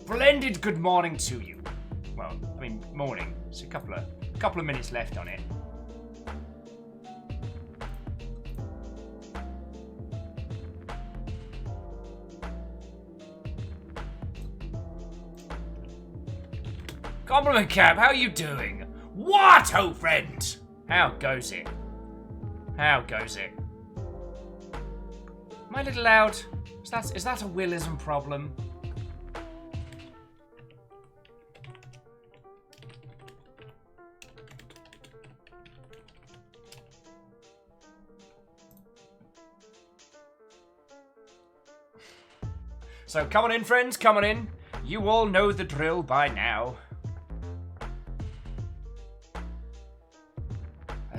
splendid good morning to you. Well, I mean, morning. It's a couple of minutes left on it. Compliment Cap, how you doing? What, oh friend? How goes it? How goes it? Am I a little loud? Is that a Willism problem? So come on in, friends, come on in. You all know the drill by now.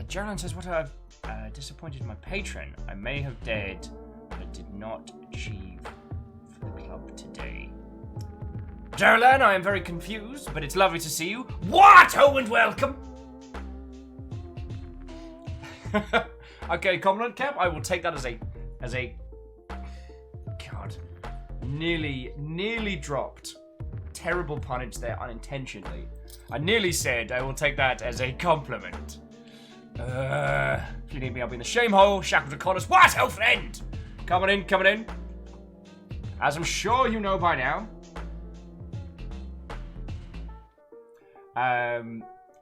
Geraldine says, what I've disappointed my patron. I may have dared, but did not achieve for the club today. Geraldine, I am very confused, but it's lovely to see you. What? Oh, and welcome. Okay, compliment Cap. I will take that as a God. Nearly dropped. Terrible punnage there unintentionally. I nearly said I will take that as a compliment. If you need me, I'll be in the shame hole, shackled to corners. What, oh friend? Come on in. As I'm sure you know by now.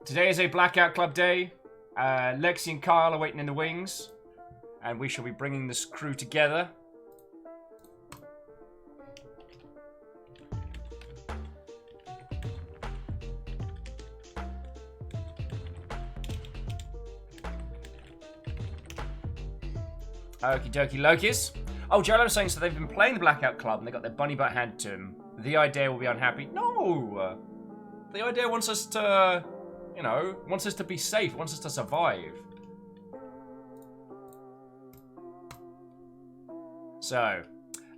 Today is a Blackout Club day. Lexi and Kyle are waiting in the wings. And we shall be bringing this crew together. Okie dokie Lokis. Oh, Jello was saying so they've been playing the Blackout Club and they got their bunny butt handed to them. The idea will be unhappy. No! The idea wants us to, wants us to be safe, wants us to survive. So,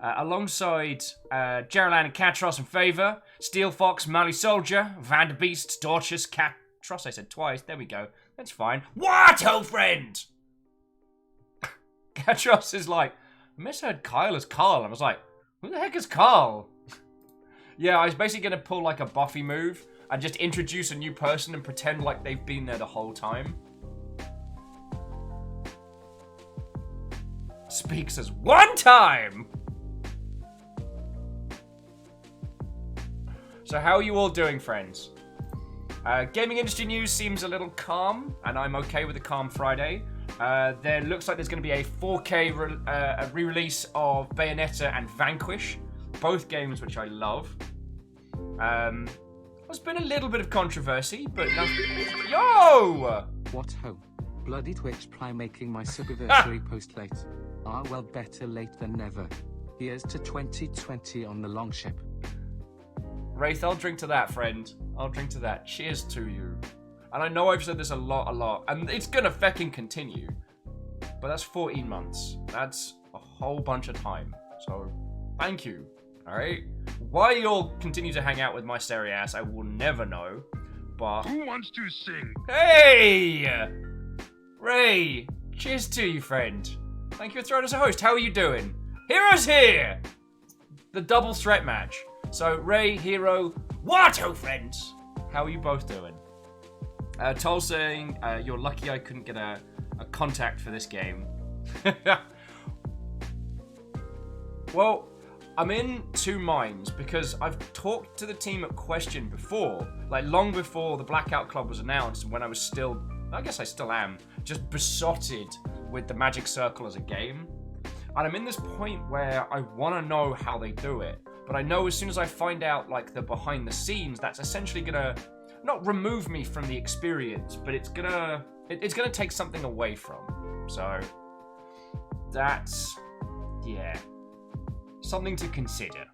alongside Geraldine and Catros and Favor, Steel Fox, Mally Soldier, Vanderbeast, Dorchus, Catros, I said twice, there we go. That's fine. What, oh friend? Catros is like, I misheard Kyle as Carl. I was like, who the heck is Carl? Yeah, I was basically going to pull like a Buffy move and just introduce a new person and pretend like they've been there the whole time. Speaks as one time! So how are you all doing, friends? Gaming industry news seems a little calm, and I'm okay with a calm Friday. There looks like there's going to be a 4K re-release of Bayonetta and Vanquish, both games which I love. There's been a little bit of controversy, but nothing. Yo! What ho! Bloody Twitch Prime making my subiversary post late. Ah, well, better late than never. Here's to 2020 on the long ship. Wraith, I'll drink to that, friend. I'll drink to that. Cheers to you. And I know I've said this a lot, and it's gonna fucking continue. But that's 14 months. That's a whole bunch of time. So, thank you. Alright? Why you'll continue to hang out with my stereo ass, I will never know. But... Who wants to sing? Hey! Ray! Cheers to you, friend. Thank you for throwing us a host. How are you doing? Hero's here! The double threat match. So, Ray, Hero, what, oh friends? How are you both doing? Toll saying, you're lucky I couldn't get a contact for this game. Well, I'm in two minds because I've talked to the team at Question before, like long before the Blackout Club was announced, when I was still, I guess I still am, just besotted with the Magic Circle as a game. And I'm in this point where I want to know how they do it. But I know as soon as I find out, like, the behind the scenes, that's essentially gonna not remove me from the experience, but it's gonna take something away from. So that's, yeah, something to consider.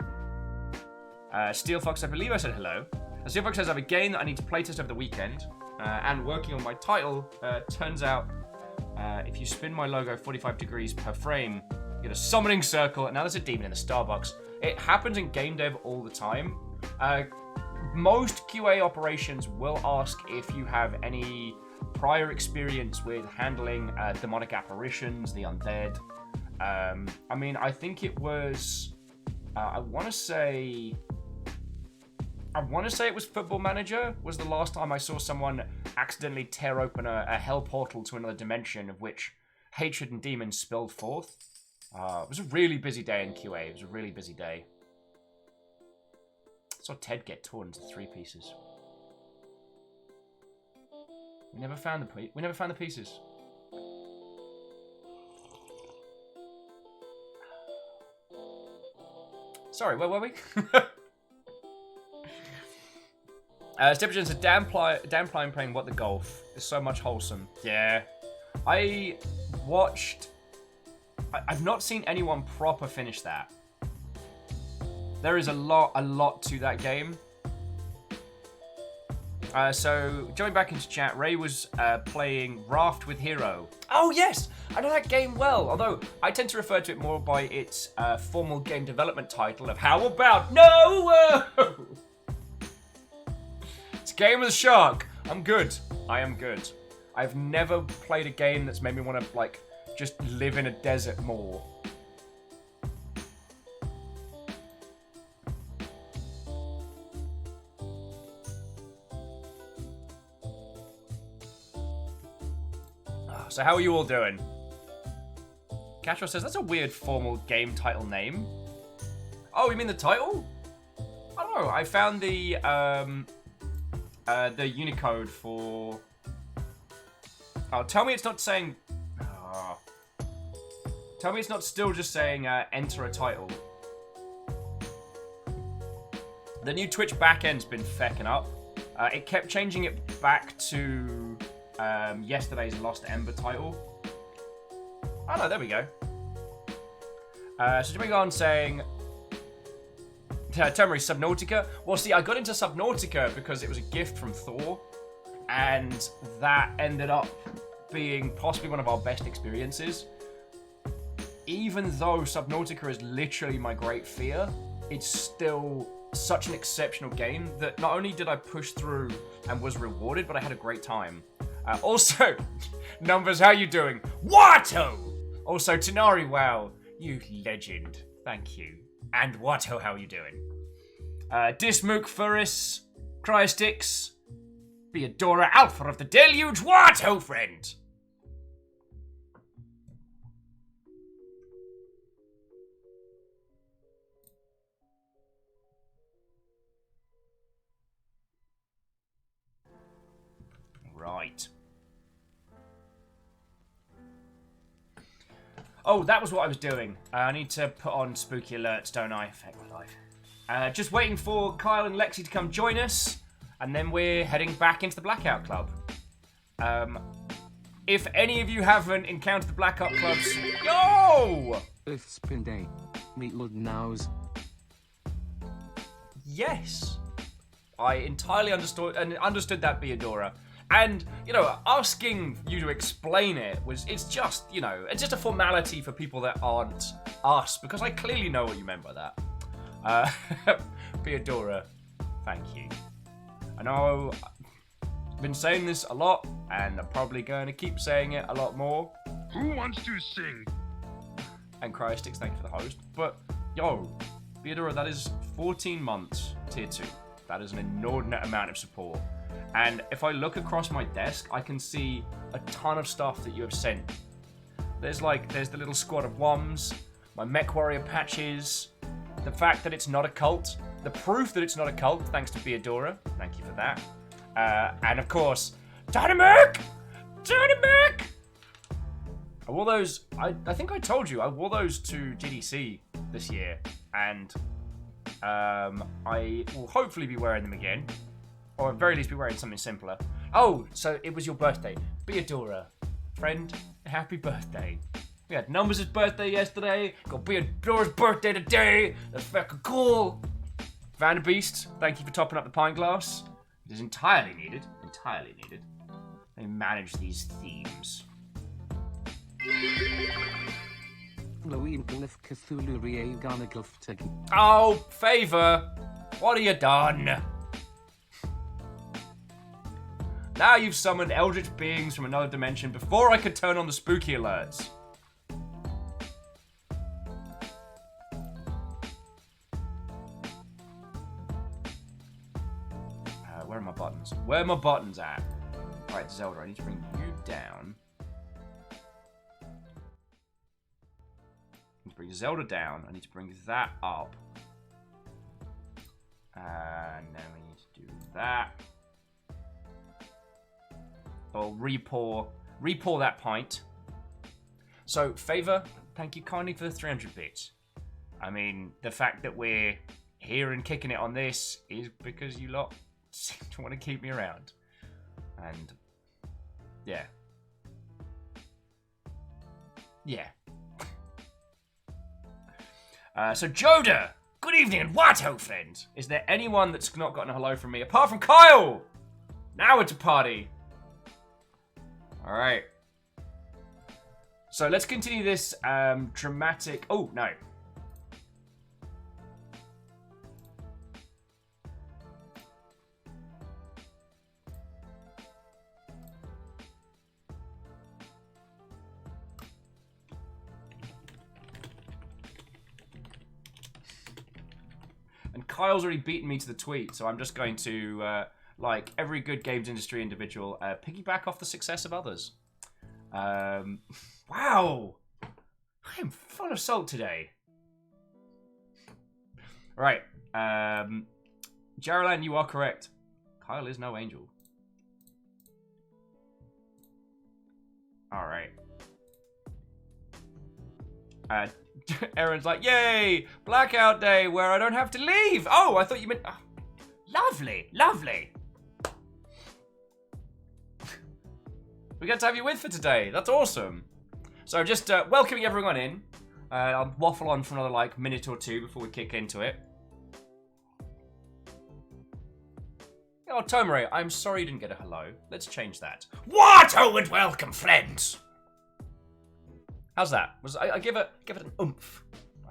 Steel Fox, I believe I said hello. Steel Fox says I have a game that I need to playtest over the weekend, and working on my title. Turns out, if you spin my logo 45 degrees per frame, you get a summoning circle, and now there's a demon in the Starbucks. It happens in game dev all the time. Most QA operations will ask if you have any prior experience with handling demonic apparitions, the undead. I mean, I think it was, I want to say I want to say it was Football Manager, was the last time I saw someone accidentally tear open a hell portal to another dimension of which hatred and demons spilled forth. It was a really busy day in QA. It was a really busy day. I saw Ted get torn into 3 pieces. We never found the pieces. Sorry, where were we? Stephen said, Dan Pline playing What the Golf is so much wholesome. Yeah. I've not seen anyone proper finish that. There is a lot to that game. So, going back into chat, Ray was playing Raft with Hero. Oh, yes! I know that game well, although I tend to refer to it more by its formal game development title of How About No! It's Game of the Shark. I'm good. I am good. I've never played a game that's made me want to, like, just live in a desert more. So how are you all doing? Castro says, that's a weird formal game title name. Oh, you mean the title? I don't know. I found the Unicode for... Oh, tell me it's not saying... Oh. Tell me it's not still just saying enter a title. The new Twitch backend's been fecking up. It kept changing it back to yesterday's Lost Ember title. Oh no, there we go. So jumping on saying... Temporary Subnautica. Well, see, I got into Subnautica because it was a gift from Thor. And that ended up being possibly one of our best experiences. Even though Subnautica is literally my great fear, it's still such an exceptional game that not only did I push through and was rewarded, but I had a great time. Also, Numbers, how you doing? Watto! Also, Tanari, wow, you legend. Thank you. And Watto, how you doing? Dismook, Furris, Cryostix, Beadora, Alpha of the Deluge, Watto, friend! Right. Oh, that was what I was doing. I need to put on spooky alerts, don't I? Affect my life. Just waiting for Kyle and Lexi to come join us, and then we're heading back into the Blackout Club. If any of you haven't encountered the Blackout Clubs, yo! Earth Spin Day. Meet Lord Nows. Yes. I entirely understood that, Beadora. And, you know, asking you to explain it's just, you know, it's just a formality for people that aren't us, because I clearly know what you meant by that. Beadora, thank you. I know I've been saying this a lot, and I'm probably going to keep saying it a lot more. Who wants to sing? And Cryostix, thank you for the host. But, yo, Beadora, that is 14 months, tier 2. That is an inordinate amount of support. And if I look across my desk, I can see a ton of stuff that you have sent. There's the little squad of WOMs, my Mech Warrior patches, the fact that it's not a cult, the proof that it's not a cult, thanks to Beadora. Thank you for that. And of course, Dynamic! Dynamic! I wore those, I think I told you, I wore those to GDC this year. And I will hopefully be wearing them again. Or at very least be wearing something simpler. Oh, so it was your birthday. Beadora. Friend, happy birthday. We had Numbers' birthday yesterday. Got Beadora's birthday today. That's fucking cool. Vanderbeast, thank you for topping up the pint glass. It is entirely needed. Entirely needed. They manage these themes. Oh, Favor. What have you done? Now you've summoned eldritch beings from another dimension before I could turn on the spooky alerts. Where are my buttons? Where are my buttons at? Alright, Zelda, I need to bring you down. I need to bring Zelda down. I need to bring that up. And then we need to do that. I'll re-pour that pint. So, Favor, thank you kindly for the 300 bits. I mean, the fact that we're here and kicking it on this is because you lot seem to want to keep me around. And, yeah. Yeah. So, Joda, good evening and what ho, friend? Is there anyone that's not gotten a hello from me apart from Kyle? Now it's a party. Alright. So let's continue this dramatic... Oh, no. And Kyle's already beaten me to the tweet, so I'm just going to, like every good games industry individual, piggyback off the success of others. Wow! I am full of salt today. Right. Geraldine, you are correct. Kyle is no angel. Alright. Aaron's like, yay! Blackout day where I don't have to leave! Oh, I thought you meant... Oh, lovely, lovely. We get to have you with for today. That's awesome. So just welcoming everyone in. I'll waffle on for another like minute or two before we kick into it. Oh, Tomare, I'm sorry you didn't get a hello. Let's change that. What? Oh, and welcome, friends. How's that? I give it an oomph.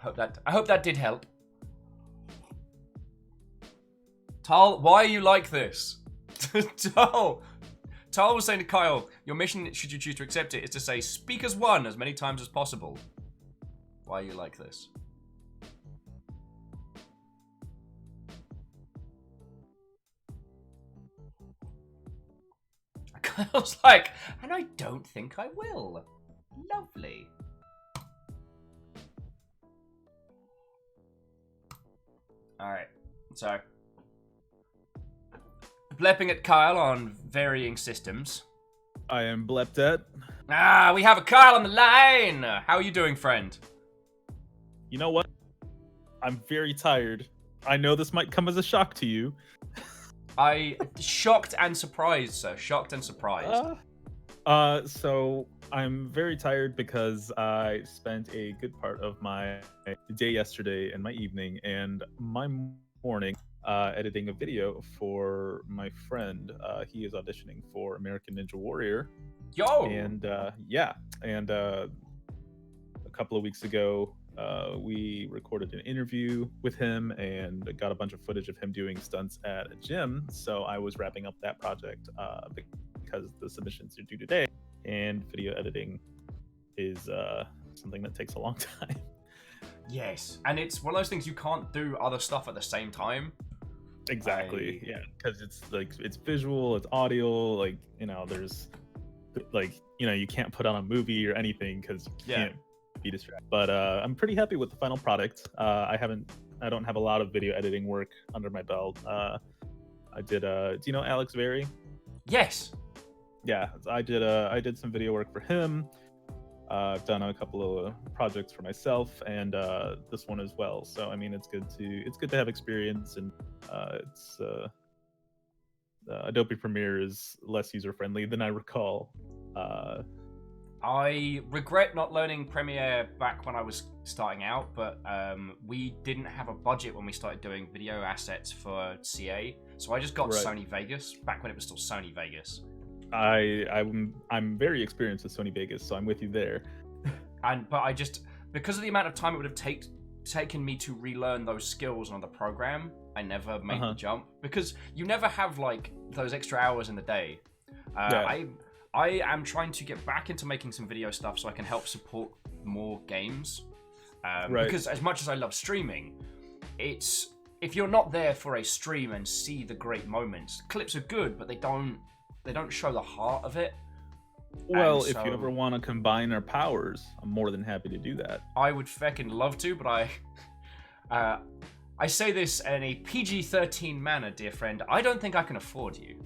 I hope that did help. Tal, why are you like this? Tal was saying to Kyle, your mission, should you choose to accept it, is to say speak as one as many times as possible. Why are you like this? Kyle's like, and I don't think I will. Lovely. Alright, so blepping at Kyle on varying systems. I am blepped at. Ah, we have a Kyle on the line! How are you doing, friend? You know what? I'm very tired. I know this might come as a shock to you. Shocked and surprised, sir. Shocked and surprised. So I'm very tired because I spent a good part of my day yesterday and my evening and my morning editing a video for my friend. He is auditioning for American Ninja Warrior. Yo! And yeah, and a couple of weeks ago, we recorded an interview with him and got a bunch of footage of him doing stunts at a gym. So I was wrapping up that project because the submissions are due today, and video editing is something that takes a long time. Yes, and it's one of those things you can't do other stuff at the same time. Exactly. Yeah, because it's like it's visual, it's audio, like, you know, there's like, you know, you can't put on a movie or anything because you can't be distracted. But I'm pretty happy with the final product. I don't have a lot of video editing work under my belt. I did do you know Alex Very? Yes. Yeah, I did some video work for him. I've done a couple of projects for myself and this one as well. So I mean, it's good to have experience, and Adobe Premiere is less user friendly than I recall. I regret not learning Premiere back when I was starting out, but we didn't have a budget when we started doing video assets for CA, so I just got Sony Vegas back when it was still Sony Vegas. I'm very experienced with Sony Vegas, so I'm with you there. But I just, because of the amount of time it would have taken me to relearn those skills on the program, I never made the jump, because you never have like those extra hours in the day. I am trying to get back into making some video stuff so I can help support more games. Because as much as I love streaming, it's if you're not there for a stream and see the great moments, clips are good, but they don't show the heart of it. Well, And if you so- ever want to combine our powers, I'm more than happy to do that. I would feckin' love to, but I say this in a PG-13 manner, dear friend. I don't think I can afford you.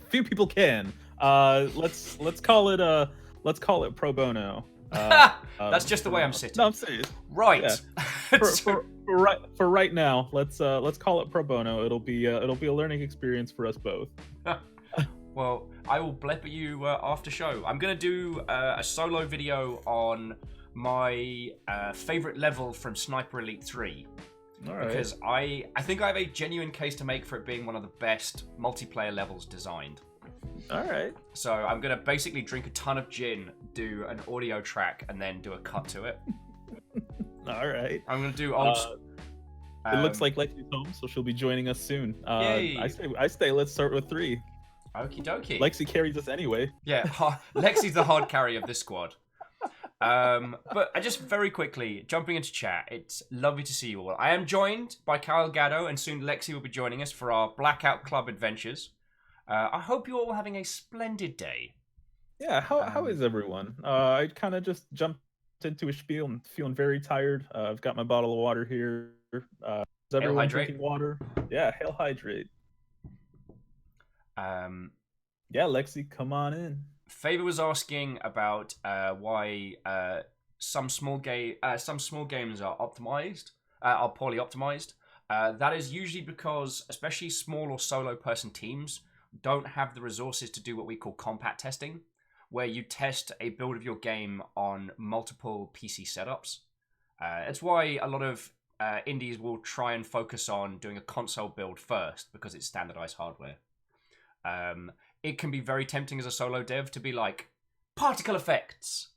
Few people can. Let's call it pro bono. That's just the way I'm sitting. No, I'm serious. Right. Yeah. For right now, let's call it pro bono. It'll be a learning experience for us both. Well, I will blep at you after show. I'm gonna do a solo video on my favorite level from Sniper Elite 3. All right. Because I think I have a genuine case to make for it being one of the best multiplayer levels designed. All right. So I'm gonna basically drink a ton of gin, do an audio track, and then do a cut to it. All right. I'm gonna do old. It looks like Lexi's home, so she'll be joining us soon. Yay. I say let's start with 3. Okie dokie. Lexi carries us anyway. Yeah, Lexi's the hard carry of this squad. But I just very quickly, jumping into chat, it's lovely to see you all. I am joined by Kyle Gatto, and soon Lexi will be joining us for our Blackout Club adventures. I hope you're all having a splendid day. Yeah, how is everyone? I kind of just jumped into a spiel and feeling very tired. I've got my bottle of water here. Is everyone hydrate. drinking water? Yeah, hail hydrate. Yeah, Lexi, come on in. Favor was asking about why some small games are optimized, are poorly optimized. That is usually because, especially small or solo person teams, don't have the resources to do what we call compat testing, where you test a build of your game on multiple PC setups. It's why a lot of indies will try and focus on doing a console build first because it's standardized hardware. It can be very tempting as a solo dev to be like, particle effects,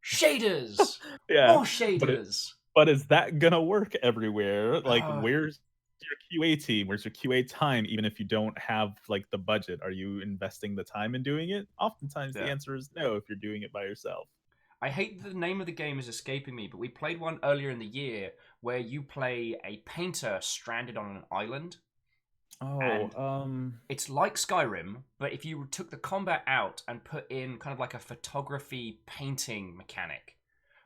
shaders, Yeah, more shaders. but is that gonna work everywhere? Like, Uh. where's your QA team? Where's your QA time? Even if you don't have like the budget, are you investing the time in doing it? Oftentimes, Yeah. the answer is no. If you're doing it by yourself. I hate that the name of the game is escaping me, but we played one earlier in the year where you play a painter stranded on an island. It's like Skyrim, but if you took the combat out and put in kind of like a photography painting mechanic,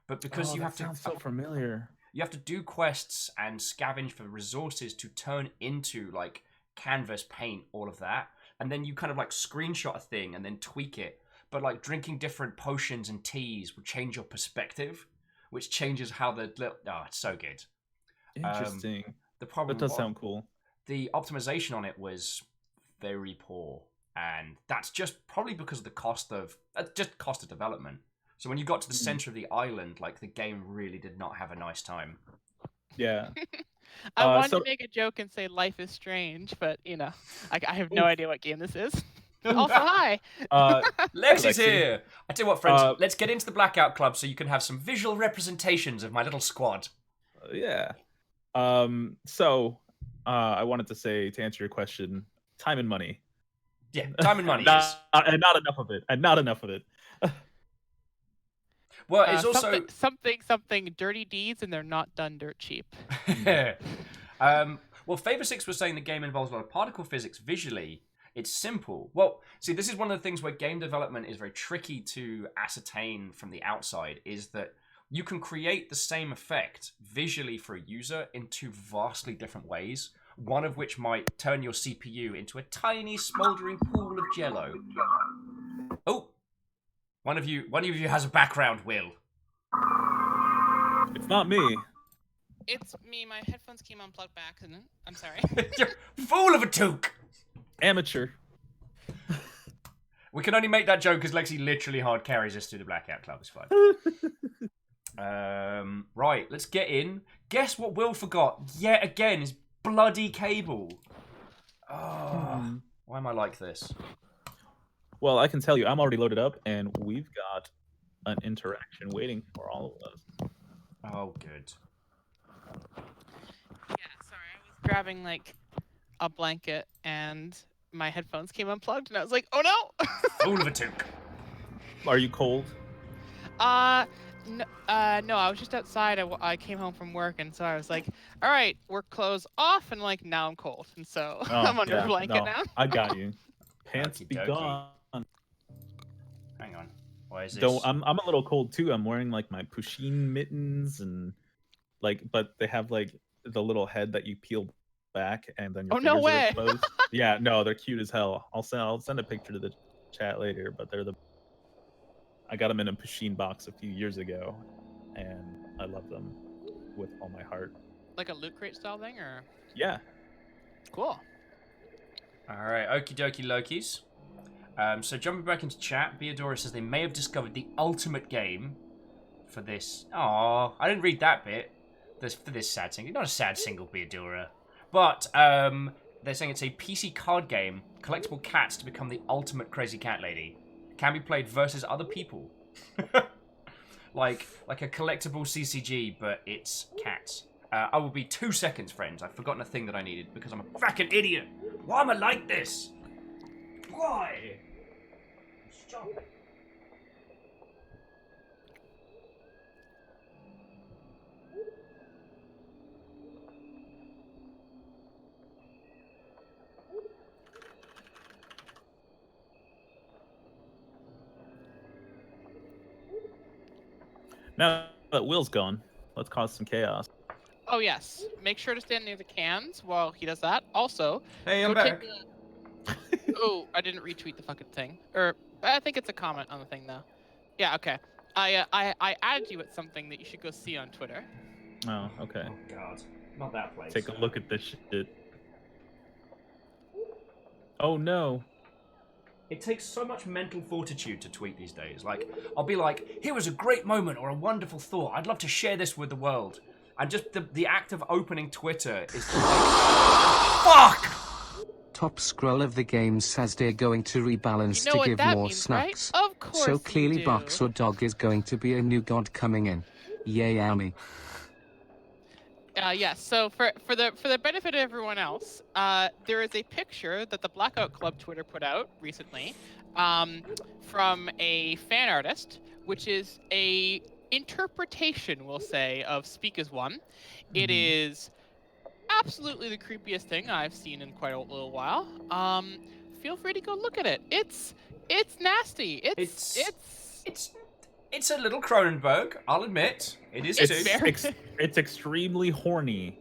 but because you have to sounds so familiar. you have to do quests and scavenge for resources to turn into like canvas, paint, all of that, and then you kind of like screenshot a thing and then tweak it. But like drinking different potions and teas will change your perspective, which changes how it's so good. Interesting. The problem That does sound cool. The optimization on it was very poor, and that's just probably because of the cost of development. So when you got to the center of the island, like the game really did not have a nice time. Yeah. I wanted to make a joke and say Life is Strange, but I have no idea what game this is. Also, hi. Lexi's Lexi. here. I tell you what, friends, let's get into the Blackout Club so you can have some visual representations of my little squad. Yeah. I wanted to say, to answer your question, time and money. Yeah, time and money. And not enough of it. Well, it's also something dirty deeds, and they're not done dirt cheap. Well, Favor 6 was saying the game involves a lot of particle physics visually. It's simple. Well, see, this is one of the things where game development is very tricky to ascertain from the outside, is that you can create the same effect visually for a user in 2 vastly different ways, one of which might turn your CPU into a tiny smoldering pool of jello. Oh! One of you has a background, Will. It's not me. It's me. My headphones came unplugged by accident. I'm sorry. You're fool of a toque! Amateur. We can only make that joke because Lexi literally hard carries us through the Blackout Club. It's fine. Right, let's get in. Guess what Will forgot yet again is bloody cable. Oh, why am I like this? Well, I can tell you, I'm already loaded up, and we've got an interaction waiting for all of us. Oh, good. Yeah, sorry, I was grabbing like a blanket and my headphones came unplugged, and I was like, "Oh no!" Fool of a toque. Are you cold? No, I was just outside. I came home from work, and so I was like, all right, work clothes off, and like now I'm cold, and so Oh I'm under a yeah, blanket no, now. I got you. Pants Okie be dokie. gone. Hang on. Why is Though this? I'm a little cold too. I'm wearing like my pusheen mittens and like, but they have like the little head that you peel back and then your Oh no fingers are way! exposed. Yeah, no, they're cute as hell. I'll send a picture to the chat later, but I got them in a pusheen box a few years ago, and I love them with all my heart. Like a loot crate style thing, or Yeah. cool. All right, okie dokie Lokis. So jumping back into chat, Beadora says they may have discovered the ultimate game for this. Aw, I didn't read that bit. For this sad single. Not a sad single, Beadora. But they're saying it's a PC card game, collectible cats to become the ultimate crazy cat lady. Can be played versus other people. like a collectible CCG, but it's cats. I will be 2 seconds, friends. I've forgotten a thing that I needed because I'm a fucking idiot. Why am I like this? Why? Stop it. Now that Will's gone, let's cause some chaos. Oh yes, make sure to stand near the cans while he does that. Also, Hey, I'm go take back. Oh, I didn't retweet the fucking thing. Or I think it's a comment on the thing though. Yeah, okay. I added you at something that you should go see on Twitter. Oh, okay. Oh god, not that place. Take a look at this shit. Oh no. It takes so much mental fortitude to tweet these days. Like, I'll be like, here was a great moment or a wonderful thought. I'd love to share this with the world. And just the act of opening Twitter is like, fuck! Top scroll of the game says they're going to rebalance You know to what give that more means, snacks. right? Of course So clearly you Box do. or Dog is going to be a new god coming in. Yay, Amy. Yes. So for the benefit of everyone else, there is a picture that the Blackout Club Twitter put out recently, from a fan artist, which is a interpretation, we'll say, of Speak as One. It is absolutely the creepiest thing I've seen in quite a little while. Feel free to go look at it. It's nasty. It's a little Cronenberg, I'll admit. It is It's too. very- It's extremely horny.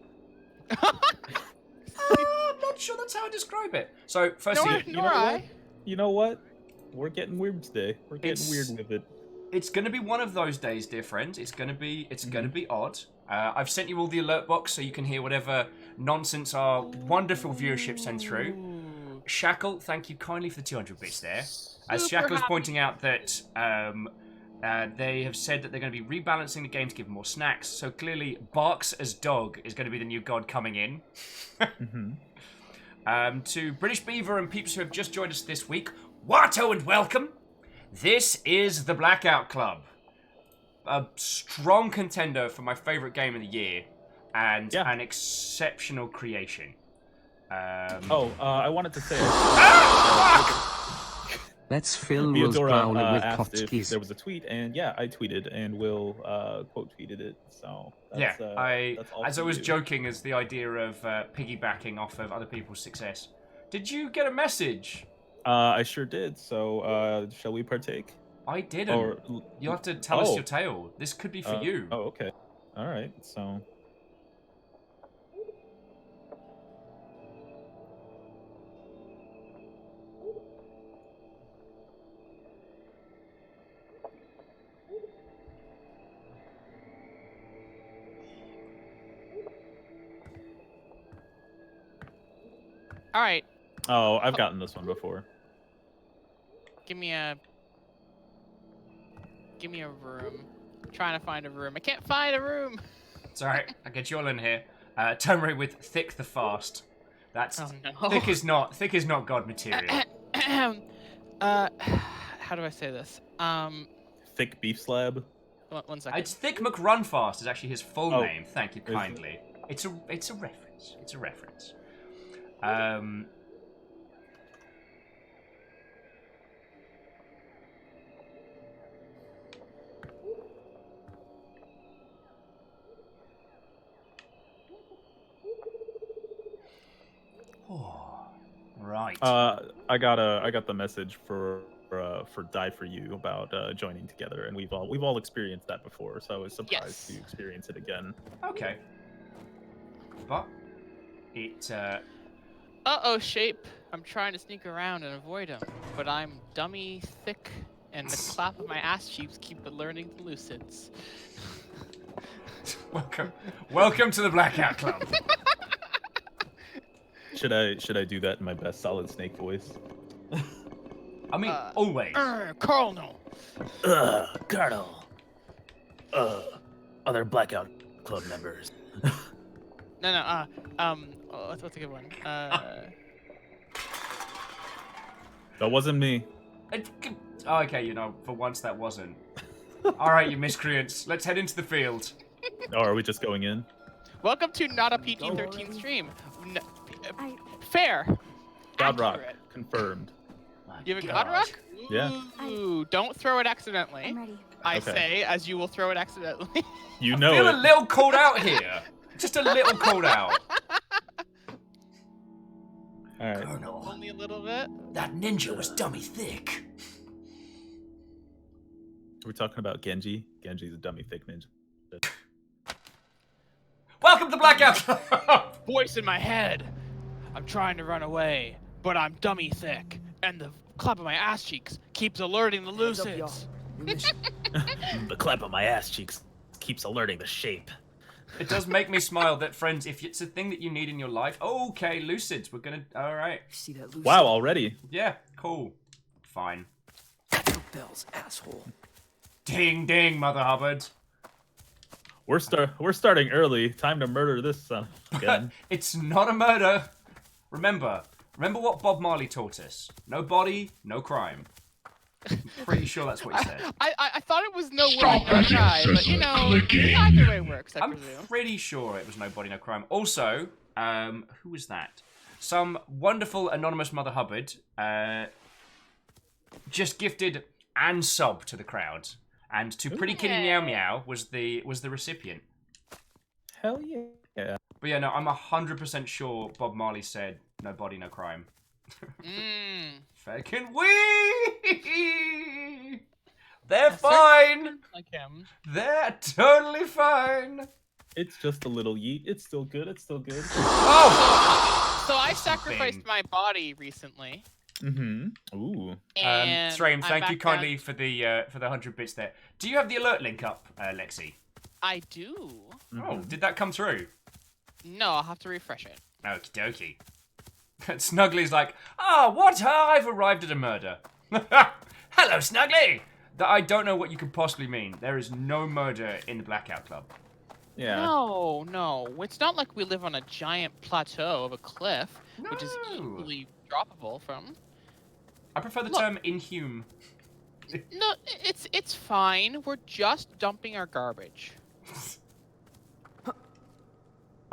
I'm not sure that's how I describe it. So, firstly, Nor I. You know what? We're getting weird today. We're getting It's- weird with it. it's gonna be one of those days, dear friend. It's gonna be odd. I've sent you all the alert box so you can hear whatever nonsense our wonderful viewership send through. Ooh. Shackle, thank you kindly for the 200 bits there. As Super Shackle's happy. pointing out that they have said that they're going to be rebalancing the game to give more snacks. So clearly, Barks as Dog is going to be the new god coming in. To British Beaver and peeps who have just joined us this week, Watto and welcome. This is the Blackout Club, a strong contender for my favourite game of the year, and an exceptional creation. I wanted to say. Let's fill Will's Theodora growler with asked if Kotkis. there was a tweet, and yeah, I tweeted, and Will quote tweeted it. So that's, that's all as for I was you. joking as the idea of piggybacking off of other people's success. Did you get a message? I sure did. So shall we partake? I didn't. Or You'll have to tell us your tale. This could be for you. Oh, okay. All right. So. All right. Oh, I've gotten this one before. Give me a room. I'm trying to find a room. I can't find a room. It's alright. I'll get you all in here. Tomry with Thick the Fast. That's Oh no. Thick is not God material. How do I say this? Thick beef slab. One second. It's Thick McRunfast is actually his full Oh. name. Thank you kindly. It's a reference. It's a reference. Oh, right. I got the message for Die for You about joining together, and we've all experienced that before, so I was surprised Yes. to experience it again. Okay. But it. Uh-oh, Shape. I'm trying to sneak around and avoid him, but I'm dummy thick, and the clap of my ass cheeks keep alerting the Lucids. Welcome to the Blackout Club. Should I do that in my best Solid Snake voice? I mean, always. Colonel. Colonel. Other Blackout Club members. No. What's a good one? That wasn't me. Okay, for once that wasn't. All right, you miscreants. Let's head into the field. Oh, are we just going in? Welcome to Not a PG-13 stream. Fair. God Rock Accurate. confirmed. You have a God Rock? Yeah. Ooh, don't throw it accidentally. I'm ready. I Okay. say, as you will throw it accidentally. You I know feel it. a little called out here. Just a little called out. All right. Colonel, Only a little bit. that ninja was dummy thick. We're talking about Genji. Genji's a dummy thick ninja. Welcome to the Blackout Club. Voice in my head. I'm trying to run away, but I'm dummy thick, and the clap of my ass cheeks keeps alerting the Lucids. The clap of my ass cheeks keeps alerting the Shape. It does make me smile that, friends, if it's a thing that you need in your life, okay, Lucids, we're gonna. All right. See that loose? Wow, already. Yeah, cool. Fine. Bells, asshole. Ding, ding, Mother Hubbard. We're starting early. Time to murder this son of a gun. It's not a murder. Remember what Bob Marley taught us. No body, no crime. I'm pretty sure that's what he said. I thought it was no Stop word, no that cry, but incessant you know, clicking. either way works, I I'm presume. pretty sure it was no body, no crime. Also, who was that? Some wonderful anonymous Mother Hubbard just gifted and sub to the crowd, and to Pretty Kitty Meow Meow was the recipient. Hell yeah. But yeah, no, I'm 100% sure Bob Marley said no body, no crime. Fucking wee! They're fine. Like him. They're totally fine. It's just a little yeet. It's still good. It's still good. Oh! So I sacrificed my body recently. Mm-hmm. Ooh. And Sraim, I'm thank you back down- kindly for the 100 bits there. Do you have the alert link up, Lexi? I do. Oh, did that come through? No, I'll have to refresh it. Okie dokie. Snuggly's like, what? I've arrived at a murder. Hello, Snuggly! I don't know what you could possibly mean. There is no murder in the Blackout Club. Yeah. No. It's not like we live on a giant plateau of a cliff, which is No. easily droppable from. I prefer the Look. term inhume. No, it's fine. We're just dumping our garbage.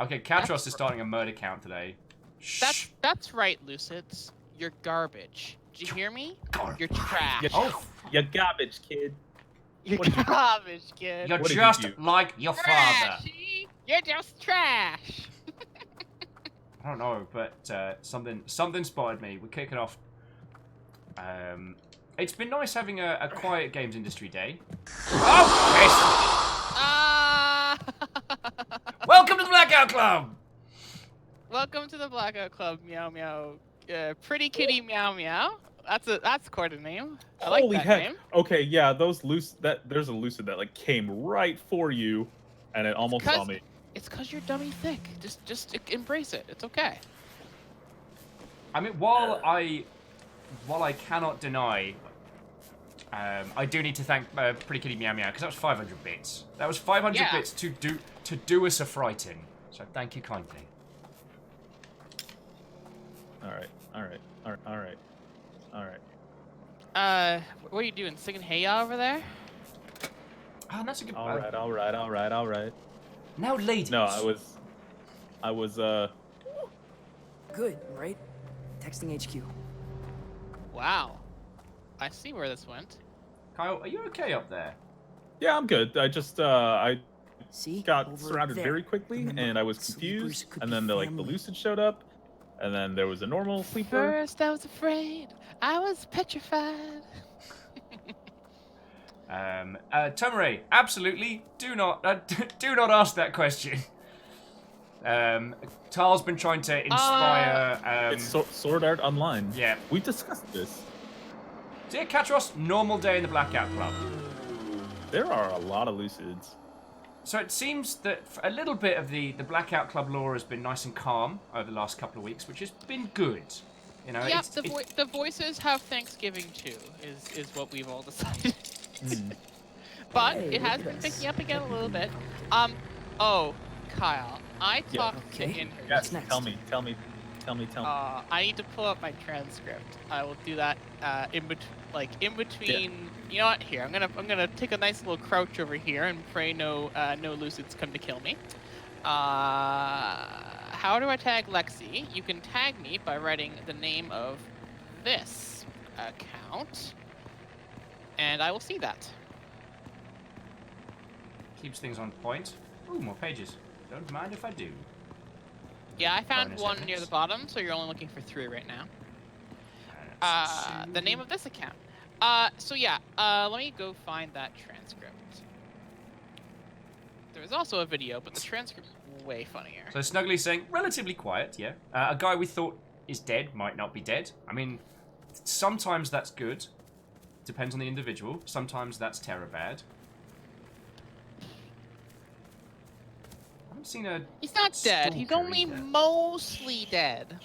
Okay, Katros is starting a murder count today. Shh. That's right, Lucids. You're garbage. Did you hear me? Garbage. You're trash. Oh, You garbage, kid. You're what did you- garbage, kid. you're What did you just do? like your father. Trashy. You're just trash. I don't know, but something spotted me. We're kicking off. It's been nice having a quiet games industry day. Oh, yes. Ah! Welcome to the Blackout Club. Welcome to the Blackout Club, meow meow. Pretty Kitty Meow Meow. That's quite a name. I like Holy that heck. name. Okay, yeah, there's a lucid that like came right for you, and it almost saw me. It's cause you're dummy thick. Just embrace it. It's okay. I mean, while I cannot deny, I do need to thank Pretty Kitty Meow Meow because that was 500 bits. That was 500 Yeah. bits to do us a frighten. So thank you kindly. All right. What are you doing? Singing Hey Ya over there? Oh, that's a good. All right. Now, ladies. No, I was Good, right? Texting HQ. Wow. I see where this went. Kyle, are you okay up there? yeah, I'm good. I just I See? got Over surrounded there. very quickly, Remember, and I was sleepers confused, could and be then the family. lucid showed up, And then there was a normal sleeper. First I was afraid. I was petrified. Tomare, absolutely. Do not ask that question. Tal's been trying to inspire. It's Sword Art Online. Yeah. We discussed this. Dear Katros, normal day in the Blackout Club. There are a lot of Lucids. So it seems that a little bit of the Blackout Club lore has been nice and calm over the last couple of weeks, which has been good. You know, Yep, the voices have Thanksgiving too, is what we've all decided. But Hey, it has look been at this. picking up again a little bit. Oh, Kyle, I talked to Okay. in. Yes, next? tell me. I need to pull up my transcript. I will do that in between. You know what? Here, I'm gonna take a nice little crouch over here and pray no Lucids come to kill me. How do I tag Lexi? You can tag me by writing the name of this account, and I will see that. keeps things on point. Ooh, more pages. Don't mind if I do. Yeah, I found Bonus one near evidence. the bottom, so you're only looking for 3 right now. The name of this account. So yeah, let me go find that transcript. There was also a video, but the transcript is way funnier. So Snuggly's saying, relatively quiet, yeah. A guy we thought is dead might not be dead. I mean, sometimes that's good. Depends on the individual. Sometimes that's terror bad. I haven't seen a... He's not dead. He's stalker only either. mostly dead.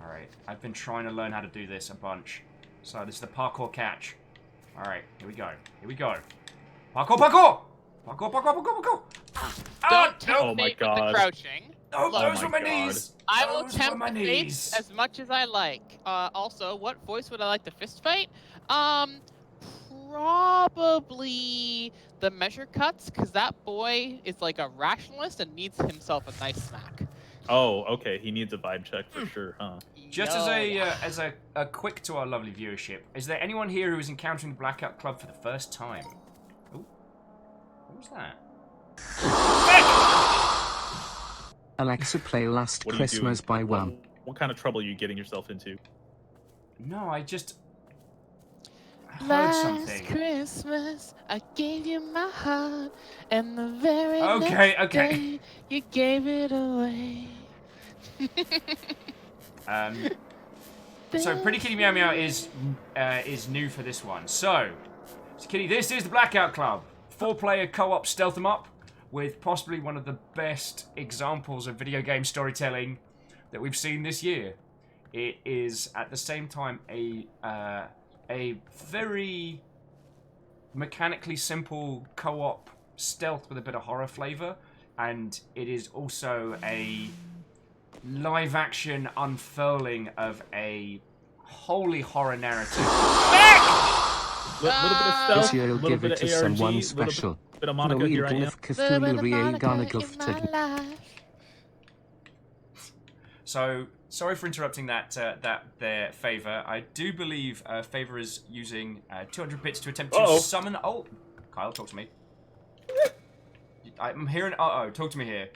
Alright, I've been trying to learn how to do this a bunch. So this is the parkour catch. Alright, here we go. Here we go. Parkour, parkour! Parkour, parkour, parkour, parkour! Don't tempt Oh my fate with the God. crouching. Oh, Look, those my were my God. knees! I will Those were tempt my the fate knees! as much as I like. Also, what voice would I like to fist fight? Probably the measure cuts, because that boy is like a rationalist and needs himself a nice snack. Oh, okay. He needs a vibe check for sure, huh? Just Yo. as a quick to our lovely viewership, is there anyone here who is encountering the Blackout Club for the first time? Oh, what was that? Alexa, play Last What are you Christmas doing? by One. What kind of trouble are you getting yourself into? No, I heard Last something. Christmas, I gave you my heart, and the very Okay, next okay. day, you gave it away. So Pretty Kitty Meow Meow is new for this one. So Kitty, this is the Blackout Club. 4-player co-op stealth 'em up with possibly one of the best examples of video game storytelling that we've seen this year. It is at the same time a very mechanically simple co-op stealth with a bit of horror flavor, and it is also a live-action unfurling of a holy horror narrative. Little bit of stealth, This year you'll little give bit it of to ARG, someone little special. bit of Monica, here I am. So, sorry for interrupting their favor. I do believe favor is using 200 bits to attempt to Uh-oh. summon. Oh, Kyle, talk to me. I'm hearing. Talk to me here.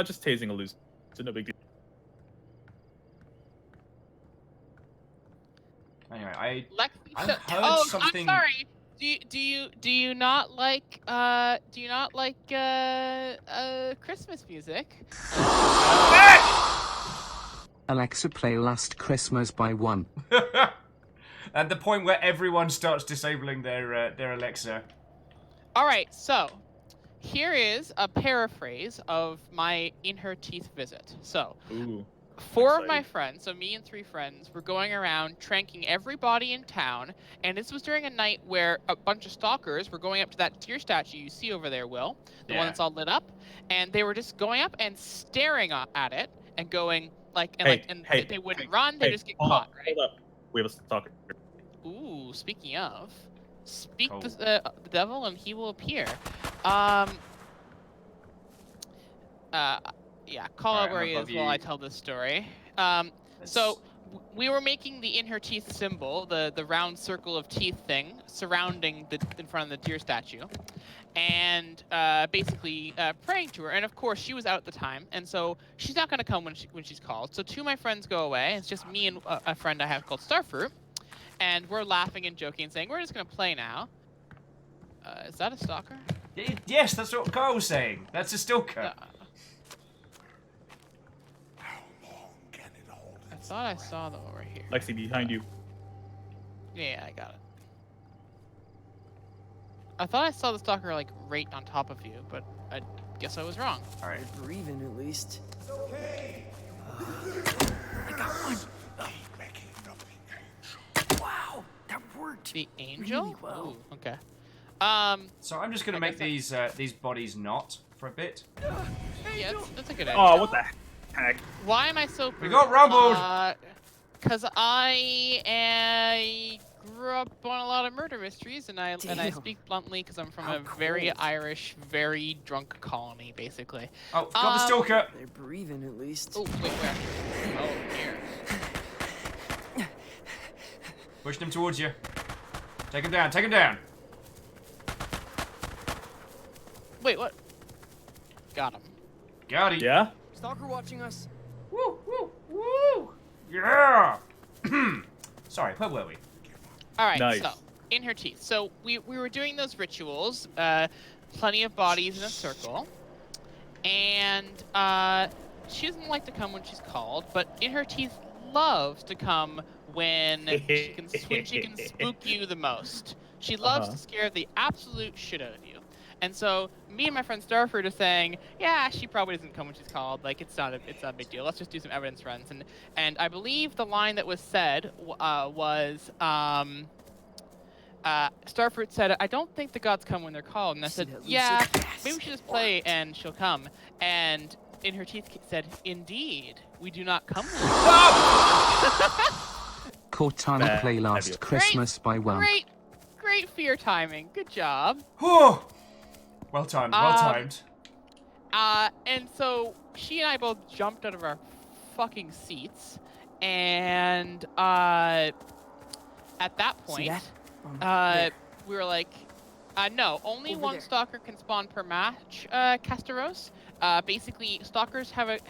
Just tasing a loose. It's no big deal. Anyway, I Lexi, heard something. I'm sorry. Do you not like Christmas music? Alexa, play Last Christmas by One. At the point where everyone starts disabling their Alexa. All right, so here is a paraphrase of my in her teeth visit. So, Ooh. 4 of my excited. friends, so me and 3 friends, were going around tranking everybody in town, and this was during a night where a bunch of stalkers were going up to that deer statue you see over there, Will, the one Yeah. that's all lit up, and they were just going up and staring at it and going they wouldn't run, they just get hold caught, up, right? Hold up. We have a stalker. Ooh, speaking of, speak Oh. the devil and he will appear. Yeah, call Alright, out where I'm he above is while I you. tell this story. It's- So we were making the in her teeth symbol, the round circle of teeth thing surrounding in front of the deer statue, and basically praying to her. And of course, she was out at the time, and so she's not going to come when she's called. So two of my friends go away. It's just me and a friend I have called Starfruit, and we're laughing and joking and saying, we're just going to play now. Is that a stalker? Yes, that's what Carl was saying. That's a stalker. I thought I saw them over here. Lexi, behind you. Yeah, I got it. I thought I saw the stalker like right on top of you, but I guess I was wrong. All right. You're breathing at least. It's okay. I got one. Wow, that worked. The angel? Really well. Ooh, okay. So I'm just gonna make these bodies not for a bit. Yeah, that's a good idea. Oh, what the heck? Why am I so? We got rumbled. Because I grew up on a lot of murder mysteries, and I Damn. speak bluntly because I'm from How a very cold. Irish, very drunk colony, basically. Oh, got the stalker. They're breathing at least. Oh wait, where? Oh, here. Pushing him towards you. Take him down. Take him down. Wait, what? Got him. Got him. Yeah? Stalker watching us. Woo, woo, woo. Yeah. Sorry, where were we? All right, Nice. so in her teeth. So we were doing those rituals, plenty of bodies in a circle, and she doesn't like to come when she's called, but in her teeth loves to come when she can spook you the most. She loves to scare the absolute shit out of you. And so me and my friend Starfruit are saying, yeah, she probably doesn't come when she's called. Like it's not a big deal. Let's just do some evidence runs. And I believe the line that was said was Starfruit said, I don't think the gods come when they're called. And I said, yeah, maybe we should just play and she'll come. And in her teeth said, indeed, we do not come when Cortana play Last Christmas by Wham. Great fear timing. Good job. Whew. Well timed. Well timed. And so she and I both jumped out of our fucking seats, and at that point, we were like, no, only Over one there. stalker can spawn per match, Castaros. Basically, stalkers have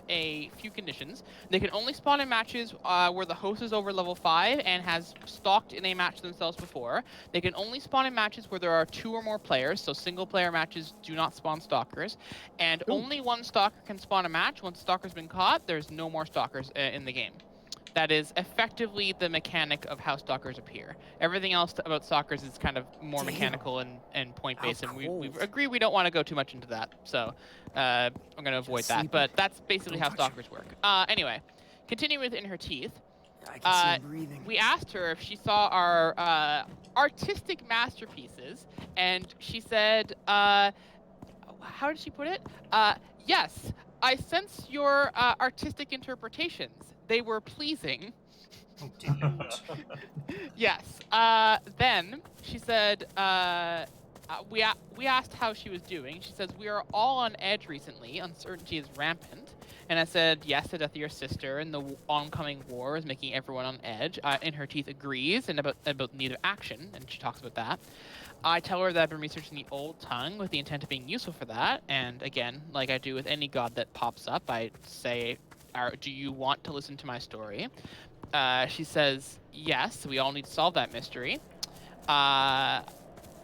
a few conditions. They can only spawn in matches where the host is over level 5 and has stalked in a match themselves before. They can only spawn in matches where there are 2 or more players, so single-player matches do not spawn stalkers. And only one stalker can spawn a match. Once a stalker's been caught, there's no more stalkers in the game. That is effectively the mechanic of how stalkers appear. Everything else about stalkers is kind of more mechanical and point-based, and we agree we don't want to go too much into that. So I'm going to avoid that. But that's basically how stalkers work. Anyway, continuing with In Her Teeth, I can see him breathing. we asked her if she saw our artistic masterpieces, and she said, how did she put it? Yes, I sense your artistic interpretations. They were pleasing. Oh, damn it. Yes. Then she said, we asked how she was doing. She says, we are all on edge recently. Uncertainty is rampant. And I said, yes, the death of your sister and the oncoming war is making everyone on edge. In Her Teeth agrees and about need of action, and she talks about that. I tell her that I've been researching the old tongue with the intent of being useful for that. And again, like I do with any god that pops up, I say, do you want to listen to my story? She says, yes, we all need to solve that mystery.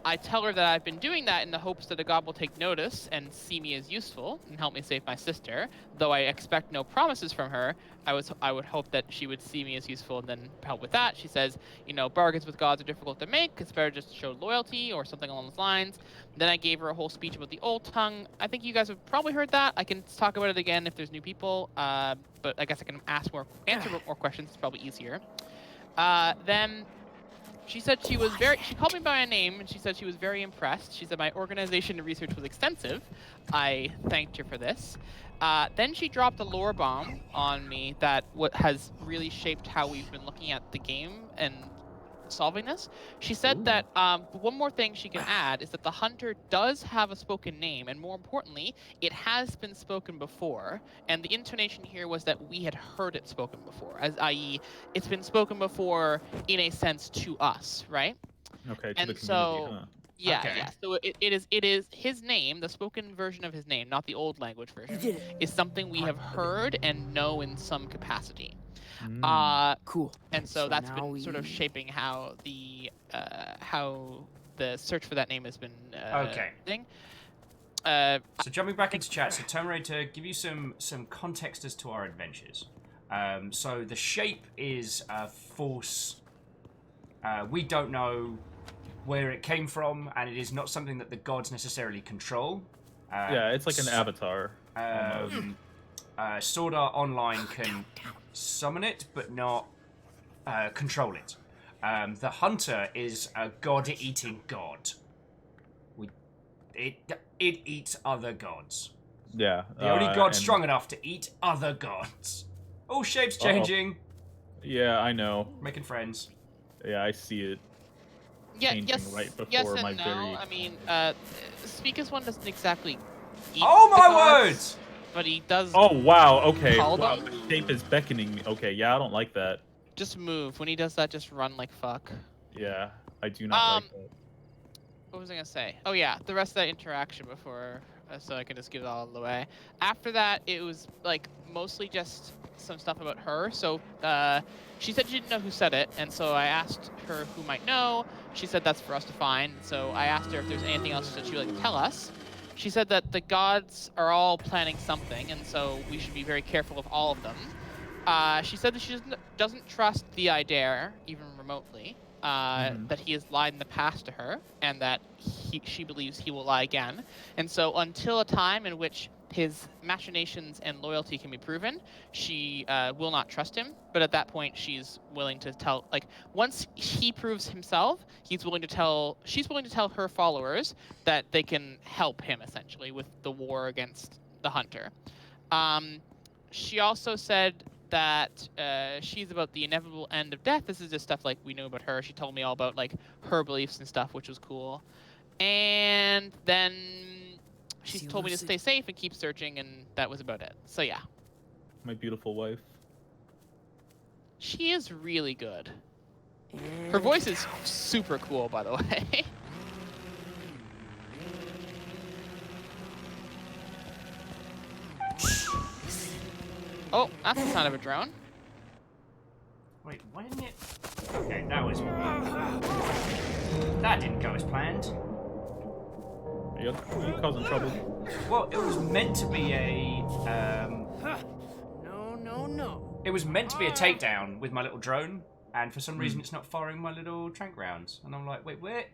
I tell her that I've been doing that in the hopes that a god will take notice and see me as useful and help me save my sister. Though I expect no promises from her, I would hope that she would see me as useful and then help with that. She says, bargains with gods are difficult to make. It's better just to show loyalty or something along those lines. Then I gave her a whole speech about the old tongue. I think you guys have probably heard that. I can talk about it again if there's new people, but I guess I can answer more questions. It's probably easier. Then she said she called me by my name, and she said she was very impressed. She said my organization and research was extensive. I thanked her for this. Then she dropped a lore bomb on me that has really shaped how we've been looking at the game and solving this. She said that one more thing she can add is that the hunter does have a spoken name, and more importantly, it has been spoken before. And the intonation here was that we had heard it spoken before, i.e., it's been spoken before in a sense to us, right? Okay, to And the community, so, huh? Yeah, Okay. yeah. So it is his name, the spoken version of his name, not the old language version, did it. is something we have heard and know in some capacity. Cool. And so So that's now been sort of we- shaping how the search for that name has been Okay. thing. So jumping back into chat, so Terminator, give you some context as to our adventures. So the shape is a force. We don't know where it came from, and it is not something that the gods necessarily control. Yeah, it's like an avatar. Sword Art Online can summon it, but not control it. The Hunter is a god-eating god. It eats other gods. Yeah. The only god and- strong enough to eat other gods. Oh, shapes changing. Yeah, I know. Making friends. Yeah, I see it. Yeah, Changing yes, right yes before and my no. very- I mean, Speaker's one doesn't exactly eat Oh the my gods, words! but he does Oh wow. Okay. Call Wow, them? the shape is beckoning me. Okay. Yeah, I don't like that. just move. When he does that, just run like fuck. Yeah, I do not like that. What was I gonna say? Oh yeah, the rest of that interaction before, so I can just give it all the way. After that, it was like mostly just some stuff about her. So she said she didn't know who said it, and so I asked her who might know. She said that's for us to find. So I asked her if there's anything else that she would like to tell us. She said that the gods are all planning something, and so we should be very careful of all of them. She said that she doesn't trust the Idare, even remotely. That he has lied in the past to her, and that she believes he will lie again. And so until a time in which his machinations and loyalty can be proven, she will not trust him. But at that point, she's willing to tell, like, once he proves himself, she's willing to tell her followers that they can help him, essentially, with the war against the Hunter. She also said that she's about the inevitable end of death. This is just stuff like we know about her. She told me all about like her beliefs and stuff, which was cool. And then she told me to stay safe and keep searching, and that was about it. So yeah, My beautiful wife. she is really good. Her voice is super cool, by the way. Oh, that's the sound of a drone. Wait, why didn't it? Okay, that was. That didn't go as planned. Are you causing trouble? Well, it was meant to be a. No. It was meant to be a takedown with my little drone, and for some reason it's not firing my little trank rounds. And I'm like, wait, where?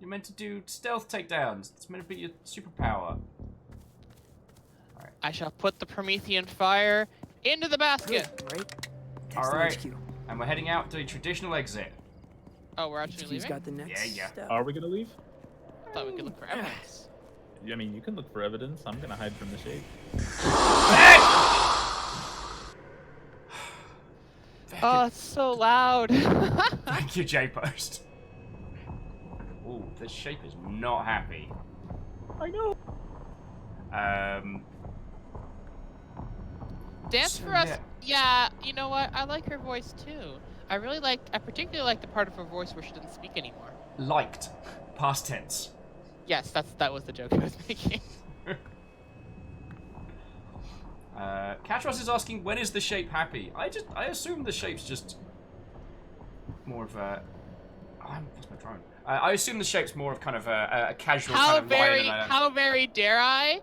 You're meant to do stealth takedowns. It's meant to be your superpower. I shall put the Promethean fire into the basket. Right? All Text right. HQ. And we're heading out to a traditional exit. Oh, we're actually HQ's leaving? got the next Yeah. step. Are we gonna leave? I thought we could look for evidence. I mean, you can look for evidence. I'm gonna hide from the shape. Oh, it's so loud. Thank you, J-Post. Ooh, this shape is not happy. I know. Dance So, for us. yeah. Yeah, you know what? I like her voice too. I particularly like the part of her voice where she doesn't speak anymore. Liked. Past tense. Yes, that was the joke I was making. Catros is asking, when is the shape happy? I assume the shape's just more of a. Oh, I lost my drone. I assume the shape's more of kind of a casual kind of line. How very dare I?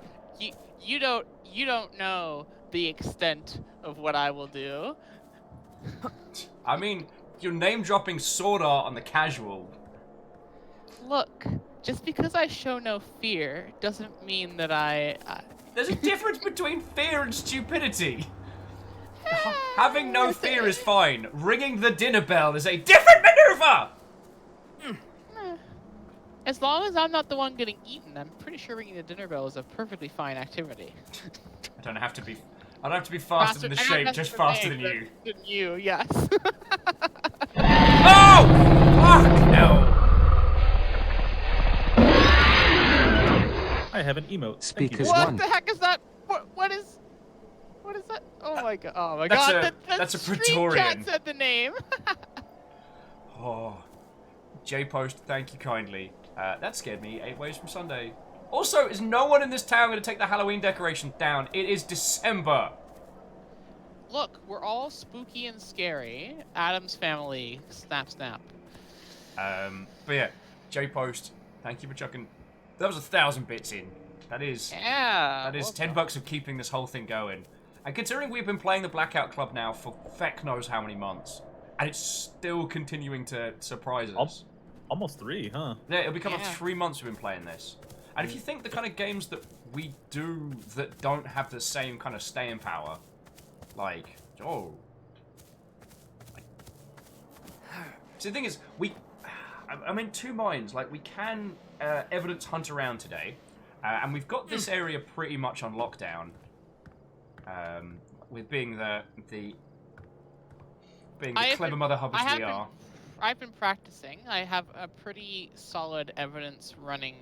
You don't know the extent of what I will do. I mean, you're name dropping Sword Art on the casual. Look, just because I show no fear doesn't mean that I There's a difference between fear and stupidity. Having no fear is fine. Ringing the dinner bell is a different maneuver. As long as I'm not the one getting eaten, I'm pretty sure ringing the dinner bell is a perffully fine activity. I don't have to be faster than the shape, just faster than you. Than you, yes. Oh! Fuck no! I have an emote. Thank you. Speakers What one. the heck is that? What is that? Oh my god! Oh my That's god! that's a Stream Praetorian. Chat said the name. Oh. J-Post, thank you kindly. That scared me. 8 ways from Sunday. Also, is no one in this town going to take the Halloween decoration down? It is December. Look, we're all spooky and scary. Adam's family, snap, snap. But yeah, J-Post, thank you for chucking. That was 1,000 bits in. That is Well $10 of keeping this whole thing going. And considering we've been playing the Blackout Club now for feck knows how many months, and it's still continuing to surprise us. Almost 3, huh? Yeah, it'll become 3 months we've been playing this. And if you think the kind of games that we do that don't have the same kind of staying power, like, So the thing is, I'm in 2 minds. Like, we can evidence hunt around today, and we've got this area pretty much on lockdown. With being the clever mother hubbers we are. I've been practicing. I have a pretty solid evidence running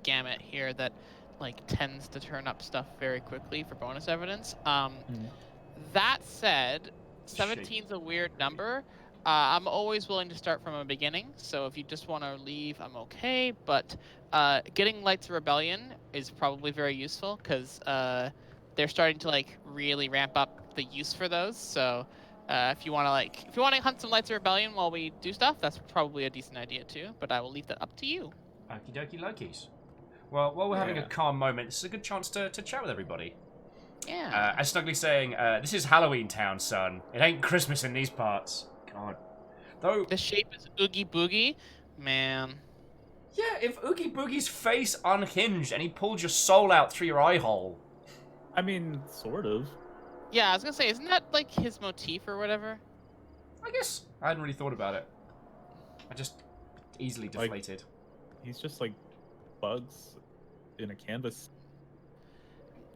gamut here that like tends to turn up stuff very quickly for bonus evidence. That said, 17's a weird number. I'm always willing to start from a beginning, so if you just want to leave, I'm okay, but getting Lights of Rebellion is probably very useful, because they're starting to like really ramp up the use for those, so if you want to hunt some Lights of Rebellion while we do stuff, that's probably a decent idea too, but I will leave that up to you. Okie dokie lokies. Well, while we're having a calm moment, this is a good chance to chat with everybody. Yeah. As Snuggly saying, this is Halloween Town, son. It ain't Christmas in these parts. God. Though The shape is Oogie Boogie, man. yeah, if Oogie Boogie's face unhinged and he pulled your soul out through your eye hole. I mean, sort of. Yeah, I was gonna say, isn't that like his motif or whatever? I guess I hadn't really thought about it. I just easily deflated. He's just like bugs in a canvas.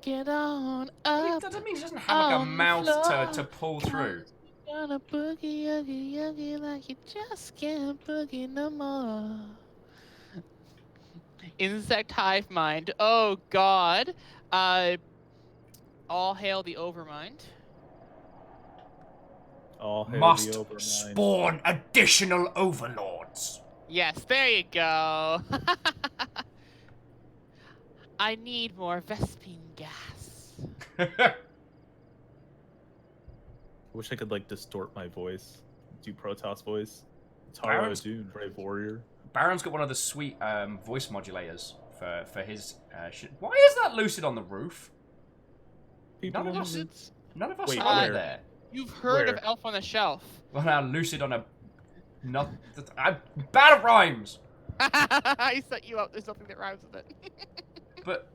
Get on up. That doesn't mean he doesn't have like a mouth to pull through. Gonna boogie, oogie, oogie like you just can't boogie no more. Insect hive mind. Oh God. All hail the overmind. All hail Must the overmind. spawn additional overlords. Yes, there you go. I need more Vespine gas. I wish I could like distort my voice, do Protoss voice. Taro Baron's- Dune, Brave Warrior. Baron's got one of the sweet voice modulators for his shit. Why is that Lucid on the roof? People None of us, Lucids? none of us Wait, are where? there. You've heard Where? of Elf on the Shelf. Well, now Lucid on a... Not... I'm bad at rhymes! I set you up. There's nothing that rhymes with it. But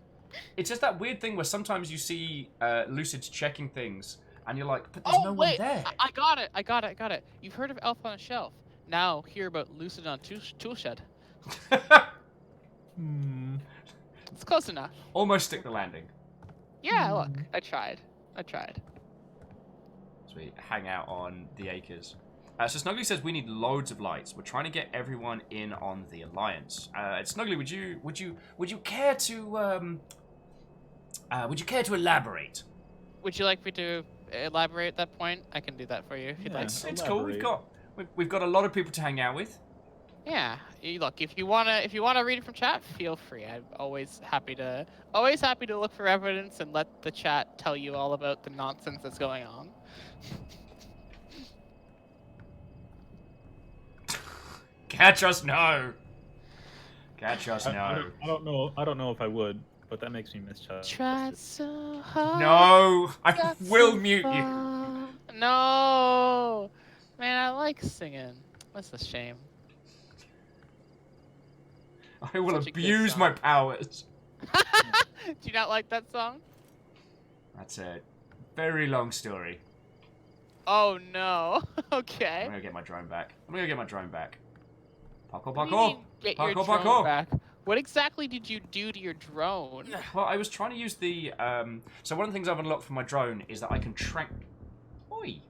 it's just that weird thing where sometimes you see Lucid's checking things, and you're like, but there's no wait, one there. I got it. You've heard of Elf on a Shelf. Now hear about Lucid on Toolshed. It's close enough. Almost stick the landing. Yeah, look, I tried. So we hang out on the acres. So Snuggly says we need loads of lights. We're trying to get everyone in on the alliance. Snuggly, would you care to elaborate? Would you like me to elaborate at that point? I can do that for you if you'd like. It's cool. We've got a lot of people to hang out with. Yeah. Look, if you wanna read it from chat, feel free. I'm always happy to look for evidence and let the chat tell you all about the nonsense that's going on. Catch us, no. Catch us, no. I don't know if I would, but that makes me miss chat. Tried so hard. No, I got will so mute you. far. No, man, I like singing. That's a shame. I will Such a good abuse song. my powers. Do you not like that song? That's a very long story. Oh no. I'm Okay. gonna get my drone back. Parkour, What do you mean, parkour. get your Parkour, drone parkour. back? What exactly did you do to your drone? Well, I was trying to use the, so one of the things I've unlocked for my drone is that I can Oi!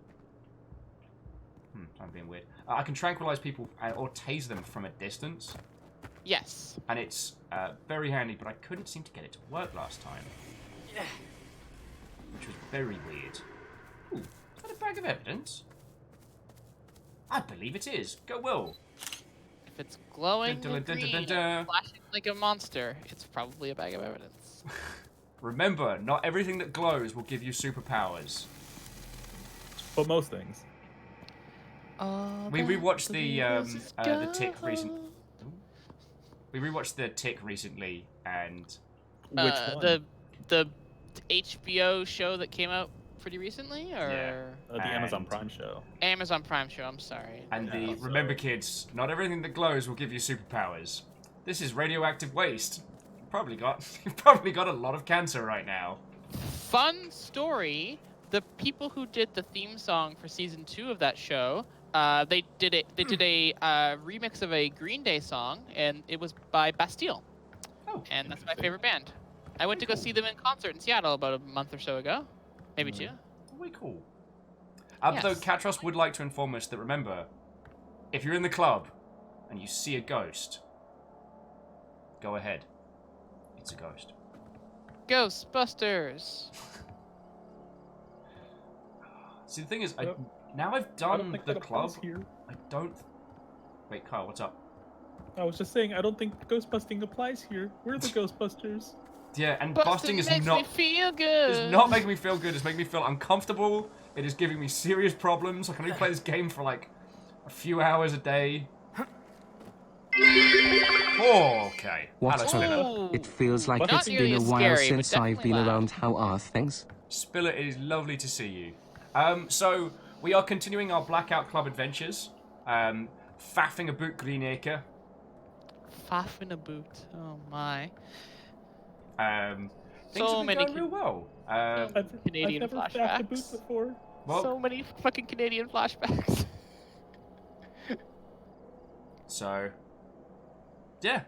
I'm being weird. I can tranquilize people or tase them from a distance, Yes. and it's very handy, but I couldn't seem to get it to work last time. Which was very weird. Ooh, is that a bag of evidence? I believe it is. Go Will. If If it's glowing Dun, dun, dun, green dun, dun, dun. and flashing like a monster, it's probably a bag of evidence. Remember, not everything that glows will give you superpowers. But most things. We rewatched the Tick recent. We rewatched the Tick recently, and Which one? The HBO show that came out pretty recently, or The Amazon and- Prime show. Amazon Prime show. I'm sorry. the so- remember, kids, not everything that glows will give you superpowers. This is radioactive waste. You've probably got a lot of cancer right now. Fun story. The people who did the theme song for season 2 of that show, they did a remix of a Green Day song, and it was by Bastille. Oh, And that's my favorite band. I went to go see them in concert in Seattle about a month or so ago, maybe 2. way cool. Though Yes. Katros would like to inform us that, remember, if you're in the club and you see a ghost, go ahead. It's a ghost. Ghostbusters. See, the thing is, Yep. now I've I don't done think the that club, applies here. I don't... Wait, Kyle, what's up? I was just saying, I don't think ghostbusting applies here. We're the Ghostbusters. Yeah, and busting is makes not... me feel good. It's not making me feel good, it's making me feel uncomfortable. It is giving me serious problems. I can only play this game for like a few hours a day. Oh, okay. What? Hello, Spiller. Ooh. It feels like Not it's nearly been a as while scary, but since I've definitely been loud. around. How are things? Spiller, it is lovely to see you. So, we are continuing our Blackout Club adventures. Faffing a boot Greenacre. Faff in a boot. Oh my. Things So have been many going real well. Canadian I've never faffed a boot flashbacks. before. Well, So many fucking Canadian flashbacks. so... Yeah.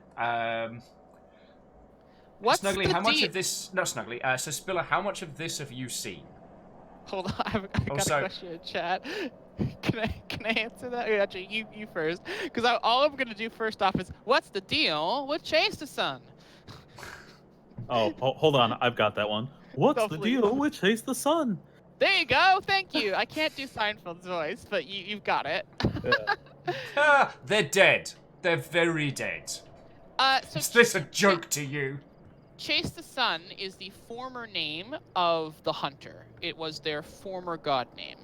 What's Snuggly, the how much deal? of this... No, Snuggly. So, Spiller, how much of this have you seen? Hold on, I got Also- a question in chat. Can I answer that? Or actually, you first, because all I'm gonna do first off is what's the deal with Chase the Sun? Oh, hold on. I've got that one. What's No, the please. deal with Chase the Sun? There you go. Thank you. I can't do Seinfeld's voice, but you've got it. Ah, they're dead. They're very dead. So Is this a joke to you? Chase the Sun is the former name of the Hunter. It was their former god name.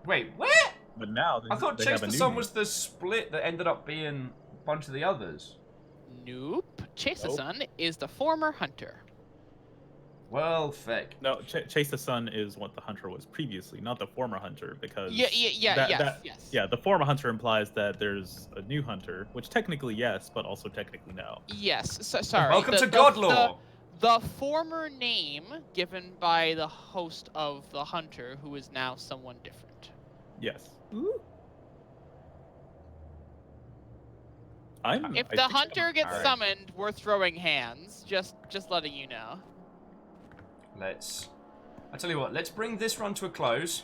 Wait, what? But now I thought they Chase have a the new Sun name. was the split that ended up being a bunch of the others. Nope. Chase the Nope. Sun is the former Hunter. Well, fake. No, Chase the Sun is what the Hunter was previously, not the former Hunter, because Yeah, that- yes, that- yes. yeah, the former Hunter implies that there's a new Hunter, which technically yes, but also technically no. Yes, sorry. Welcome The- to the- Godlaw. The former name given by the host of the Hunter, who is now someone different. Yes. I'm. If I the think Hunter I'm- gets Alright. summoned, we're throwing hands. Just letting you know. I tell you what, let's bring this run to a close.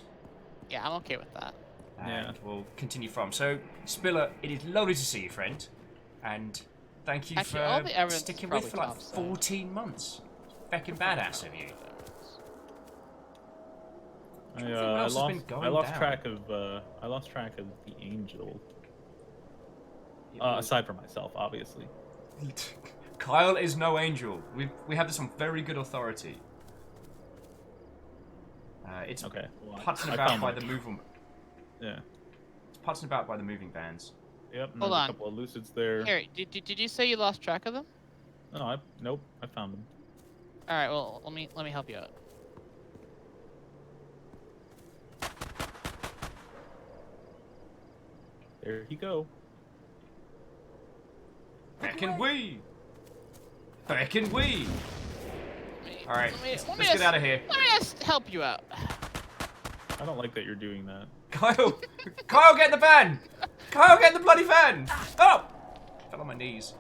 Yeah, I'm okay with that. And Yeah. we'll continue from. So, Spiller, it is lovely to see you, friend. And thank you Actually, all for the evidence is sticking with probably for like topside. 14 months. Feckin' badass of you. I, what I else has been lost. going I lost down? track of. I lost track of the angel. It was- Aside from myself, obviously. Kyle is no angel. We have this on very good authority. It's Okay. Well, putzing I about found by one. the moving. Yeah. It's putzing about by the moving vans. Yep. and Hold there's on. A couple of lucids there. Here, did you say you lost track of them? No, nope. I found them. All right, well, let me help you out. There you go. Feckin' we! Feckin' we! All right, let's let me get just- out of here. Let me just help you out. I don't like that you're doing that. Kyle! Kyle, get in the van! Kyle, get in the bloody van! Oh! Fell on my knees.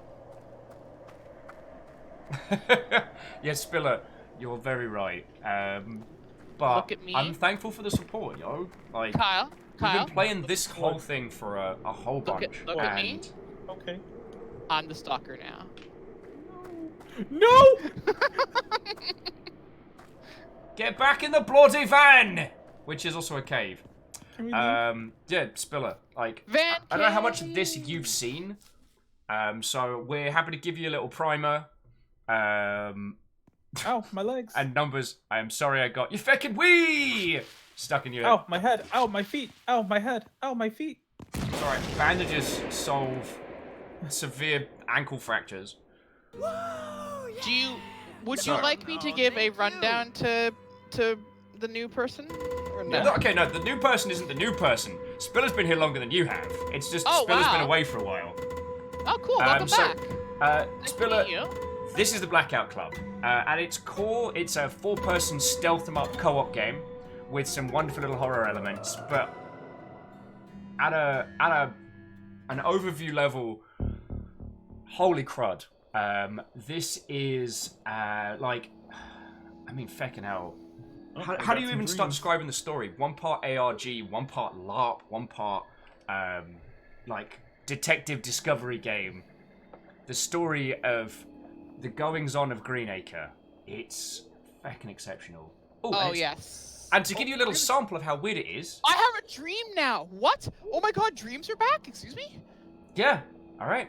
Yes, Spiller, you're very right. But Look at me. I'm thankful for the support, yo. Like, Kyle, we've Kyle, been playing this whole thing for a whole Look bunch. at- look at me. and Okay. I'm the stalker now. No! Get back in the bloody van! Which is also a cave. Can we leave? Yeah, Spiller. Like, Van I don't know how much of this you've seen. So we're happy to give you a little primer. Ow, my legs. And numbers. I am sorry I got your feckin' wee stuck in your head. Ow, my head. Ow, my feet. Ow, my head. Ow, my feet. It's alright. Bandages solve severe ankle fractures. Would you like me to give a rundown to the new person? Or no? Okay, no, the new person isn't the new person. Spiller's been here longer than you have. It's just Spiller's been away for a while. Oh, cool. Welcome back. Nice Spiller, to meet you. this is the Blackout Club. At its core, it's a 4-person stealth 'em up co-op game with some wonderful little horror elements, but at an overview level, holy crud. This is like, I mean, feckin' hell. How do you even start describing the story? One part ARG, one part LARP, one part like detective discovery game. The story of the goings-on of Greenacre. It's feckin' exceptional. Oh yes. And to give you a little sample of how weird it is. I have a dream now. What? Oh my God, dreams are back. Excuse me. Yeah. All right.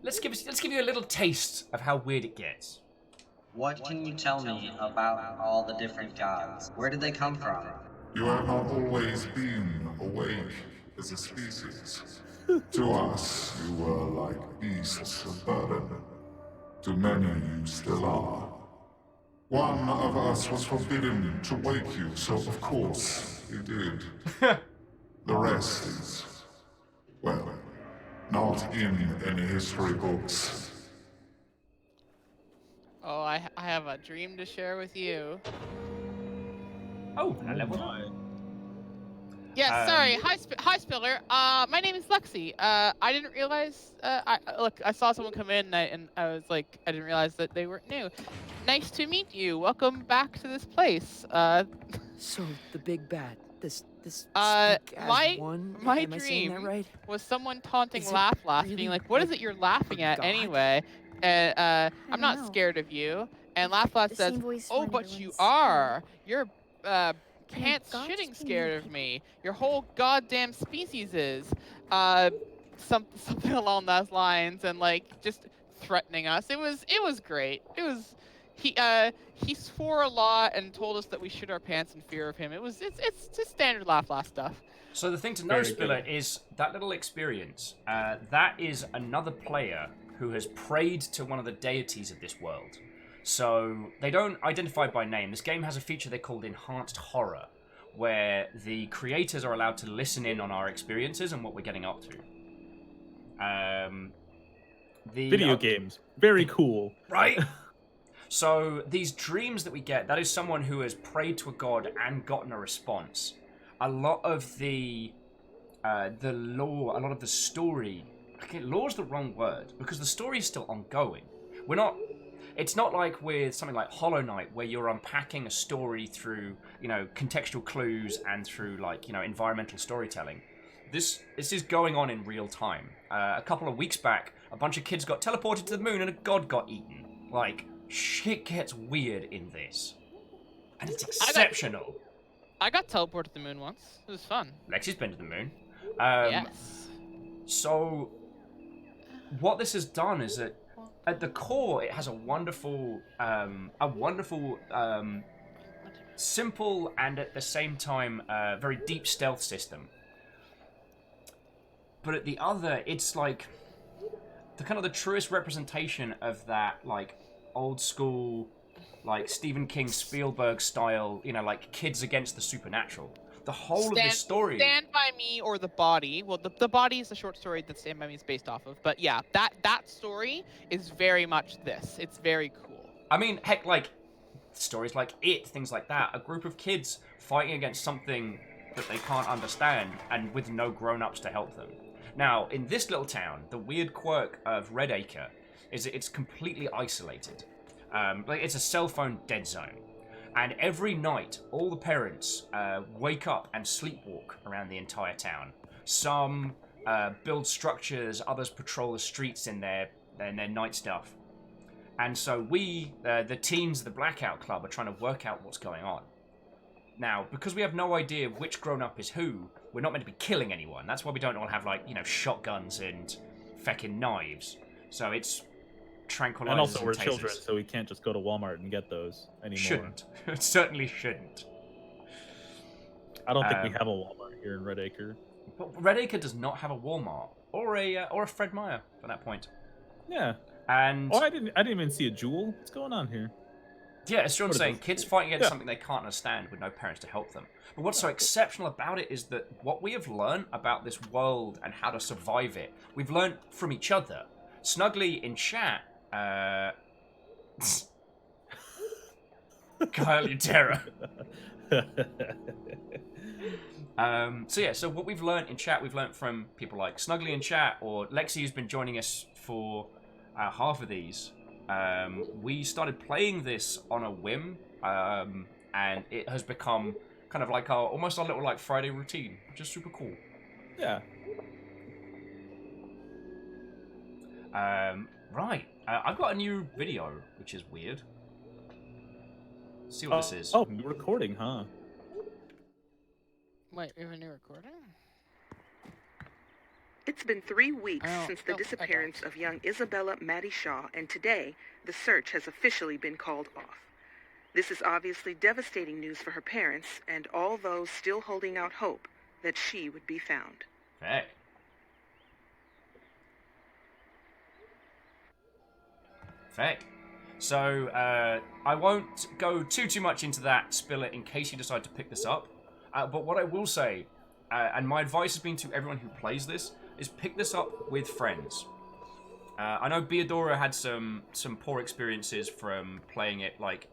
Let's give you a little taste of how weird it gets. What can you tell me about all the different gods? Where did they come from? You have not always been awake as a species. To us, you were like beasts of burden. To many, you still are. One of us was forbidden to wake you, so of course he did. The rest is, well, not in any history books. Oh, I have a dream to share with you. Oh, level. Yeah, sorry. Hi, Spiller. My name is Lexi. I didn't realize. I saw someone come in, and I was like, I didn't realize that they weren't new. Nice to meet you. Welcome back to this place. So the big bad. This my one. my Am I saying dream that right? was someone taunting Is it Laugh, really being like, "What is it you're laughing at God? anyway?" And I'm not know. scared of you. And Laugh The says, same voice "Oh, when but you everyone's are. You're pants God shitting just scared made of me. Your whole goddamn species is." Something along those lines, and like just threatening us. It was great. He swore a lot and told us that we shit our pants in fear of him. It's just standard Laugh stuff. So the thing to know, Spiller, is that little experience. That is another player who has prayed to one of the deities of this world. So they don't identify by name. This game has a feature they called Enhanced Horror, where the creators are allowed to listen in on our experiences and what we're getting up to. Video games, very cool, right? So these dreams that we get, that is someone who has prayed to a god and gotten a response. A lot of the lore, a lot of the story. Okay, lore's the wrong word because the story is still ongoing. It's not like with something like Hollow Knight where you're unpacking a story through, contextual clues and through environmental storytelling. This is going on in real time. A couple of weeks back, a bunch of kids got teleported to the moon and a god got eaten. Like, shit gets weird in this. And it's exceptional. I got teleported to the moon once. It was fun. Lexi's been to the moon. Yes. So, what this has done is that at the core, it has a wonderful, simple and at the same time very deep stealth system. But at the other, it's like the truest representation of that old school, Stephen King, Spielberg style, kids against the supernatural. The whole of this story. Stand By Me or The Body. Well, the Body is the short story that Stand By Me is based off of. But yeah, that story is very much this. It's very cool. I mean, heck, stories like It, things like that. A group of kids fighting against something that they can't understand and with no grown-ups to help them. Now, in this little town, the weird quirk of Redacre is that it's completely isolated. It's a cell phone dead zone. And every night, all the parents wake up and sleepwalk around the entire town. Some build structures, others patrol the streets in their night stuff. And so we, the teens of the Blackout Club, are trying to work out what's going on. Now, because we have no idea which grown-up is who, we're not meant to be killing anyone. That's why we don't all have, like, you know, shotguns and feckin' knives. So it's tranquilizers And also, we're tasers. children, so we can't just go to Walmart and get those anymore. Shouldn't. It certainly shouldn't. I don't think we have a Walmart here in Red Acre. But Red Acre does not have a Walmart or a Fred Meyer at that point. Yeah. And I didn't even see a Jewel. What's going on here? yeah, as Sean's saying, kids fighting against something they can't understand with no parents to help them. But what's so exceptional about it is that what we have learned about this world and how to survive it, we've learned from each other. Snuggly in chat, Kyle, you terror. So what we've learned in chat, we've learned from people like Snuggly in chat or Lexi, who's been joining us for half of these. We started playing this on a whim, and it has become kind of like almost our little like Friday routine, which is super cool. Yeah. Right. I've got a new video, which is weird. Let's see what this is. Oh, you're recording, huh? Wait, we have a new recording? It's been 3 weeks since the disappearance of young Isabella Maddie Shaw, and today, the search has officially been called off. This is obviously devastating news for her parents and all those still holding out hope that she would be found. Hey. Fact. So, I won't go too much into that, spill it, in case you decide to pick this up. But what I will say, and my advice has been to everyone who plays this, is pick this up with friends. I know Beadora had some poor experiences from playing it, like,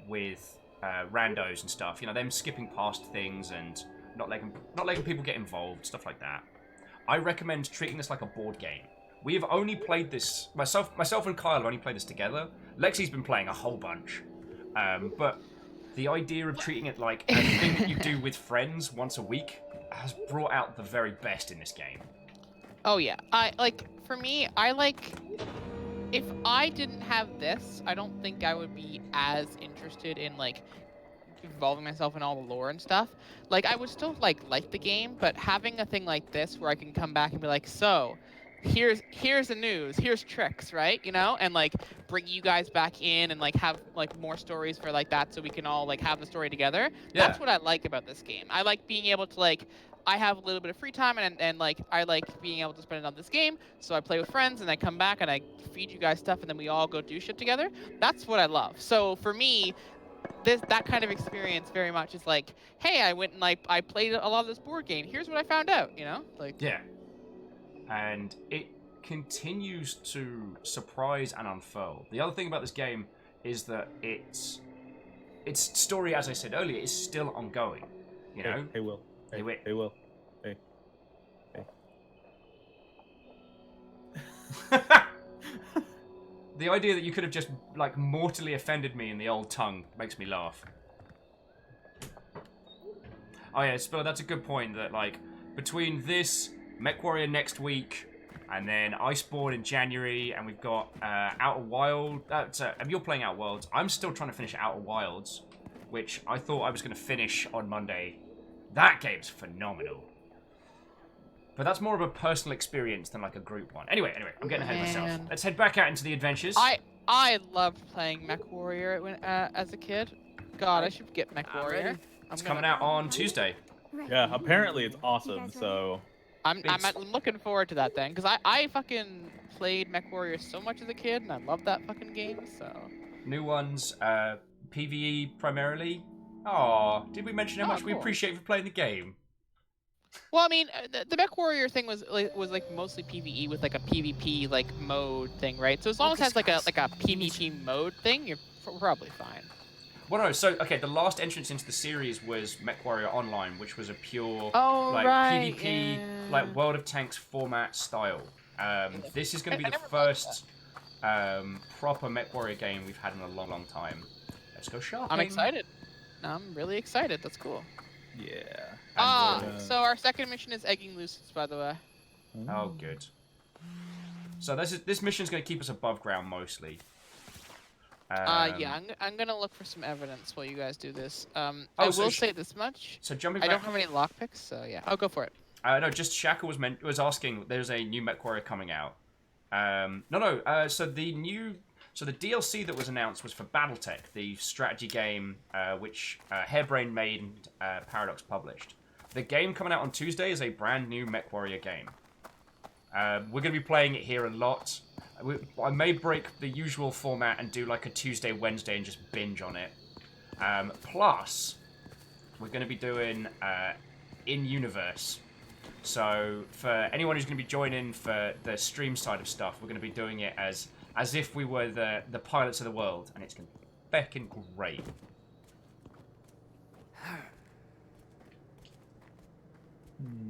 with randos and stuff. You know, them skipping past things and not letting people get involved, stuff like that. I recommend treating this like a board game. We have only played this, myself and Kyle have only played this together. Lexi's been playing a whole bunch. But the idea of treating it like a thing that you do with friends once a week has brought out the very best in this game. Oh yeah, for me, if I didn't have this, I don't think I would be as interested in like involving myself in all the lore and stuff. Like I would still like the game, but having a thing like this where I can come back and be like, so here's the news, here's tricks, right? You know, and like bring you guys back in and like have like more stories for like that, so we can all like have the story together. Yeah. That's what I like about this game. I like being able to like, I have a little bit of free time and like I like being able to spend it on this game. So I play with friends and I come back and I feed you guys stuff and then we all go do shit together. That's what I love. So for me, that kind of experience very much is like, hey, I went and like I played a lot of this board game. Here's what I found out. You know, like yeah. And it continues to surprise and unfurl. The other thing about this game is that its story, as I said earlier, is still ongoing. You know? Hey, Will. Hey, Will. Hey, Will. Hey. The idea that you could have just, like, mortally offended me in the old tongue makes me laugh. Oh yeah, Spiller, that's a good point, that, like, between this, MechWarrior next week, and then Iceborne in January, and we've got Outer Wild. You're playing Outer Worlds. I'm still trying to finish Outer Wilds, which I thought I was going to finish on Monday. That game's phenomenal. But that's more of a personal experience than like a group one. Anyway, I'm getting ahead of myself. Let's head back out into the adventures. I loved playing MechWarrior when as a kid. God, I should get MechWarrior. It's coming out on Tuesday. Yeah, apparently it's awesome. So I'm looking forward to that then, because I fucking played MechWarrior so much as a kid, and I love that fucking game. So new ones, PvE primarily. Aw, did we mention how much we appreciate for playing the game? Well, I mean, the MechWarrior thing was like mostly PvE with like a PvP like mode thing, right? So as long as it has like a PvP mode thing, you're probably fine. Well, no. So okay, the last entrance into the series was MechWarrior Online, which was a pure PvP, like World of Tanks format style. This is going to be the first proper MechWarrior game we've had in a long time. Let's go shopping. I'm excited. I'm really excited. That's cool. Yeah. So our second mission is egging Lucius, by the way. Oh, good. So this mission's going to keep us above ground mostly. Yeah, I'm gonna look for some evidence while you guys do this. I so will say this much. So jumping I back... don't have any lockpicks, so yeah, I'll go for it. No, just Shaka was asking. There's a new MechWarrior coming out. So the DLC that was announced was for BattleTech, the strategy game which Harebrained made and Paradox published. The game coming out on Tuesday is a brand new MechWarrior game. We're going to be playing it here a lot. I may break the usual format and do like a Tuesday, Wednesday and just binge on it. Plus, we're going to be doing in-universe. So for anyone who's going to be joining for the stream side of stuff, we're going to be doing it as if we were the pilots of the world, and it's going to be feckin' great.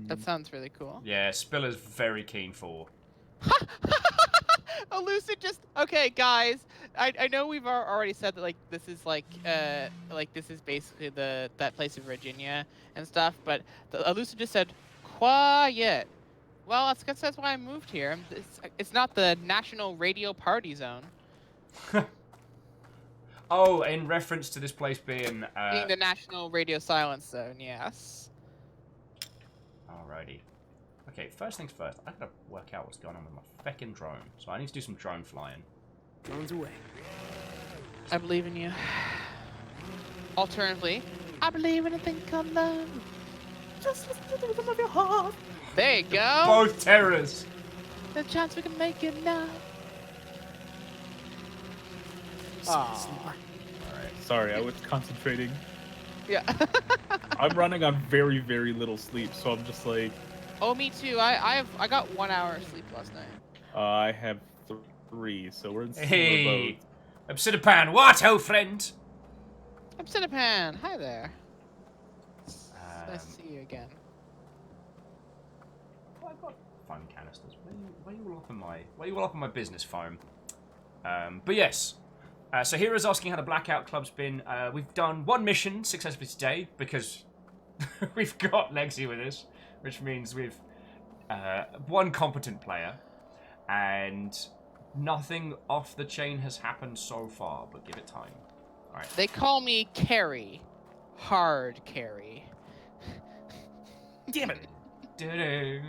That sounds really cool. Yeah, Spiller's very keen for. Elucid just okay, guys. I know we've already said that this is this is basically that place in Virginia and stuff, but Elucid just said quiet. Well, that's why I moved here. It's not the National Radio Party Zone. Oh, in reference to this place being the National Radio Silence Zone, yes. Alrighty. Okay, first things first, I gotta work out what's going on with my feckin' drone. So I need to do some drone flying. Drone's away. I believe in you. Alternatively, I believe in a thing called love. Just listen to the rhythm of your heart. There you go. Both terrors. The chance we can make it now. Alright. Sorry, I was concentrating. Yeah. I'm running on very, very little sleep, so I'm just like... Oh, me too. I got 1 hour of sleep last night. I have 3, so we're in similar Hey, boats. Obsidipan, what, oh friend? Obsidipan, hi there. Nice to see you again. Oh, I've got foam canisters. Why are you all up in my business, foam? But yes. So Hero's asking how the Blackout Club's been. We've done 1 mission successfully today because we've got Lexi with us, which means we've 1 competent player, and nothing off the chain has happened so far. But give it time. All right. They call me Carrie, hard Carrie. Damn it. Do-do.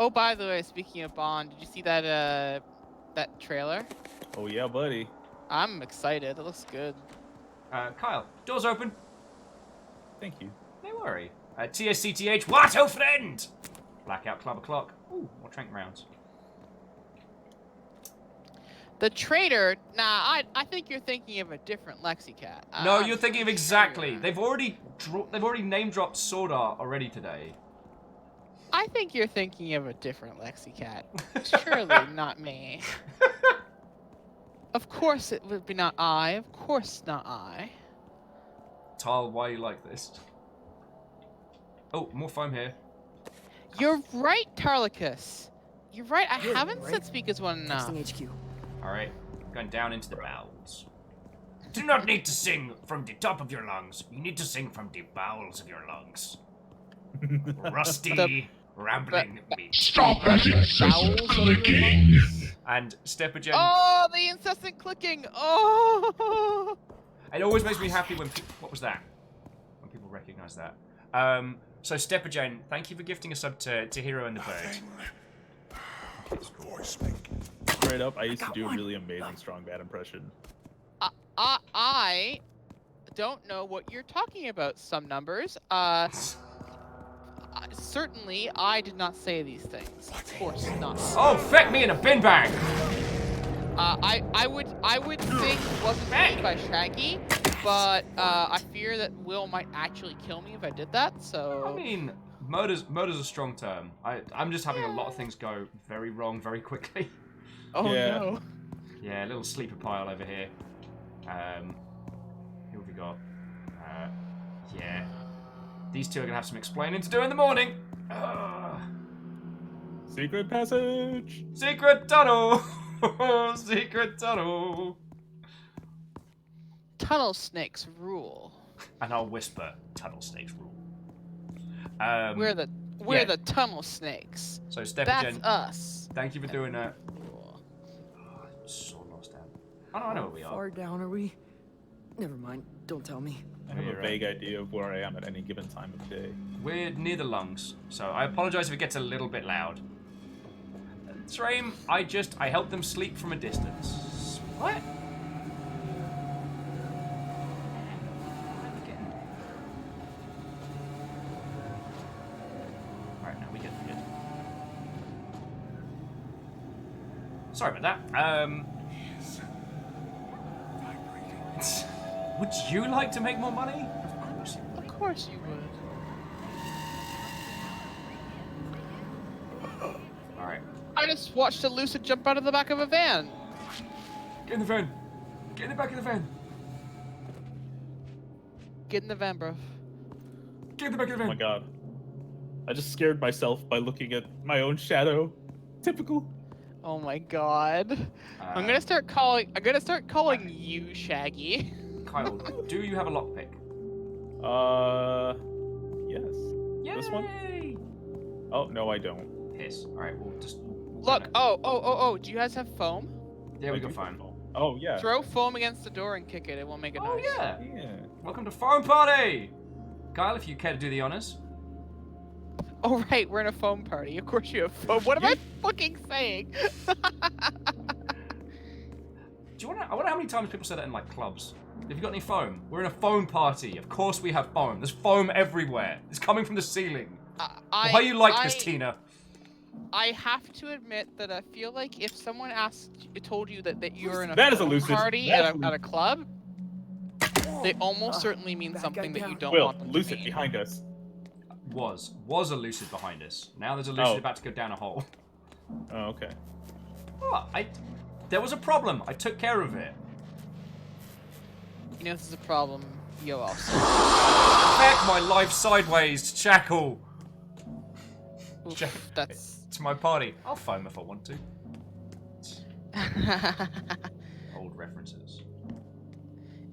Oh, by the way, speaking of Bond, did you see that that trailer? Oh yeah, buddy. I'm excited. It looks good. Kyle, doors open. Thank you. No worry. TSCTH, what, oh friend? Blackout Club o'clock. Ooh, more trank rounds. The traitor? Nah, I think you're thinking of a different Lexicat. No, you're thinking of exactly. They've already name dropped Sword Art already today. I think you're thinking of a different Lexicat. Surely not me. Of course it would be not I. Of course not I. Tal, why are you like this? Oh, more foam here. You're right, Tarlicus. You're right. I haven't said speak as one enough. HQ. Alright, going down into the bowels. Do not need to sing from the top of your lungs. You need to sing from the bowels of your lungs. Rusty, rambling meat. Stop that incessant clicking! And Stepagen. Oh, the incessant clicking! Oh! It always makes me happy when what was that? When people recognize that. So Stepagen, thank you for gifting a sub to Hero and the Bird. Straight up, I used to do a really amazing strong bad impression. I don't know what you're talking about, some numbers. Certainly, I did not say these things. Of course not. Oh, feck me in a bin bag! I would think it wasn't made by Shaggy, but I fear that Will might actually kill me if I did that. So I mean, murder's a strong term. I'm just having a lot of things go very wrong very quickly. Oh yeah. no. Yeah, a little sleeper pile over here. Who have we got? Yeah. These two are gonna have some explaining to do in the morning. Secret passage. Secret tunnel. Secret tunnel. Tunnel snakes rule. And I'll whisper, tunnel snakes rule. We're the tunnel snakes. So Stepagen, That's us. thank you for doing that. Oh, I'm so lost I know where we How are. far down are we? Never mind. Don't tell me. I have a vague idea of where I am at any given time of day. We're near the lungs, so I apologize if it gets a little bit loud. Stream, I help them sleep from a distance. What? Alright, now we get good. Sorry about that. Would you like to make more money? Of course you would. Alright. I just watched a lucid jump out of the back of a van. Get in the van. Get in the back of the van. Get in the van, bro. Get in the back of the van. Oh my god. I just scared myself by looking at my own shadow. Typical. Oh my god. I'm gonna start calling you Shaggy. Kyle, do you have a lockpick? Yes. Yay! This one? Oh, no, I don't. Piss. Alright, we'll just... Look, oh, do you guys have foam? There we go, fine. Oh, yeah. Throw foam against the door and kick it, it won't make a noise. Oh, yeah. Yeah. Welcome to Foam Party! Kyle, if you care to do the honors. Oh, right, we're in a foam party. Of course you have foam. What am I fucking saying? I wonder how many times people say that in, like, clubs. Have you got any foam? We're in a foam party. Of course we have foam. There's foam everywhere. It's coming from the ceiling. Why are you like this, Tina? I have to admit that I feel like if someone told you that you're in a That is foam elusive. party That is at a club, they almost certainly mean something that you don't Will, want them to lucid mean. behind us. Was a lucid behind us. Now there's a lucid about to go down a hole. Oh, okay. Oh, there was a problem. I took care of it. You know, this is a problem. Yo, also. Back my life sideways, Shackle. Oof, that's... To my party. I'll foam if I want to. Old references.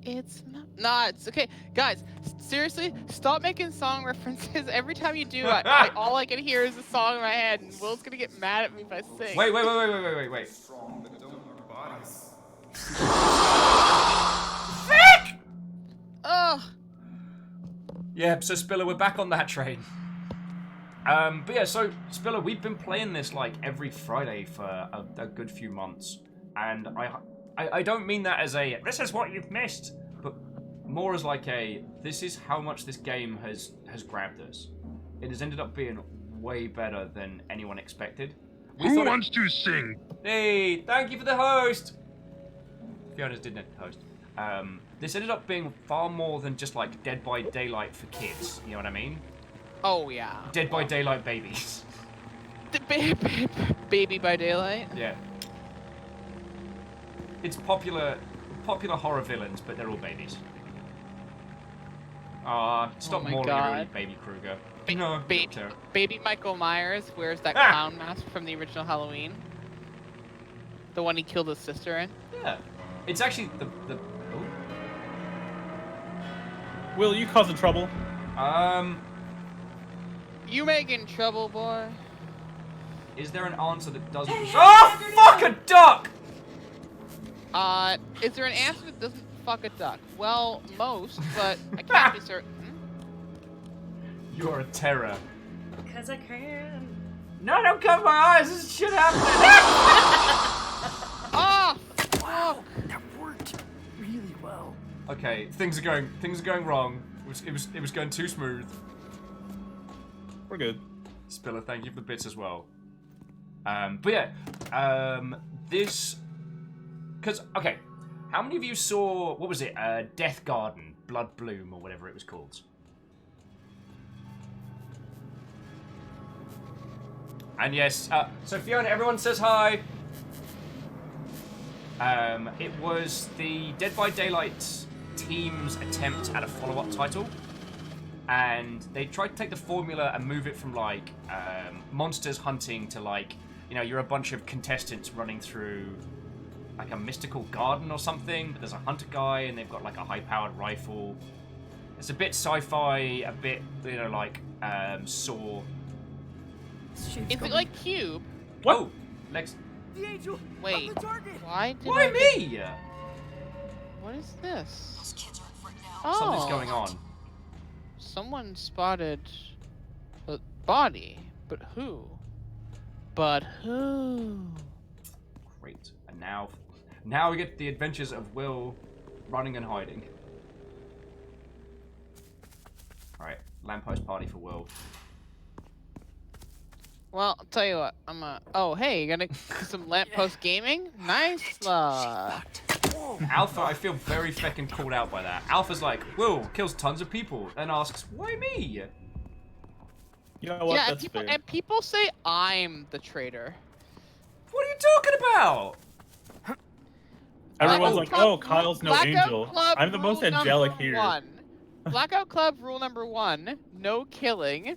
It's not... Nah, it's okay. Guys, seriously, stop making song references. Every time you do, all I can hear is a song in my head, and Will's gonna get mad at me if I sing. Wait. Frick! Ugh. Yeah, so Spiller, we're back on that train. But yeah, so Spiller, we've been playing this like every Friday for a good few months, and I don't mean that as a this is what you've missed, but more as like a this is how much this game has grabbed us. It has ended up being way better than anyone expected. Who wants to sing? Hey, thank you for the host. Fiona's didn't host. This ended up being far more than just like Dead by Daylight for kids. You know what I mean? Oh yeah. Dead by Daylight babies. Baby by Daylight. Yeah. It's popular horror villains, but they're all babies. Stop mauling your baby Kruger. No, Baby Michael Myers wears that clown mask from the original Halloween. The one he killed his sister in. Yeah. It's actually the Will, you causing trouble? You making trouble, boy? Is there an answer that doesn't? Oh, fuck a duck! Is there an answer that doesn't fuck a duck? Well, most, but I can't be certain. You're a terror. Because I can. No, don't cover my eyes. This is shit happening. Oh, wow, that worked really well. Okay, things are going wrong. It was going too smooth. We're good. Spiller, thank you for the bits as well. But yeah, because okay, how many of you saw what was it? Death Garden, Blood Bloom, or whatever it was called? And yes, so Fiona, everyone says hi. It was the Dead by Daylight team's attempt at a follow-up title. And they tried to take the formula and move it from, like, monsters hunting to, like, you know, you're a bunch of contestants running through, like, a mystical garden or something, but there's a hunter guy and they've got, like, a high-powered rifle. It's a bit sci-fi, a bit, you know, like, Saw. Is it like Cube? Whoa! Lex. The angel. Wait. The target. Why me? What is this? Something's going on. Someone spotted a body, but who? But who? Great. And now we get the adventures of Will running and hiding. Alright, lamppost party for Will. Well, I'll tell you what, oh, hey, you gonna do some lamppost gaming? Nice, Alpha, I feel very fucking called out by that. Alpha's like, Will kills tons of people, and asks, why me? You know what? Yeah, That's fair. and people say I'm the traitor. What are you talking about? Everyone's like, oh, Kyle's no angel. I'm the most angelic here. Blackout Club rule number 1, no killing.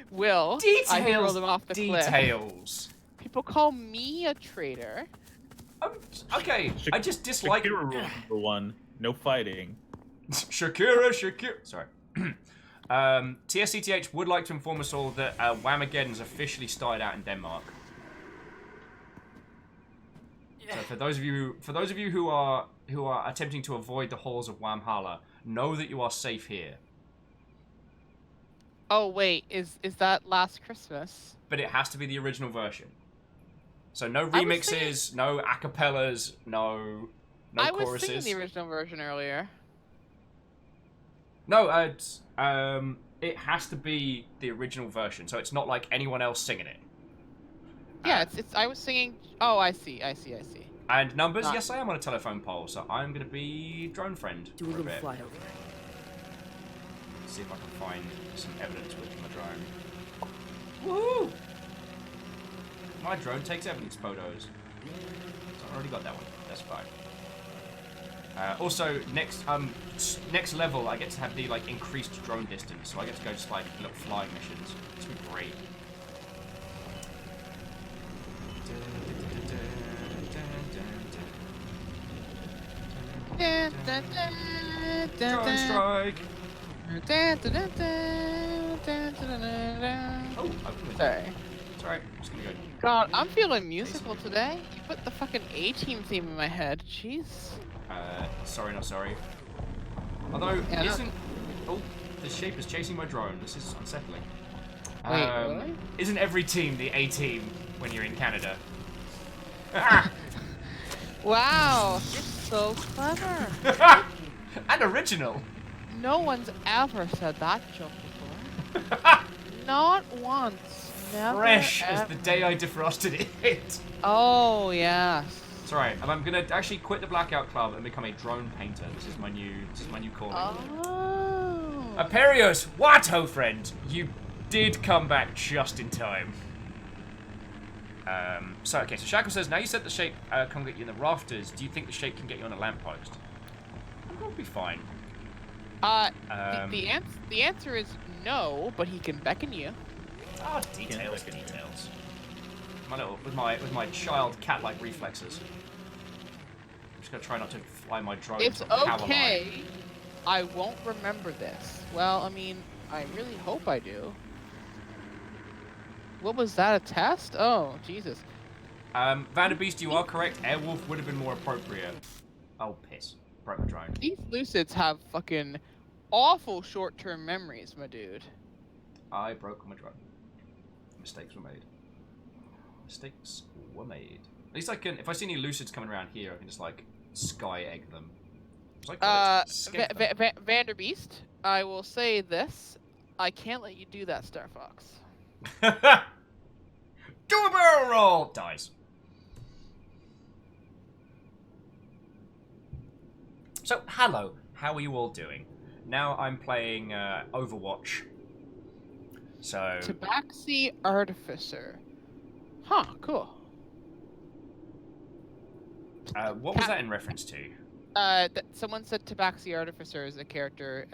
Will, I throw them off the cliff. Details. People call me a traitor. Okay, I just dislike... Shakira rule number 1, no fighting. Shakira. Sorry. TSCTH would like to inform us all that Whamageddon's officially started out in Denmark. So for those of you who are attempting to avoid the halls of Whamhalla, know that you are safe here. Oh wait, is that Last Christmas? But it has to be the original version. So no remixes, no acapellas, no choruses. I was singing the original version earlier. No, it has to be the original version, so it's not like anyone else singing it. Yeah, I was singing. Oh, I see. And numbers, yes, I am on a telephone pole, so I'm gonna be drone friend Do a for a little bit. flyover. See if I can find some evidence with my drone. Woohoo! My drone takes evidence photos. So I already got that one. That's fine. Also, next level, I get to have the like increased drone distance, so I get to go just like little flying missions. It's gonna be great. Drone strike. Oh, sorry. It's alright. I'm just gonna go. God, I'm feeling musical today. You put the fucking A-Team theme in my head. Jeez. Sorry, not sorry. Although, isn't... Oh, the shape is chasing my drone. This is unsettling. Wait, really? Isn't every team the A-Team when you're in Canada? Wow, you're so clever. And original. No one's ever said that joke before. Not once. Never, Fresh ever. as the day I defrosted it. Oh, yes. It's alright. I'm gonna actually quit the Blackout Club and become a drone painter. This is my new calling. Oh. Aperios, what, ho friend? You did come back just in time. So Shackle says, now you said the shape can get you in the rafters, do you think the shape can get you on a lamppost? That would be fine. The answer is no, but he can beckon you. Ah, details. With my child cat-like reflexes. I'm just gonna try not to fly my drone. It's okay. I won't remember this. Well, I mean, I really hope I do. What was that, a test? Oh, Jesus. Vanderbeest, you are correct. Airwolf would have been more appropriate. Oh, piss. Broke my drone. These Lucids have fucking awful short-term memories, my dude. I broke my drone. Mistakes were made. At least I can, if I see any Lucids coming around here, I can just, like, sky egg them. Vanderbeest, I will say this. I can't let you do that, Star Fox. Do a barrel roll! Dies. So, hello. How are you all doing? Now I'm playing Overwatch. So... Tabaxi Artificer. Huh, cool. What was that in reference to? Someone said Tabaxi Artificer is a character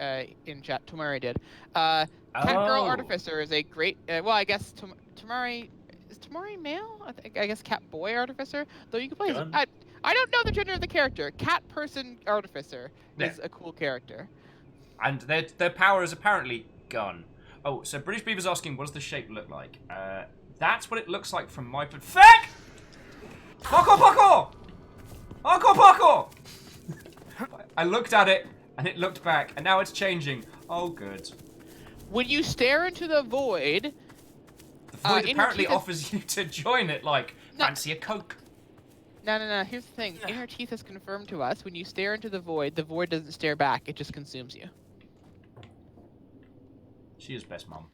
in chat. Tomari did. Catgirl Artificer is a great... well, I guess Tomari... Is Tomari male? I guess Cat Boy Artificer? Though you can play... I don't know the gender of the character. Cat Person Artificer is a cool character. And their power is apparently gun. Oh, so British Beaver's asking, what does the shape look like? That's what it looks like from my... Feck! Parkour! I looked at it, and it looked back, and now it's changing. Oh, good. When you stare into the void... The void apparently offers you to join it, like, fancy a Coke. No. Here's the thing. Inner Teeth has confirmed to us, when you stare into the void doesn't stare back. It just consumes you. She is best mom.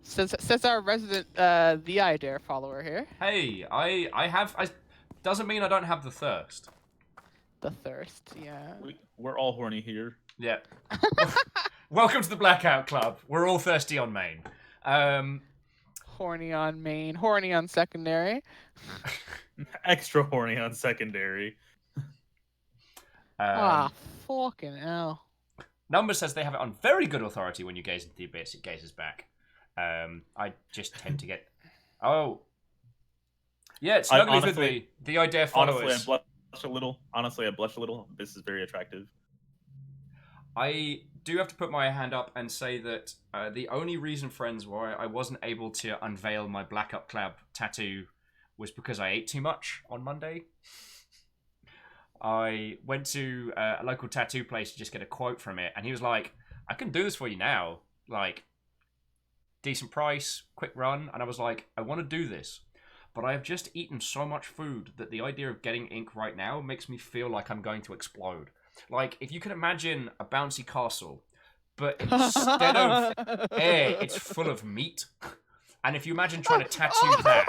Says our resident The I Dare follower here. Hey, I doesn't mean I don't have the thirst. The thirst, yeah. We're all horny here. Yeah. Welcome to the Blackout Club. We're all thirsty on main. Horny on main, horny on secondary. Extra horny on secondary. Fucking hell. Number says they have it on very good authority when you gaze into the abyss. It gazes back. I just tend to get... Oh. Yeah, it's snuggly with me. The idea followers. Honestly, I blush a little. This is very attractive. I do have to put my hand up and say that the only reason, friends, why I wasn't able to unveil my Blackout Club tattoo was because I ate too much on Monday. I went to a local tattoo place to just get a quote from it, and he was like, I can do this for you now. Like, decent price, quick run. And I was like, I want to do this. But I have just eaten so much food that the idea of getting ink right now makes me feel like I'm going to explode. Like, if you can imagine a bouncy castle, but instead of air, it's full of meat. And if you imagine trying to tattoo that,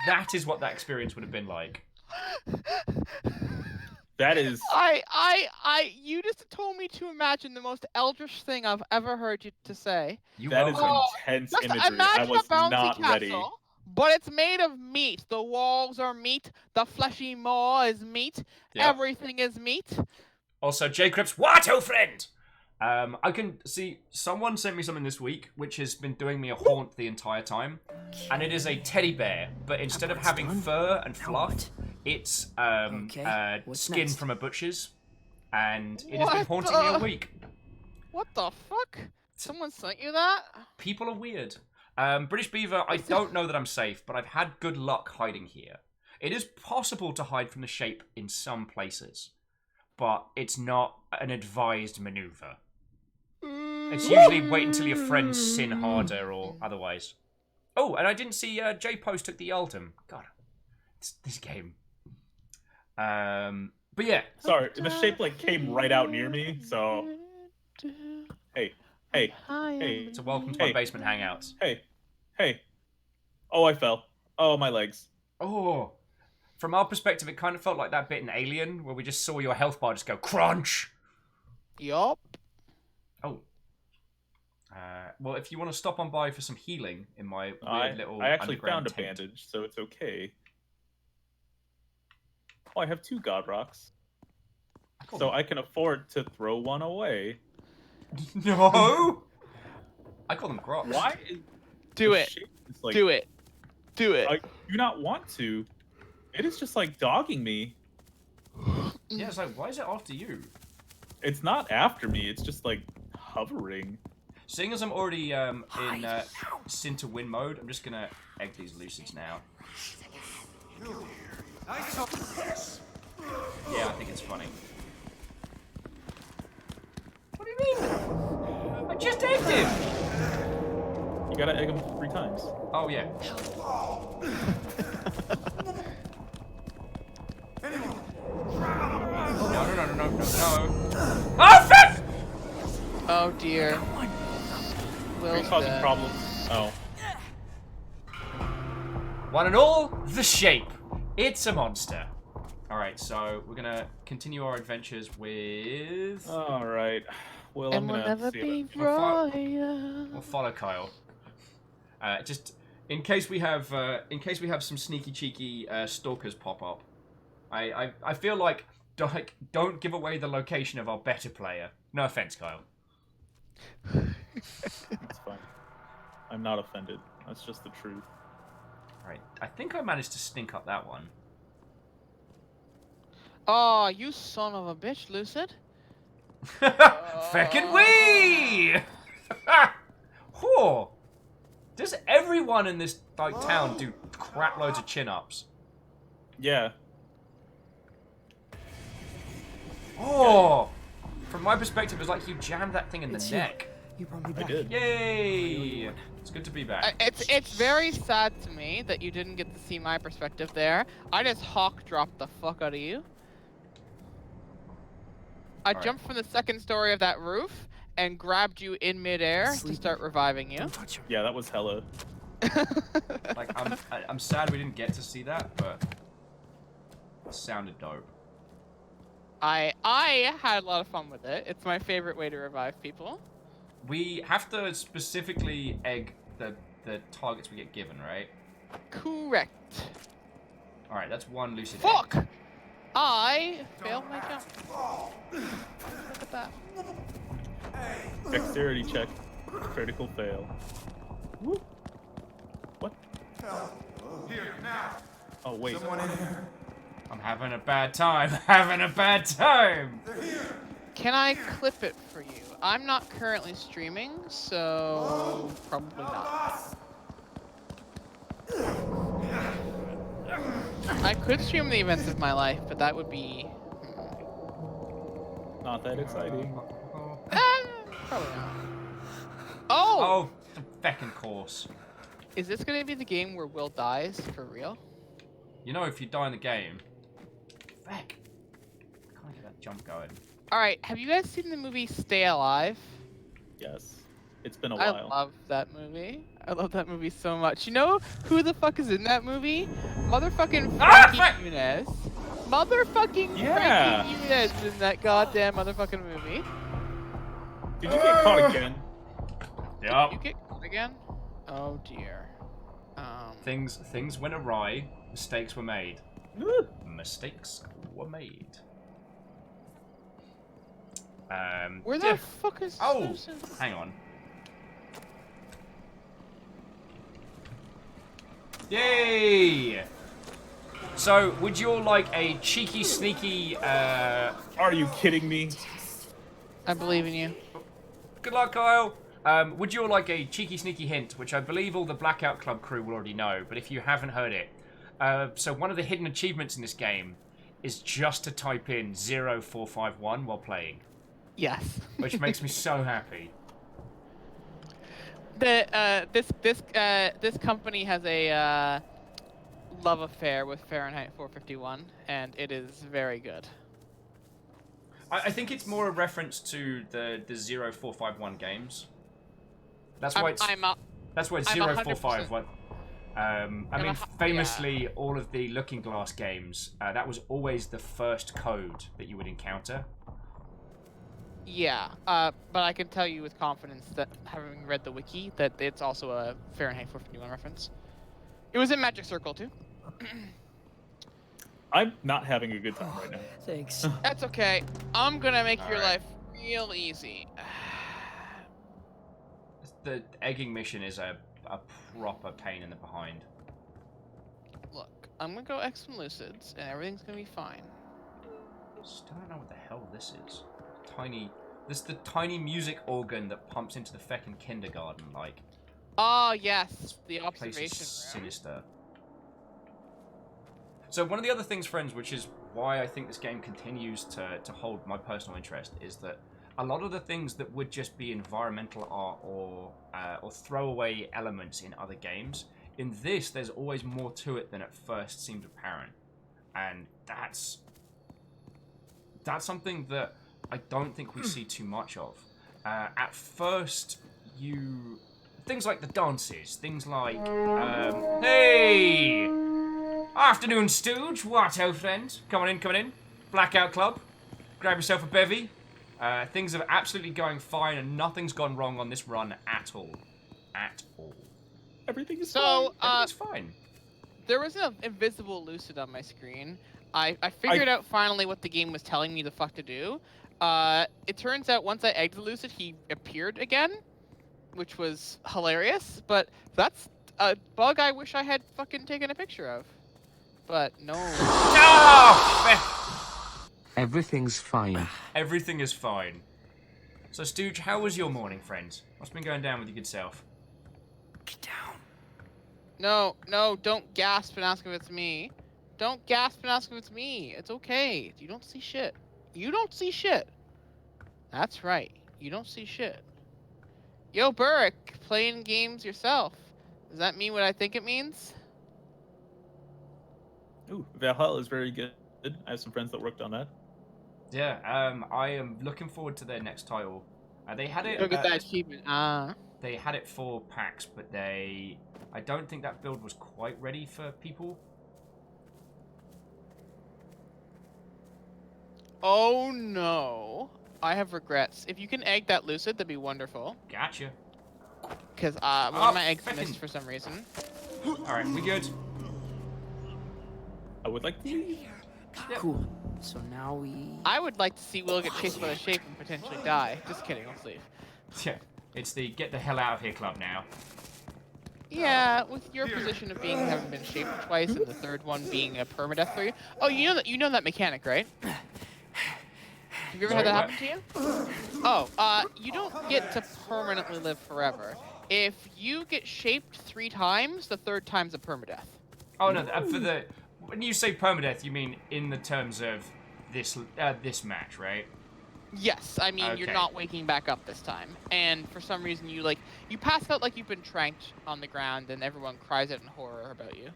that is what that experience would have been like. That is... You just told me to imagine the most eldritch thing I've ever heard you to say. That is intense imagery. I was not ready. But it's made of meat. The walls are meat. The fleshy maw is meat. Yep. Everything is meat. Also, Jacob's Watto friend! I can see someone sent me something this week, which has been doing me a haunt the entire time. And it is a teddy bear, but instead of having fur and fluff, it's skin from a butcher's. And it has been haunting me a week. What the fuck? Someone sent you that? People are weird. British Beaver, I don't know that I'm safe, but I've had good luck hiding here. It is possible to hide from the shape in some places, but it's not an advised maneuver. It's usually wait until your friends sin harder or otherwise. Oh, and I didn't see J-Post took the Ultim. God, it's this game. But yeah. Sorry, the shape like came right out near me, so... Hey. It's a welcome to my basement hangouts. Hey. Oh, I fell. Oh, my legs. Oh. From our perspective, it kind of felt like that bit in Alien, where we just saw your health bar just go crunch. Yup. Oh. Well, if you want to stop on by for some healing in my weird little I actually underground found a tent. bandage, so it's okay. Oh, I have 2 God Rocks. So I can afford to throw one away. No! I call them crocs. Why? Do it. Like, do it. Do it. I do not want to. It is just like dogging me. Yeah, it's like, why is it after you? It's not after me. It's just like hovering. Seeing as I'm already in Sin to Win mode, I'm just gonna egg these Lucids now. Yeah, I think it's funny. What do you mean? I just egged him! You gotta egg him 3 times. Oh, yeah. No. Oh, fuck! Oh, dear. Will's causing problems. Oh. One and all, the shape. It's a monster. Alright, so we're gonna continue our adventures with... Alright. Well, and I'm gonna we'll never see be royal. We'll follow Kyle. Just in case we have some sneaky cheeky stalkers pop up. I feel like don't give away the location of our better player. No offense, Kyle. It's fine. I'm not offended. That's just the truth. Right. I think I managed to stink up that one. Oh, you son of a bitch, Lucid. Feckin' wee! Whoa! Does everyone in this town do crap loads of chin-ups? Yeah. Oh! From my perspective, it's like you jammed that thing in the neck. You brought me back. I did. Yay! It's good to be back. It's very sad to me that you didn't get to see my perspective there. I just hawk dropped the fuck out of you. I jumped from the second story of that roof and grabbed you in midair to start reviving you. Yeah, that was hella. Like, I'm sad we didn't get to see that, but it sounded dope. I had a lot of fun with it. It's my favorite way to revive people. We have to specifically egg the targets we get given, right? Correct. Alright, that's one lucid egg. Fuck! I failed my jump. Look at that. Dexterity check. Critical fail. Woo. What? Here, now. Oh, wait. Someone in here. I'm having a bad time. Having a bad time! Can I clip it for you? I'm not currently streaming, so probably not. I could stream the events of my life, but that would be... Not that exciting. Probably not. Oh! Oh, the feckin' course. Is this gonna be the game where Will dies for real? You know, if you die in the game... Feck. I can't get that jump going. Alright, have you guys seen the movie Stay Alive? Yes. It's been a while. I love that movie. I love that movie so much. You know who the fuck is in that movie? Motherfucking Frankie Muniz. Motherfucking Frankie Muniz is in that goddamn motherfucking movie. Did you get caught again? Yup. Did you get caught again? Oh dear. Things went awry. Mistakes were made. Mistakes were made. Where the fuck is Susan? Hang on. Yay! So, would you all like a cheeky, sneaky, Are you kidding me? I believe in you. Good luck, Kyle. Would you all like a cheeky, sneaky hint, which I believe all the Blackout Club crew will already know, but if you haven't heard it. So one of the hidden achievements in this game is just to type in 0451 while playing. Yes. Which makes me so happy. This company has a love affair with Fahrenheit 451, and it is very good. I think it's more a reference to the 0451 games. That's why it's that's why it's 0451. I mean, famously, all of the Looking Glass games, that was always the first code that you would encounter. Yeah, but I can tell you with confidence that, having read the wiki, that it's also a Fahrenheit 451 reference. It was in Magic Circle, too. I'm not having a good time right now. Thanks. That's okay. I'm gonna make your life real easy. The egging mission is a proper pain in the behind. Look, I'm gonna go X some lucids, and everything's gonna be fine. Still don't know what the hell this is. This is the tiny music organ that pumps into the feckin' kindergarten, like. Oh yes, the Place observation is room. sinister. So one of the other things, friends, which is why I think this game continues to hold my personal interest, is that a lot of the things that would just be environmental art or throwaway elements in other games, in this there's always more to it than at first seems apparent, and that's something that I don't think we see too much of. At first, things like the dances, things like hey, afternoon stooge, what ho friend, come on in, Blackout Club, grab yourself a bevy. Things are absolutely going fine, and nothing's gone wrong on this run at all. At all. Everything is fine. Everything's fine. There was an invisible lucid on my screen. I figured out finally what the game was telling me the fuck to do. It turns out once I egged the lucid, he appeared again, which was hilarious. But that's a bug I wish I had fucking taken a picture of. But no. Everything's fine. Everything is fine. So, Stooge, how was your morning, friends? What's been going down with your good self? Get down. No, don't gasp and ask if it's me. Don't gasp and ask if it's me. It's okay. You don't see shit. You don't see shit. That's right. You don't see shit. Yo, Burrick, playing games yourself. Does that mean what I think it means? Ooh, Valhalla is very good. I have some friends that worked on that. Yeah, I am looking forward to their next title. They had it. Go get that achievement. They had it for PAX, but I don't think that build was quite ready for people. Oh no. I have regrets. If you can egg that Lucid, that'd be wonderful. Gotcha. Because one of my eggs missed for some reason. Alright, we good? I would like to leave. Cool. So now we... I would like to see Will get chased by the shape and potentially die. Just kidding, I'll leave. Yeah, it's the get the hell out of here club now. Yeah, with your position of being having been shaped twice and the third one being a permadeath for you. Oh, you know that mechanic, right? Have you ever had that happen to you? Oh, you don't get to permanently live forever. If you get shaped 3 times, the 3rd time's a permadeath. Oh no, when you say permadeath, you mean in the terms of this match, right? Yes, I mean you're not waking back up this time, and for some reason you pass out like you've been tranked on the ground, and everyone cries out in horror about you.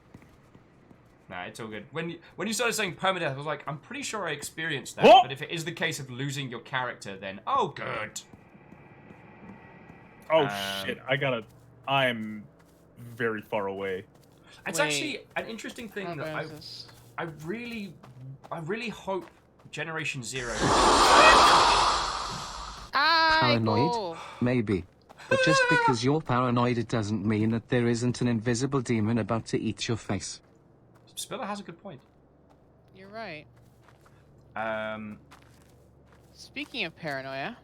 Nah, it's all good. When you started saying permadeath, I was like, I'm pretty sure I experienced that. What? But if it is the case of losing your character, then oh good. Oh shit! I'm very far away. It's actually an interesting thing that I really hope Generation Zero. Paranoid? Maybe. But just because you're paranoid, it doesn't mean that there isn't an invisible demon about to eat your face. Spiller has a good point. You're right. Speaking of paranoia.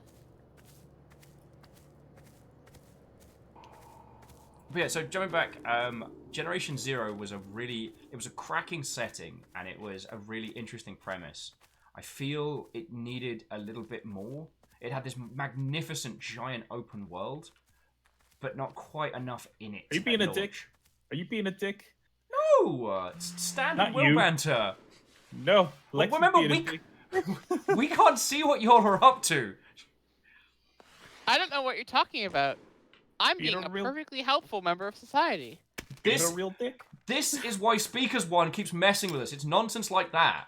But yeah, so jumping back, Generation Zero was a cracking setting, and it was a really interesting premise. I feel it needed a little bit more. It had this magnificent, giant open world, but not quite enough in it. Are you being a dick? Are you being a dick? No! Standard Not Will you. banter. No. Well, remember, we can't see what y'all are up to. I don't know what you're talking about. I'm being a perfectly helpful member of society. This a real dick? This is why Speakers One keeps messing with us. It's nonsense like that.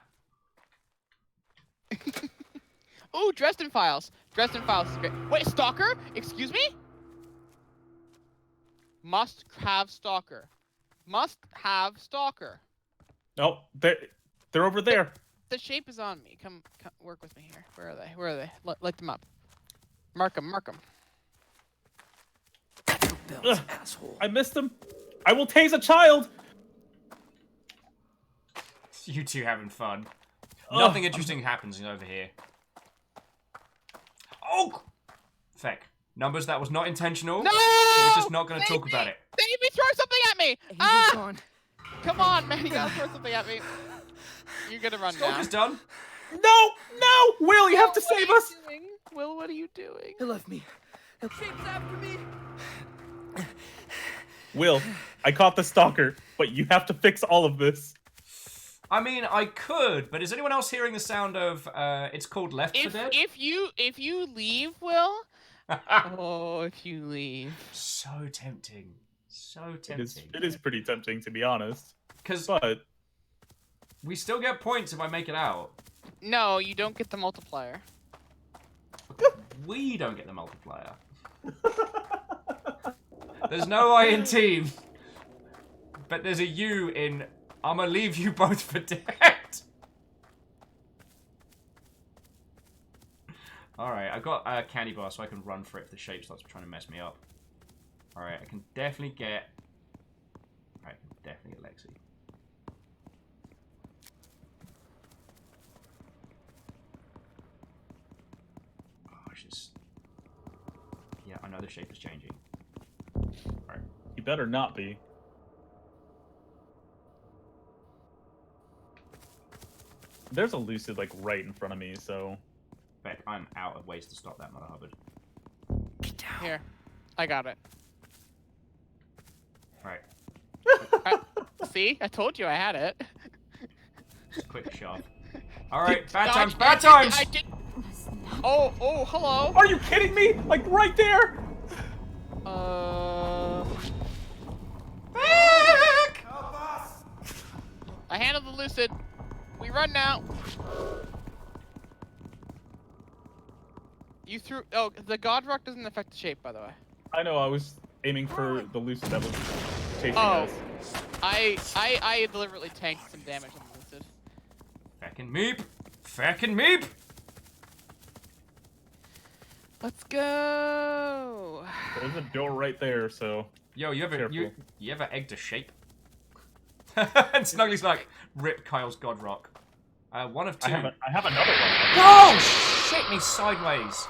Ooh, Dresden Files. Dresden Files is great. Wait, Stalker? Excuse me? Must have Stalker. Must have Stalker. No, they're over there. The shape is on me. Come work with me here. Where are they? Where are they? Light them up. Mark them. Mark them. Asshole. I missed them. I will tase a child. You two having fun. Nothing interesting happens over here. Oh! Feck. Numbers, that was not intentional. No! So we're just not going to talk about it. Save me! Throw something at me! Gone. Come on, man. You gotta throw something at me. You're gonna run now. Stalker's done. No! Will, you have to save us! Will, what are you doing? It left me. Shape's after me. Will, I caught the stalker, but you have to fix all of this. I mean, I could, but is anyone else hearing the sound of, it's called Left 4 Dead? If you leave, Will... oh, if you leave. So tempting. So tempting. It is pretty tempting, to be honest. But we still get points if I make it out. No, you don't get the multiplier. We don't get the multiplier. There's no I in team. But there's a U in I'ma leave you both for dead. Alright, I got a candy bar so I can run for it if the shape starts trying to mess me up. Alright, I can definitely get... Alright, I can definitely get Lexi. Oh, it's just... Yeah, I know the shape is changing. Alright. You better not be. There's a Lucid, like, right in front of me, so... Beck, I'm out of ways to stop that, Mother Hubbard. Get down. Here. I got it. Alright. See? I told you I had it. Just quick shot. All right, bad No, times, bad times. I did. Oh, hello. Are you kidding me? Like right there? Back! I handled the lucid. We run now. You threw. Oh, the God Rock doesn't affect the shape, by the way. I know. I was aiming for the lucid that was chasing Oh, us. I deliberately tanked some damage on the lucid. Feckin' meep. Feckin' meep. Let's go. There's a door right there, so. Yo, you ever Careful. you ever egged a shape? And Snuggly's like, rip Kyle's God Rock. One of two. I have another one. Oh shit me sideways.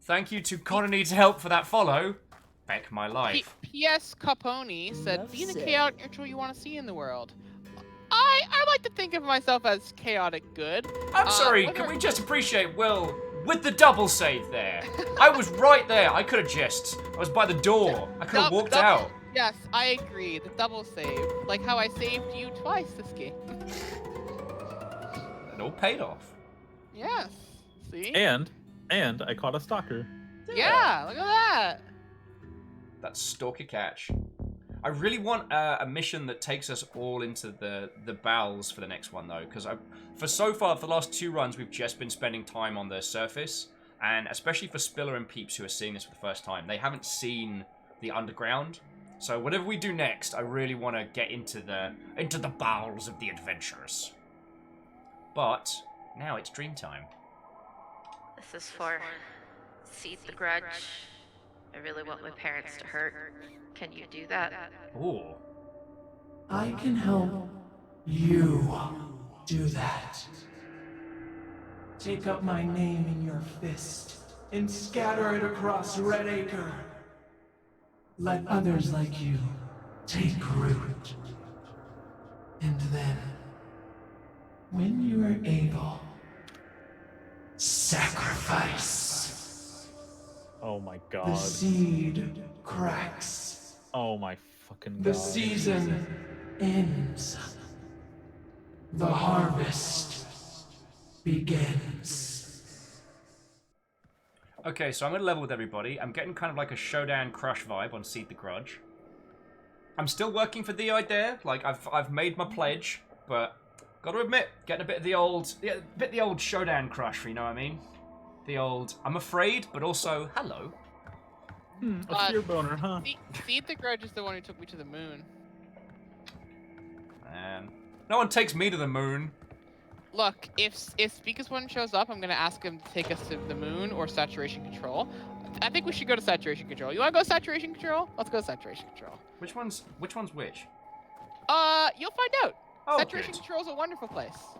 Thank you to Connor Needs Help for that follow. Back my life. P.S. Capone said, "Be the chaotic neutral you want to see in the world." I like to think of myself as chaotic good. I'm sorry, can we just appreciate Will with the double save there? I was right there. I could have just. I was by the door. I could have walked out. Yes, I agree. The double save, like how I saved you twice this game. It all paid off. Yes. See? And I caught a stalker. Yeah, look at that. That's Stalker Catch. I really want a mission that takes us all into the bowels for the next one, though, because for the last 2 runs, we've just been spending time on the surface, and especially for Spiller and Peeps, who are seeing this for the first time, they haven't seen the underground. So whatever we do next, I really want to get into the bowels of the adventurers. But now it's dream time. This is for Seed the Grudge. I really want my parents to hurt. Can you do that? Ooh. I can help you do that. Take up my name in your fist and scatter it across Red Acre. Let others like you take root. And then, when you are able, sacrifice. Oh my god. The seed cracks. Oh my fucking god. The season ends. The harvest begins. Okay, so I'm going to level with everybody. I'm getting kind of like a Showdown Crush vibe on Seed the Grudge. I'm still working for the idea. Like, I've made my pledge, but got to admit, getting a bit of the old Showdown Crush, you know what I mean? The old, I'm afraid, but also, hello. A fear boner, huh? Seed the Grudge is the one who took me to the moon. Man. No one takes me to the moon. Look, if Speaker's One shows up, I'm gonna ask him to take us to the moon or Saturation Control. I think we should go to Saturation Control. You wanna go Saturation Control? Let's go Saturation Control. Which one's which? You'll find out. Oh, Saturation good. Control is a wonderful place.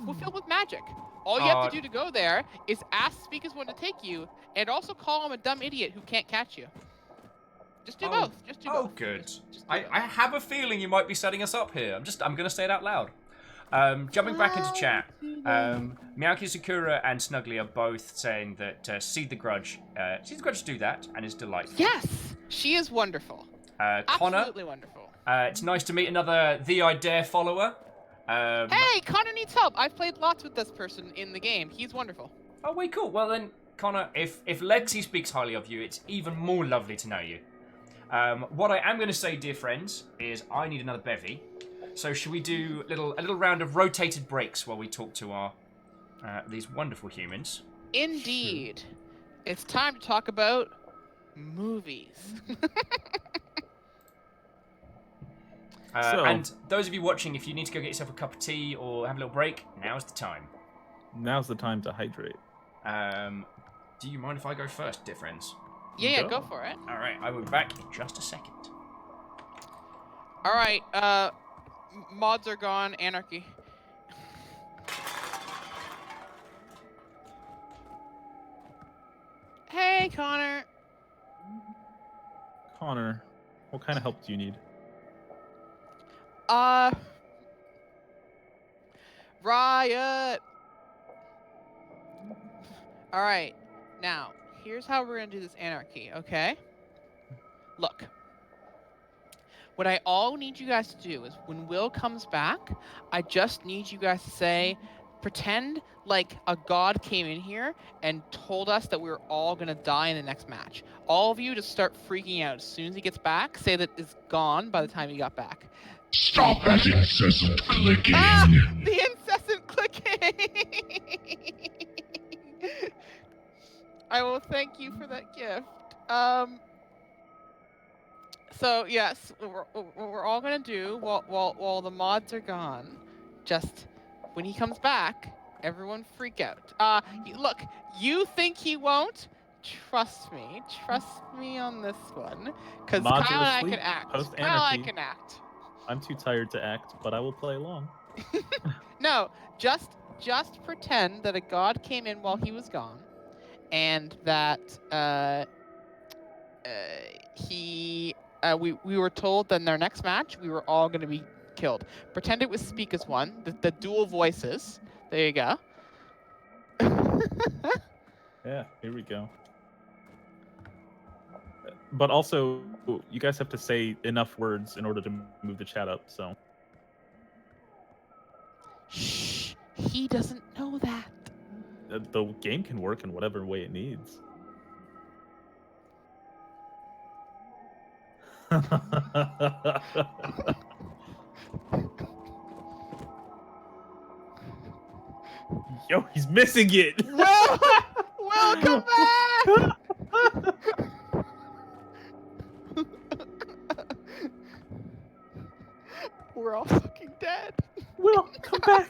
We're filled with magic. All you have to do to go there is ask Speaker's One to take you, and also call him a dumb idiot who can't catch you. Just do both. Just do both. Oh, good. I have a feeling you might be setting us up here. I'm gonna say it out loud. Jumping back into chat, Miyaki Sakura and Snuggly are both saying that Seed the Grudge do that and is delightful. Yes, she is wonderful. Connor, absolutely wonderful. It's nice to meet another The I Dare follower. Hey, Connor needs help. I've played lots with this person in the game. He's wonderful. Oh, wait, cool. Well then, Connor, if Lexi speaks highly of you, it's even more lovely to know you. What I am going to say, dear friends, is I need another bevy. So should we do a little round of rotated breaks while we talk to our these wonderful humans? Indeed. It's time to talk about movies. And those of you watching, if you need to go get yourself a cup of tea or have a little break, now's the time. Now's the time to hydrate. Do you mind if I go first, dear friends? Yeah, go for it. All right, I will be back in just a second. All right, mods are gone. Anarchy. Hey, Connor. Connor, what kind of help do you need? Riot. All right, now here's how we're gonna do this anarchy. Okay. Look. What I all need you guys to do is when Will comes back, I just need you guys to say, pretend like a god came in here and told us that we were all going to die in the next match. All of you just start freaking out as soon as he gets back. Say that it's gone by the time he got back. Stop that incessant clicking! Ah! The incessant clicking! I will thank you for that gift. So yes, what we're all gonna do while the mods are gone, just when he comes back, everyone freak out. Look, you think he won't? Trust me on this one, because Mods Kyle are and I asleep, can act. post Kyle and I anarchy. can act. I'm too tired to act, but I will play along. No, just pretend that a god came in while he was gone, and that we were told that in our next match we were all going to be killed. Pretend it was Speak as One, the dual voices. There you go. Yeah, here we go. But also, you guys have to say enough words in order to move the chat up, so. Shh, he doesn't know that. The game can work in whatever way it needs. Yo, he's missing it! Will, come back! We're all fucking dead. Will, come back!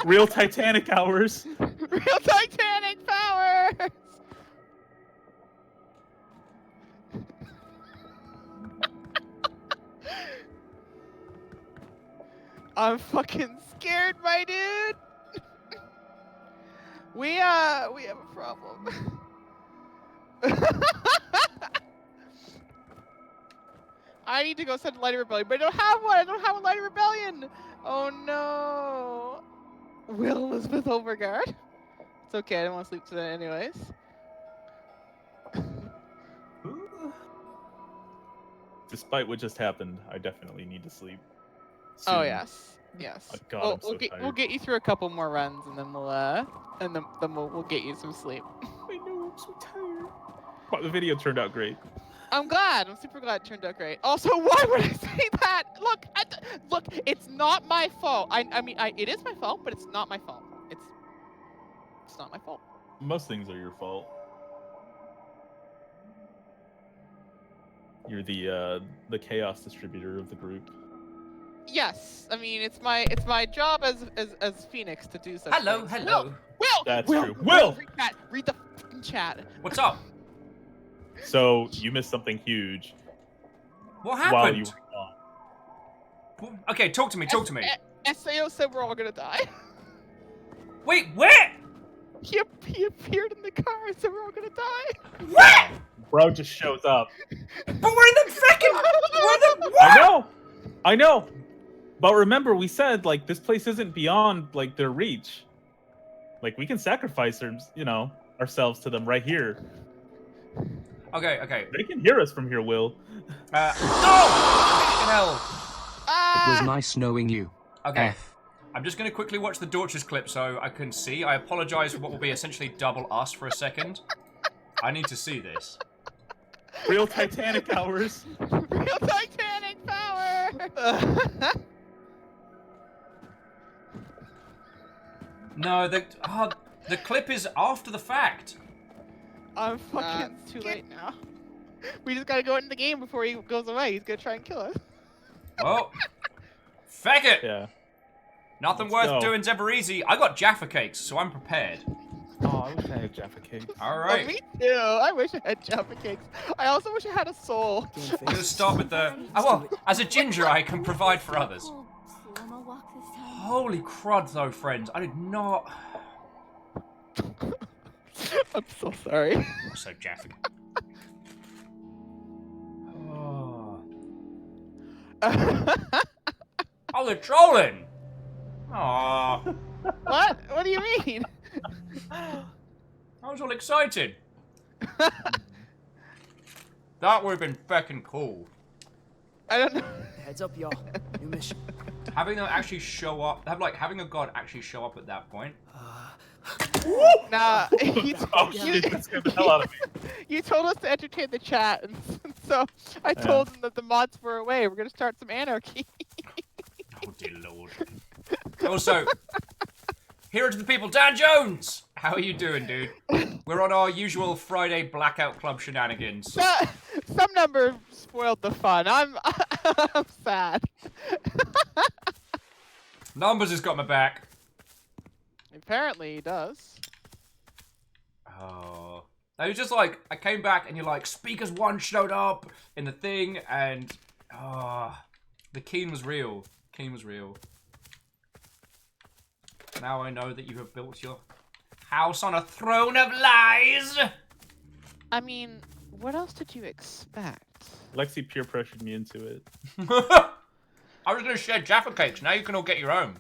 Real Titanic hours. Real Titanic powers! I'm fucking scared, my dude. We have a problem. I need to go send a light of rebellion, but I don't have one. I don't have a light of rebellion. Oh no. Will Elizabeth Overguard. It's okay. I don't want to sleep today, anyways. Despite what just happened, I definitely need to sleep. Oh soon. yes, yes. Oh, God, I'm so we'll get you through a couple more runs, and then we'll get you some sleep. I know, I'm so tired. But the video turned out great. I'm glad. I'm super glad it turned out great. Also, why would I say that? Look, look. It's not my fault. I mean, it is my fault, but it's not my fault. It's not my fault. Most things are your fault. You're the chaos distributor of the group. Yes, I mean it's my job as Phoenix to do such Hello, things. hello. Will! That's Will! true. Will! Read the fucking chat. What's up? So you missed something huge. What happened? While you were gone. Okay, talk to me. Talk to me. SAO said we're all gonna die. Wait, where? He appeared in the car and said we're all gonna die. What? Bro just shows up. But we're in the freaking. We're the what? I know. But remember, we said like this place isn't beyond like their reach. Like we can sacrifice ourselves to them right here. Okay. They can hear us from here, Will. No! Fucking hell. It was nice knowing you. Okay. F. I'm just going to quickly watch the Dorches clip so I can see. I apologize for what will be essentially double us for a second. I need to see this. Real Titanic hours. Real Titanic power. No, the clip is after the fact. I'm fucking too late now. We just gotta go into the game before he goes away. He's gonna try and kill us. Well, feck it. Yeah. Nothing Let's worth go. doing's ever easy. I got Jaffa cakes, so I'm prepared. Oh, I wish I had Jaffa cakes. All Oh, right. me too. I wish I had Jaffa cakes. I also wish I had a soul. I'm gonna start with the. Oh, well, as a ginger, I can provide for others. Holy crud, though, friends! I did not. I'm so sorry. I'm so Jaffa. Oh, they're trolling. Aww. What? What do you mean? I was all excited. That would have been feckin' cool. I don't know. Heads up, y'all. New mission. Having them actually show up, having a god actually show up at that point. Nah, Oh shit, that scared the hell out of me. you told us to entertain the chat, and so I told them that the mods were away. We're gonna start some anarchy. Oh dear lord. Also, hero to the people, Dan Jones! How are you doing, dude? We're on our usual Friday Blackout Club shenanigans. Some number spoiled the fun. I'm sad. Numbers has got my back. Apparently he does. Oh. It was just like, I came back and you're like, Speakers 1 showed up in the thing, and the Keen was real. Keen was real. Now I know that you have built your house on a throne of lies. I mean, what else did you expect? Lexi peer pressured me into it. I was gonna share Jaffa cakes. Now you can all get your own.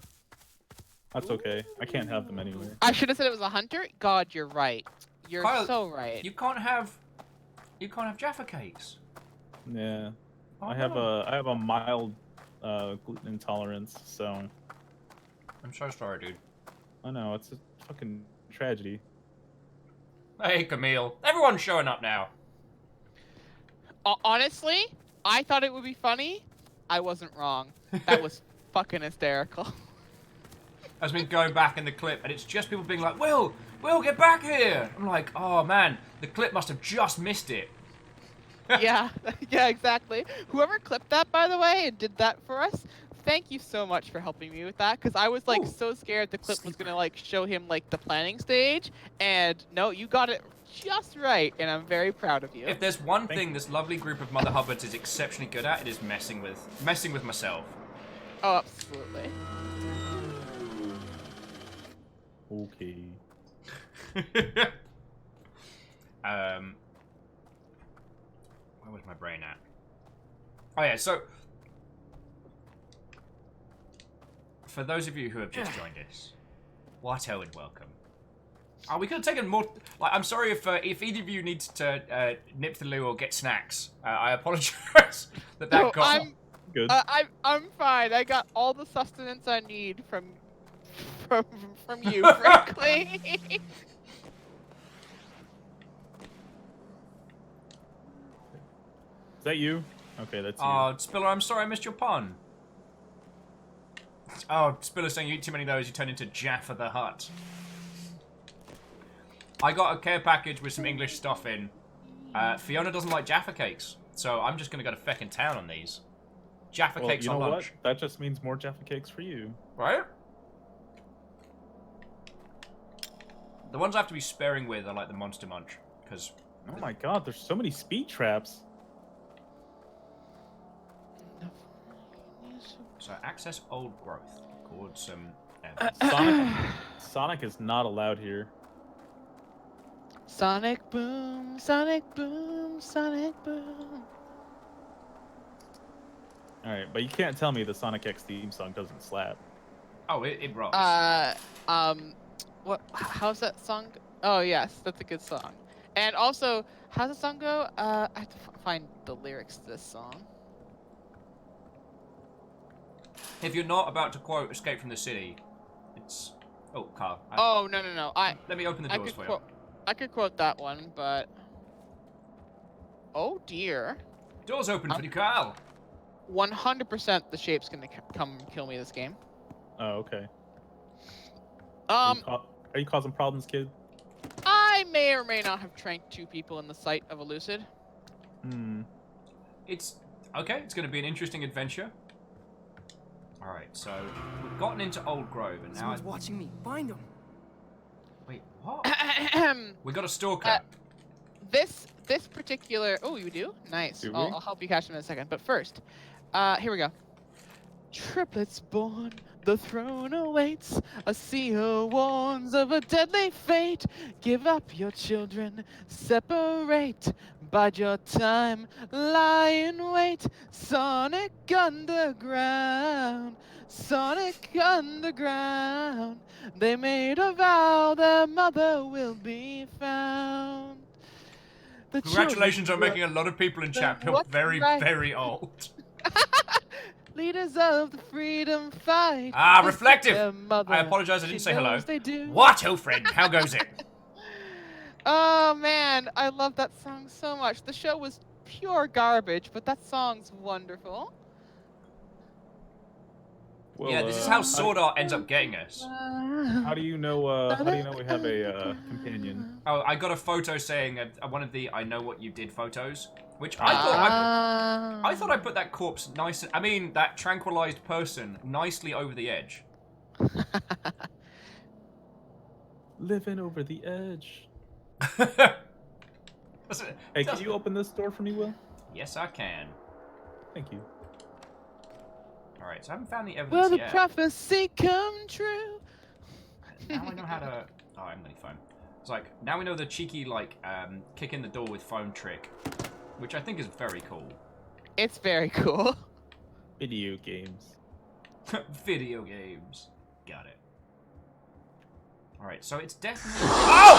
That's okay. I can't have them anyway. I should have said it was a hunter. God, you're right. You're Kyle, so right. You can't have Jaffa cakes. Yeah. Oh, I have no. a mild gluten intolerance, so. I'm so sorry, dude. I know, it's a fucking tragedy. Hey, Camille. Everyone's showing up now. Honestly, I thought it would be funny. I wasn't wrong. That was fucking hysterical. I've been going back in the clip, and it's just people being like, Will, get back here! I'm like, oh man, the clip must have just missed it. yeah, exactly. Whoever clipped that, by the way, and did that for us, thank you so much for helping me with that, because I was like so scared the clip was gonna like show him like the planning stage, and no, you got it just right, and I'm very proud of you. If there's one thing this lovely group of Mother Hubbards is exceptionally good at, it is messing with myself. Oh, absolutely. Okay. Where was my brain at? Oh yeah, so for those of you who have just joined us, what a welcome. Oh, we could have taken more. Like, I'm sorry if either of you needs to nip the loo or get snacks. I apologize that got. Good. I'm fine. I got all the sustenance I need from you, frankly. Is that you? Okay, that's you. Oh, Spiller, I'm sorry I missed your pun. Oh, Spiller saying you eat too many of those, you turn into Jaffa the Hutt. I got a care package with some English stuff in. Fiona doesn't like Jaffa cakes, so I'm just gonna go to feckin' town on these. Jaffa cakes on lunch. What? That just means more Jaffa cakes for you. Right? The ones I have to be sparing with are like the Monster Munch, because... Oh my god, there's so many speed traps. So access old growth. Record some... Sonic is not allowed here. Sonic boom, Sonic boom, Sonic boom. Alright, but you can't tell me the Sonic X theme song doesn't slap. Oh, it rocks. What? How's that song? Oh yes, that's a good song. And also, how's the song go? I have to find the lyrics to this song. If you're not about to quote "Escape from the City," it's... Oh, Carl. Oh no! Let me open the doors for you. I could quote that one, but... Oh dear. Doors open for you, Carl. 100% the shape's gonna come kill me this game. Oh, okay. Are you causing problems, kid? I may or may not have tranked 2 people in the sight of a Lucid. It's... Okay, it's going to be an interesting adventure. Alright, so we've gotten into Old Grove, and now... Someone's watching me. Find them. Wait, what? We got a stalker. This particular... Oh, you do? Nice. I'll help you catch them in a second. But first, here we go. Triplets born, the throne awaits. A seer warns of a deadly fate. Give up your children, separate. Bide your time, lie in wait. Sonic Underground, Sonic Underground. They made a vow their mother will be found. Congratulations on making a lot of people in chat feel very, very old. Leaders of the freedom fight. Ah, they reflective. seek their mother. I apologize, I didn't She say hello. knows They do. What, oh friend? How goes it? Oh man, I love that song so much. The show was pure garbage, but that song's wonderful. Well, Yeah, this is how Sword Art ends up getting us. How do you know? How do you know we have a companion? Oh, I got a photo saying one of the "I know what you did" photos, which I thought I put that corpse nice. I mean, that tranquilized person nicely over the edge. Living over the edge. Hey, can you open this door for me, Will? Yes, I can. Thank you. All right, so I haven't found the evidence Will the yet. prophecy come true? Now I know how to. Oh, I'm gonna phone. It's like now we know the cheeky kick in the door with phone trick, which I think is very cool. It's very cool. Video games. Video games. Got it. All right, so it's definitely. Oh!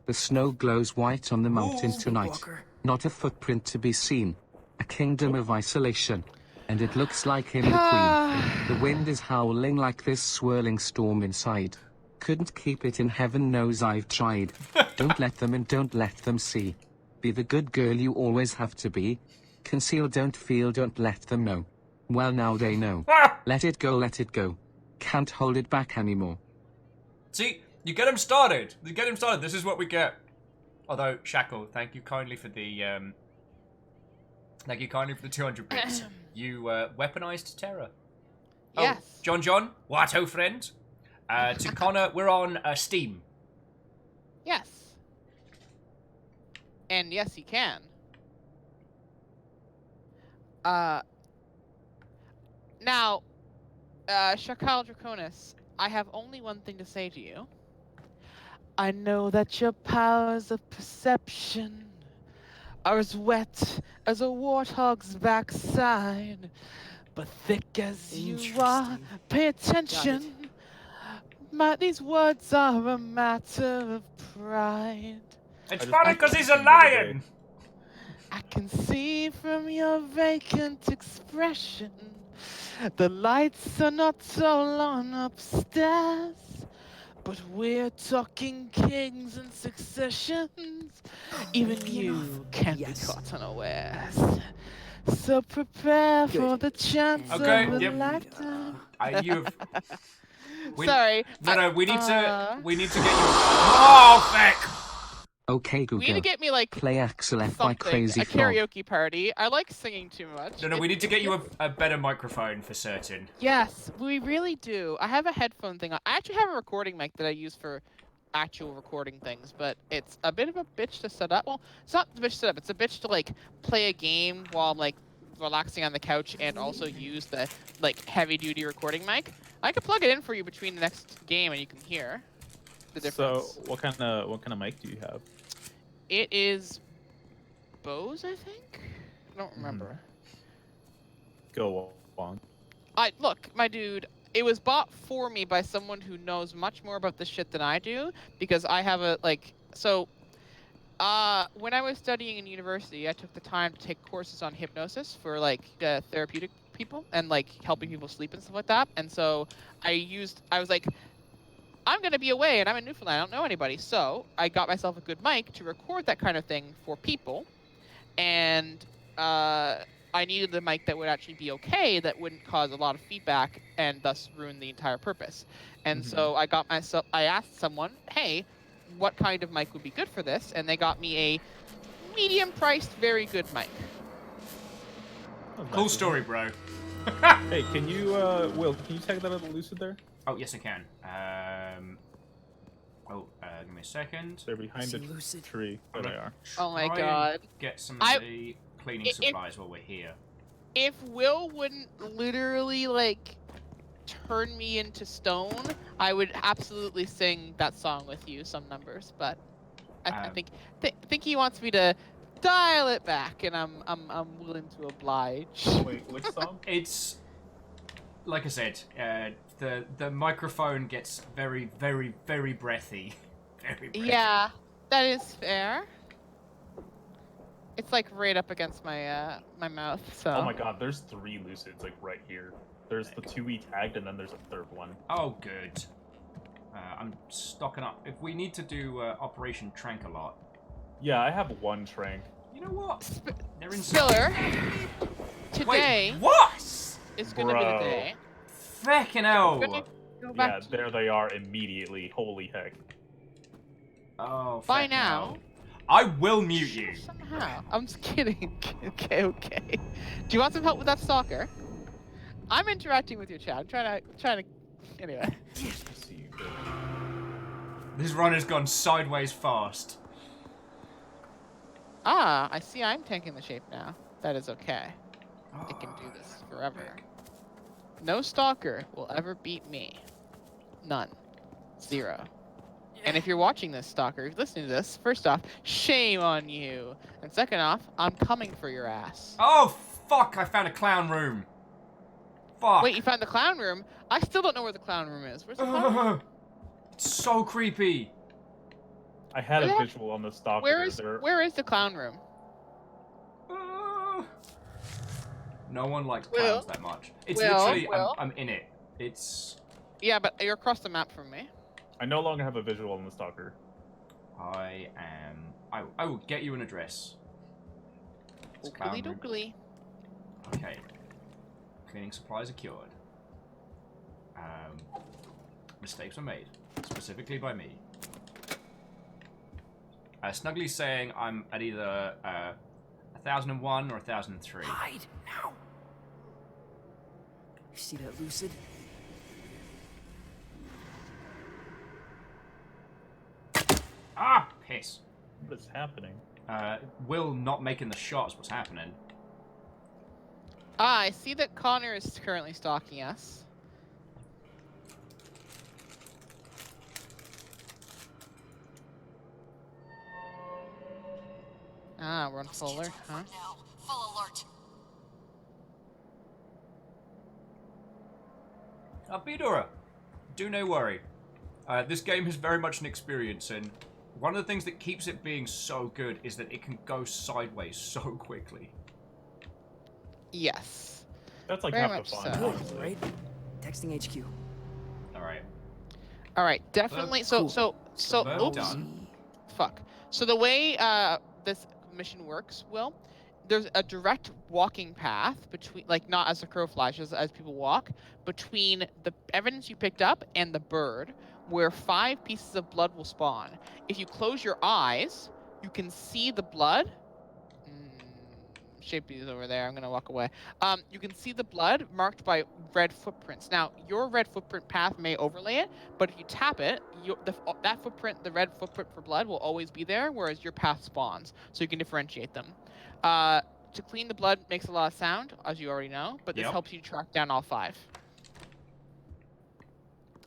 The snow glows white on the mountains tonight. Not a footprint to be seen. A kingdom of isolation. And it looks like him, the queen. The wind is howling like this swirling storm inside. Couldn't keep it in, heaven knows I've tried. Don't let them in, don't let them see. Be the good girl you always have to be. Conceal, don't feel, don't let them know. Well, now they know. Let it go, let it go. Can't hold it back anymore. See, you get him started. You get him started. This is what we get. Although, Shackle, thank you kindly for the 200 bits. You weaponized terror. Yes. Oh, John, what, oh friend? To Connor, we're on Steam. Yes. And yes, you can. Now, Shakal Draconis, I have only one thing to say to you. I know that your powers of perception are as wet as a warthog's backside, but thick as you are, pay attention. These words are a matter of pride. It's funny because he's a lion. I can see from your vacant expression the lights are not all on upstairs, but we're talking kings and successions. Even you can be caught unawares. So prepare for the chance of a lifetime. Sorry. No, we need to get you. Oh, feck! Okay, Google. We need to get me like play Axel F by Crazy a Frog. karaoke party. I like singing too much. No, we need to get you a better microphone for certain. Yes, we really do. I have a headphone thing. I actually have a recording mic that I use for actual recording things, but it's a bit of a bitch to set up. Well, it's not the bitch to set up. It's a bitch to like play a game while I'm like relaxing on the couch and also use the like heavy duty recording mic. I could plug it in for you between the next game and you can hear the difference. So what kind of mic do you have? It is Bose, I think. I don't remember. Go on. Look, my dude. It was bought for me by someone who knows much more about this shit than I do, because I have a when I was studying in university, I took the time to take courses on hypnosis for like therapeutic people and like helping people sleep and stuff like that. And so I was like, I'm going to be away and I'm in Newfoundland. I don't know anybody. So I got myself a good mic to record that kind of thing for people. And I needed a mic that would actually be okay, that wouldn't cause a lot of feedback and thus ruin the entire purpose. And so I asked someone, hey, what kind of mic would be good for this? And they got me a medium-priced, very good mic. Cool story, bro. Hey, can you, Will, can you tag that out of Lucid there? Oh, yes, I can. Give me a second. They're behind the tree. There they are. Oh my god. Get some of the cleaning supplies while we're here. If Will wouldn't literally, like, turn me into stone, I would absolutely sing that song with you, some numbers, but I think he wants me to dial it back, and I'm willing to oblige. Wait, which song? It's like I said, the microphone gets very, very, very breathy. Very breathy. Yeah, that is fair. It's like right up against my my mouth. So. Oh my god, there's 3 lucids like right here. There's the 2 we tagged, and then there's a 3rd one. Oh, good. I'm stocking up. If we need to do Operation Trank a lot. Yeah, I have 1 trank. You know what? They're in Spiller. Today. Wait, what? Is gonna be the day. Feckin' hell. Go back Yeah, there they are immediately. Holy heck. Oh, by now. I will mute you. Somehow. I'm just kidding. Okay. Do you want some help with that stalker? I'm interacting with your chat. I'm trying to. Anyway. This run has gone sideways fast. Ah, I see. I'm tanking the shape now. That is okay. It can do this forever. No stalker will ever beat me. None. 0. And if you're watching this, stalker, if you're listening to this, first off, shame on you. And second off, I'm coming for your ass. Oh, fuck, I found a clown room. Fuck. Wait, you found the clown room? I still don't know where the clown room is. Where's the clown room? It's so creepy. I had a visual on the stalker. Where is the clown room? No one likes clowns that much. It's literally, I'm in it. It's... Yeah, but you're across the map from me. I no longer have a visual on the stalker. I will get you an address. Oakley dokley. Okay. Cleaning supplies are cured. Mistakes were made. Specifically by me. Snuggly's saying I'm at either 1001 or 1003. Hide now. You see that lucid? Ah, piss. What is happening? Will not making the shots. What's happening? Ah, I see that Connor is currently stalking us. Ah, we're on full alert, huh? Full alert. Bidora, do no worry. This game is very much an experience, and one of the things that keeps it being so good is that it can go sideways so quickly. Yes. That's like very half the fun. so. Right? Texting HQ. Alright. Alright, definitely. So, oops. Done. Fuck. So the way this mission works, Will, there's a direct walking path between, like, not as the crow flies, as people walk, between the evidence you picked up and the bird, where 5 pieces of blood will spawn. If you close your eyes, you can see the blood. Shapey is over there. I'm gonna walk away. You can see the blood marked by red footprints. Now, your red footprint path may overlay it, but if you tap it, that footprint, the red footprint for blood, will always be there, whereas your path spawns, so you can differentiate them. To clean the blood makes a lot of sound, as you already know, but this helps you track down all 5.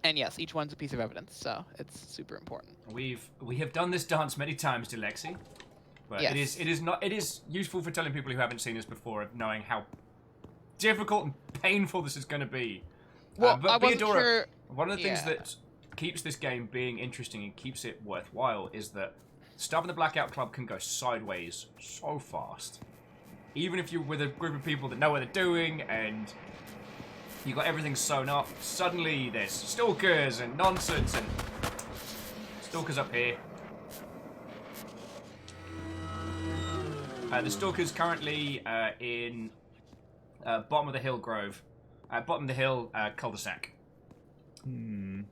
And yes, each one's a piece of evidence, so it's super important. We have done this dance many times, Dilexi. But yes. it is useful for telling people who haven't seen this before of knowing how difficult and painful this is going to be. Well, but I wasn't Beadora, sure. One of the things that keeps this game being interesting and keeps it worthwhile is that stuff in the Blackout Club can go sideways so fast. Even if you're with a group of people that know what they're doing and you got everything sewn up, suddenly there's stalkers and nonsense and stalkers up here. The stalker's currently in bottom of the hill grove. Bottom of the hill cul-de-sac. I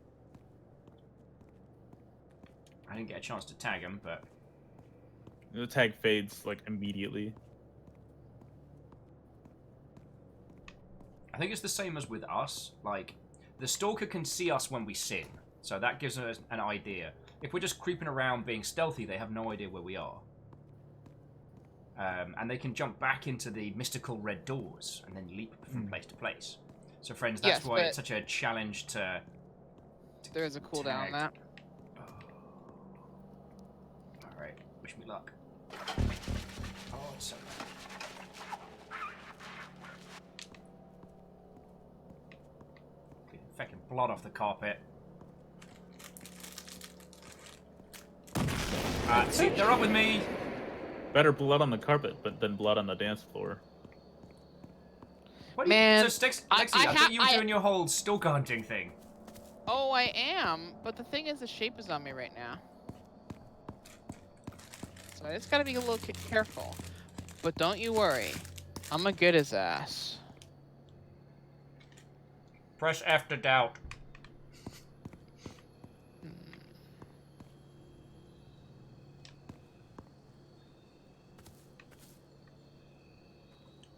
didn't get a chance to tag him, but... The tag fades, like, immediately. I think it's the same as with us. Like, the stalker can see us when we sin, so that gives us an idea. If we're just creeping around being stealthy, they have no idea where we are. And they can jump back into the mystical red doors and then leap from place to place. So, friends, that's why it's such a challenge to there is a cooldown on that. Alright, wish me luck. Oh, it's so fucking blood off the carpet. See, they're up with me. Better blood on the carpet, but than blood on the dance floor. What Man, so Stexy, I thought you were doing your whole stalker hunting thing. Oh, I am, but the thing is, the shape is on me right now. So I just gotta be a little careful. But don't you worry, I'm gonna get his ass. Press F to doubt.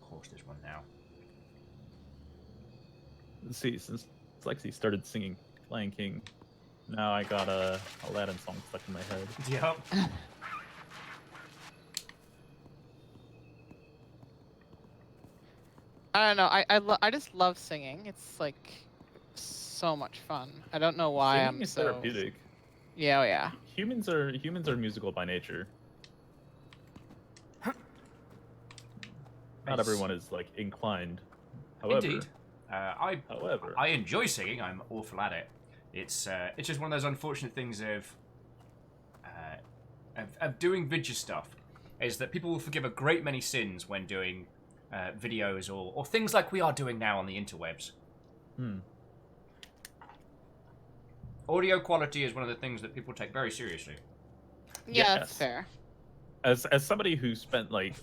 Of course, there's one now. Let's see, since Lexi started singing Lion King, now I got a Aladdin song stuck in my head. Yep. I don't know. I just love singing. It's like so much fun. I don't know why Singing I'm is so. therapeutic. Yeah, oh yeah. Humans are musical by nature. Not everyone is like inclined. However, Indeed. I enjoy singing. I'm awful at it. It's just one of those unfortunate things of doing video stuff, is that people will forgive a great many sins when doing videos or things like we are doing now on the interwebs. Audio quality is one of the things that people take very seriously. Yeah, that's fair. As somebody who spent like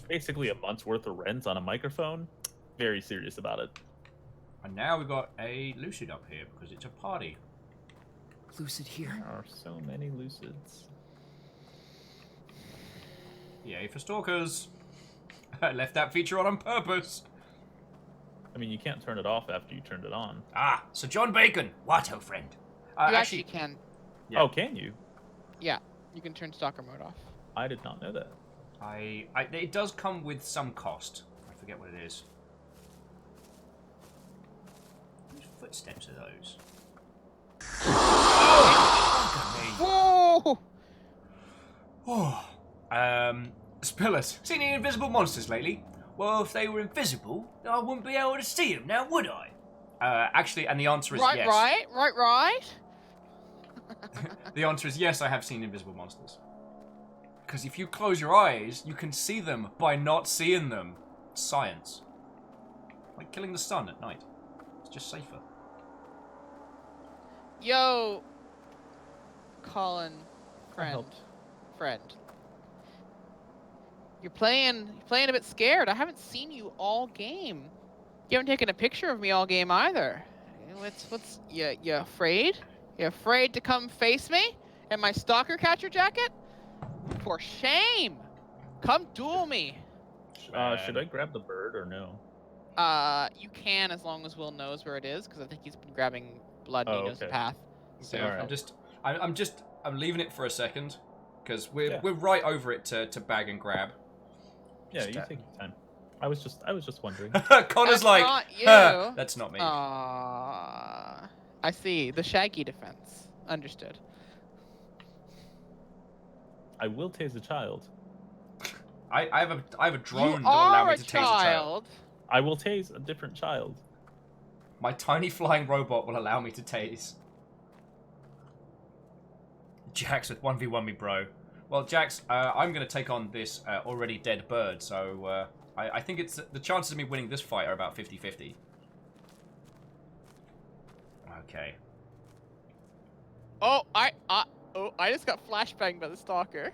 basically a month's worth of rent on a microphone, very serious about it. And now we've got a Lucid up here because it's a party. Lucid here. There are so many Lucids. Yay for stalkers. I left that feature on purpose. I mean, you can't turn it off after you turned it on. Ah, Sir John Bacon, Watto friend. You actually can. Yeah. Oh, can you? Yeah, you can turn stalker mode off. I did not know that. It does come with some cost. I forget what it is. Whose footsteps are those? Oh! Oh. Spillers, seen any invisible monsters lately? Well, if they were invisible, I wouldn't be able to see them now, would I? Actually, and the answer is yes. Right. The answer is yes, I have seen invisible monsters. Because if you close your eyes, you can see them by not seeing them. It's science. Like killing the sun at night. It's just safer. Yo, Colin, friend. You're playing a bit scared. I haven't seen you all game. You haven't taken a picture of me all game either. You afraid? You afraid to come face me in my stalker catcher jacket? For shame! Come duel me. Should I grab the bird or no? You can as long as Will knows where it is, because I think he's been grabbing blood and he knows the path. So Okay, I'm leaving it for a second, because we're right over it to bag and grab. Yeah, you take your time. I was just wondering. Connor's like, not you. That's not me. I see. The Shaggy defense. Understood. I will tase a child. I have a drone that will allow me to tase a child. I will tase a different child. My tiny flying robot will allow me to tase. Jax with 1v1 me, bro. Well, Jax, I'm going to take on this already dead bird, so I think it's the chances of me winning this fight are about 50-50. Okay. Oh, I just got flashbanged by the stalker.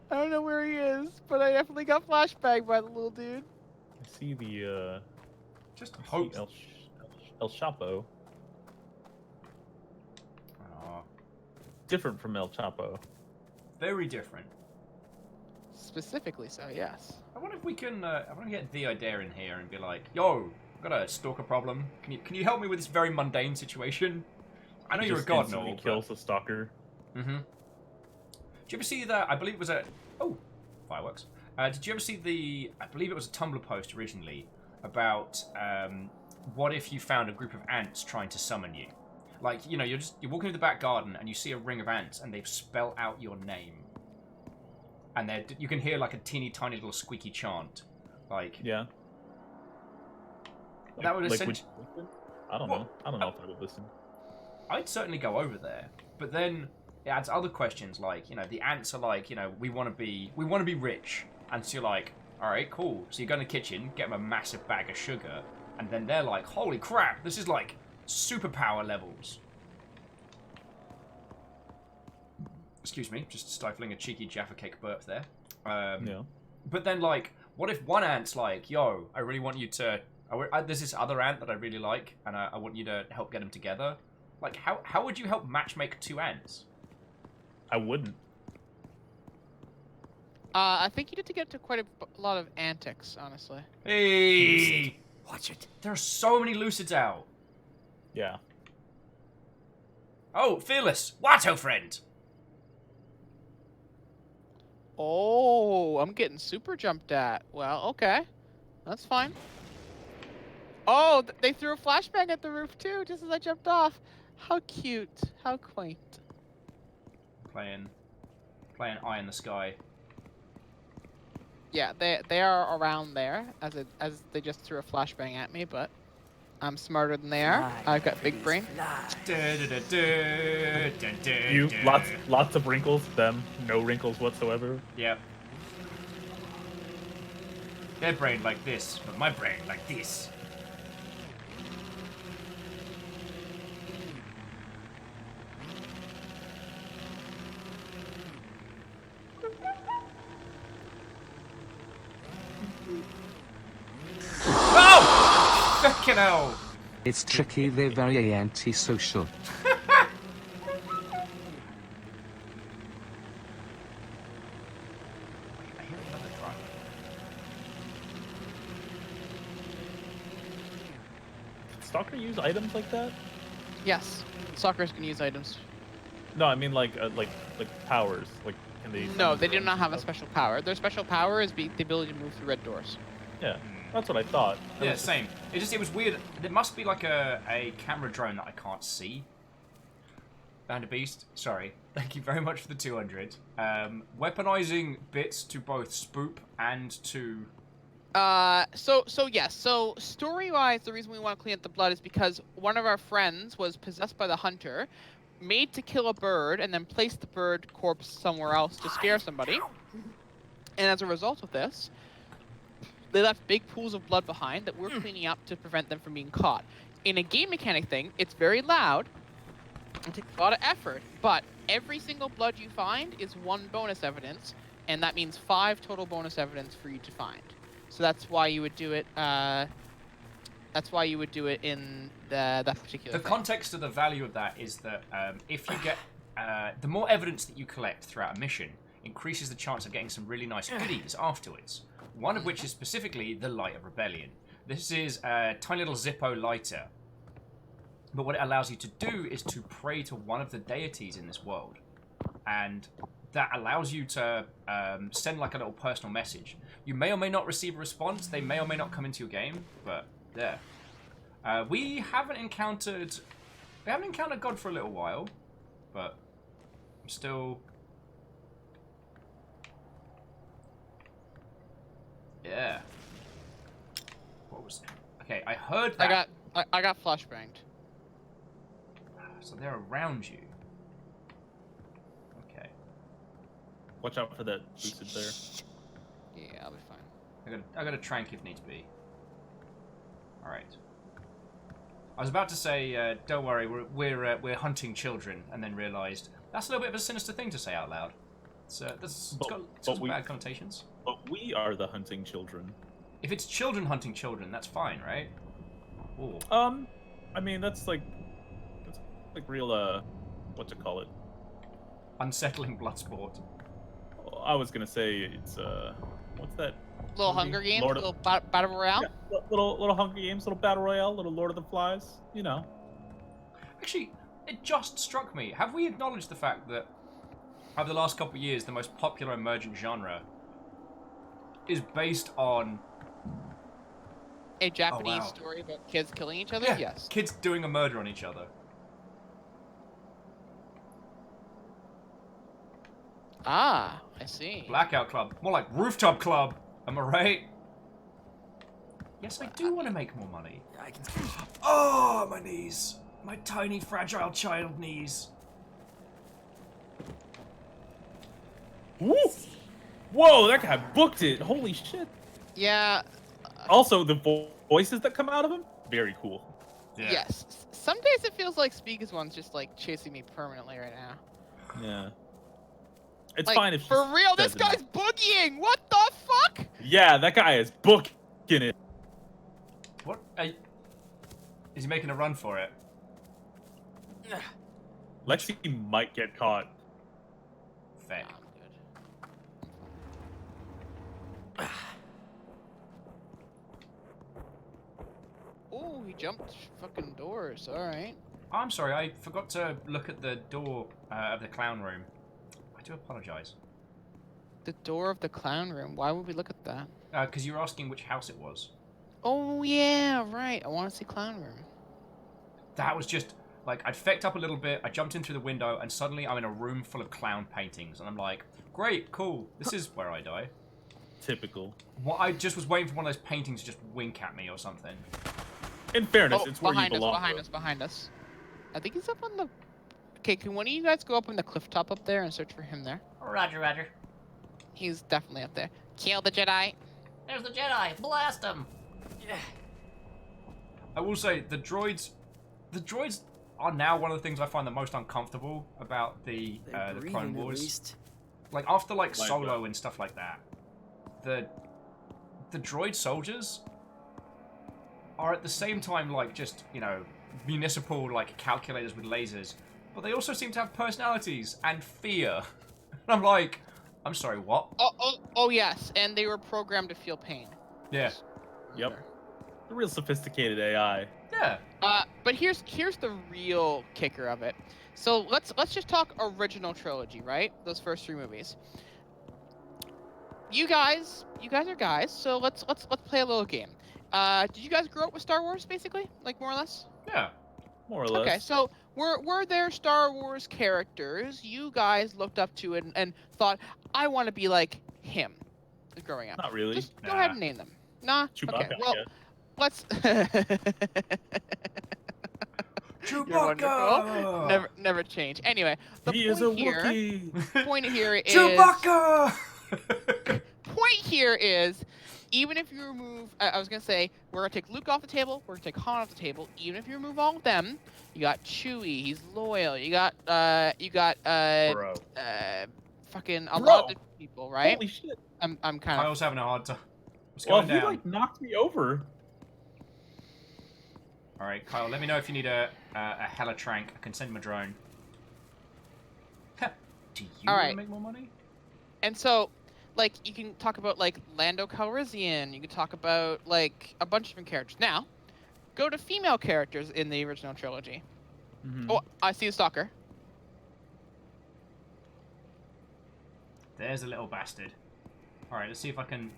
I don't know where he is, but I definitely got flashbanged by the little dude. I see the just hope El Chapo. Different from El Chapo. Very different. Specifically so, yes. I wonder if we can. I want to get the idea in here and be like, "Yo, I've got a stalker problem. Can you help me with this very mundane situation? I know you're a god and all." Kills the stalker. Mm-hmm. Did you ever see that? I believe it was fireworks. Did you ever see the? I believe it was a Tumblr post originally about what if you found a group of ants trying to summon you? Like, you know, you're walking through the back garden and you see a ring of ants and they've spelled out your name. And you can hear like a teeny tiny little squeaky chant. Like, yeah. That would essentially... I don't know. I don't know if I would listen. I'd certainly go over there. But then it adds other questions like, you know, the ants are like, you know, we want to be rich, and so you're like, all right, cool. So you go in the kitchen, get them a massive bag of sugar, and then they're like, holy crap, this is like superpower levels. Excuse me, just stifling a cheeky Jaffa Cake burp there. Yeah. But then, like, what if one ant's like, yo, I really want you to... there's this other ant that I really like, and I want you to help get them together. Like, how would you help matchmake two ants? I wouldn't. I think you need to get to quite a lot of antics, honestly. Hey! Watch it. There are so many Lucids out. Yeah. Oh, Fearless! Watto friend! Oh, I'm getting super jumped at. Well, okay. That's fine. Oh, they threw a flashbang at the roof too, just as I jumped off. How cute. How quaint. Playing Eye in the Sky. Yeah, they are around there, as they just threw a flashbang at me, but I'm smarter than they are. I've got big brain. You lots of wrinkles. Them no wrinkles whatsoever. Yep. Their brain like this, but my brain like this. Oh! Fucking hell! It's tricky, they're very antisocial. Stalker use items like that? Yes, stalkers can use items. No, I mean like powers. Like can they? No, they do not have a special power. Their special power is the ability to move through red doors. Yeah, that's what I thought. Yeah, same. It was weird. There must be like a camera drone that I can't see. Band of Beast, sorry. Thank you very much for the 200. Weaponizing bits to both spoop and to... So yes. So story-wise, the reason we want to clean up the blood is because one of our friends was possessed by the hunter, made to kill a bird, and then placed the bird corpse somewhere else to scare somebody. And as a result of this, they left big pools of blood behind that we're cleaning up to prevent them from being caught. In a game mechanic thing, it's very loud. It takes a lot of effort, but every single blood you find is 1 bonus evidence, and that means 5 total bonus evidence for you to find. So that's why you would do it. That's why you would do it in that particular. The context of the value of that is that if you get the more evidence that you collect throughout a mission, increases the chance of getting some really nice goodies afterwards. One of which is specifically the Light of Rebellion. This is a tiny little Zippo lighter. But what it allows you to do is to pray to one of the deities in this world. And that allows you to send like a little personal message. You may or may not receive a response. They may or may not come into your game. But there. We haven't encountered God for a little while. But I'm still... Yeah. What was it? Okay, I heard that. I got flashbanged. So they're around you. Okay. Watch out for that lucid there. Yeah, I'll be fine. I got a trank if needs be. All right. I was about to say, don't worry, we're hunting children, and then realised that's a little bit of a sinister thing to say out loud. It's got some bad connotations. But we are the hunting children. If it's children hunting children, that's fine, right? Ooh. I mean that's like real what to call it? Unsettling blood sport. I was gonna say it's what's that? Little Hunger Games, little battle royale. Yeah, little Hunger Games, little battle royale, little Lord of the Flies. You know. Actually, it just struck me. Have we acknowledged the fact that over the last couple of years, the most popular emergent genre is based on a Japanese story about kids killing each other? Yeah, yes. Kids doing a murder on each other. Ah, I see. Blackout Club. More like Rooftop Club. Am I right? Yes, I do want to make more money. Oh, my knees. My tiny, fragile child knees. Woo! Whoa, that guy booked it. Holy shit. Yeah. Also, the voices that come out of him, very cool. Yeah. Yes. Some days it feels like Speaker's one's just like chasing me permanently right now. Yeah. It's like, fine if she for real, this says it guy's now. boogieing. What the fuck? Yeah, that guy is booking it. What? Is he making a run for it? Lexi might get caught. Fair. Oh, he jumped fucking doors. All right. I'm sorry, I forgot to look at the door of the clown room. I do apologize. The door of the clown room. Why would we look at that? Because you were asking which house it was. Oh yeah, right. I want to see clown room. That was just like I'd fecked up a little bit. I jumped in through the window, and suddenly I'm in a room full of clown paintings, and I'm like, "Great, cool. This is where I die." Typical. What I just was waiting for one of those paintings to just wink at me or something. In fairness, Oh, it's where you belong. behind us. I think he's up on the. Okay, can one of you guys go up on the cliff top up there and search for him there? Roger, roger. He's definitely up there. Kill the Jedi. There's the Jedi. Blast him. I will say the droids are now one of the things I find the most uncomfortable about the Clone Wars. Like after like Solo and stuff like that, the droid soldiers are at the same time like just, you know, municipal like calculators with lasers, but they also seem to have personalities and fear. And I'm like, I'm sorry, what? Oh yes, and they were programmed to feel pain. Yeah. Yep. A real sophisticated AI. Yeah. But here's the real kicker of it. So let's just talk original trilogy, right? Those first 3 movies. You guys are guys, so let's play a little game. Did you guys grow up with Star Wars, basically, like more or less? Yeah. More or less. Okay, so were there Star Wars characters you guys looked up to and thought, I want to be like him, growing up? Not really. Just go ahead and name them. Nah. Chewbacca, Okay. Well, let's. Chewbacca. Never change. Anyway, the he is a Wookiee. point here is Chewbacca. point here is, even if you remove, I was gonna say, we're gonna take Luke off the table, we're gonna take Han off the table. Even if you remove all of them, you got Chewie, he's loyal. You got Bro. fucking a lot of people, right? Holy shit. I'm kind of. Kyle's having a hard time. What's Well, going he down? like knocked me over. All right, Kyle. Let me know if you need a Helitrank. I can send him a drone. Do you want to make more money? And so, like, you can talk about, like, Lando Calrissian. You can talk about, like, a bunch of different characters. Now, go to female characters in the original trilogy. Mm-hmm. Oh, I see the stalker. There's a little bastard. All right, let's see if I can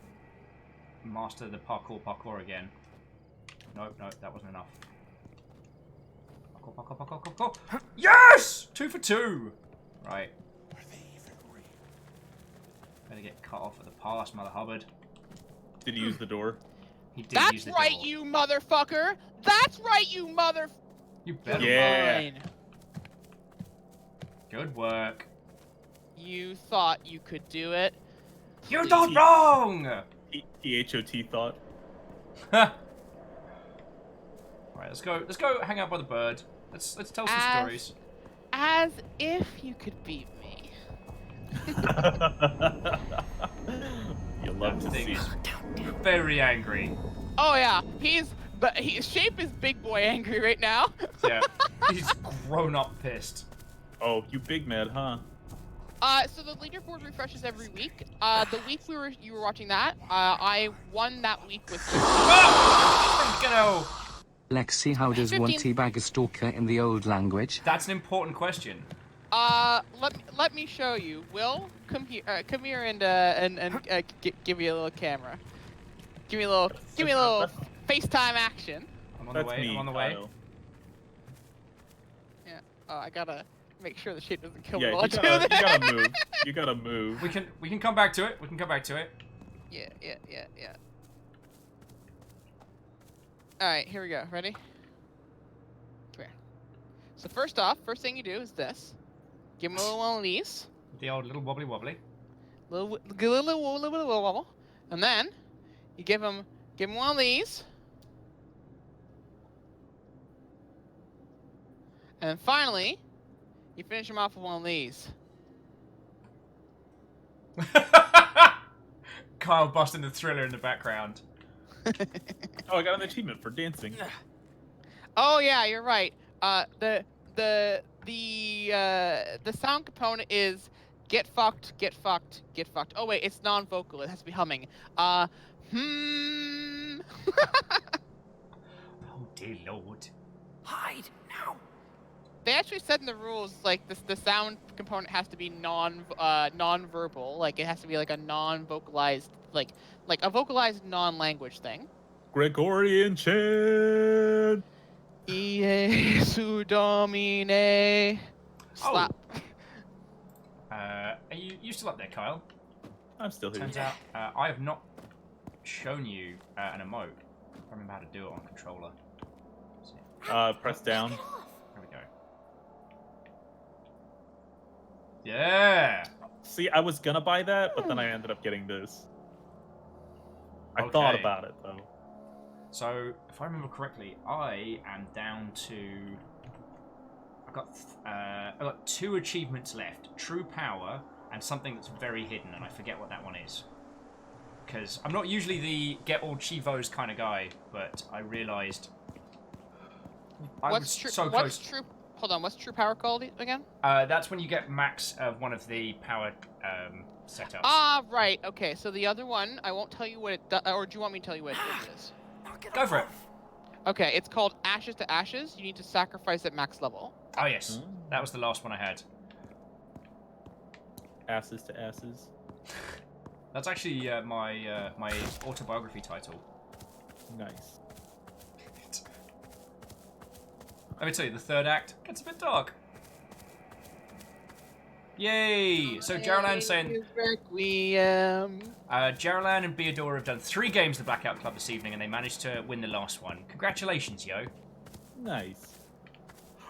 master the parkour again. Nope, that wasn't enough. Parkour. Yes! 2 for 2! Right. Better get cut off at the pass, Mother Hubbard. Did he use the door? He did That's use the right, door. you motherfucker! That's right, you mother... You better. Yeah. Fine. Good work. You thought you could do it. You're not wrong! T-H-O-T thought. Right, let's go hang out by the bird. Let's tell some stories. As if you could beat me. You love to see. Very angry. Oh yeah, Shape is big boy angry right now. Yeah, he's grown up pissed. Oh, you big mad, huh? So the leaderboard refreshes every week. The week you were watching that, I won that week with. Lexi, how does one 15. teabag a stalker in the old language? That's an important question. Let me show you. Will, come here and give me a little camera. Give me a little FaceTime action. I'm on the way. I'm on the way. Yeah. Oh, I gotta make sure the Shape doesn't kill Yeah, me. you gotta move. You gotta move. We can come back to it. Yeah. Alright, here we go. Ready? Come here. So first thing you do is this. Give him a little one of these. The old little wobbly. little wobble, and then you give him one of these, and then finally you finish him off with one of these. Kyle busting the Thriller in the background. Oh, I got an achievement for dancing. Oh yeah, you're right. The sound component is get fucked, get fucked, get fucked. Oh wait, it's non-vocal. It has to be humming. Oh dear lord. Hide now. They actually said in the rules like the sound component has to be non-verbal. Like it has to be like a non-vocalized like a vocalized non-language thing. Gregorian chant. Jesu Domine. Slap. Are you still up there, Kyle? I'm still here. Turns out I have not shown you an emote. I remember how to do it on controller. Press down. There we go. Yeah. See, I was gonna buy that, but then I ended up getting this. I thought about it though. So, if I remember correctly, I am down to. I've got 2 achievements left: True Power and something that's very hidden, and I forget what that one is. Because I'm not usually the get all chivos kind of guy, but I realised I was so close. Hold on, what's True Power called again? That's when you get max of one of the power setups. Ah, right. Okay, so the other one, I won't tell you what it does, or do you want me to tell you what it is? Go for it. Okay, it's called Ashes to Ashes. You need to sacrifice at max level. Oh yes, that was the last one I had. Asses to asses. That's actually my autobiography title. Nice. Let me tell you, the third act gets a bit dark. Yay! So Jaralan's saying... Jaralan and Beador have done 3 games of the Blackout Club this evening, and they managed to win the last one. Congratulations, yo. Nice.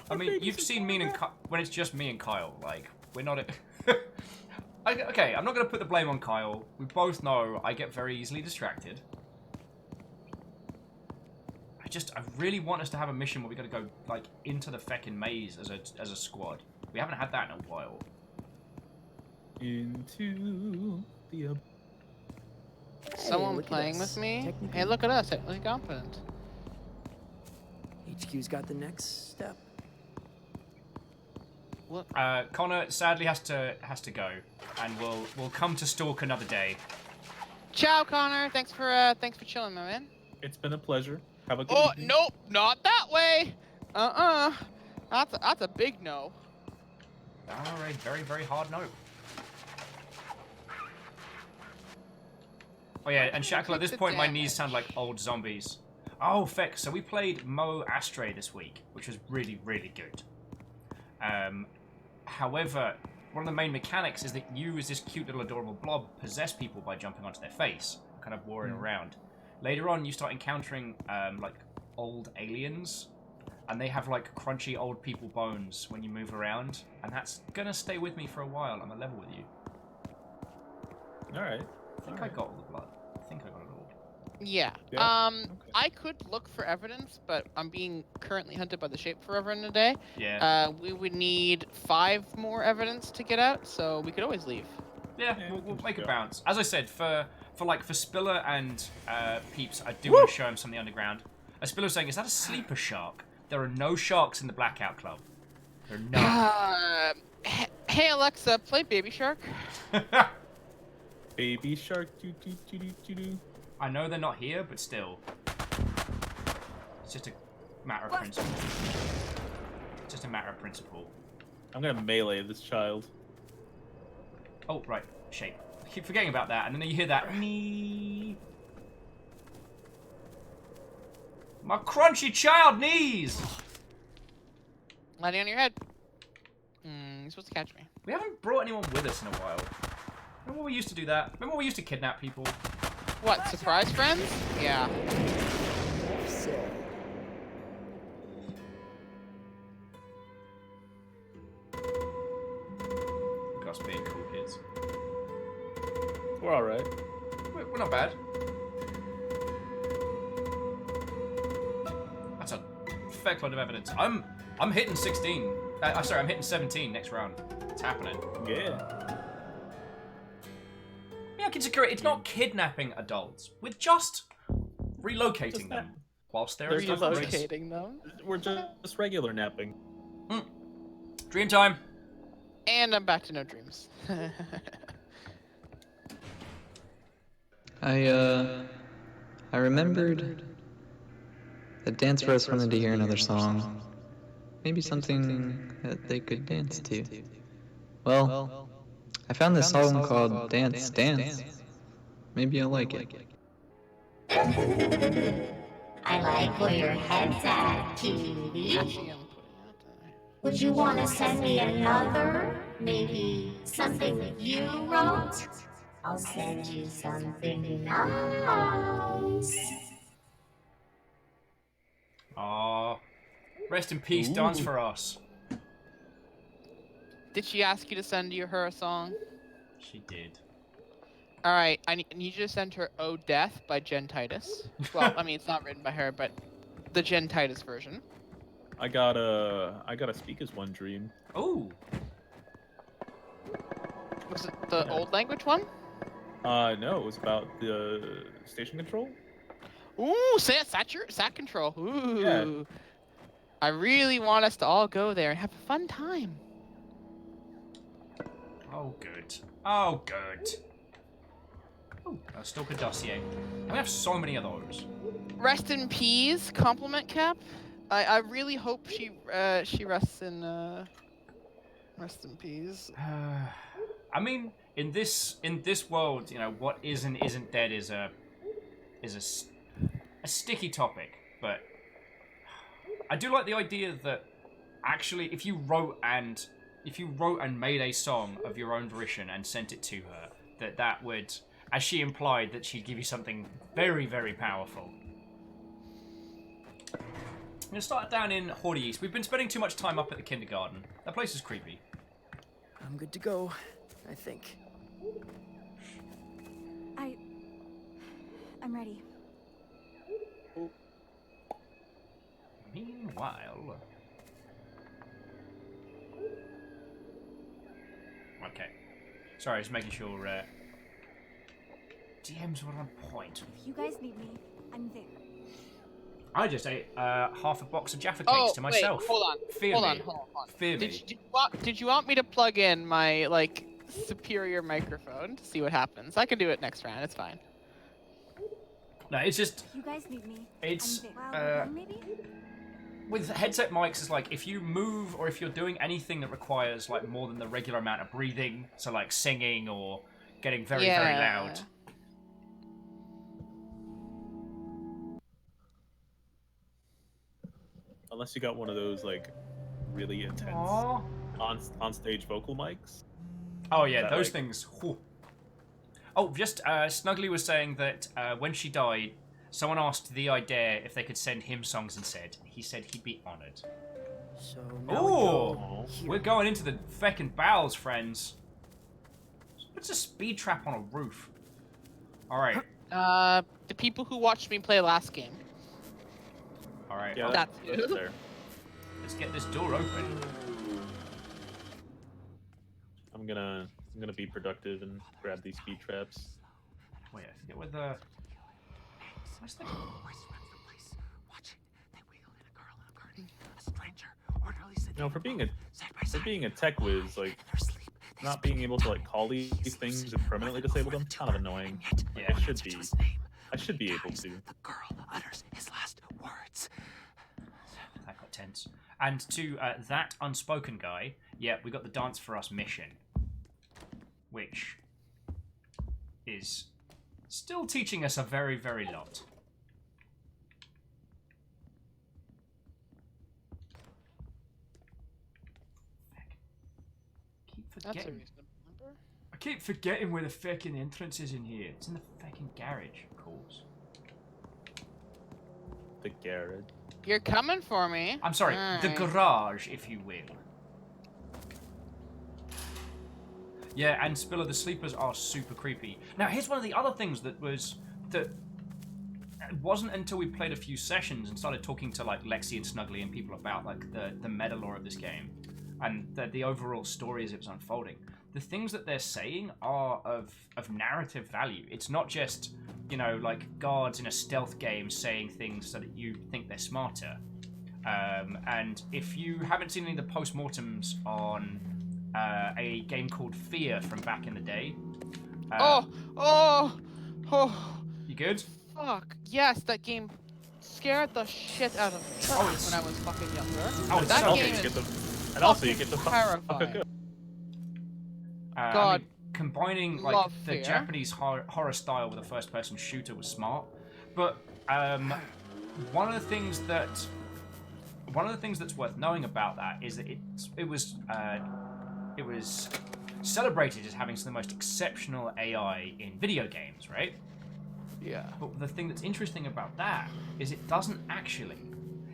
I mean, you've seen me and when it's just me and Kyle. Like, we're not... Okay, I'm not going to put the blame on Kyle. We both know I get very easily distracted. I really want us to have a mission where we got to go like into the feckin' maze as a squad. We haven't had that in a while. Into the. Someone playing with me? Hey, look at us! Technically competent. HQ's got the next step. What? Connor sadly has to go, and we'll come to stalk another day. Ciao, Connor. Thanks for chilling, my man. It's been a pleasure. Have a good evening. Nope, not that way. That's a big no. All right, very, very hard no. Oh yeah, and Shackle, at this point my knees sound like old zombies. Oh, feck, so we played Mo Astray this week, which was really, really good. However, one of the main mechanics is that you, as this cute little adorable blob, possess people by jumping onto their face, kind of warring around. Later on, you start encountering, like, old aliens, and they have, like, crunchy old people bones when you move around, and that's gonna stay with me for a while. I'm a level with you. Alright. I think I got all the blood. I think I got it all. Yeah. Okay. I could look for evidence, but I'm being currently hunted by the shape forever in a day. Yeah. We would need 5 more evidence to get out, so we could always leave. Yeah, we'll make a bounce. As I said, for Spiller and Peeps, I do want to show him some of the underground. Spiller's saying, is that a sleeper shark? There are no sharks in the Blackout Club. There are none. Hey Alexa, play Baby Shark. Baby Shark, doo-doo-doo-doo-doo. I know they're not here, but still. It's just a matter of principle. It's just a matter of principle. I'm gonna melee this child. Oh, right. Shape. I keep forgetting about that, and then you hear that. Me. My crunchy child knees! Landing on your head. You're supposed to catch me. We haven't brought anyone with us in a while. Remember when we used to do that? Remember when we used to kidnap people? What, surprise friends? Yeah. Look at us being cool kids. We're all right. We're not bad. That's a fair load of evidence. I'm hitting 16. Sorry, I'm hitting 17 next round. It's happening. Yeah. Yeah, consider it's not kidnapping adults. We're just relocating them whilst they're relocating them. We're just regular napping. Dream time. And I'm back to no dreams. I remembered that Dance for Us wanted to hear another song. Maybe something that they could dance to. Well, I found this song called Dance Dance. Maybe you'll like it. I like where your head's at, cutie. Would you want to send me another? Maybe something that you wrote? I'll send you something nice. Aw. Rest in peace, Dance for Us. Did she ask you to send her a song? She did. Alright, I need you to send her Oh Death by Jen Titus. Well, I mean, it's not written by her, but the Jen Titus version. I gotta speak as one dream. Oh. Was it the old language one? No, it was about the station control. Ooh, sat control. Ooh. Yeah. I really want us to all go there and have a fun time. Oh, good. Oh, good. Oh, a Stalker dossier. I have so many of those. Rest in peace, compliment cap. I really hope she rests in rest in peace. I mean, in this world, you know, what isn't dead is a sticky topic, but I do like the idea that actually, if you wrote and made a song of your own volition and sent it to her, that would, as she implied, that she'd give you something very, very powerful. I'm gonna start down in Horde East. We've been spending too much time up at the kindergarten. That place is creepy. I'm good to go, I think. I'm ready. Meanwhile... Okay. Sorry, just making sure, DMs were on point. If you guys need me, I'm there. I just ate half a box of Jaffa cakes to myself. Wait, hold on. Fear me. Hold on. Fear me. Did you want me to plug in my, like, superior microphone to see what happens? I can do it next round, it's fine. No, it's just... If you guys need me, it's, I'm there. Maybe? With headset mics, it's like, if you move or if you're doing anything that requires, like, more than the regular amount of breathing, so, like, singing or getting very, very loud... Unless you got one of those, like, really intense on stage vocal mics. Oh yeah, those things. Whew. Oh, just Snuggly was saying that when she died, someone asked the idea if they could send him songs instead. He said he'd be honored. So now we're going into the feckin' bowels, friends. What's a speed trap on a roof? All right. The people who watched me play last game. All right. Yeah, that's there. Let's get this door open. I'm gonna be productive and grab these speed traps. Wait, I forget where the. Where's the? You know, for being a tech whiz, like not being able to like call these things and permanently disable them, kind of annoying. Yeah, I should be able to. The girl utters his last words. That got tense. And to that unspoken guy, yeah, we got the Dance for Us mission, which is still teaching us a very, very lot. That's a reasonable number. I keep forgetting where the feckin' entrance is in here. It's in the feckin' garage, of course. The garage. You're coming for me. I'm sorry, the garage, if you will. Yeah, and Spiller, the sleepers are super creepy. Now, here's one of the other things that it wasn't until we played a few sessions and started talking to like Lexi and Snuggly and people about like the meta lore of this game and the overall story as it was unfolding. The things that they're saying are of narrative value. It's not just, you know, like guards in a stealth game saying things so that you think they're smarter. And if you haven't seen any of the postmortems on a game called Fear from back in the day. You good? Fuck. Yes, that game scared the shit out of me when I was fucking younger. That so game good. is And also, you get to terrifying. good. I mean, combining like love the Fear. Japanese horror style with a first-person shooter was smart, but one of the things that's worth knowing about that is that it was celebrated as having some of the most exceptional AI in video games, right? Yeah. But the thing that's interesting about that is it doesn't actually.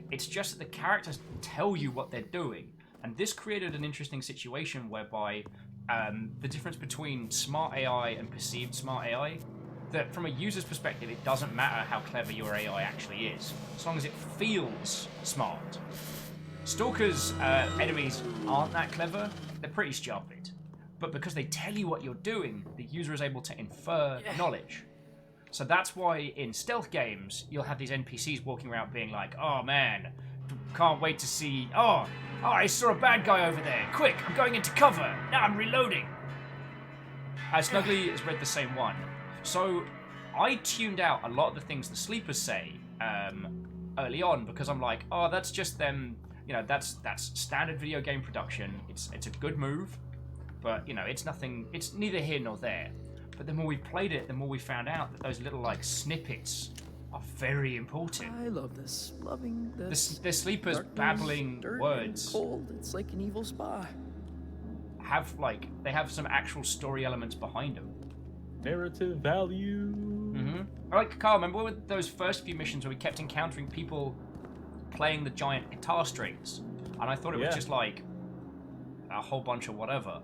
It's just that the characters tell you what they're doing, and this created an interesting situation whereby the difference between smart AI and perceived smart AI, that from a user's perspective, it doesn't matter how clever your AI actually is, as long as it feels smart. Stalker's enemies aren't that clever, they're pretty stupid. But because they tell you what you're doing, the user is able to infer knowledge. So that's why in stealth games, you'll have these NPCs walking around being like, oh man, can't wait to see, oh, I saw a bad guy over there. Quick, I'm going into cover. Now I'm reloading. Snuggly has read the same one. So I tuned out a lot of the things the sleepers say early on because I'm like, oh, that's just them, you know, that's standard video game production. It's a good move, but you know, it's neither here nor there. But the more we played it, the more we found out that those little like snippets are very important. I love this. Loving this. The sleepers Darkness, babbling dirt, words. And cold. It's like an evil spa. They have some actual story elements behind them. Narrative value. Mm-hmm. Like Carl, remember with those first few missions where we kept encountering people playing the giant guitar strings, and I thought it was just like a whole bunch of whatever.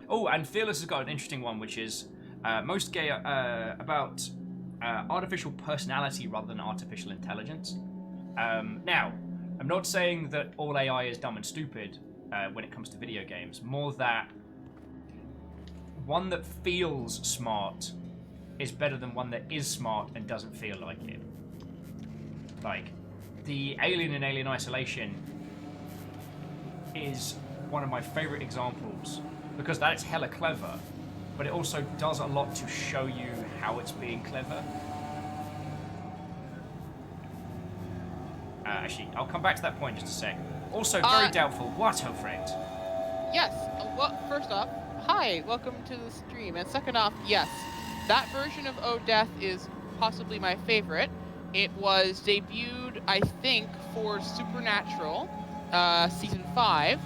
Oh, and Fearless has got an interesting one, which is most gay about artificial personality rather than artificial intelligence. Now, I'm not saying that all AI is dumb and stupid when it comes to video games. More that one that feels smart is better than one that is smart and doesn't feel like it. Like, the alien in Alien Isolation is one of my favorite examples because that's hella clever, but it also does a lot to show you how it's being clever. Actually, I'll come back to that point in just a sec. Also, very doubtful. What, oh friend? Yes. Well, first off, hi, welcome to the stream. And second off, yes, that version of Oh Death is possibly my favorite. It was debuted, I think, for Supernatural Season 5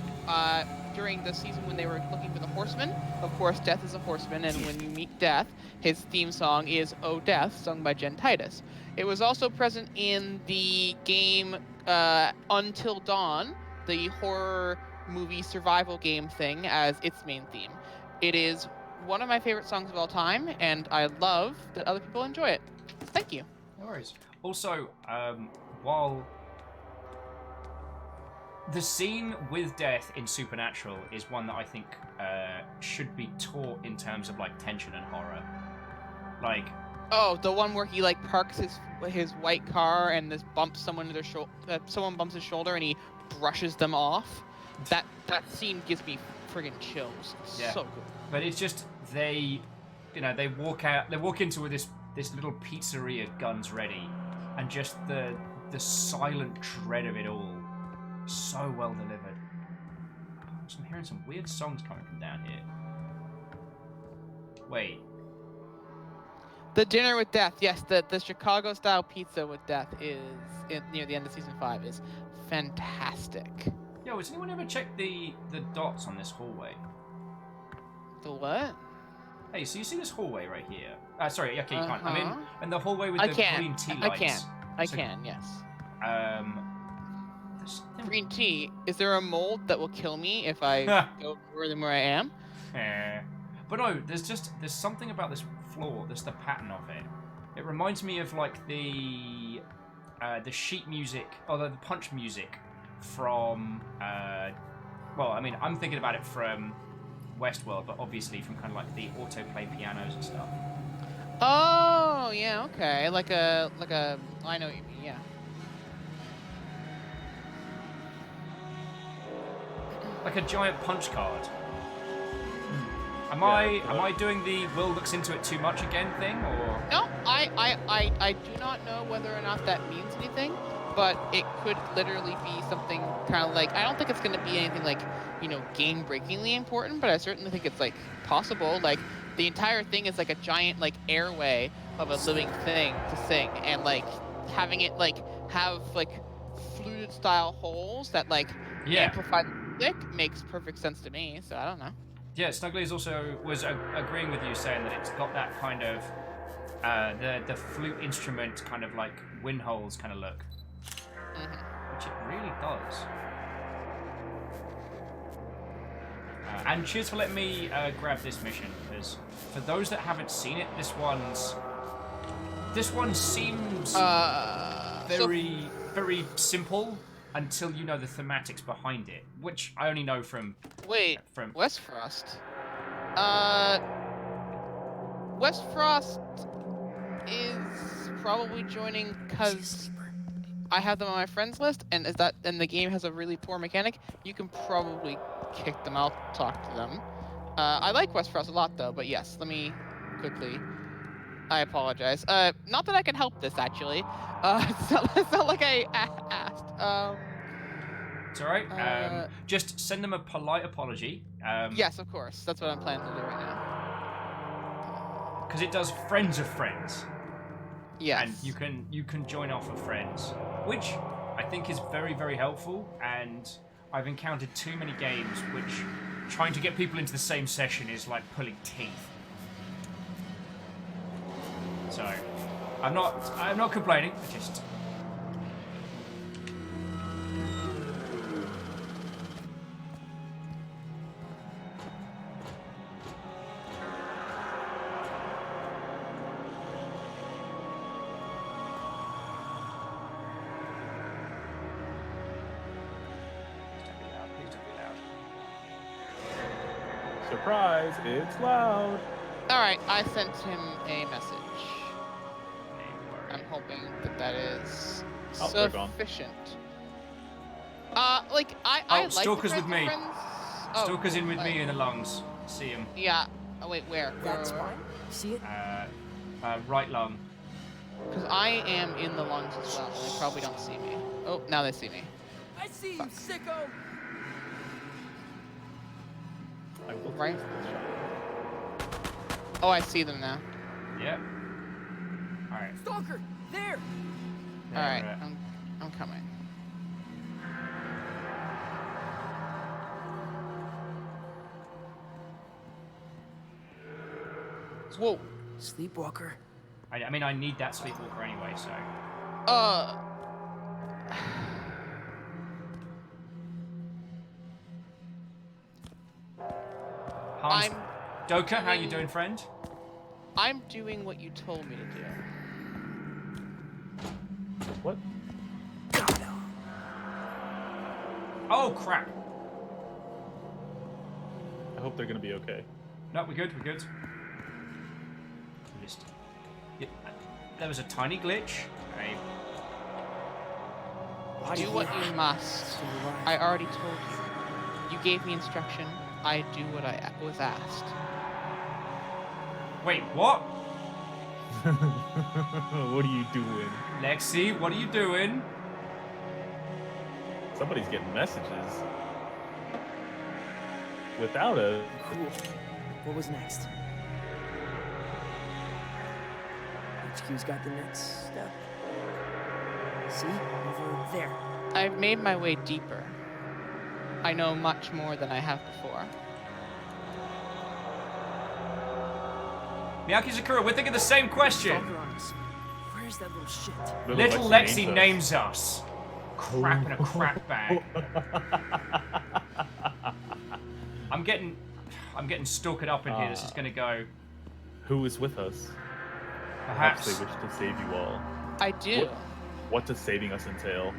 during the season when they were looking for the Horseman. Of course, Death is a horseman, and when you meet Death, his theme song is Oh Death, sung by Jen Titus. It was also present in the game Until Dawn, the horror movie survival game thing, as its main theme. It is one of my favorite songs of all time, and I love that other people enjoy it. Thank you. No worries. Also, while the scene with Death in Supernatural is one that I think should be taught in terms of like tension and horror. Like, oh, the one where he like parks his white car and this bumps someone to their shoulder. Someone bumps his shoulder and he brushes them off. That scene gives me friggin' chills. It's so good. But it's just they walk into this little pizzeria, guns ready, and just the silent dread of it all, so well delivered. I'm hearing some weird songs coming from down here. Wait. The Dinner with Death, yes, the Chicago-style pizza with Death is near the end of Season 5 is fantastic. Yo, has anyone ever checked the dots on this hallway? The what? Hey, so you see this hallway right here? Sorry, okay, you can't. I'm in the hallway with the green tea lights. I can, yes. Green tea. Is there a mold that will kill me if I go lower than where I am? But no, there's something about this floor. There's the pattern of it. It reminds me of like the sheet music, or the punch music from. Well, I mean, I'm thinking about it from Westworld, but obviously from kind of like the autoplay pianos and stuff. Oh, yeah, okay. Like a I know what you mean, yeah. Like a giant punch card. Am I doing the Will looks into it too much again thing, or? No, I do not know whether or not that means anything, but it could literally be something kind of like, I don't think it's going to be anything like, game-breakingly important, but I certainly think it's like possible. Like the entire thing is like a giant like airway of a living thing to sing, and like having it like have like fluted style holes that like amplify the music makes perfect sense to me. So I don't know. Yeah, Snuggly was agreeing with you, saying that it's got that kind of the flute instrument kind of like wind holes kind of look, which it really does. And cheers for letting me grab this mission, because for those that haven't seen it, this one seems very simple until you know the thematics behind it, which I only know from. Wait, from Westfrost. Westfrost is probably joining because I have them on my friends list, and the game has a really poor mechanic. You can probably kick them out, talk to them. I like Westfrost a lot though, but yes, let me quickly. I apologize. Not that I can help this actually. It's not like I asked. It's alright. Just send them a polite apology. Yes, of course. That's what I'm planning to do right now. Because it does friends of friends. Yes. And you can join off of friends, which I think is very, very helpful. And I've encountered too many games which trying to get people into the same session is like pulling teeth. So I'm not complaining. I just. Surprise, it's loud. Alright, I sent him a message. I'm hoping that is sufficient. Like, I like Stalker's with me. Oh, Stalker's in with me in the lungs. See him. Yeah. Oh, wait, where? That's fine. See it? Right lung. Because I am in the lungs as well, and they probably don't see me. Oh, now they see me. I see you, sicko! Right? Oh, I see them now. Yep. Alright. Stalker! There! Alright, I'm coming. Whoa. Sleepwalker. I mean, I need that sleepwalker anyway, so. Hans, Doka, how you doing, friend? I'm doing what you told me to do. What? Oh, crap. I hope they're gonna be okay. No, we're good, we're good. There was a tiny glitch. Do what you must. I already told you. You gave me instruction. I do what I was asked. Wait, what? What are you doing? Lexi, what are you doing? Somebody's getting messages. Without a... Cool. What was next? HQ's got the next step. See? Over there. I've made my way deeper. I know much more than I have before. Miyaki Sakura, we're thinking the same question. Where's that little shit? Little Lexi names us. crap in a crap bag. I'm getting stalkered up in here. This is gonna go. Who is with us? Perhaps they wish to save you all. I do. What does saving us entail?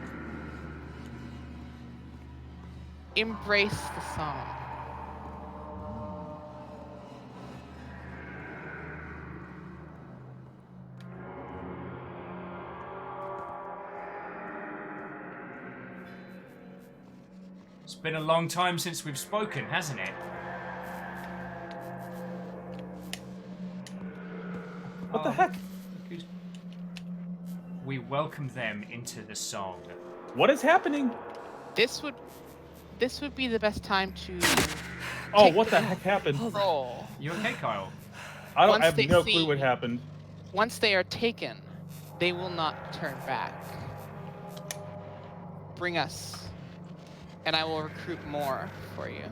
Embrace the song. It's been a long time since we've spoken, hasn't it? What the heck? We welcome them into the song. What is happening? This would be the best time to. Oh, what the heck happened? Roll. You okay, Kyle? I have no clue what happened. Once they are taken, they will not turn back. Bring us, and I will recruit more for you.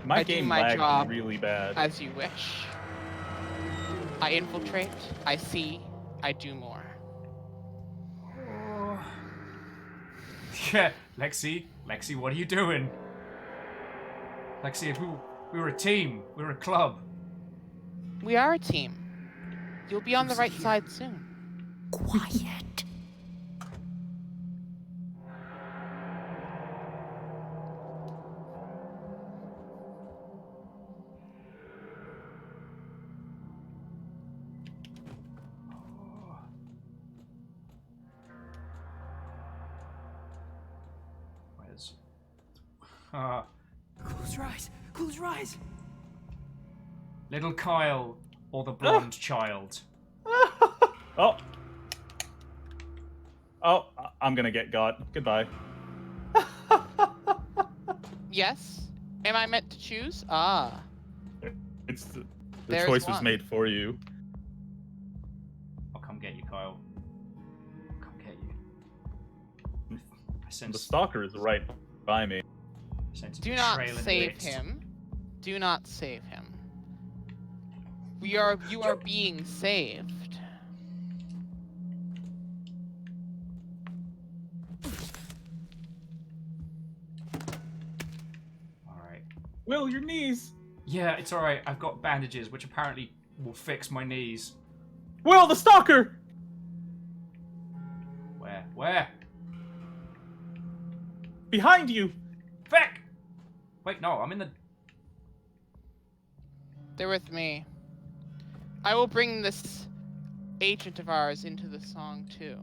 My I game do my lagged job really bad. as you wish. I infiltrate, I see, I do more. Yeah, Lexi, what are you doing? Lexi, if we were a team, we were a club. We are a team. You'll be on the right side soon. Quiet. Close your eyes. Close your eyes. Little Kyle or the blonde child? Oh, I'm gonna get got. Goodbye. Yes? Am I meant to choose? Ah. It's the There's choice was one. made for you. I'll come get you, Kyle. I'll come get you. I sense The stalker is right by me. Do not save him. Do not save him. You are being saved. Alright. Will, your knees. Yeah, it's alright. I've got bandages, which apparently will fix my knees. Will, the stalker! Where? Behind you! Back! Wait, no, I'm in the... They're with me. I will bring this agent of ours into the song too.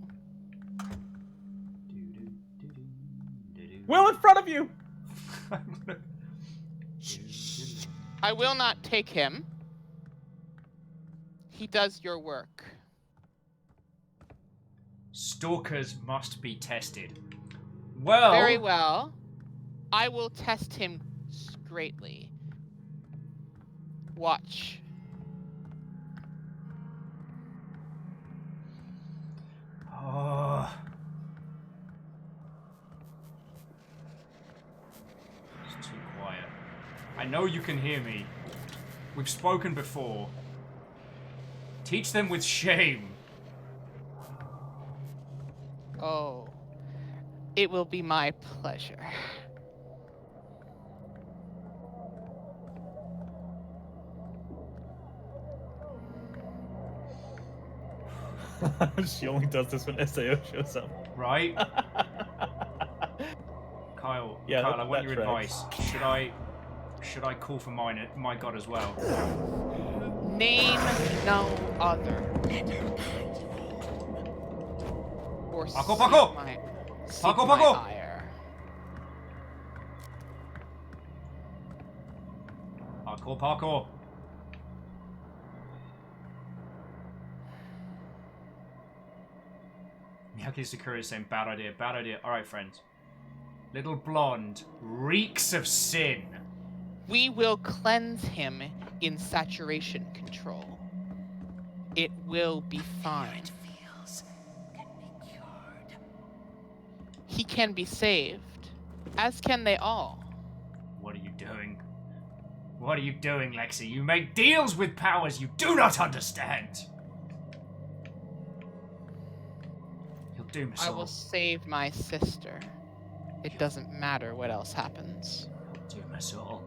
Will, in front of you! I will not take him. He does your work. Stalkers must be tested. Well... Very well. I will test him greatly. Watch. Oh. It's too quiet. I know you can hear me. We've spoken before. Teach them with shame. Oh. It will be my pleasure. She only does this when SAO shows up. Right? Kyle, Yeah, Kyle, I want that your tracks. advice. Should I call for my god as well? Name no other. Or Paco, seek Paco! my- seek Paco, my Paco! ire. Parkour. Miyake Sakura is saying, bad idea. Alright, friends. Little blonde reeks of sin. We will cleanse him in saturation control. It will be fine. He can be saved, as can they all. What are you doing? What are you doing, Lexi? You make deals with powers you do not understand. You'll doom us I all. will save my sister. it doesn't matter what else happens. Do my soul.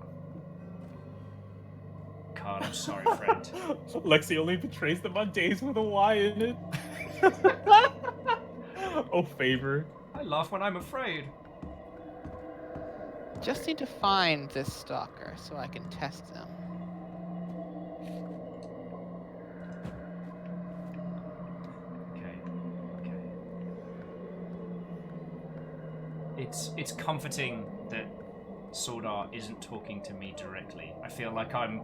God, I'm sorry, friend. Lexi only betrays them on days with a Y in it. Oh, favor. I laugh when I'm afraid. Just need to find this stalker so I can test them. It's comforting that Sordar isn't talking to me directly. I feel like I'm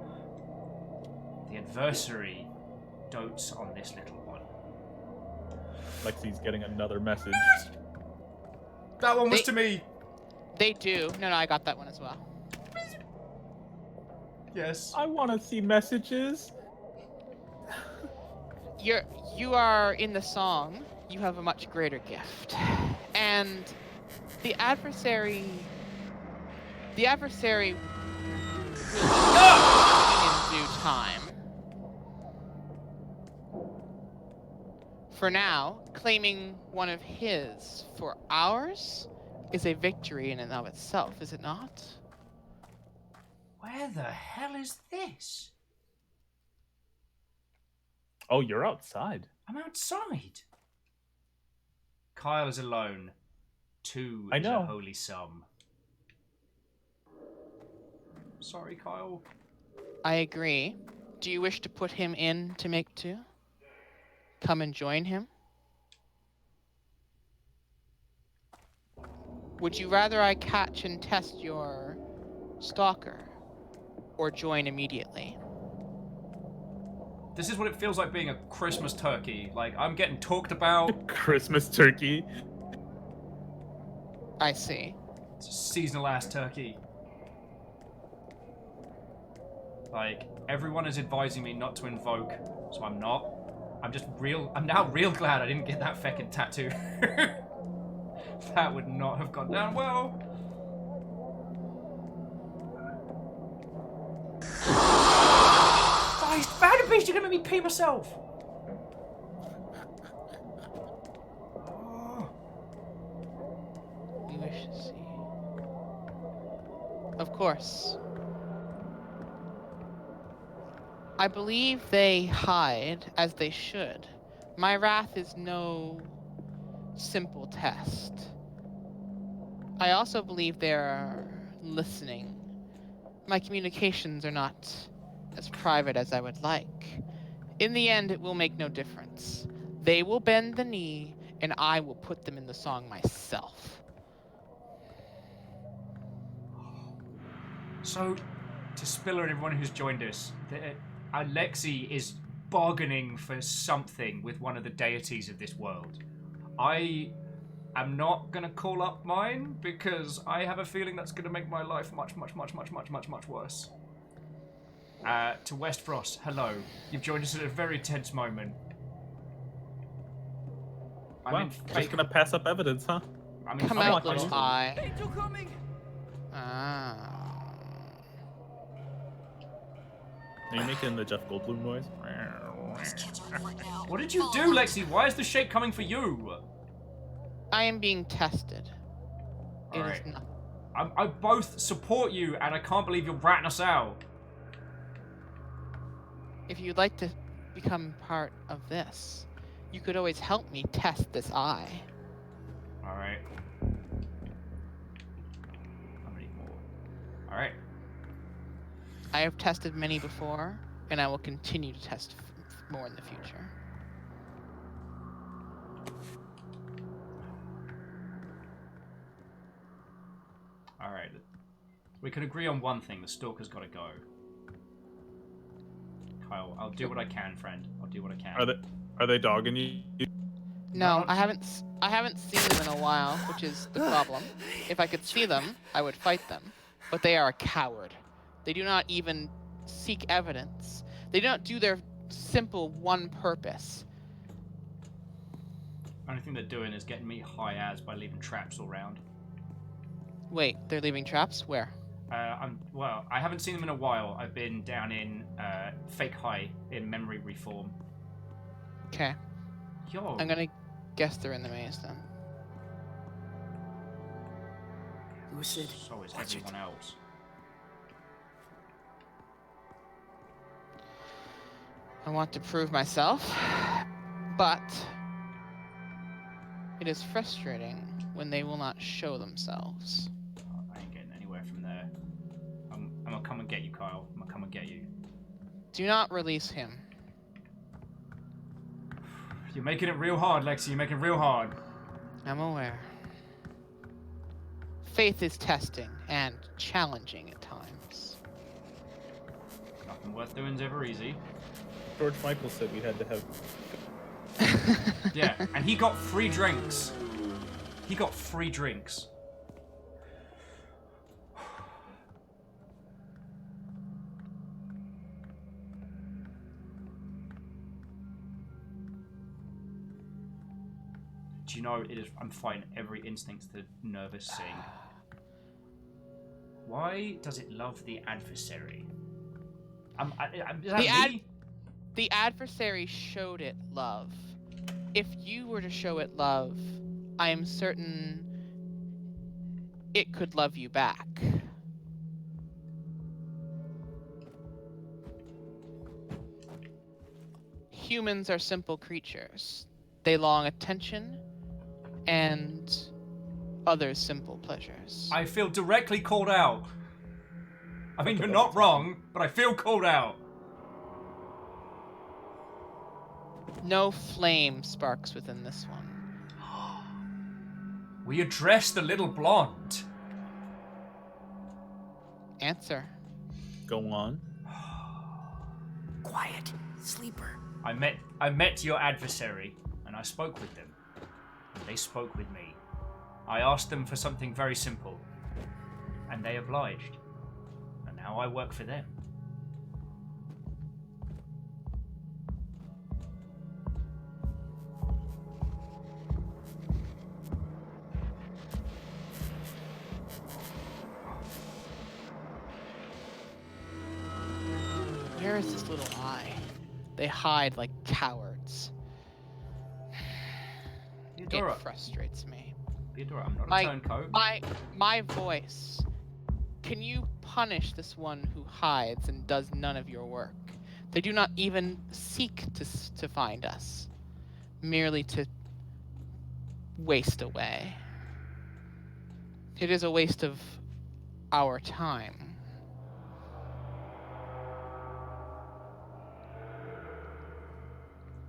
the adversary dotes on this little one. Lexi's getting another message. That one was to me. They do. No, I got that one as well. Yes. I want to see messages. You are in the song. You have a much greater gift, and the adversary will in due time. For now, claiming one of his for ours is a victory in and of itself, is it not? Where the hell is this? Oh, you're outside. I'm outside. Kyle is alone. 2 I is know. a holy sum. Sorry, Kyle. I agree. Do you wish to put him in to make 2? Come and join him? Would you rather I catch and test your stalker, or join immediately? This is what it feels like being a Christmas turkey. Like, I'm getting talked about. Christmas turkey. I see. It's a seasonal ass turkey. Like, everyone is advising me not to invoke, so I'm not. I'm now real glad I didn't get that feckin' tattoo. That would not have gone down well. Christ, found a beast, you're gonna make me pee myself. You wish to see. Of course. I believe they hide as they should. My wrath is no simple test. I also believe they're listening. My communications are not as private as I would like. In the end, it will make no difference. They will bend the knee, and I will put them in the song myself. So, to Spiller and everyone who's joined us, Alexi is bargaining for something with one of the deities of this world. I am not going to call up mine because I have a feeling that's going to make my life much worse. To Westfrost, hello. You've joined us at a very tense moment. Wow, just gonna pass up evidence, huh? Come out, little eye. Angel coming! Ah. Are you making the Jeff Goldblum noise? What did you do, Lexi? Why is the shake coming for you? I am being tested. It Alright. is not. I both support you, and I can't believe you're ratting us out. If you'd like to become part of this, you could always help me test this eye. Alright. How many more? Alright. I have tested many before, and I will continue to test more in the future. Alright. We can agree on one thing. The stalker's got to go. Kyle, I'll do what I can, friend. I'll do what I can. Are they dogging you? No, I haven't seen them in a while, which is the problem. If I could see them, I would fight them. But they are a coward. They do not even seek evidence. They do not do their simple one purpose. Only thing they're doing is getting me high as by leaving traps all around. Wait, they're leaving traps? Where? Well, I haven't seen them in a while. I've been down in Fake High in Memory Reform. Okay. Yo. I'm gonna guess they're in the maze then. Sid. So is Watch everyone else. I want to prove myself, but it is frustrating when they will not show themselves. Oh, I ain't getting anywhere from there. I'm gonna come and get you, Kyle. I'm gonna come and get you. Do not release him. You're making it real hard, Lexi. You're making it real hard. I'm aware. Faith is testing and challenging at times. Nothing worth doing's ever easy. George Michael said we had to have... Yeah, and he got free drinks. He got free drinks. Do you know, I'm fighting every instinct to nervous sing. Why does it love the adversary? Is that me? The adversary showed it love. If you were to show it love, I am certain it could love you back. Humans are simple creatures. They long attention and other simple pleasures. I feel directly called out. I mean, you're not wrong, but I feel called out. No flame sparks within this one. We address the little blonde. Answer. Go on. Quiet. Sleeper. I met your adversary, and I spoke with them. And they spoke with me. I asked them for something very simple, and they obliged. And now I work for them. Where is this little eye? They hide like cowards. Theodora. It frustrates me. Theodora, I'm not a turncoat. My voice. Can you punish this one who hides and does none of your work? They do not even seek to find us, merely to waste away. It is a waste of our time.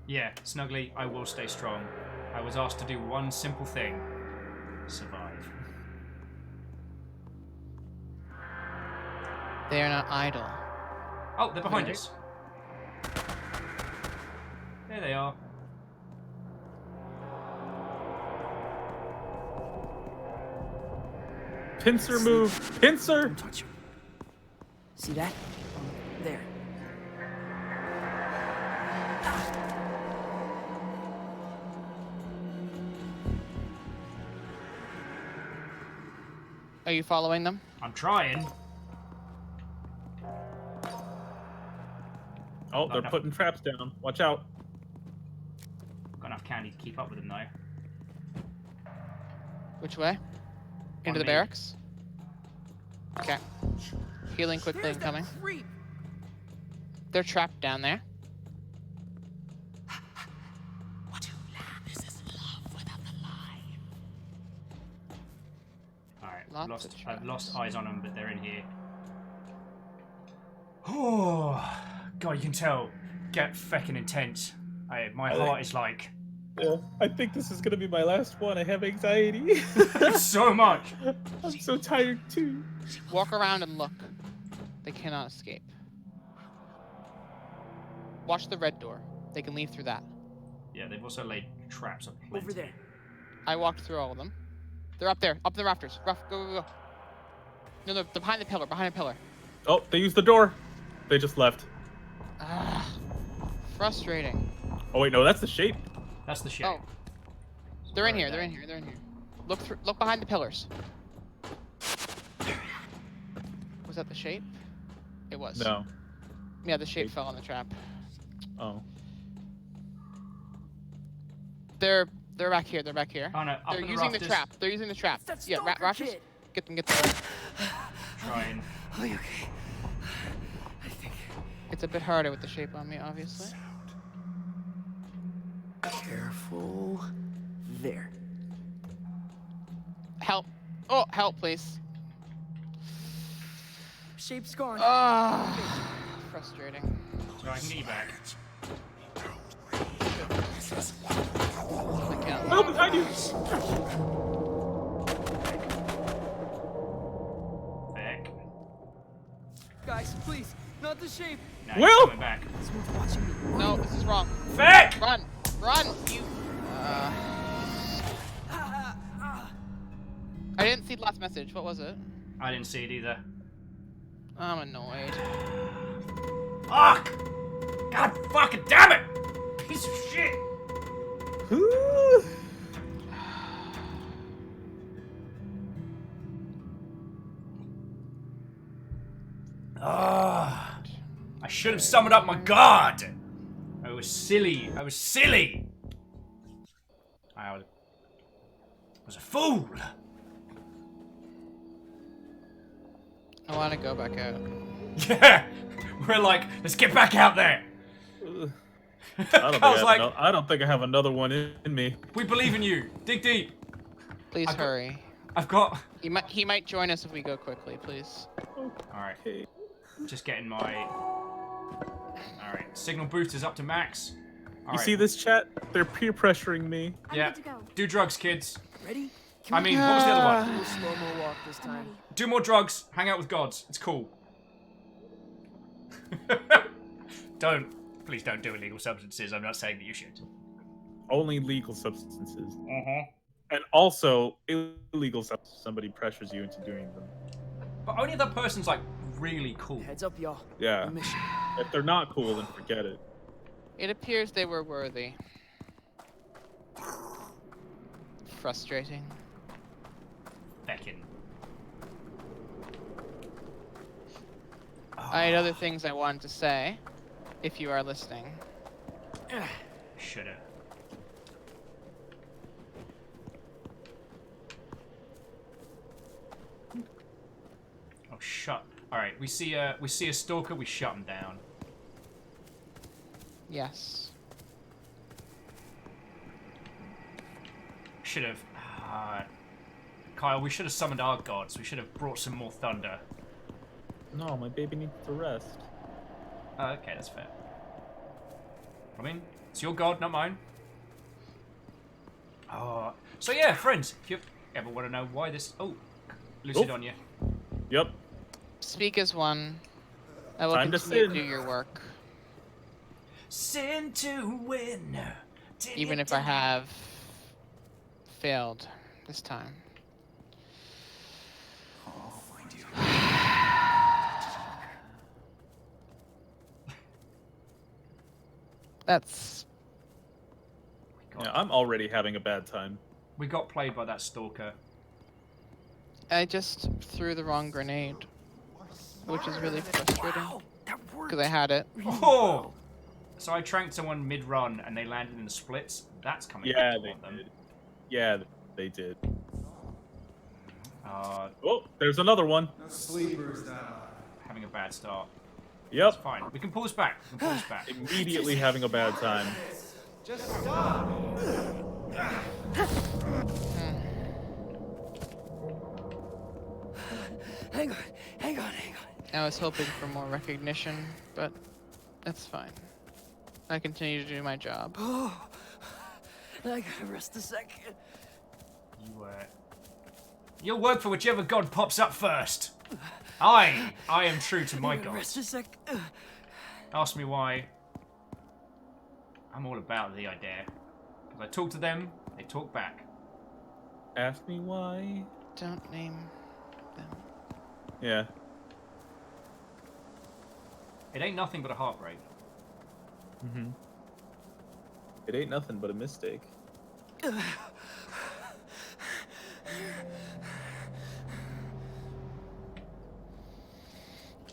Yeah, Snuggly, I will stay strong. I was asked to do one simple thing. Survive. They are not idle. Oh, they're behind us. There they are. Pincer move! Pincer! Don't touch him. See that? There. Are you following them? I'm trying. Oh, they're putting traps down. Watch out. Got enough candy to keep up with them, though. Which way? Into the barracks? Okay. Healing quickly and coming. They're trapped down there. Alright, I've lost eyes on them, but they're in here. Oh, God, you can tell. Get feckin' intense. My heart is like... Yeah, I think this is gonna be my last one. I have anxiety. So much. I'm so tired too. Walk around and look. They cannot escape. Watch the red door. They can leave through that. Yeah, they've also laid traps up over there. I walked through all of them. They're up there, up the rafters. Go, go, go. No, they're behind the pillar, behind the pillar. Oh, they used the door. They just left. Ah, frustrating. Oh wait, no, that's the shape. That's the shape. Oh, they're in here. They're in here. They're in here. Look through. Look behind the pillars. Was that the shape? It was. No. Yeah, the shape fell on the trap. Oh. They're back here. They're back here. Oh no! They're using the trap. They're using the trap. That's Yeah, Stalker rafters. kid. Get them, get them. Trying. Oh, you okay? I think. It's a bit harder with the shape on me, obviously. Careful. There. Help. Oh, help, please. Shape's gone. Ah, frustrating. So I can get you back. I can't. Oh, behind you! Back. Guys, please, not the shape. No, Will! he's coming back. Someone's watching me. No, this is wrong. Feck! Run! Run! You. I didn't see the last message. What was it? I didn't see it either. I'm annoyed. Fuck! God fucking damn it! Piece of shit! Ah! I should have summoned up my guard! I was silly. I was silly! I was a fool! I want to go back out. Yeah! We're like, let's get back out there! I don't think I have another one in me. We believe in you. Dig deep. Please hurry. I've got... He might join us if we go quickly, please. Alright. Just getting my... Alright. Signal boost is up to max. You see this, chat? They're peer pressuring me. Yeah. Do drugs, kids. Ready? I mean, what was the other one? Slow-mo walk this time. Do more drugs. Hang out with gods. It's cool. Please don't do illegal substances. I'm not saying that you should. Only legal substances. Uh-huh. And also, illegal substances. Somebody pressures you into doing them. But only if that person's, like, really cool. Heads up, y'all. Yeah. If they're not cool, then forget it. It appears they were worthy. Frustrating. Beckin. I had other things I wanted to say, if you are listening. Shoulda. Oh, shut. Alright, we see a stalker, we shut him down. Yes. Should have. Kyle, we should have summoned our gods. We should have brought some more thunder. No, my baby needs to rest. Okay, that's fair. I mean, it's your god, not mine. So yeah, friends, if you ever want to know why this... Oh, Lucid on you. Yep. Speak as one. I will Time to continue to sin. do your work. Sin to win. Even if I have failed this time. I'll find you. That's... Yeah, I'm already having a bad time. We got played by that stalker. I just threw the wrong grenade. Which is really frustrating. Because I had it. Oh! So I tranked someone mid-run and they landed in the splits. That's coming Yeah, back to they haunt them. did. Yeah, they did. Oh, there's another one. No sleepers now. Having a bad start. Yep. It's fine. We can pull this back. We can pull this back. Immediately having a bad time. Just stop. Hang on, hang on, hang on. I was hoping for more recognition, but that's fine. I continue to do my job. Oh, I gotta rest a second. You'll work for whichever god pops up first. I am true to my god. Rest a sec. Ask me why. I'm all about the idea. If I talk to them, they talk back. Ask me why. Don't name them. Yeah. It ain't nothing but a heartbreak. Mm-hmm. It ain't nothing but a mistake.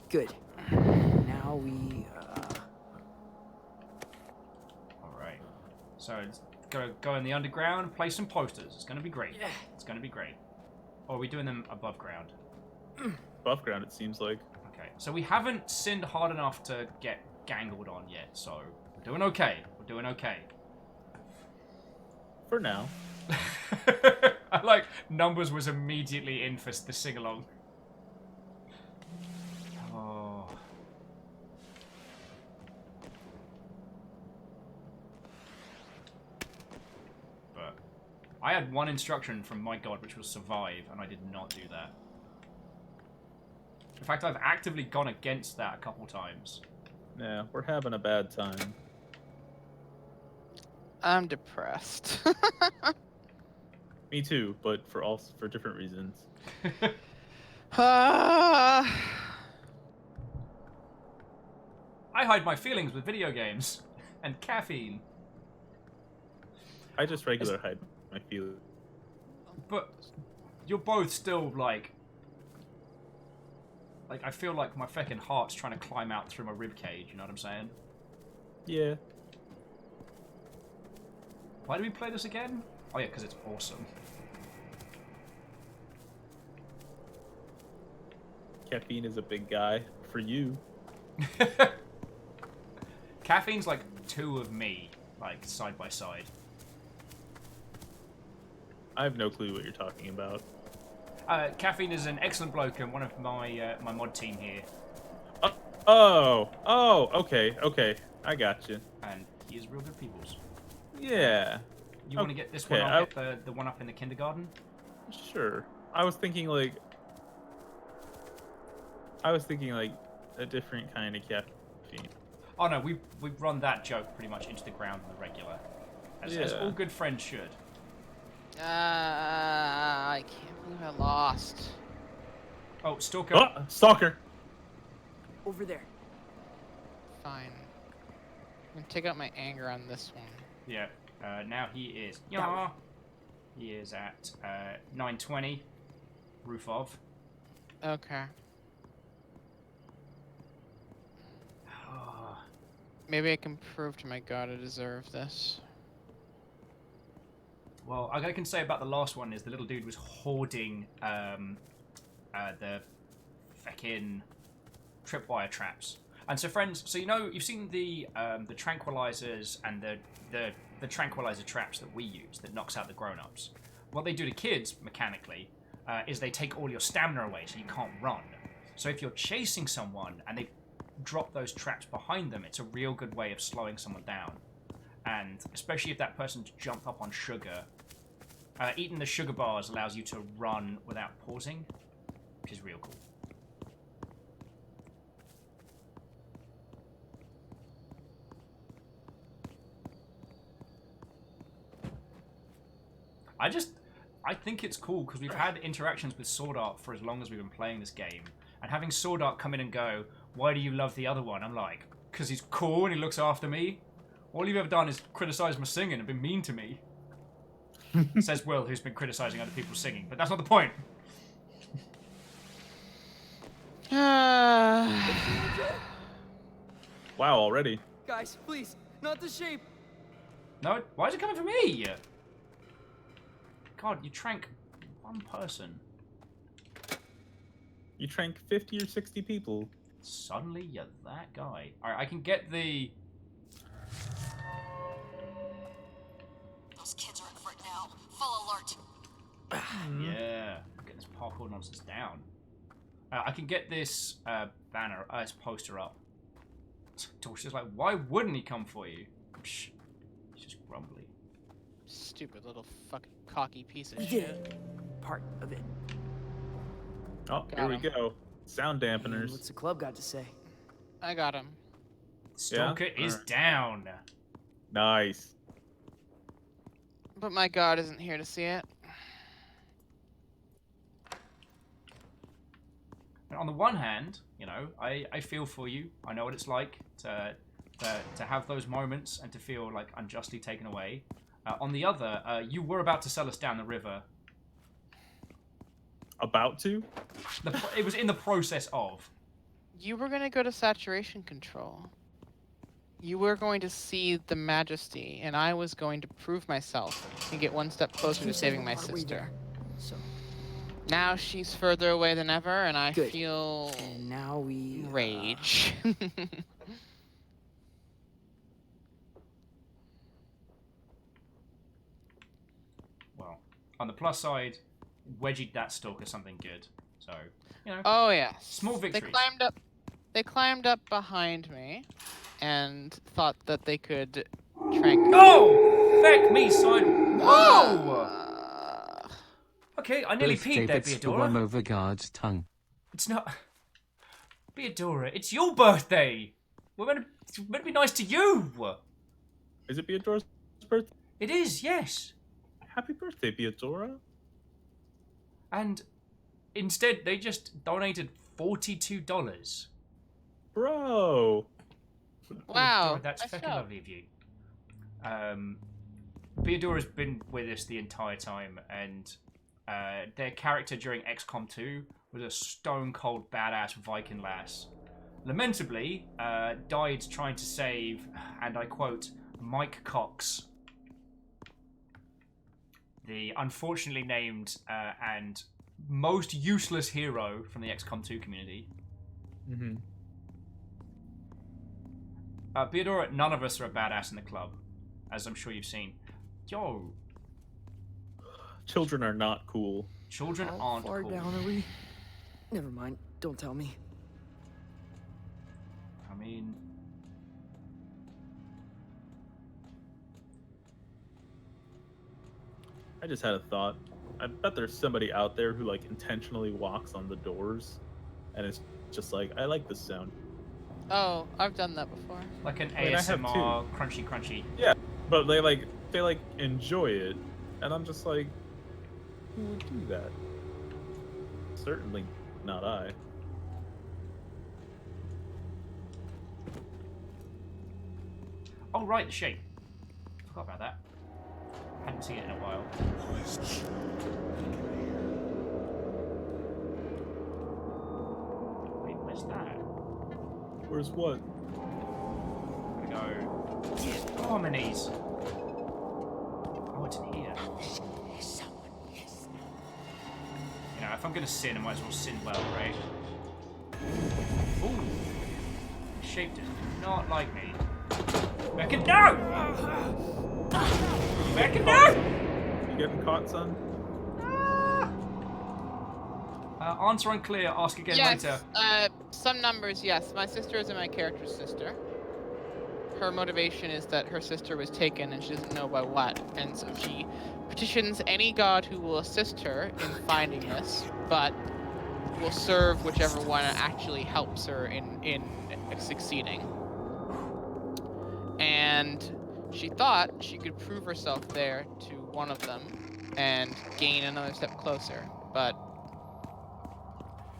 Good. Now we, Alright. So, go in the underground, play some posters. It's gonna be great. Yeah. It's gonna be great. Or are we doing them above ground? Above ground, it seems like. Okay, so we haven't sinned hard enough to get gangled on yet, so we're doing okay. We're doing okay. For now. I like Numbers was immediately in for the sing-along. Oh. But I had one instruction from my god, which was survive, and I did not do that. In fact, I've actively gone against that a couple times. Yeah, we're having a bad time. I'm depressed. Me too, but for different reasons. I hide my feelings with video games and caffeine. I just regular hide my feelings. But you're both still like I feel like my fucking heart's trying to climb out through my rib cage. You know what I'm saying? Yeah. Why do we play this again? Oh yeah, because it's awesome. Caffeine is a big guy for you. Caffeine's like 2 of me, like side by side. I have no clue what you're talking about. Caffeine is an excellent bloke and one of my my mod team here. Okay, I got you. And he is real good peoples. Yeah. You want to get this one? I'll get the one up in the kindergarten. Sure. I was thinking like a different kind of caffeine. Oh no, we've run that joke pretty much into the ground on the regular, as all good friends should. I can't believe I lost. Oh, Stalker. Oh, Stalker. Over there. Fine. I'm gonna take out my anger on this one. Yeah. Now he is. Yeah. He is at 920. Roof of. Okay. Maybe I can prove to my god I deserve this. Well, all I can say about the last one is the little dude was hoarding the fucking tripwire traps. And so, friends, so you know you've seen the tranquilizers and the tranquilizer traps that we use that knocks out the grown-ups. What they do to kids mechanically is they take all your stamina away, so you can't run. So if you're chasing someone and they drop those traps behind them, it's a real good way of slowing someone down. And especially if that person's jumped up on sugar, eating the sugar bars allows you to run without pausing, which is real cool. I think it's cool because we've had interactions with Sword Art for as long as we've been playing this game, and having Sword Art come in and go, "Why do you love the other one?" I'm like, "Because he's cool and he looks after me. All you've ever done is criticize my singing and been mean to me." Says Will, who's been criticizing other people's singing, but that's not the point. Wow, already. Guys, please, not the shape. No, why is it coming from me? God, you trank one person. You trank 50 or 60 people. Suddenly, you're that guy. Alright, I can get the... Those kids are in for it now. Full alert. Yeah, get this parkour nonsense down. I can get this banner, this poster up. Torch is like, why wouldn't he come for you? Psh, he's just grumbly. Stupid little fucking cocky piece of We shit. did part of it. Oh, Got here we him. go. Sound dampeners. What's the club got to say? I got him. Stalker is down. Nice. But my god isn't here to see it. And on the one hand, you know, I feel for you. I know what it's like to have those moments and to feel like unjustly taken away. On the other, you were about to sell us down the river. About to? It was in the process of. You were gonna go to saturation control. You were going to see the majesty, and I was going to prove myself and get one step closer to saving my sister. So, Now she's further away than ever, and I Good. feel And now we rage. Well, on the plus side, wedgied that stalker something good. So, you know. Oh yeah. Small victories. They climbed up behind me, and thought that they could trank. Oh! Feck me side. Whoa! Okay, I nearly Both peed there, Davids for one Beadora. over guard's tongue. It's not. Beadora, it's your birthday! We're meant to be nice to you! Is it Beadora's birthday? It is, yes. Happy birthday, Beadora. And instead, they just donated $42. Bro! Wow. Beadora, that's nice fucking job. lovely of you. Beadora's been with us the entire time, and their character during XCOM 2 was a stone-cold badass Viking lass. Lamentably, died trying to save, and I quote, Mike Cox, the unfortunately named and most useless hero from the XCOM 2 community. Mm-hmm. Beadora, none of us are a badass in the club, as I'm sure you've seen. Yo. Children are not cool. Children How aren't far cool. down are we? Never mind. Don't tell me. I mean... I just had a thought. I bet there's somebody out there who like intentionally walks on the doors, and it's just like, I like this sound. Oh, I've done that before. Like an I mean, I have ASMR crunchy crunchy. Yeah, but they enjoy it, and I'm just like, who would do that? Certainly not I. Oh right, the shape. Forgot about that. Hadn't seen it in a while. Wait, where's that? Where's what? I'm gonna go. Oh, my knees. Oh, it's in here. You know, if I'm gonna sin, I might as well sin well, right? Ooh. The shape does not like me. Becca, no! Becca, no! You getting caught, son? Answer unclear. Ask again Yes, later. some numbers, yes. My sister isn't my character's sister. Her motivation is that her sister was taken and she doesn't know by what. And so she petitions any god who will assist her in finding this, but will serve whichever one actually helps her in succeeding. And she thought she could prove herself there to one of them and gain another step closer. But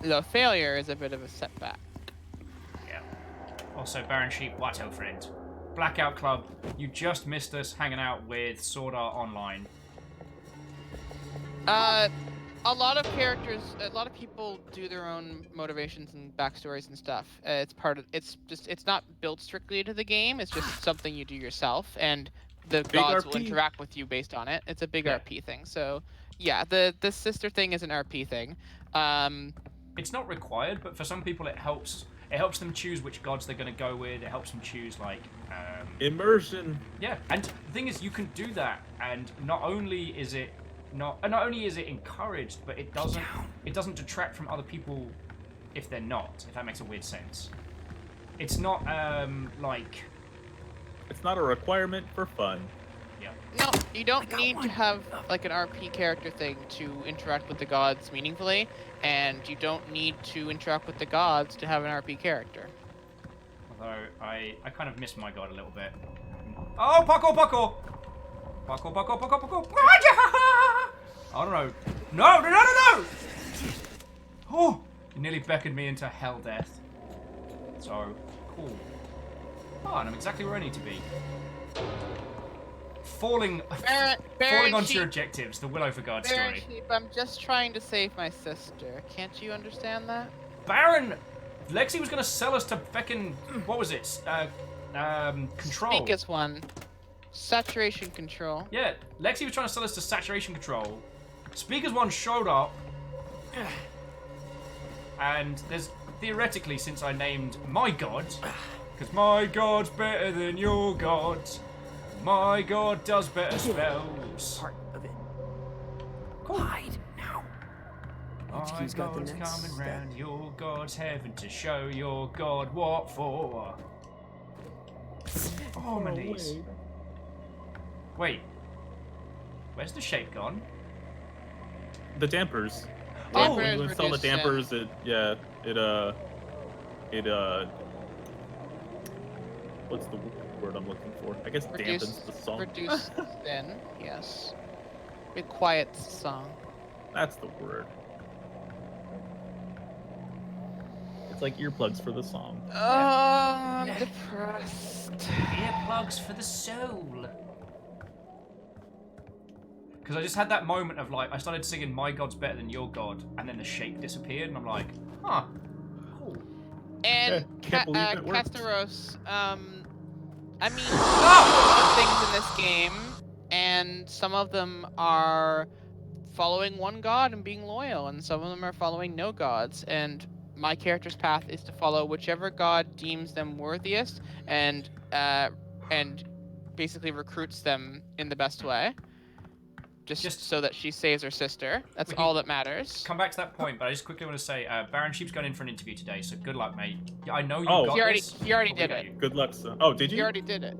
the failure is a bit of a setback. Yeah. Also, Baron Sheep, Watto friend. Blackout Club, you just missed us hanging out with Sword Art Online. A lot of characters, a lot of people do their own motivations and backstories and stuff. It's not built strictly into the game. It's just something you do yourself, and the gods will interact with you based on it. It's a big RP thing. So, yeah, the sister thing is an RP thing. It's not required, but for some people it helps. It helps them choose which gods they're going to go with. It helps them choose, like... immersion. Yeah, and the thing is, you can do that, and not only is it encouraged, but it doesn't detract from other people if they're not, if that makes a weird sense. It's not, like... It's not a requirement for fun. Yeah. No, you don't need to have like an RP character thing to interact with the gods meaningfully, and you don't need to interact with the gods to have an RP character. Although, I kind of miss my god a little bit. Oh, parkour, parkour! Parkour, parkour, parkour, parkour! Oh, no. No, no, no, no, no! Oh, you nearly beckoned me into hell death. So, cool. Oh, and I'm exactly where I need to be. Falling onto your objectives, the Willow for God Baron story. Sheep, I'm just trying to save my sister. Can't you understand that? Baron! Lexi was gonna sell us to feckin', what was it? Control. Speak as one. Saturation control. Yeah, Lexi was trying to sell us to saturation control. Speakers one showed up, And there's theoretically, since I named my god, because my god's better than your god. My god does better spells. Part of it. Cool. Hide now. My HQ's got the god's next coming step. round your god's heaven to show your god what for. Harmonies. Wait. Where's the shape gone? The dampers. Oh, when you install the dampers, what's the word I'm looking for? I guess dampens the song. Reduce then, yes. It quiets the song. That's the word. It's like earplugs for the song. Oh, I'm depressed. Earplugs for the soul. Because I just had that moment of like, I started singing My God's Better Than Your God, and then the shape disappeared, and I'm like, huh, cool. And can't believe it worked. Castaros, I mean, there's a lot of things in this game, and some of them are following one god and being loyal, and some of them are following no gods, and my character's path is to follow whichever god deems them worthiest, and basically recruits them in the best way. Just so that she saves her sister. That's all that matters. Come back to that point, but I just quickly want to say, Baron Sheep's going in for an interview today, so good luck, mate. Yeah, I know you got this. He already did it. Good luck, son. Oh, did you? He already did it.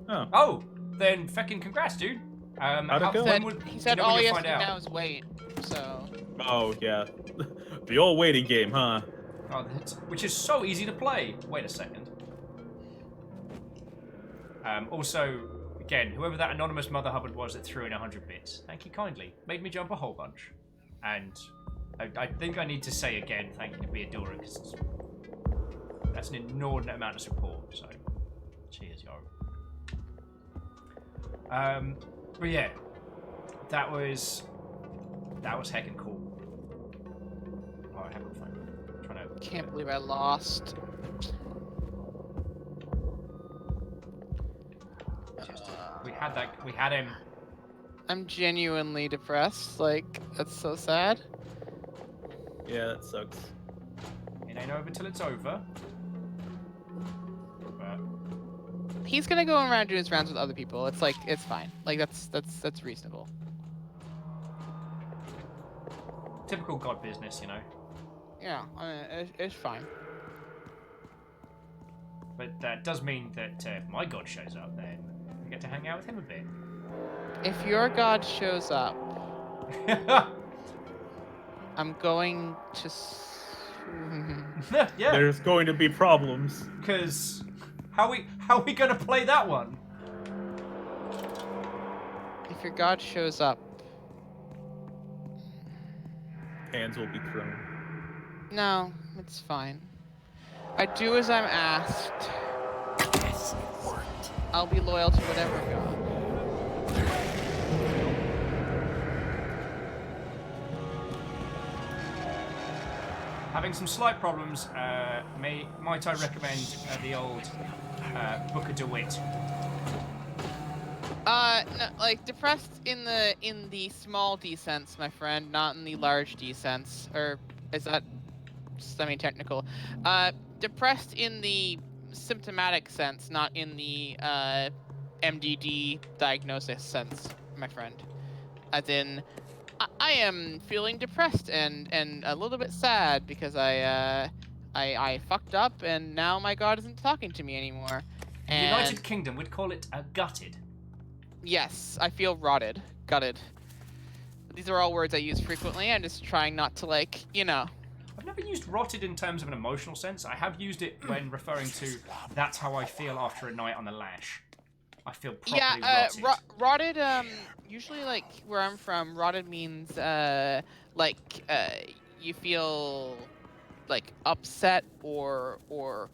Oh, then feckin' congrats, dude. How'd it go? He said all he has to do now is wait, so... Oh, yeah. The old waiting game, huh? Oh, which is so easy to play. Wait a second. Also, again, whoever that anonymous Mother Hubbard was that threw in 100 bits, thank you kindly. Made me jump a whole bunch. And I think I need to say again, thank you to Beadora, because that's an inordinate amount of support, so cheers, yo. But yeah, that was heckin' cool. Oh, I haven't found it. I'm trying to... Can't believe I lost. We had him. I'm genuinely depressed. Like, that's so sad. Yeah, that sucks. It ain't over till it's over. But he's gonna go around doing his rounds with other people. It's like, it's fine. Like, that's reasonable. Typical god business, you know. Yeah, I mean, it's fine. But that does mean that if my god shows up, then we get to hang out with him a bit. If your god shows up, I'm going to... Yeah. There's going to be problems. Because how are we gonna play that one? If your god shows up, hands will be thrown. No, it's fine. I do as I'm asked. Yes, it worked. I'll be loyal to whatever god. Having some slight problems, might I recommend the old Book of DeWitt? No, like depressed in the small D sense, my friend, not in the large D sense. Or is that semi-technical? Depressed in the symptomatic sense, not in the MDD diagnosis sense, my friend. As in, I am feeling depressed and a little bit sad because I fucked up and now my god isn't talking to me anymore. And The United Kingdom would call it a gutted. Yes, I feel rotted, gutted. These are all words I use frequently. I'm just trying not to, like, you know. I've never used rotted in terms of an emotional sense. I have used it when referring to that's how I feel after a night on the lash. I feel properly rotted. Rotted, usually, like, where I'm from, rotted means, you feel, like, upset or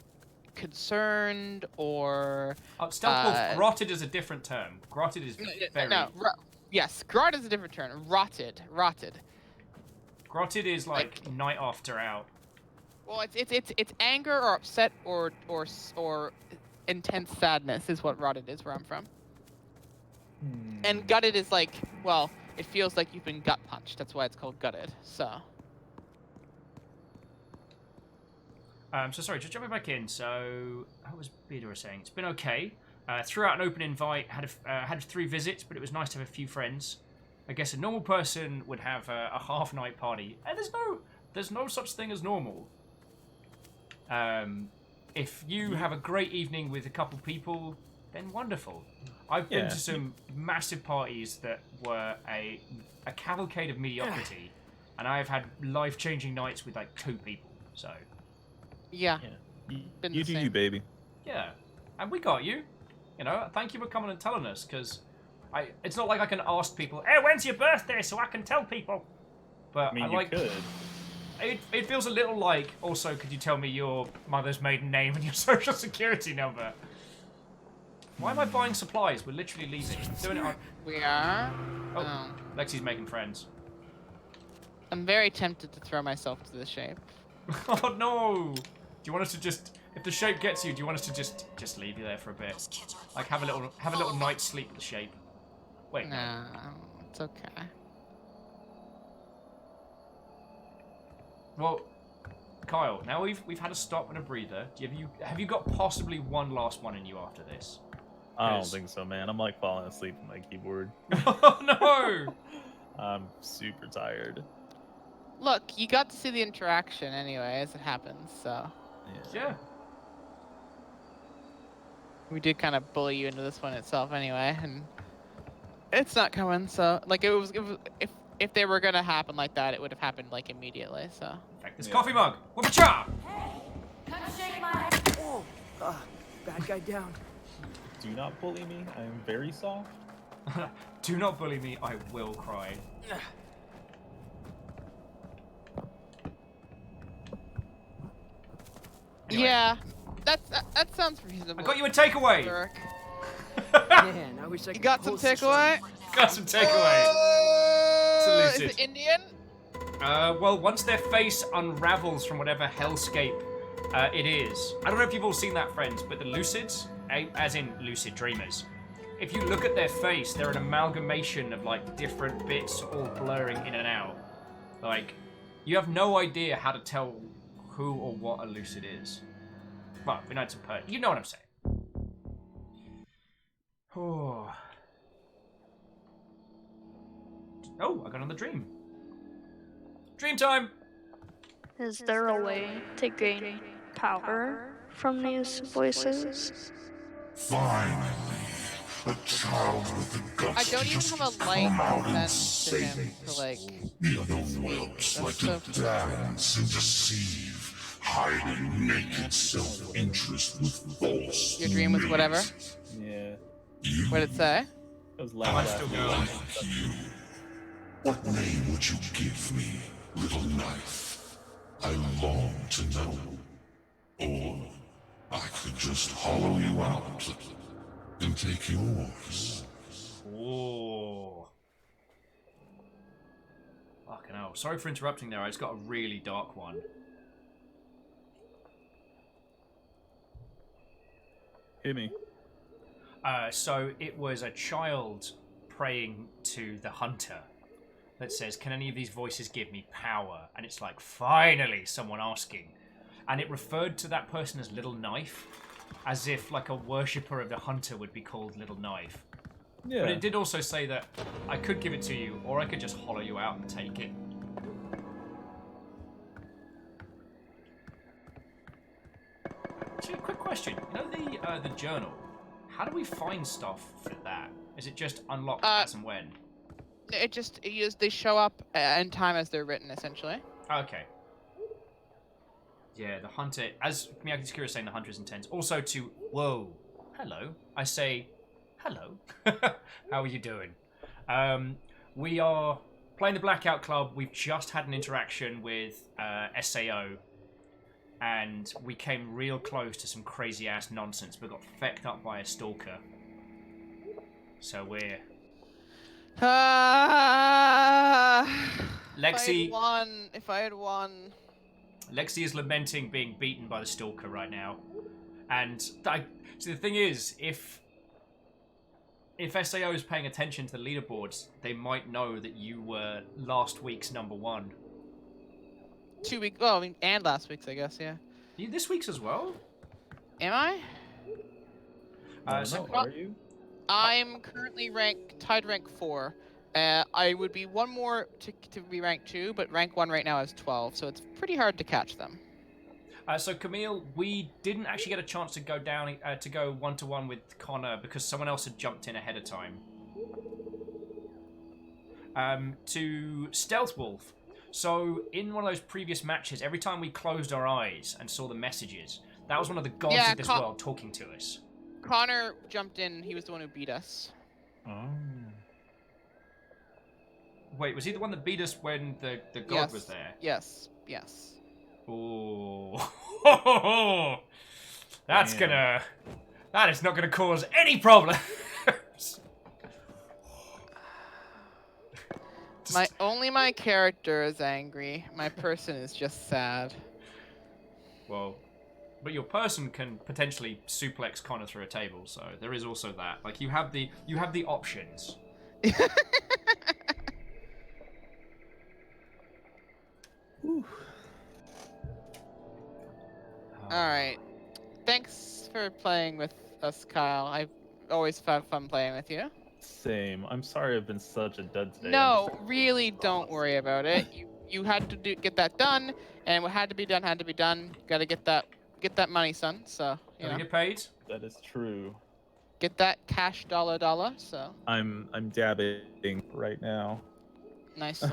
concerned or... grotted is a different term. Grotted is very... Yes, grotted is a different term. Rotted. Grotted is like night after out. Well, it's anger or upset or intense sadness is what rotted is where I'm from. And gutted is like, well, it feels like you've been gut punched. That's why it's called gutted. So. So sorry, just jumping back in. So, how was Beta saying? It's been okay. Threw out an open invite, had 3 visits, but it was nice to have a few friends. I guess a normal person would have a half-night party. And there's no such thing as normal. If you have a great evening with a couple people, then wonderful. I've been to some massive parties that were a cavalcade of mediocrity, and I have had life-changing nights with like 2 people. So. Yeah. You do you, baby. Yeah, and we got you. You know, thank you for coming and telling us, because it's not like I can ask people, hey, when's your birthday, so I can tell people. But I mean, like, you could. It feels a little like, also, could you tell me your mother's maiden name and your social security number? Why am I buying supplies? We're literally leaving. Doing it on... We are? Oh, Lexi's making friends. I'm very tempted to throw myself to the shape. Oh no! Do you want us to just, if the shape gets you, do you want us to just leave you there for a bit? Like have a little night's sleep with the shape. Wait. No, it's okay. Well, Kyle, now we've had a stop and a breather. Have you got possibly one last one in you after this? I don't think so, man. I'm like falling asleep on my keyboard. Oh no! I'm super tired. Look, you got to see the interaction anyway, as it happens, so. Yeah. We did kind of bully you into this one itself anyway, and it's not coming, so like it was if they were gonna happen like that, it would have happened like immediately, so. In fact, this coffee mug. Whoop-a-cha! Come shake my hand. Whoa. Bad guy down. Do not bully me. I am very soft. Do not bully me. I will cry. Anyway. Yeah, that sounds reasonable. I got you a takeaway. Man, I wish I could. You got some takeaway? Got some takeaway. Is it Indian? Well, once their face unravels from whatever hellscape it is. I don't know if you've all seen that, friends, but the Lucids, as in lucid dreamers, if you look at their face, they're an amalgamation of like different bits all blurring in and out. Like, you have no idea how to tell who or what a lucid is. Well, we know it's a person. You know what I'm saying. Oh. Oh, I got another dream. Dream time! Is there a way to gain power from these voices? Finally, a child with the guts I don't to even just have a come out light and sense to say him to like. the other whelps like to dance and deceive, hiding naked self-interest with false. Your dream was whatever? Yeah. What did it say? It was loud. Like you. What name would you give me, little knife? I long to know. Or I could just hollow you out and take yours. Oh. Fucking hell. Sorry for interrupting there. I just got a really dark one. Hit me. So it was a child praying to the hunter that says, can any of these voices give me power? And it's like, finally, someone asking. And it referred to that person as Little Knife, as if like a worshipper of the hunter would be called Little Knife. Yeah. But it did also say that I could give it to you, or I could just hollow you out and take it. Actually, quick question. You know the journal? How do we find stuff for that? Is it just unlocked as and when? They show up in time as they're written, essentially. Okay. Yeah, the hunter, as Miyagi Sakura is saying, the hunter is intense. Also to, whoa, hello. I say, hello. How are you doing? We are playing the Blackout Club. We've just had an interaction with SAO. And we came real close to some crazy ass nonsense, but got fecked up by a stalker. So we're... Lexi... If I had won... Lexi is lamenting being beaten by the stalker right now. And so the thing is, if SAO is paying attention to the leaderboards, they might know that you were last week's #1. 2 weeks, well, I mean, and last week's, I guess, yeah. you this week's as well? Am I? Are you? I'm currently tied rank 4. I would be one more to be rank 2, but rank 1 right now is 12, so it's pretty hard to catch them. So Camille, we didn't actually get a chance to go down to go 1-to-1 with Connor because someone else had jumped in ahead of time. To Stealth Wolf. So in one of those previous matches, every time we closed our eyes and saw the messages, that was one of the gods of this world talking to us. Connor jumped in. He was the one who beat us. Oh. Wait, was he the one that beat us when the god was there? Yes. Oh. That is not gonna cause any problem. My character is angry. My person is just sad. Well, but your person can potentially suplex Connor through a table, so there is also that. Like you have the options. Alright. Thanks for playing with us, Kyle. I've always had fun playing with you. Same. I'm sorry I've been such a dud today. No, really don't worry about it. You had to get that done, and what had to be done had to be done. Gotta get that money, son. So you know. Get paid? That is true. Get that cash dollar. So. I'm dabbing right now. Nice.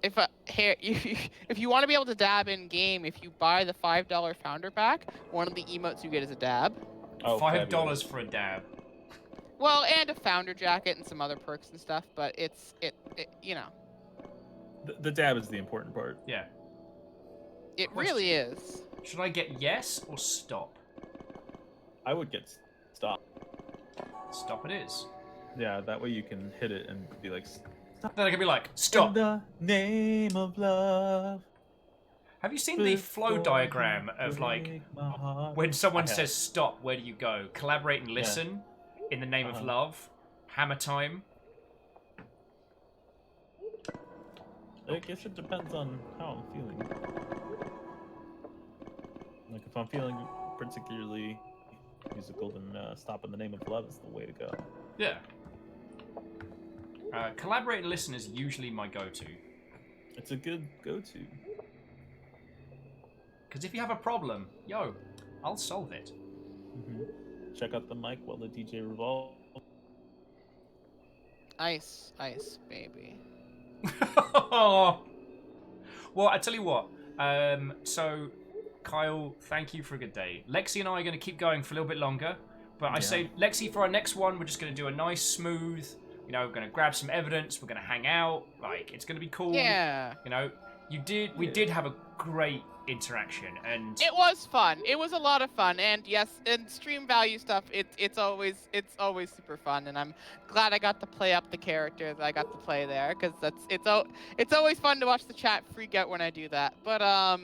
If you want to be able to dab in game, if you buy the $5 founder pack, one of the emotes you get is a dab. Oh, $5 for a dab. Well, and a founder jacket and some other perks and stuff, but it's you know. The dab is the important part. Yeah. It really is. Should I get yes or stop? I would get stop. Stop it is. Yeah, that way you can hit it and be like, stop. Then I can be like, stop. In the name of love. Have you seen the flow diagram of like when someone says stop, where do you go? Collaborate and listen. In the name of love. Hammer time. I guess it depends on how I'm feeling. Like if I'm feeling particularly musical, then stop in the name of love is the way to go. Yeah. Collaborate and listen is usually my go-to. It's a good go-to. Because if you have a problem, I'll solve it. Mm-hmm. Check out the mic while the DJ revolves. Ice, baby. Well, I tell you what. So, Kyle, thank you for a good day. Lexi and I are going to keep going for a little bit longer. But I say, Lexi, for our next one, we're just going to do a nice, smooth, we're going to grab some evidence, we're going to hang out. Like, it's going to be cool. Yeah. We did have a great interaction, and it was fun. It was a lot of fun, and yes, and stream value stuff. It's always super fun, and I'm glad I got to play up the characters I got to play there, because it's always fun to watch the chat freak out when I do that. But I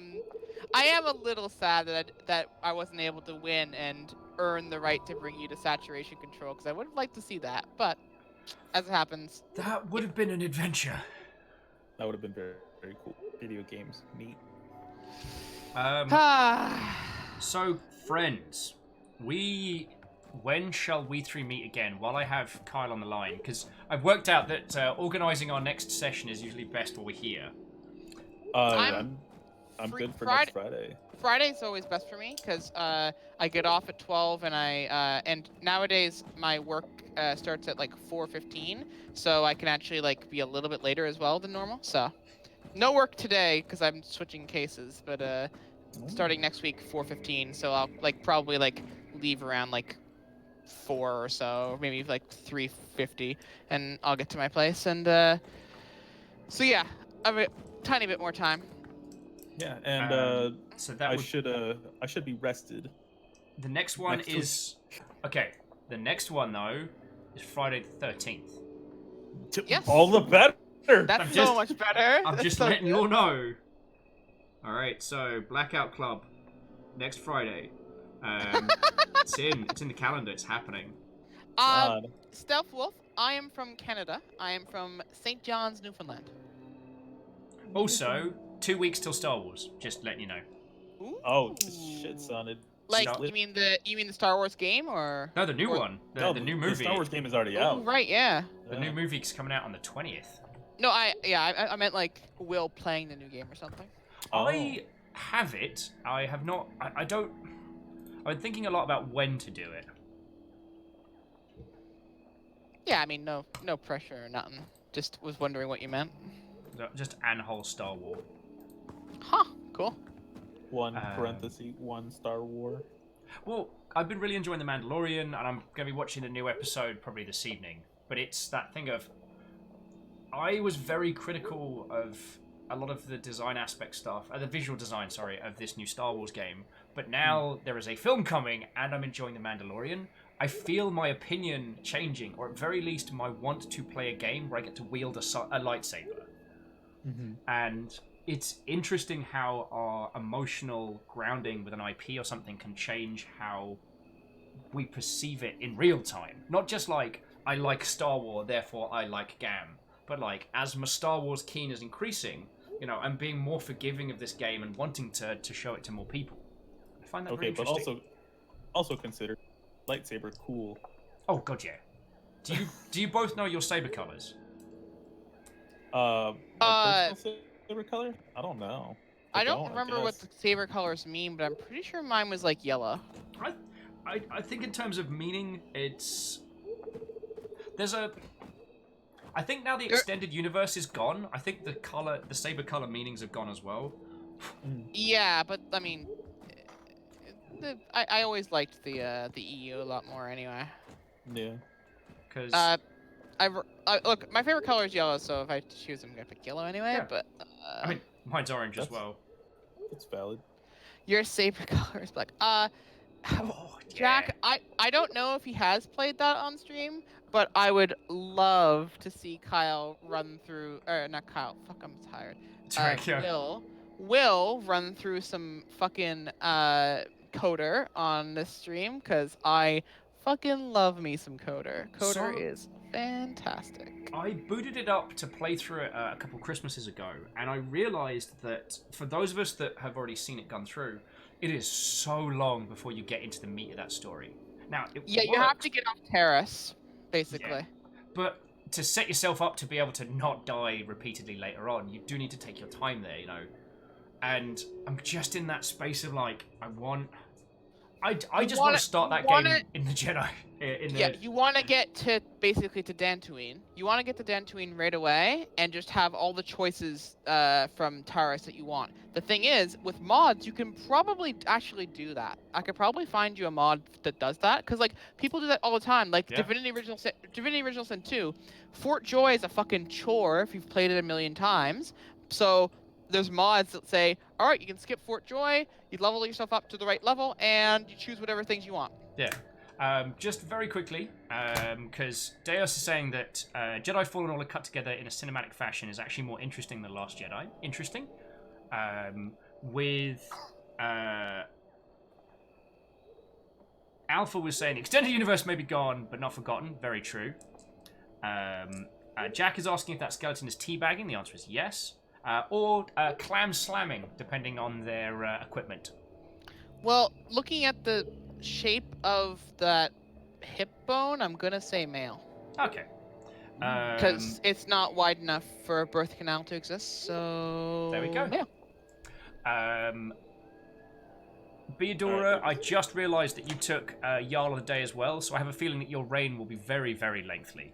am a little sad that I wasn't able to win and earn the right to bring you to saturation control, because I would have liked to see that, but as it happens, that would have been an adventure. That would have been very, very cool. Video games, neat. So, friends, when shall we three meet again? While I have Kyle on the line, because I've worked out that organising our next session is usually best while we're here. I'm good for next Friday. Friday's always best for me because I get off at 12, and and nowadays my work starts at like 4:15, so I can actually be a little bit later as well than normal. So. No work today because I'm switching cases, but starting next week 4:15, so I'll probably leave around 4 or so, maybe 3:50, and I'll get to my place, and so yeah, I have a tiny bit more time. Yeah, and so that I should be rested. The next one is okay. The next one though is Friday the 13th. Yes. All the better. That's so much better. I'm just letting you all know. All right, so Blackout Club next Friday. It's in the calendar. It's happening. Stealth Wolf, I am from Canada. I am from St. John's, Newfoundland. Also, 2 weeks till Star Wars. Just letting you know. Oh shit, son! It Like Star- you mean the Star Wars game or? No, the new one. The new movie. The Star Wars game is already Ooh, out. right, yeah. The new movie's coming out on the 20th. No, I meant like Will playing the new game or something. I have it. I have not. I don't. I've been thinking a lot about when to do it. Yeah, I mean, no pressure or nothing. Just was wondering what you meant. Just an whole Star War. Huh. Cool. One Star War. Well, I've been really enjoying The Mandalorian, and I'm going to be watching the new episode probably this evening. But it's that thing of... I was very critical of a lot of the design aspect stuff, the visual design, sorry, of this new Star Wars game. But now there is a film coming, and I'm enjoying The Mandalorian. I feel my opinion changing, or at very least my want to play a game where I get to wield a lightsaber. Mm-hmm. And it's interesting how our emotional grounding with an IP or something can change how we perceive it in real time. Not just like, I like Star Wars, therefore I like GAM. But like, as my Star Wars keen is increasing, you know, I'm being more forgiving of this game and wanting to show it to more people. I find that very interesting. But also consider lightsaber cool. Oh god, yeah. Do you both know your saber colors? My personal saber color? I don't know. I don't remember what the saber colors mean, but I'm pretty sure mine was like yellow. I think in terms of meaning, it's I think now the extended universe is gone. I think the saber color meanings have gone as well. Yeah, but I mean, I always liked the EU a lot more anyway. Yeah. Because look, my favorite color is yellow, so if I choose, I'm gonna pick yellow anyway. Yeah. But I mean, mine's orange as well. That's valid. Your saber color is black. Jack, I don't know if he has played that on stream, but I would love to see Kyle run through, or not Kyle. Fuck, I'm tired. Will run through some fucking Coder on this stream, because I fucking love me some Coder. Coder is fantastic. I booted it up to play through it a couple Christmases ago, and I realized that for those of us that have already seen it gone through, it is so long before you get into the meat of that story. Now, you have to get off Terrace, basically. Yeah. But to set yourself up to be able to not die repeatedly later on, you do need to take your time there, you know. And I'm just in that space of like, I just want to start that game in the Jedi. You want to get to basically to Dantooine. You want to get to Dantooine right away and just have all the choices from Taris that you want. The thing is, with mods, you can probably actually do that. I could probably find you a mod that does that, because like people do that all the time. Like Divinity Original Sin 2, Fort Joy is a fucking chore if you've played it a million times. So there's mods that say, all right, you can skip Fort Joy, you level yourself up to the right level, and you choose whatever things you want. Yeah. Just very quickly, because Deus is saying that Jedi Fallen Order cut together in a cinematic fashion is actually more interesting than Last Jedi. Interesting. With Alpha was saying, extended universe may be gone, but not forgotten. Very true. Jack is asking if that skeleton is teabagging. The answer is yes. Or clam slamming, depending on their equipment. Well, looking at the shape of that hip bone, I'm gonna say male. Okay. Because it's not wide enough for a birth canal to exist, so... There we go. Male. Beadora, I just realised that you took Jarl of the Day as well, so I have a feeling that your reign will be very, very lengthy.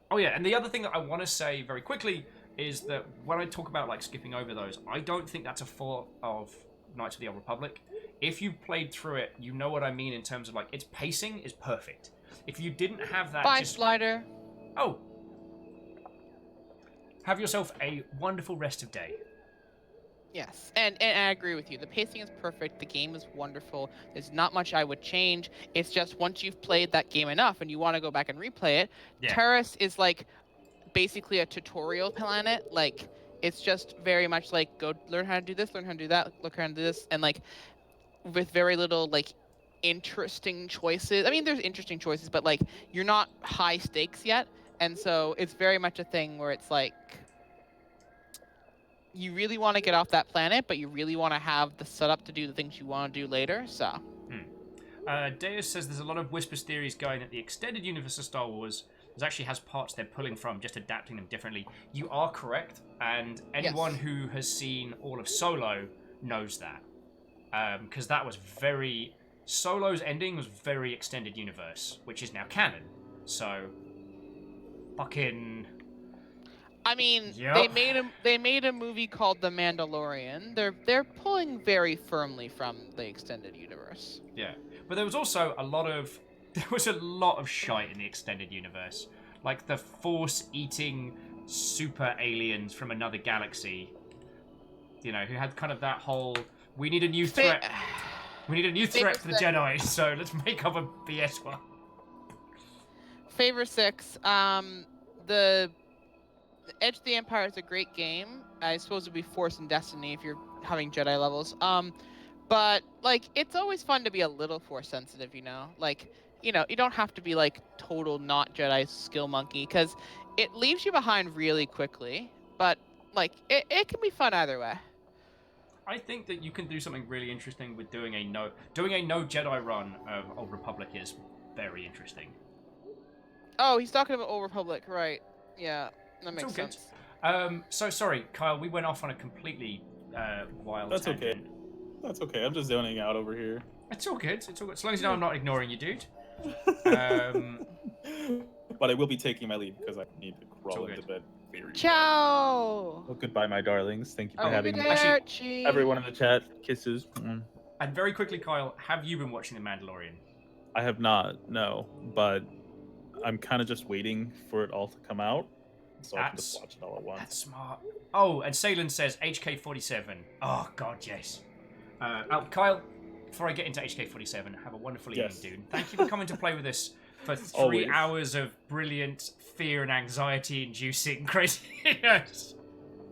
Oh yeah, and the other thing that I want to say very quickly is that when I talk about like skipping over those, I don't think that's a fault of Knights of the Old Republic. If you've played through it, you know what I mean in terms of like its pacing is perfect. If you didn't have that, Bye, Slider. Oh, have yourself a wonderful rest of day. Yes, and I agree with you. The pacing is perfect. The game is wonderful. There's not much I would change. It's just once you've played that game enough and you want to go back and replay it, Terrace is like basically a tutorial planet. Like, it's just very much like, go learn how to do this, learn how to do that, learn how to do this, and like with very little like interesting choices. I mean, there's interesting choices, but like you're not high stakes yet, and so it's very much a thing where it's like you really want to get off that planet, but you really want to have the setup to do the things you want to do later. So. Deus says there's a lot of whispers theories going that the extended universe of Star Wars actually has parts they're pulling from, just adapting them differently. You are correct, and anyone who has seen all of Solo knows that. Because that was very... Solo's ending was very extended universe, which is now canon. So, fucking... I mean, Yep. they made a movie called The Mandalorian. They're pulling very firmly from the extended universe. Yeah, but there was also a lot of shite in the extended universe, like the Force-eating super aliens from another galaxy. You know, who had kind of that whole we need a new threat. We need a new threat for the Jedi, so let's make up a BS one. Favor 6. The Edge of the Empire is a great game. I suppose it'd be Force and Destiny if you're having Jedi levels. But like, it's always fun to be a little Force sensitive, you know. Like, you don't have to be like total not Jedi skill monkey, because it leaves you behind really quickly. But like, it can be fun either way. I think that you can do something really interesting with doing a no Jedi run of Old Republic is very interesting. Oh, he's talking about Old Republic, right? Yeah, that makes sense. So sorry, Kyle. We went off on a completely wild tangent. Okay. That's okay. I'm just zoning out over here. It's all good. It's all good. As long as you know I'm not ignoring you, dude. But I will be taking my leave because I need to crawl into bed. Ciao. Well, goodbye, my darlings. Thank you for having me. Actually, everyone in the chat, kisses. And very quickly, Kyle, have you been watching The Mandalorian? I have not, no. But I'm kind of just waiting for it all to come out, so I can just watch it all at once. That's smart. Oh, and Salen says HK47. Oh, God, yes. Kyle, before I get into HK47, have a wonderful evening, dude. Thank you for coming to play with us for 3 hours of brilliant fear and anxiety-inducing craziness.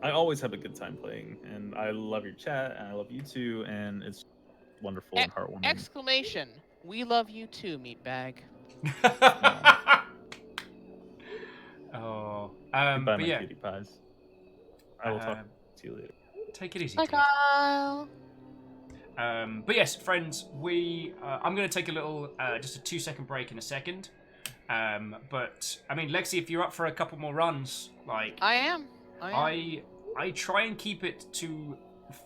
I always have a good time playing, and I love your chat, and I love you too, and it's wonderful and heartwarming. Exclamation! We love you too, meatbag. Oh, goodbye, but my yeah. cutie pies. I will talk to you later. Take it easy. Bye, Kyle. But yes, friends, I'm going to take a little, just a 2-second break in a second. But I mean, Lexi, if you're up for a couple more runs, like I am. I try and keep it to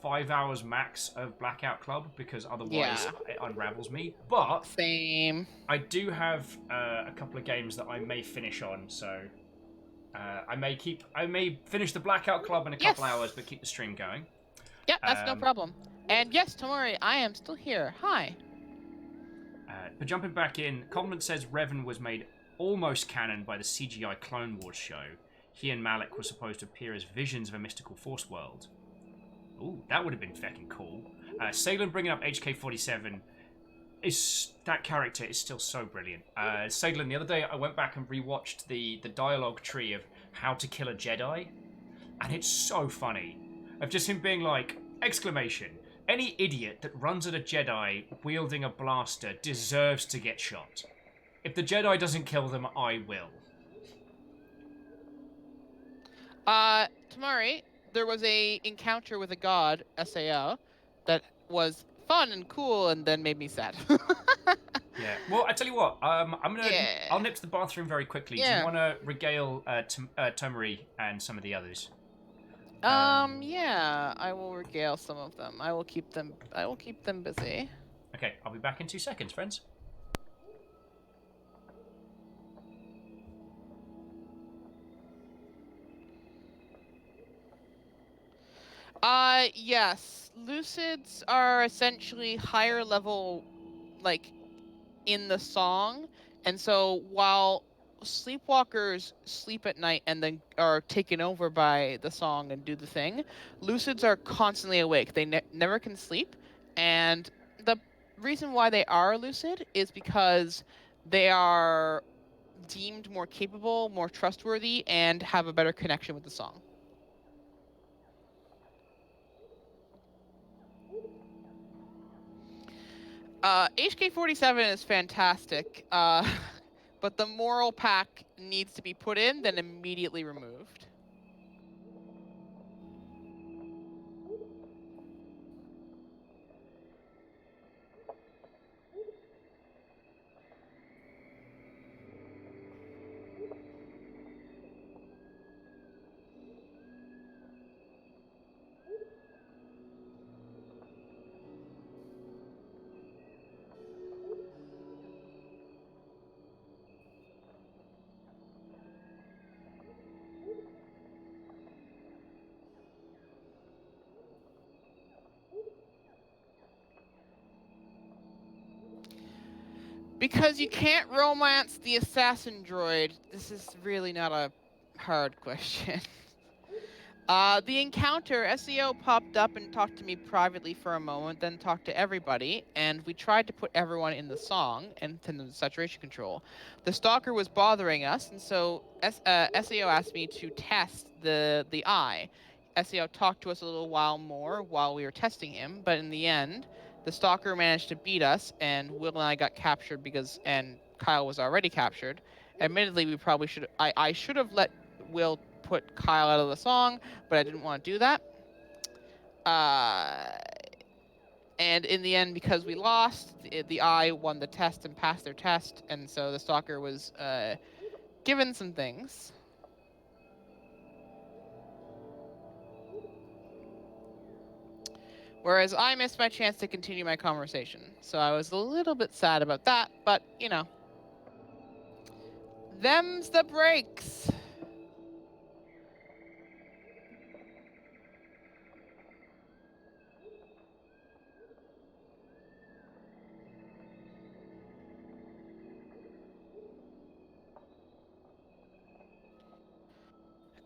5 hours max of Blackout Club because otherwise it unravels me. But same. I do have a couple of games that I may finish on, so I may finish the Blackout Club in a couple hours, but keep the stream going. Yeah, that's no problem. And yes, Tamori, I am still here. Hi. But jumping back in, Covenant says Revan was made almost canon by the CGI Clone Wars show. He and Malik were supposed to appear as visions of a mystical force world. Ooh, that would have been fucking cool. Salen bringing up HK47, that character is still so brilliant. Salen, the other day I went back and rewatched the dialogue tree of How to Kill a Jedi, and it's so funny. Of just him being like, exclamation, any idiot that runs at a Jedi wielding a blaster deserves to get shot. If the Jedi doesn't kill them, I will. Tamari, there was a encounter with a god, SAO, that was fun and cool and then made me sad. Yeah. Well, I tell you what, I'll nip to the bathroom very quickly. Do you want to regale Tomari and some of the others? Yeah, I will regale some of them. I will keep them busy. Okay, I'll be back in 2 seconds, friends. Yes. Lucids are essentially higher level, like, in the song. And so while sleepwalkers sleep at night and then are taken over by the song and do the thing, lucids are constantly awake. They never can sleep. And the reason why they are lucid is because they are deemed more capable, more trustworthy, and have a better connection with the song. HK47 is fantastic, but the moral pack needs to be put in, then immediately removed. Because you can't romance the assassin droid. This is really not a hard question. The encounter, SEO popped up and talked to me privately for a moment, then talked to everybody, and we tried to put everyone in the song and send them to saturation control. The stalker was bothering us, and so SEO asked me to test the eye. SEO talked to us a little while more while we were testing him, but in the end, the stalker managed to beat us, and Will and I got captured and Kyle was already captured. Admittedly, we probably should. I should have let Will put Kyle out of the song, but I didn't want to do that. And in the end, because we lost, the eye won the test and passed their test, and so the stalker was given some things. Whereas I missed my chance to continue my conversation. So I was a little bit sad about that, but, you know. Them's the breaks.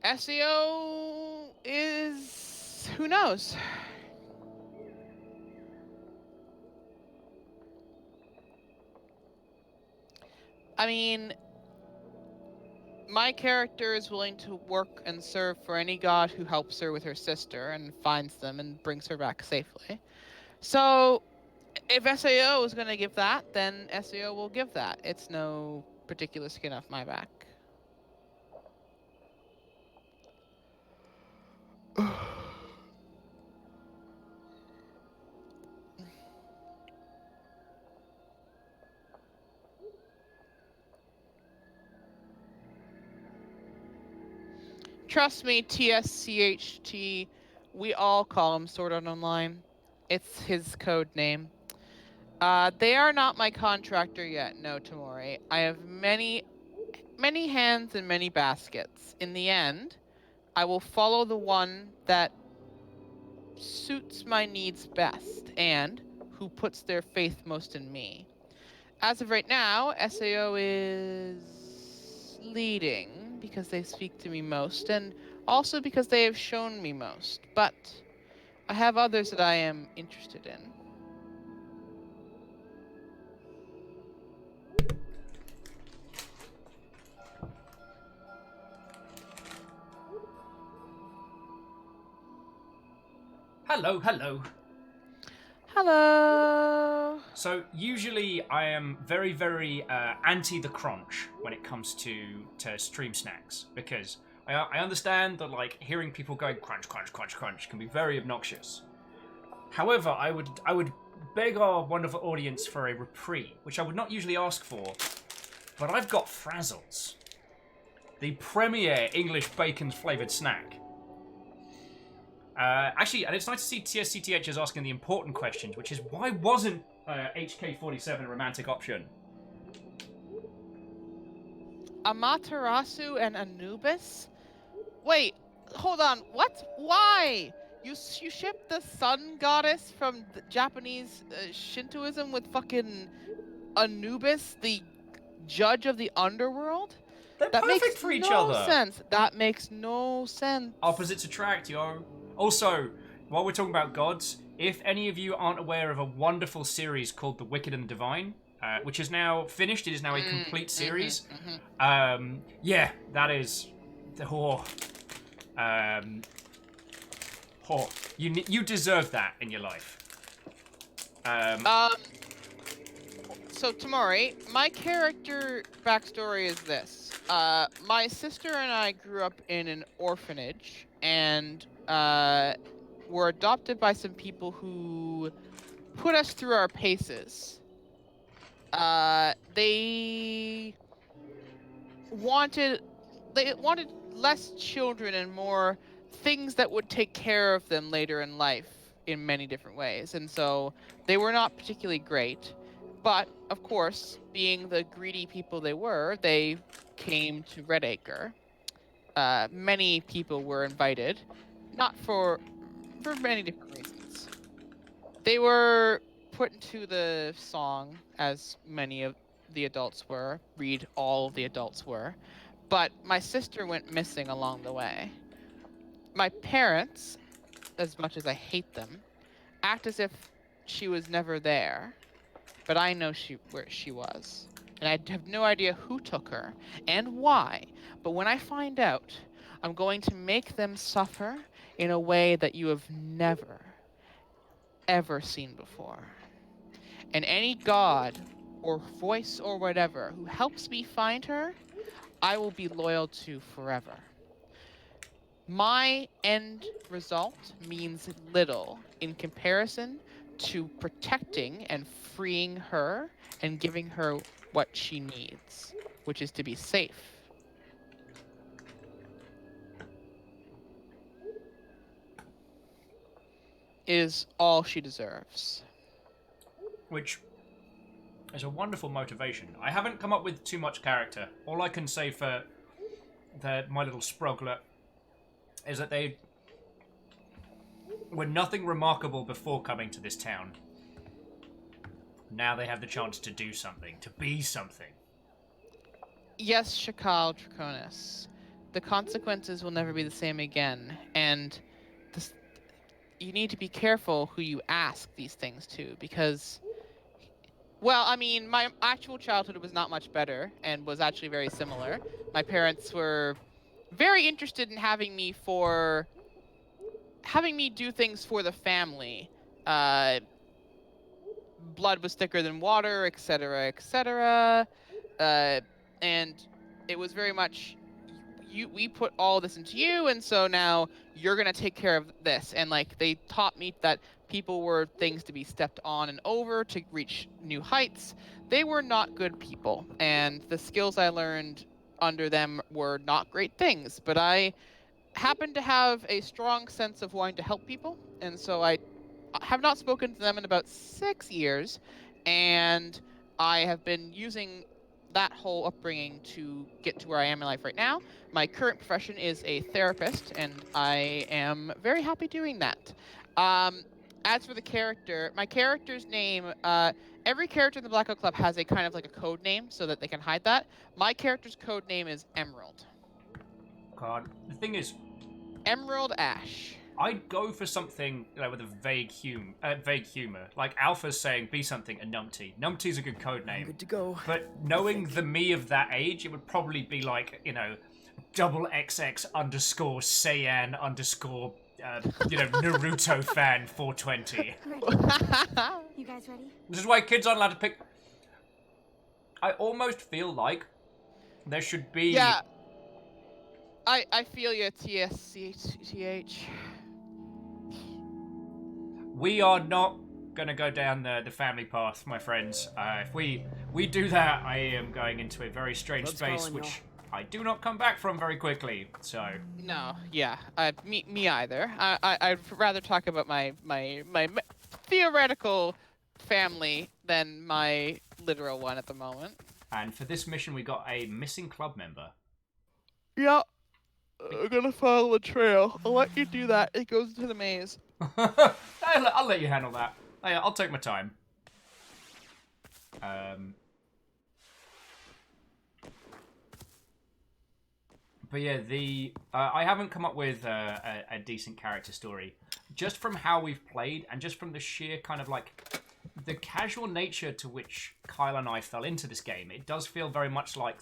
SEO is... who knows? I mean, my character is willing to work and serve for any god who helps her with her sister and finds them and brings her back safely. So, if SAO is going to give that, then SAO will give that. It's no particular skin off my back. Trust me, TSCHT, we all call him Sword Art Online. It's his code name. They are not my contractor yet, no, Tamori. I have many hands and many baskets. In the end, I will follow the one that suits my needs best and who puts their faith most in me. As of right now, SAO is leading because they speak to me most and also because they have shown me most, but I have others that I am interested in. Hello, hello. Hello. So usually I am very, very anti the crunch when it comes to stream snacks, because I understand that like hearing people going crunch, crunch, crunch, crunch can be very obnoxious. However, I would beg our wonderful audience for a reprieve, which I would not usually ask for, but I've got Frazzles, the premier English bacon flavoured snack. Actually, and it's nice to see TSCTH is asking the important questions, which is why wasn't HK47 a romantic option? Amaterasu and Anubis? Wait, hold on. What? Why? You ship the sun goddess from the Japanese Shintoism with fucking Anubis, the judge of the underworld? They're that perfect makes for each no other. sense. That makes no sense. Opposites attract, yo. Also, while we're talking about gods, if any of you aren't aware of a wonderful series called The Wicked and the Divine, which is now finished, it is now a complete series. Yeah, that is... you deserve that in your life. So, Tamari, my character backstory is this. My sister and I grew up in an orphanage, and were adopted by some people who put us through our paces. They wanted less children and more things that would take care of them later in life in many different ways. And so they were not particularly great. But, of course, being the greedy people they were, they came to Redacre. Many people were invited, not for many different reasons. They were put into the song, as many of the adults were, read all of the adults were, but my sister went missing along the way. My parents, as much as I hate them, act as if she was never there, but I know where she was. And I have no idea who took her and why, but when I find out, I'm going to make them suffer in a way that you have never, ever seen before. And any god or voice or whatever who helps me find her, I will be loyal to forever. My end result means little in comparison to protecting and freeing her and giving her what she needs, which is to be safe. Is all she deserves. Which is a wonderful motivation. I haven't come up with too much character. All I can say for my little sproglet is that they were nothing remarkable before coming to this town. Now they have the chance to do something, to be something. Yes, Shakal Draconis. The consequences will never be the same again, and you need to be careful who you ask these things to, because, well, I mean, my actual childhood was not much better and was actually very similar. My parents were very interested in having me do things for the family. Blood was thicker than water, etc., etc. And it was very much, we put all this into you, and so now you're gonna take care of this. And like, they taught me that people were things to be stepped on and over to reach new heights. They were not good people, and the skills I learned under them were not great things, but I happened to have a strong sense of wanting to help people, and so I have not spoken to them in about 6 years, and I have been using that whole upbringing to get to where I am in life right now. My current profession is a therapist, and I am very happy doing that. As for the character, my character's name, every character in the Blackout Club has a kind of like a code name so that they can hide that. My character's code name is Emerald. God, the thing is, Emerald Ash. I'd go for something with a vague humor. Like Alpha's saying, be something, a numpty. Numpty's a good code name. Good to go. But knowing the me of that age, it would probably be like, XX underscore Saiyan underscore, Naruto fan 420. You guys ready? This is why kids aren't allowed to pick. I almost feel like there should be. Yeah. I feel you, TSCTH. We are not gonna go down the family path, my friends. If we do that, I am going into a very strange space, which I do not come back from very quickly. So no, yeah, me either. I'd rather talk about my theoretical family than my literal one at the moment. And for this mission, we got a missing club member. Yeah, I'm gonna follow the trail. I'll let you do that. It goes into the maze. I'll let you handle that. I'll take my time. But yeah, I haven't come up with a decent character story. Just from how we've played, and just from the sheer kind of like the casual nature to which Kyle and I fell into this game, it does feel very much like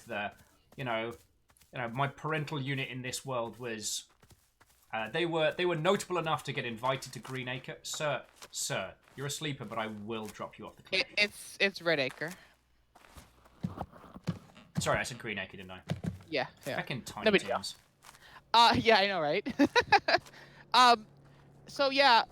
my parental unit in this world was. They were notable enough to get invited to Greenacre. Sir, you're a sleeper, but I will drop you off the cliff. It's Redacre. Sorry, I said Greenacre, didn't I? Yeah. Back in Tiny Towns. Yeah, I know, right? So yeah,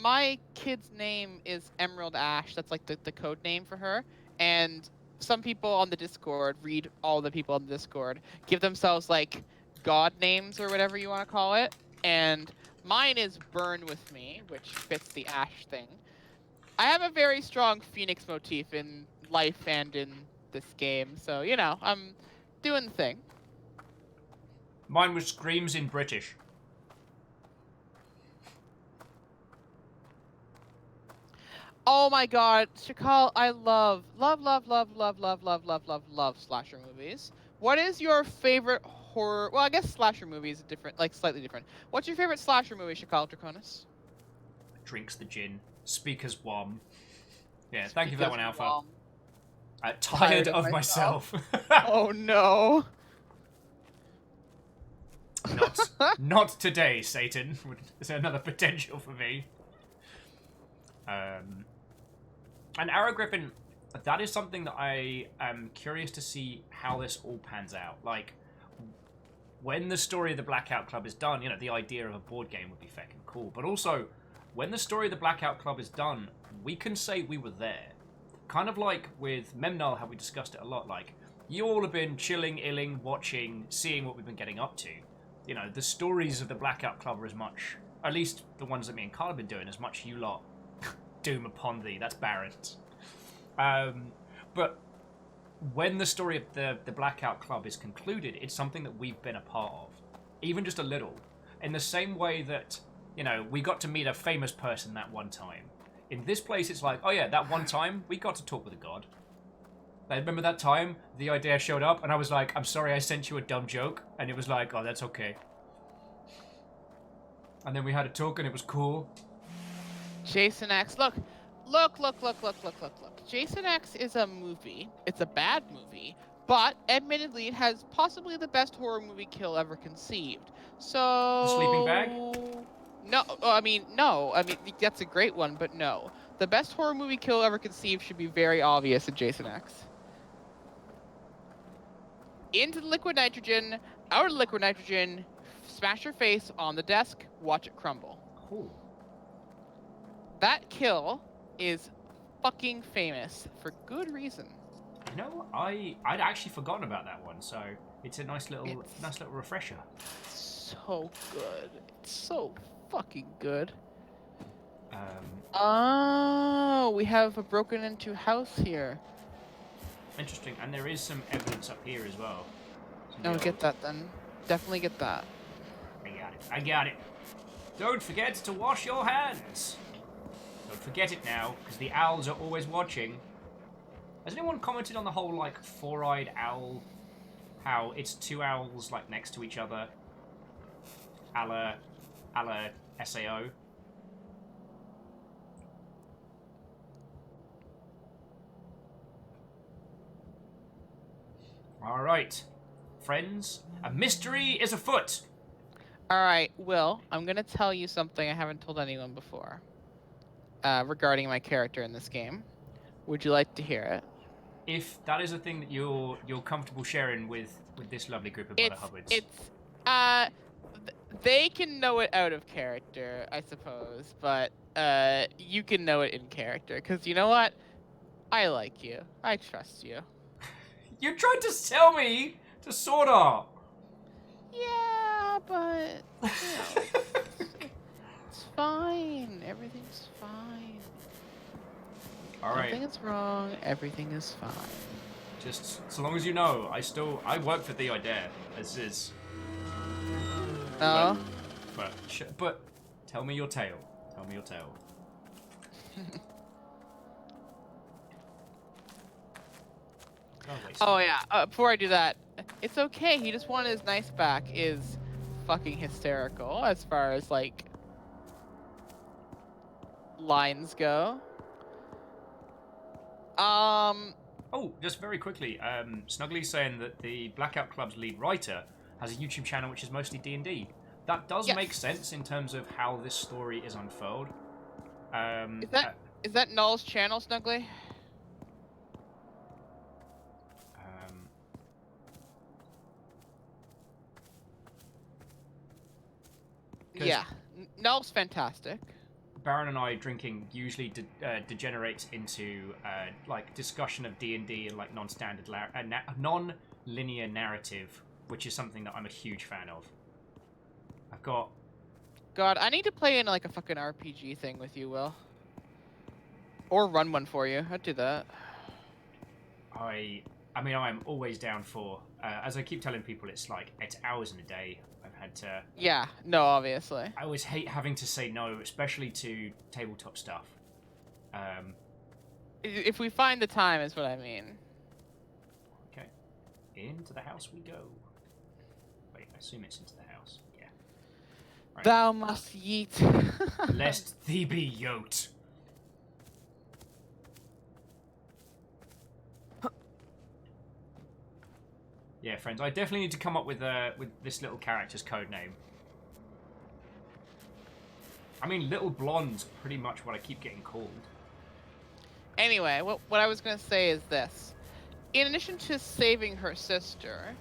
my kid's name is Emerald Ash. That's like the code name for her. And some people on the Discord, read all the people on the Discord, give themselves like god names or whatever you want to call it, and mine is Burn With Me, which fits the Ash thing. I have a very strong Phoenix motif in life and in this game, so I'm doing the thing. Mine was Screams in British. Oh my god, Shakal, I love slasher movies. What is your favorite horror? Well, I guess slasher movies are different, like slightly different. What's your favorite slasher movie, Shakal Draconis? Drinks the gin. Speakers wom. Yeah, thank you for that one, Alpha. Wom. Tired of myself. Oh no. Not today, Satan. Is there another potential for me? And Arrow Griffin, that is something that I am curious to see how this all pans out. Like, when the story of the Blackout Club is done, you know, the idea of a board game would be fucking cool. But also, when the story of the Blackout Club is done, we can say we were there. Kind of like with Memnal, how we discussed it a lot. Like, you all have been chilling, illing, watching, seeing what we've been getting up to. You know, the stories of the Blackout Club are as much, at least the ones that me and Carl have been doing, as much you lot doom upon thee. That's Barrett. But when the story of the Blackout Club is concluded, it's something that we've been a part of. Even just a little. In the same way that, you know, we got to meet a famous person that one time. In this place, it's like, oh yeah, that one time, we got to talk with a god. I remember that time, the idea showed up, and I was like, I'm sorry I sent you a dumb joke. And it was like, oh, that's okay. And then we had a talk, and it was cool. Jason X, look. Jason X is a movie. It's a bad movie, but admittedly, it has possibly the best horror movie kill ever conceived. So. The sleeping bag? No, I mean, that's a great one, but no. The best horror movie kill ever conceived should be very obvious in Jason X. Into the liquid nitrogen, out of the liquid nitrogen, smash your face on the desk, watch it crumble. Cool. That kill is fucking famous for good reason. You know, I'd actually forgotten about that one, so it's a nice little refresher. So good. It's so fucking good. We have a broken into house here. Interesting, and there is some evidence up here as well. No, get that then. Definitely get that. I got it. Don't forget to wash your hands. Don't forget it now, because the owls are always watching. Has anyone commented on the whole, like, four-eyed owl? How it's two owls, like, next to each other? A la SAO. Alright. Friends, a mystery is afoot! Alright, Will, I'm gonna tell you something I haven't told anyone before. Regarding my character in this game. Would you like to hear it? If that is a thing that you're comfortable sharing with this lovely group of Brother Hubbards. They can know it out of character, I suppose, but you can know it in character, because you know what? I like you. I trust you. You tried to sell me to Sword Art! Yeah, but you know, it's fine. Everything's fine. Alright. Nothing is wrong. Everything is fine. Just so long as you know, I work for the idea. This is. No. But tell me your tale. Tell me your tale. Oh yeah. Before I do that, it's okay. He just wanted his nice back is fucking hysterical as far as like lines go. Oh, just very quickly, Snuggly's saying that the Blackout Club's lead writer has a YouTube channel which is mostly D&D. That does make sense in terms of how this story is unfurled. Is that Null's channel, Snuggly? Yeah, Null's fantastic. Baron and I drinking usually degenerates into like discussion of D&D and like non-standard, non-linear narrative, which is something that I'm a huge fan of. I've got. God, I need to play in like a fucking RPG thing with you, Will. Or run one for you. I'd do that. I mean, I'm always down for. As I keep telling people, it's hours in a day. I've had to. Yeah. No, obviously. I always hate having to say no, especially to tabletop stuff. If we find the time, is what I mean. Okay. Into the house we go. Wait, I assume it's into the house. Yeah. Right. Thou must yeet. Lest thee be yoked. Yeah, friends, I definitely need to come up with this little character's code name. I mean, Little Blonde's pretty much what I keep getting called. Anyway, what I was going to say is this. In addition to saving her sister,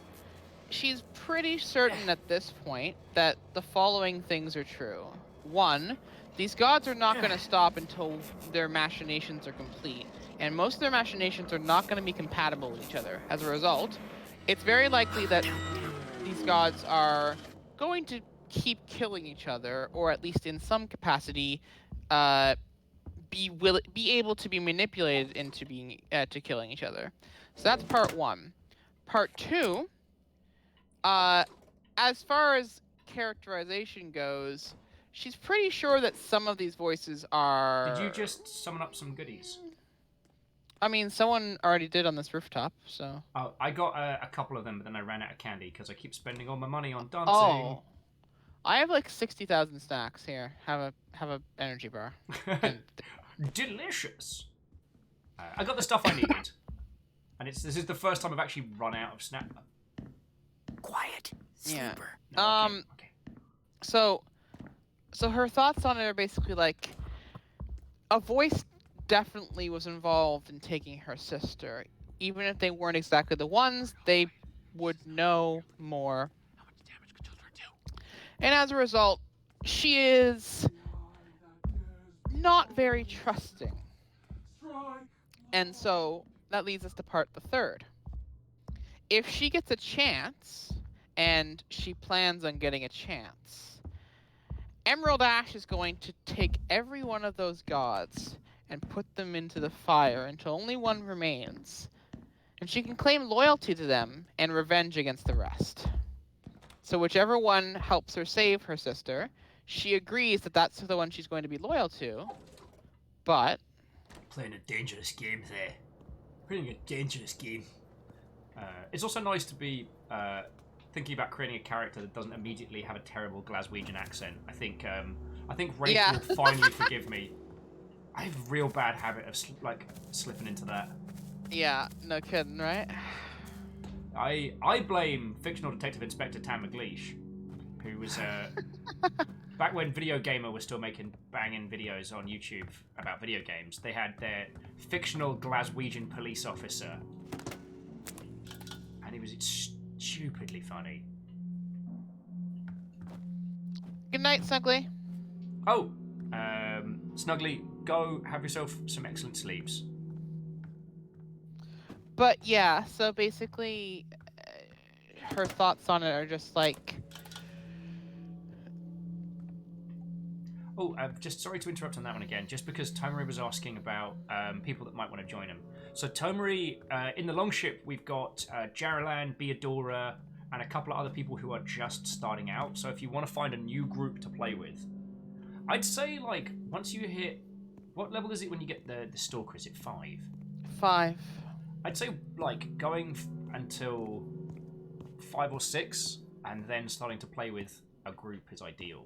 she's pretty certain at this point that the following things are true. One, these gods are not going to stop until their machinations are complete, and most of their machinations are not going to be compatible with each other. As a result, it's very likely that these gods are going to keep killing each other, or at least in some capacity, be able to be manipulated into being to killing each other. So that's part one. Part two, as far as characterization goes, she's pretty sure that some of these voices are... Did you just summon up some goodies? I mean, someone already did on this rooftop, so... Oh, I got a couple of them, but then I ran out of candy because I keep spending all my money on dancing. Oh. I have like 60,000 snacks here. Have a energy bar. Delicious. I got the stuff I needed, and this is the first time I've actually run out of snack. Quiet. Sleeper. Yeah. Okay. So her thoughts on it are basically like, a voice definitely was involved in taking her sister. Even if they weren't exactly the ones, they would know more. And as a result, she is not very trusting. And so that leads us to part the third. If she gets a chance, and she plans on getting a chance, Emerald Ash is going to take every one of those gods and put them into the fire until only one remains. And she can claim loyalty to them and revenge against the rest. So whichever one helps her save her sister, she agrees that that's the one she's going to be loyal to, but... Playing a dangerous game there. Playing a dangerous game. It's also nice to be thinking about creating a character that doesn't immediately have a terrible Glaswegian accent. I think Rachel will finally forgive me. I have a real bad habit of slipping into that. Yeah, no kidding, right? I blame fictional detective inspector Tam McLeish, who was back when Video Gamer was still making banging videos on YouTube about video games. They had their fictional Glaswegian police officer, and he was stupidly funny. Good night, Snuggly. Oh, Snuggly, go have yourself some excellent sleeps. But yeah, so basically, her thoughts on it are just like... Oh, just sorry to interrupt on that one again, just because Tomari was asking about people that might want to join him. So Tomari, in the Longship, we've got Jaralan, Beadora, and a couple of other people who are just starting out. So if you want to find a new group to play with, I'd say, like, once you hit... What level is it when you get the Stalker? Is it 5? 5. I'd say, like, going until 5 or 6, and then starting to play with a group is ideal.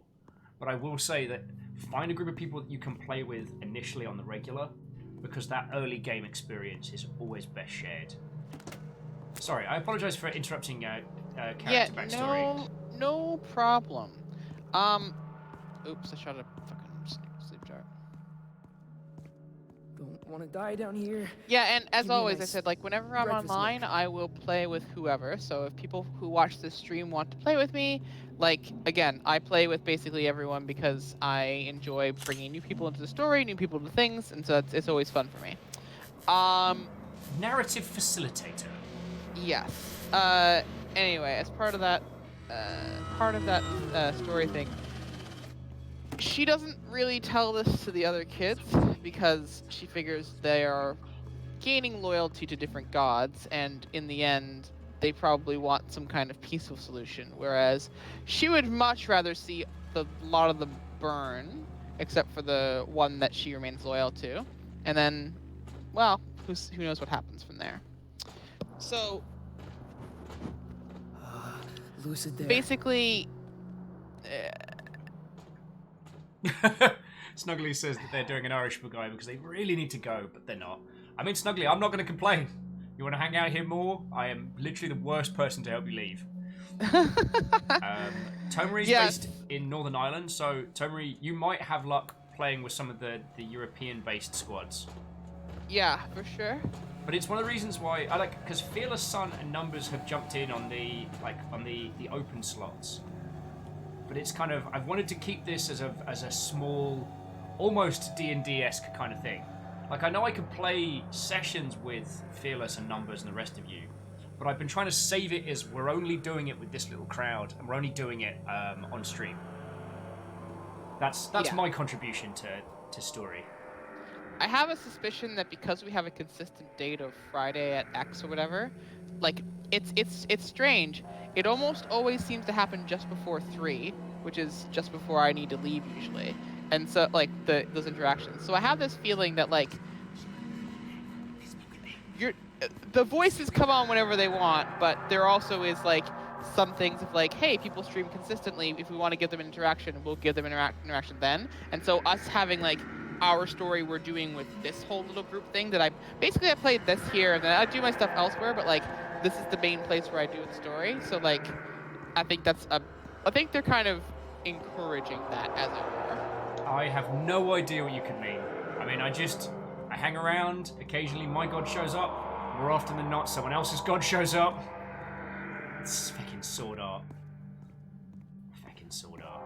But I will say that find a group of people that you can play with initially on the regular, because that early game experience is always best shared. Sorry, I apologize for interrupting character backstory. No problem. Oops, I shot a fucking sleep dart. Don't want to die down here. Yeah, and as Give me a always, nice I said, like, whenever I'm breakfast online, milk. I will play with whoever. So if people who watch this stream want to play with me, like, again, I play with basically everyone because I enjoy bringing new people into the story, new people to things, and so it's always fun for me. Narrative facilitator. Yes. Anyway, as part of that story thing, she doesn't really tell this to the other kids because she figures they are gaining loyalty to different gods, and in the end, they probably want some kind of peaceful solution, whereas she would much rather see a lot of them burn, except for the one that she remains loyal to, and then, well, who knows what happens from there. So Lucid there. basically, Snuggly says that they're doing an Irish guy because they really need to go, but they're not. I mean, Snuggly, I'm not going to complain. You want to hang out here more? I am literally the worst person to help you leave. Tomari is based in Northern Ireland, so Tomari, you might have luck playing with some of the European-based squads. Yeah, for sure. But it's one of the reasons why I like, because Fearless Sun and Numbers have jumped in on the open slots. But it's kind of, I've wanted to keep this as a small, almost D&D-esque kind of thing. Like, I know I could play sessions with Fearless and Numbers and the rest of you, but I've been trying to save it as we're only doing it with this little crowd, and we're only doing it on stream. That's my contribution to story. I have a suspicion that because we have a consistent date of Friday at X or whatever, like it's strange. It almost always seems to happen just before 3, which is just before I need to leave usually. And so like those interactions. So I have this feeling that like the voices come on whenever they want, but there also is like some things of like, hey, people stream consistently. If we want to give them an interaction, we'll give them interaction then. And so us having like our story we're doing with this whole little group thing that I played this here and then I do my stuff elsewhere, but like this is the main place where I do the story. So like I think they're kind of encouraging that, as it were. I have no idea what you can mean. I mean, I hang around. Occasionally my god shows up. More often than not, someone else's god shows up. It's fucking sword art. Fucking sword art.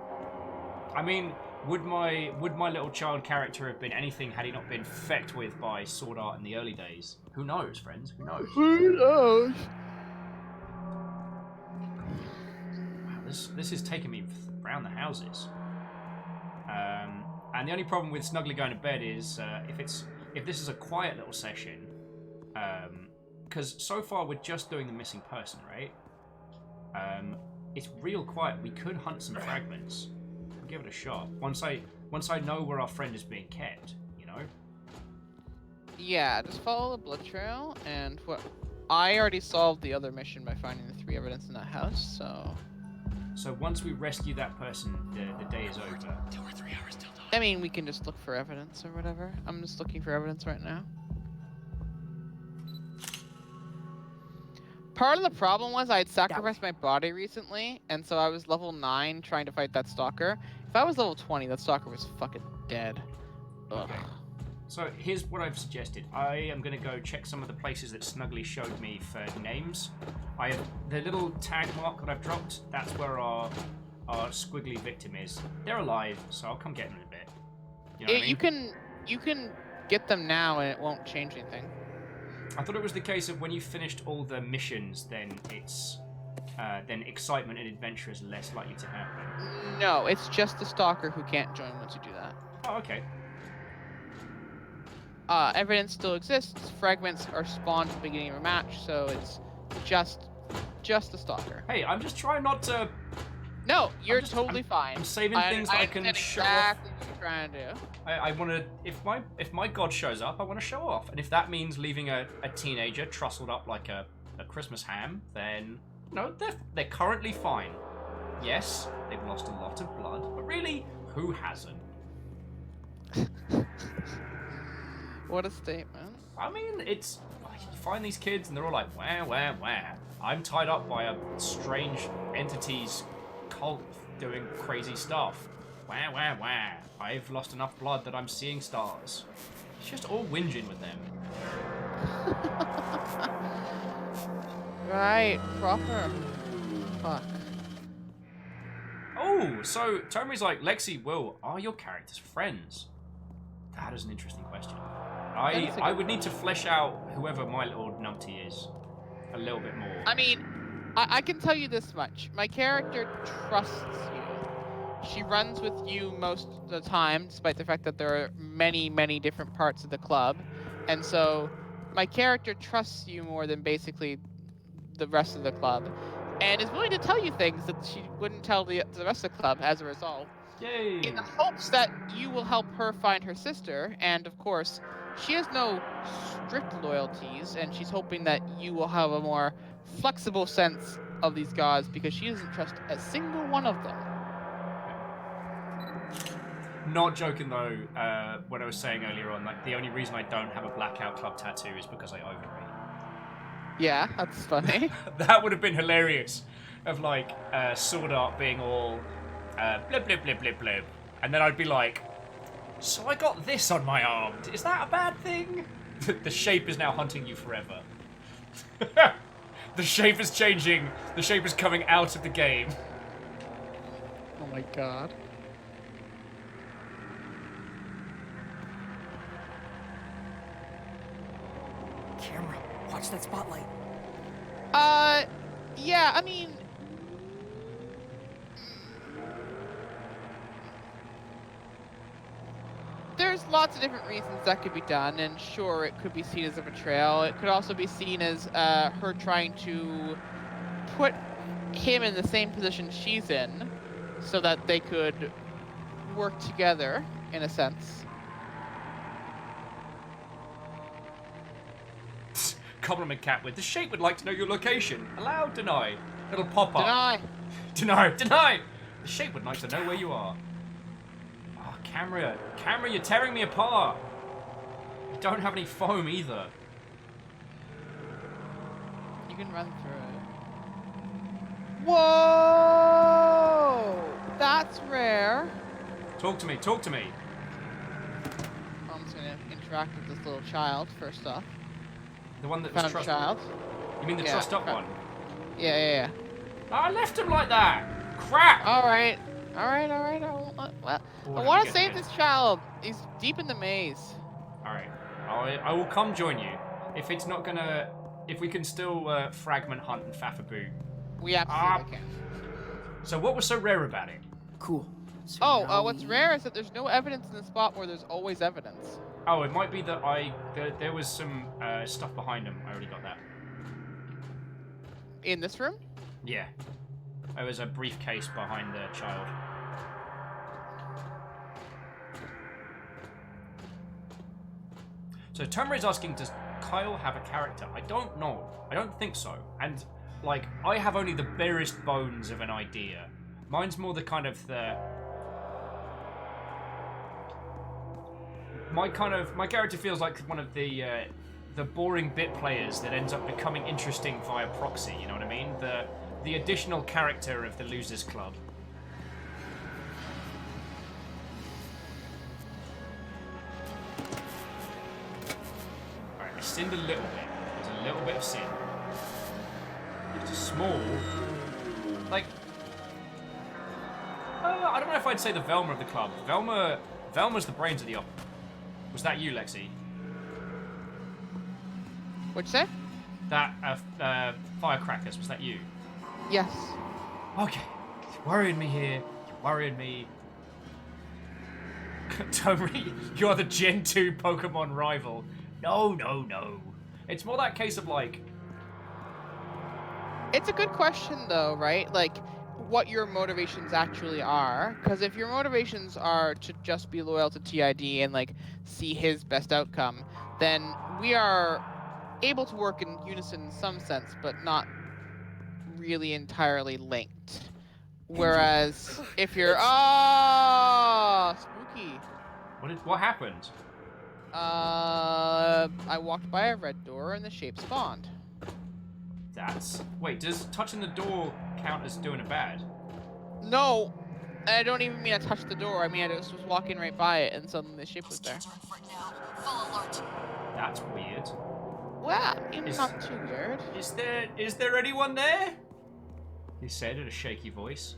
I mean, would my little child character have been anything had he not been fecked with by sword art in the early days? Who knows, friends? Who knows? Who knows? Wow, this is taking me around the houses. And the only problem with Snuggly going to bed is if this is a quiet little session, because so far we're just doing the missing person, right? It's real quiet. We could hunt some fragments. We'll give it a shot. Once I know where our friend is being kept, you know? Yeah, just follow the blood trail, and I already solved the other mission by finding the 3 evidence in that house, so... So once we rescue that person, the day is over. 2 or 3 hours till dawn. I mean, we can just look for evidence or whatever. I'm just looking for evidence right now. Part of the problem was I had sacrificed my body recently, and so I was level 9 trying to fight that stalker. If I was level 20, that stalker was fucking dead. Ugh. Okay. So here's what I've suggested. I am going to go check some of the places that Snuggly showed me for names. I have the little tag mark that I've dropped. That's where our squiggly victim is. They're alive, so I'll come get them in a bit. You know what I mean? You can get them now, and it won't change anything. I thought it was the case of when you finished all the missions, then it's then excitement and adventure is less likely to happen. No, it's just the stalker who can't join once you do that. Oh, okay. Evidence still exists. Fragments are spawned at the beginning of a match, so it's just the stalker. Hey, I'm just trying not to... No, you're totally fine. I'm saving things I can show off. Exactly what you're trying to do. I want to... If my god shows up, I want to show off. And if that means leaving a teenager trussed up like a Christmas ham, then... No, they're currently fine. Yes, they've lost a lot of blood, but really, who hasn't? What a statement. I mean, it's... You find these kids and they're all like, wah, wah, wah. I'm tied up by a strange entity's cult doing crazy stuff. Wah, wah, wah. I've lost enough blood that I'm seeing stars. It's just all whinging with them. Right, proper. Fuck. Oh, so Tomari's like, Lexi, Will, are your characters friends? That is an interesting question. I would need to flesh out whoever my little numpty is a little bit more. I mean, I can tell you this much. My character trusts you. She runs with you most of the time, despite the fact that there are many, many different parts of the club. And so my character trusts you more than basically the rest of the club, and is willing to tell you things that she wouldn't tell the rest of the club as a result. Yay! In the hopes that you will help her find her sister, and of course, she has no strict loyalties, and she's hoping that you will have a more flexible sense of these gods because she doesn't trust a single one of them. Not joking though, what I was saying earlier on, like the only reason I don't have a Blackout Club tattoo is because I overeat. Yeah, that's funny. That would have been hilarious. Of like Sword Art being all blip blip blip blip blip, and then I'd be like, so I got this on my arm. Is that a bad thing? The shape is now hunting you forever. The shape is changing. The shape is coming out of the game. Oh my god. Camera, watch that spotlight. Yeah, I mean... There's lots of different reasons that could be done, and sure, it could be seen as a betrayal. It could also be seen as her trying to put him in the same position she's in, so that they could work together, in a sense. Compliment cat with the shape would like to know your location. Allow, deny. It'll pop up. Deny. Deny. Deny. The shape would like to know where you are. Oh, camera, you're tearing me apart. You don't have any foam either. You can run through it. Whoa! That's rare. Talk to me. Talk to me. I'm just gonna interact with this little child first off. The one that Found was trust. child. You mean the trussed up one? Yeah. Oh, I left him like that. Crap. All right. I want to save this child. He's deep in the maze. All right. I will come join you. If it's not gonna, if we can still fragment hunt and faffaboo. We absolutely can. So what was so rare about it? Cool. So what's rare is that there's no evidence in the spot where there's always evidence. Oh, it might be that there was some stuff behind him. I already got that. In this room? Yeah. There was a briefcase behind the child. So Tomer is asking, does Kyle have a character? I don't know. I don't think so. And, like, I have only the barest bones of an idea. Mine's more the kind of the... My character feels like one of the boring bit players that ends up becoming interesting via proxy, you know what I mean? The additional character of the Losers Club. Alright, I sinned a little bit. There's a little bit of sin. Just a small... Like... I don't know if I'd say the Velma of the club. Velma's the brains of the op. Was that you, Lexi? What'd you say? That, firecrackers, was that you? Yes. Okay. You're worrying me here. You're worrying me. Tomri, you're the Gen 2 Pokemon rival. No. It's more that case of, like... It's a good question, though, right? Like, what your motivations actually are. Because if your motivations are to just be loyal to TID and, like, see his best outcome, then we are able to work in unison in some sense, but not really entirely linked. Whereas if you're... Oh! Spooky. What happened? I walked by a red door and the shape spawned. Wait, does touching the door count as doing it bad? No! I don't even mean I touched the door. I mean, I just was walking right by it and suddenly the shape was there. That's weird. Well, it's not too weird. Is there anyone there? He said in a shaky voice.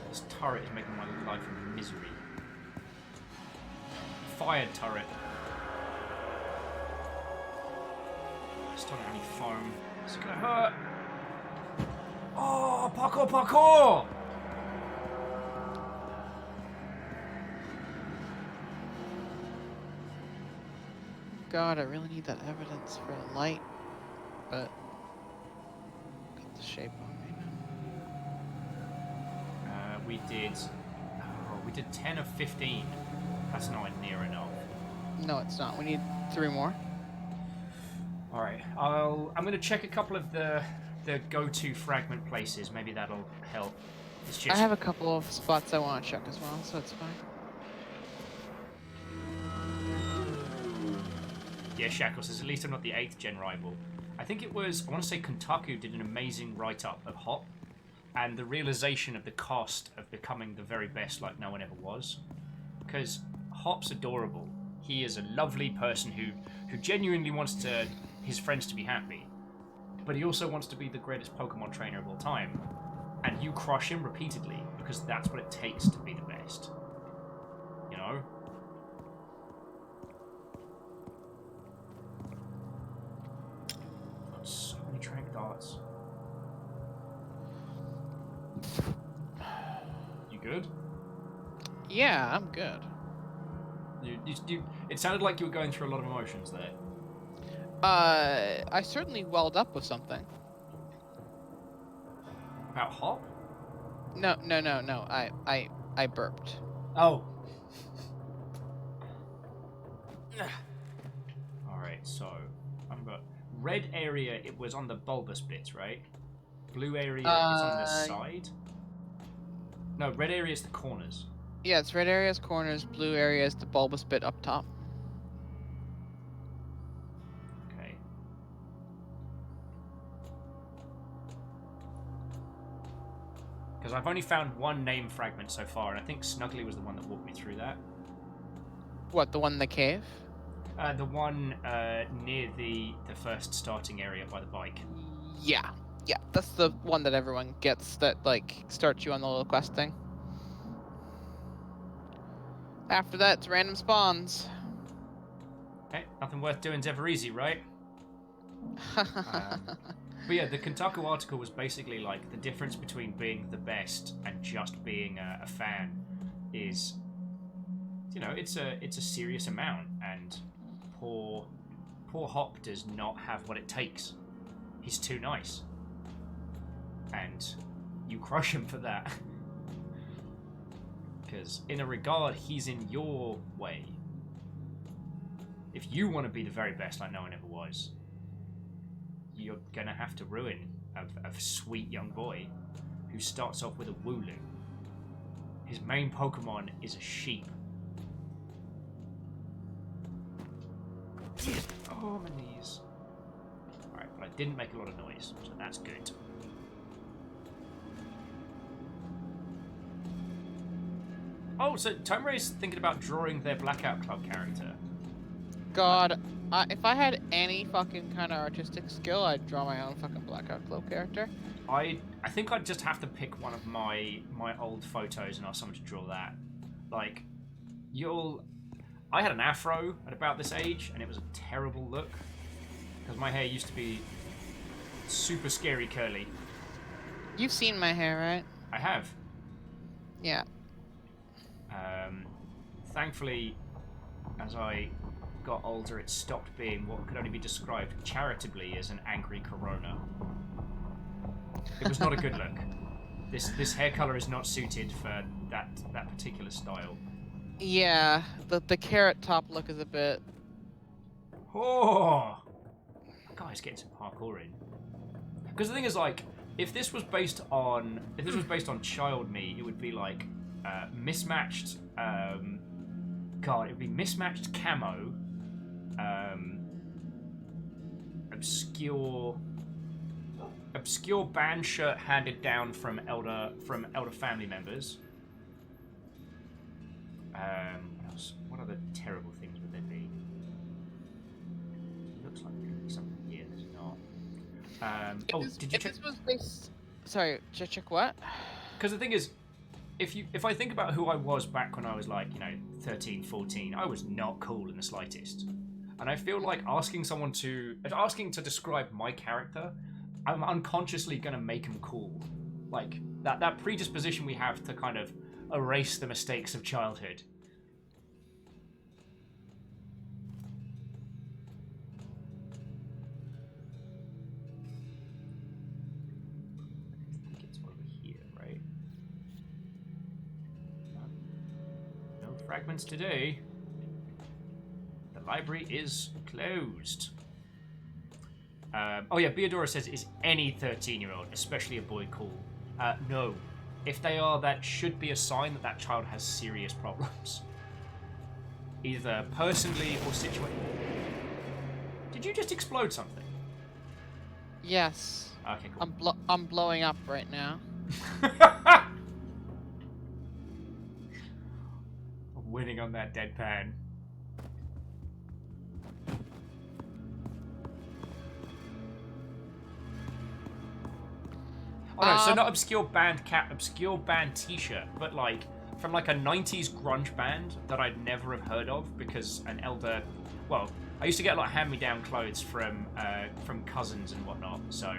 This turret is making my life a misery. Fired turret. Just don't have any foam. It's gonna hurt. Oh, parkour! God, I really need that evidence for the light, but got the shape on me We did 10 of 15. That's not near enough. now. No, it's not. We need 3 more. All right, I'm gonna check a couple of the go-to fragment places. Maybe that'll help. It's just I have a couple of spots I want to check as well, so it's fine. Yeah, Shackles says, at least I'm not the 8th gen rival. I think it was, I want to say Kotaku did an amazing write-up of Hop and the realization of the cost of becoming the very best like no one ever was. Because Hop's adorable. He is a lovely person who genuinely wants his friends to be happy. But he also wants to be the greatest Pokemon trainer of all time. And you crush him repeatedly because that's what it takes to be the best. You know? So many trank darts. You good? Yeah, I'm good. It sounded like you were going through a lot of emotions there. I certainly welled up with something. About Hop? No. I burped. Oh. Alright, so I've got red area, it was on the bulbous bits, right? Blue area is on the side? No, red area is the corners. Yeah, it's red areas, corners, blue areas, the bulbous bit up top. Okay. Because I've only found one name fragment so far, and I think Snuggly was the one that walked me through that. What, the one in the cave? The one near the first starting area by the bike. Yeah, that's the one that everyone gets that, like, starts you on the little quest thing. After that, it's random spawns. Hey, nothing worth doing's ever easy, right? But yeah, the Kotaku article was basically like the difference between being the best and just being a fan is, you know, it's a serious amount, and poor Hop does not have what it takes. He's too nice, and you crush him for that. Because in a regard, he's in your way. If you want to be the very best like no one ever was, you're gonna have to ruin a sweet young boy who starts off with a Wooloo. His main Pokemon is a sheep. Oh, my knees. Alright, but I didn't make a lot of noise, so that's good. Oh, so Tomeray's thinking about drawing their Blackout Club character. God, if I had any fucking kind of artistic skill, I'd draw my own fucking Blackout Club character. I think I'd just have to pick one of my old photos and ask someone to draw that. Like, I had an afro at about this age, and it was a terrible look. Because my hair used to be super scary curly. You've seen my hair, right? I have. Yeah. Thankfully, as I got older, it stopped being what could only be described charitably as an angry corona. It was not a good look. This hair color is not suited for that particular style. Yeah, the carrot top look is a bit. Oh, that guy's getting some parkour in. Because the thing is, like, if this was based on child me, it would be like mismatched. God, it would be mismatched camo. Obscure band shirt handed down from elder family members. What else? What other terrible things would there be? It looks like there could be something here that's not. Did you check? This was based. Sorry, check what? Because the thing is, if I think about who I was back when I was like, 13, 14, I was not cool in the slightest. And I feel like asking to describe my character, I'm unconsciously gonna make him cool. Like that predisposition we have to kind of erase the mistakes of childhood. fragments today. The library is closed. Oh yeah, Beodora says, is any 13-year-old, especially a boy, cool? No. If they are, that should be a sign that that child has serious problems. Either personally or situated. Did you just explode something? Yes. Okay, cool. I'm blowing up right now. I'm winning on that deadpan. Oh no, so not obscure band obscure band t-shirt, but like from like a 90s grunge band that I'd never have heard of because an elder, well, I used to get a lot of hand-me-down clothes from cousins and whatnot, so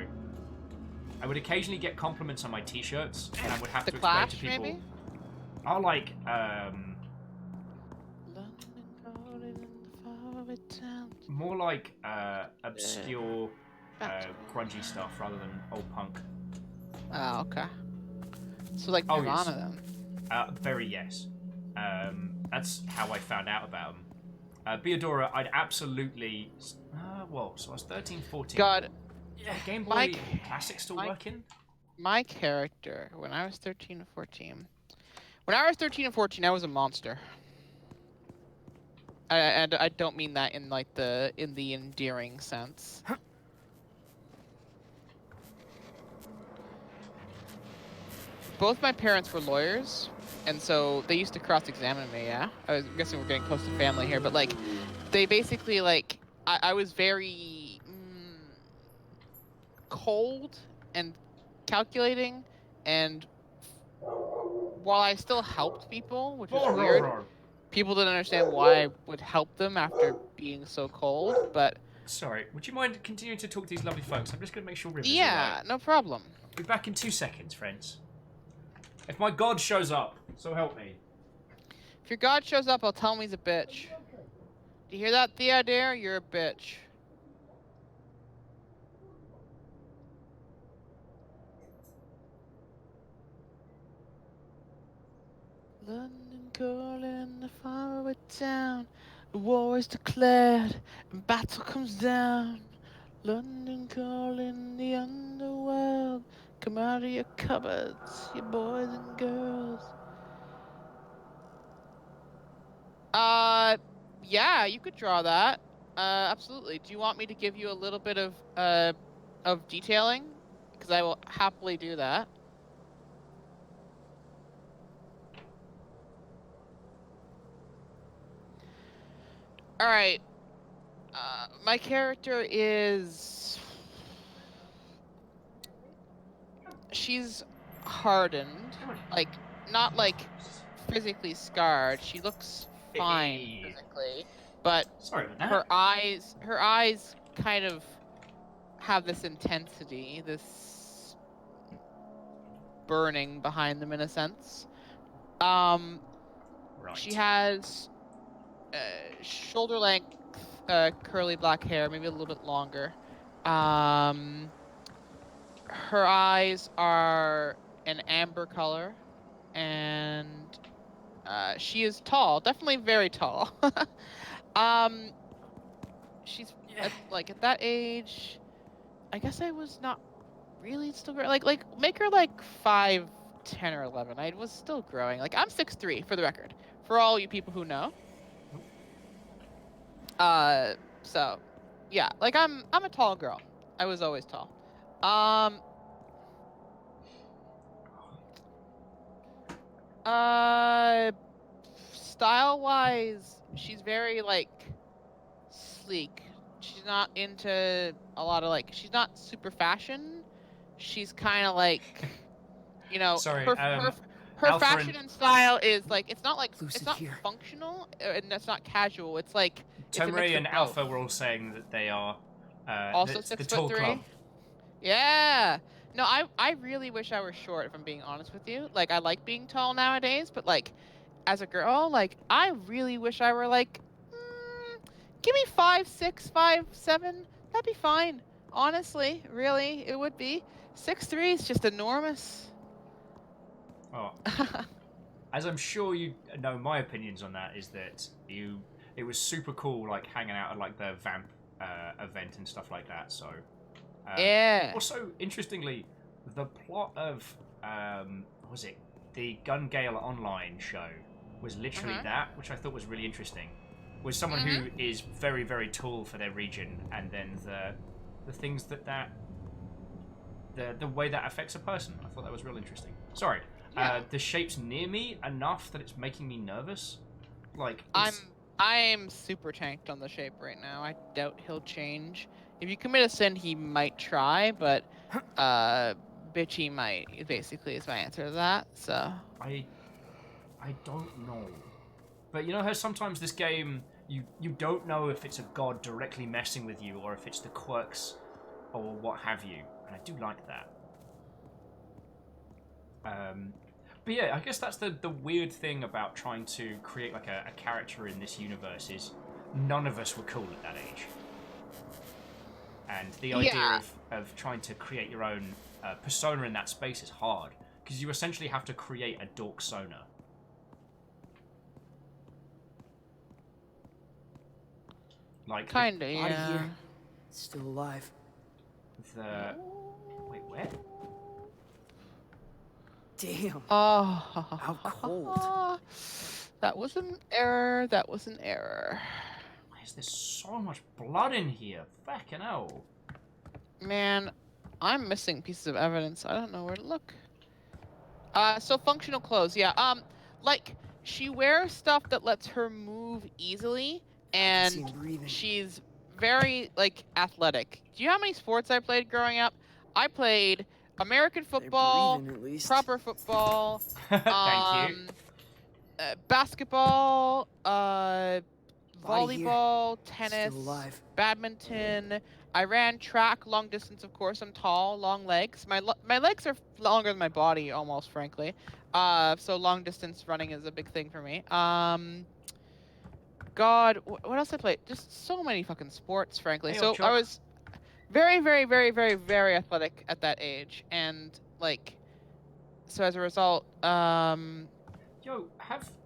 I would occasionally get compliments on my t-shirts and I would have to explain to people. Maybe? Oh, like more like obscure grungy stuff rather than old punk. Oh, okay. So like Nirvana then? Very yes. That's how I found out about them. Beodora, I'd absolutely... well, so I was 13, 14. God. Yeah, Game Boy Classic still working? My character, when I was 13 or 14... When I was 13 and 14, I was a monster. And I don't mean that in like the endearing sense. Both my parents were lawyers, and so they used to cross-examine me, yeah? I was guessing we're getting close to family here, but like, they basically like, I was very cold and calculating, and while I still helped people, which was weird, people didn't understand why I would help them after being so cold, but... Sorry, would you mind continuing to talk to these lovely folks? I'm just going to make sure River's alright. No problem. I'll be back in 2 seconds, friends. If my god shows up, so help me. If your god shows up, I'll tell him he's a bitch. Do you hear that, Theodore? You're a bitch. London calling the faraway town. The war is declared and battle comes down. London calling the underworld. Come out of your cupboards, you boys and girls. Yeah, you could draw that. Absolutely. Do you want me to give you a little bit of detailing? Because I will happily do that. All right. My character is... She's hardened. Like, not like physically scarred. She looks fine physically, but her eyes kind of have this intensity, this burning behind them in a sense. She has shoulder length curly black hair, maybe a little bit longer. Her eyes are an amber color, and she is tall, definitely very tall. She's like at that age, I guess I was not really still growing. Like make her like 5'10" or 11. I was still growing. Like I'm 6'3" for the record, for all you people who know. So yeah, like I'm a tall girl. I was always tall. Style-wise, she's very like sleek. She's not into a lot of like. She's not super fashion. She's kind of like, you know, sorry, her fashion and style is like it's not like it's not functional and it's not casual. It's like Tomray and Alpha were all saying that they are also the tall club. Yeah. No, I really wish I were short, if I'm being honest with you. Like, I like being tall nowadays, but, like, as a girl, like, I really wish I were, like, give me 5'6", 5'7". That'd be fine. Honestly, really, it would be. 6'3" is just enormous. Oh. as I'm sure you know, my opinions on that is that it was super cool, like hanging out at like the vamp event and stuff like that. So yeah. Also, interestingly, the plot of what was it, the Gun Gale Online show was literally that, which I thought was really interesting. Was someone who is very, very tall for their region, and then the things the way that affects a person. I thought that was real interesting. Sorry, the shape's near me enough that it's making me nervous. Like I'm super tanked on the shape right now. I doubt he'll change. If you commit a sin, he might try, but bitchy might. Basically, is my answer to that. So I don't know, but you know how sometimes this game you don't know if it's a god directly messing with you or if it's the quirks or what have you, and I do like that. But yeah, I guess that's the weird thing about trying to create like a character in this universe is none of us were cool at that age. And the idea of trying to create your own persona in that space is hard, because you essentially have to create a dork sona. Like kinda, Body yeah. here. Still alive. Wait, where? Damn. Oh, how cold. That was an error. That was an error. Why is there so much blood in here? Fucking hell. Man, I'm missing pieces of evidence. I don't know where to look. So functional clothes, yeah. Like she wears stuff that lets her move easily, and she's very like athletic. Do you know how many sports I played growing up? I played American football, proper football, Thank you. Basketball, Body here. volleyball, Still tennis, alive. badminton. I ran track, long distance, of course. I'm tall, long legs. My legs are longer than my body, almost, frankly. So long distance running is a big thing for me. God, what else I played? Just so many fucking sports, frankly. Hey, so I was very, very, very, very, very athletic at that age, and like, so as a result,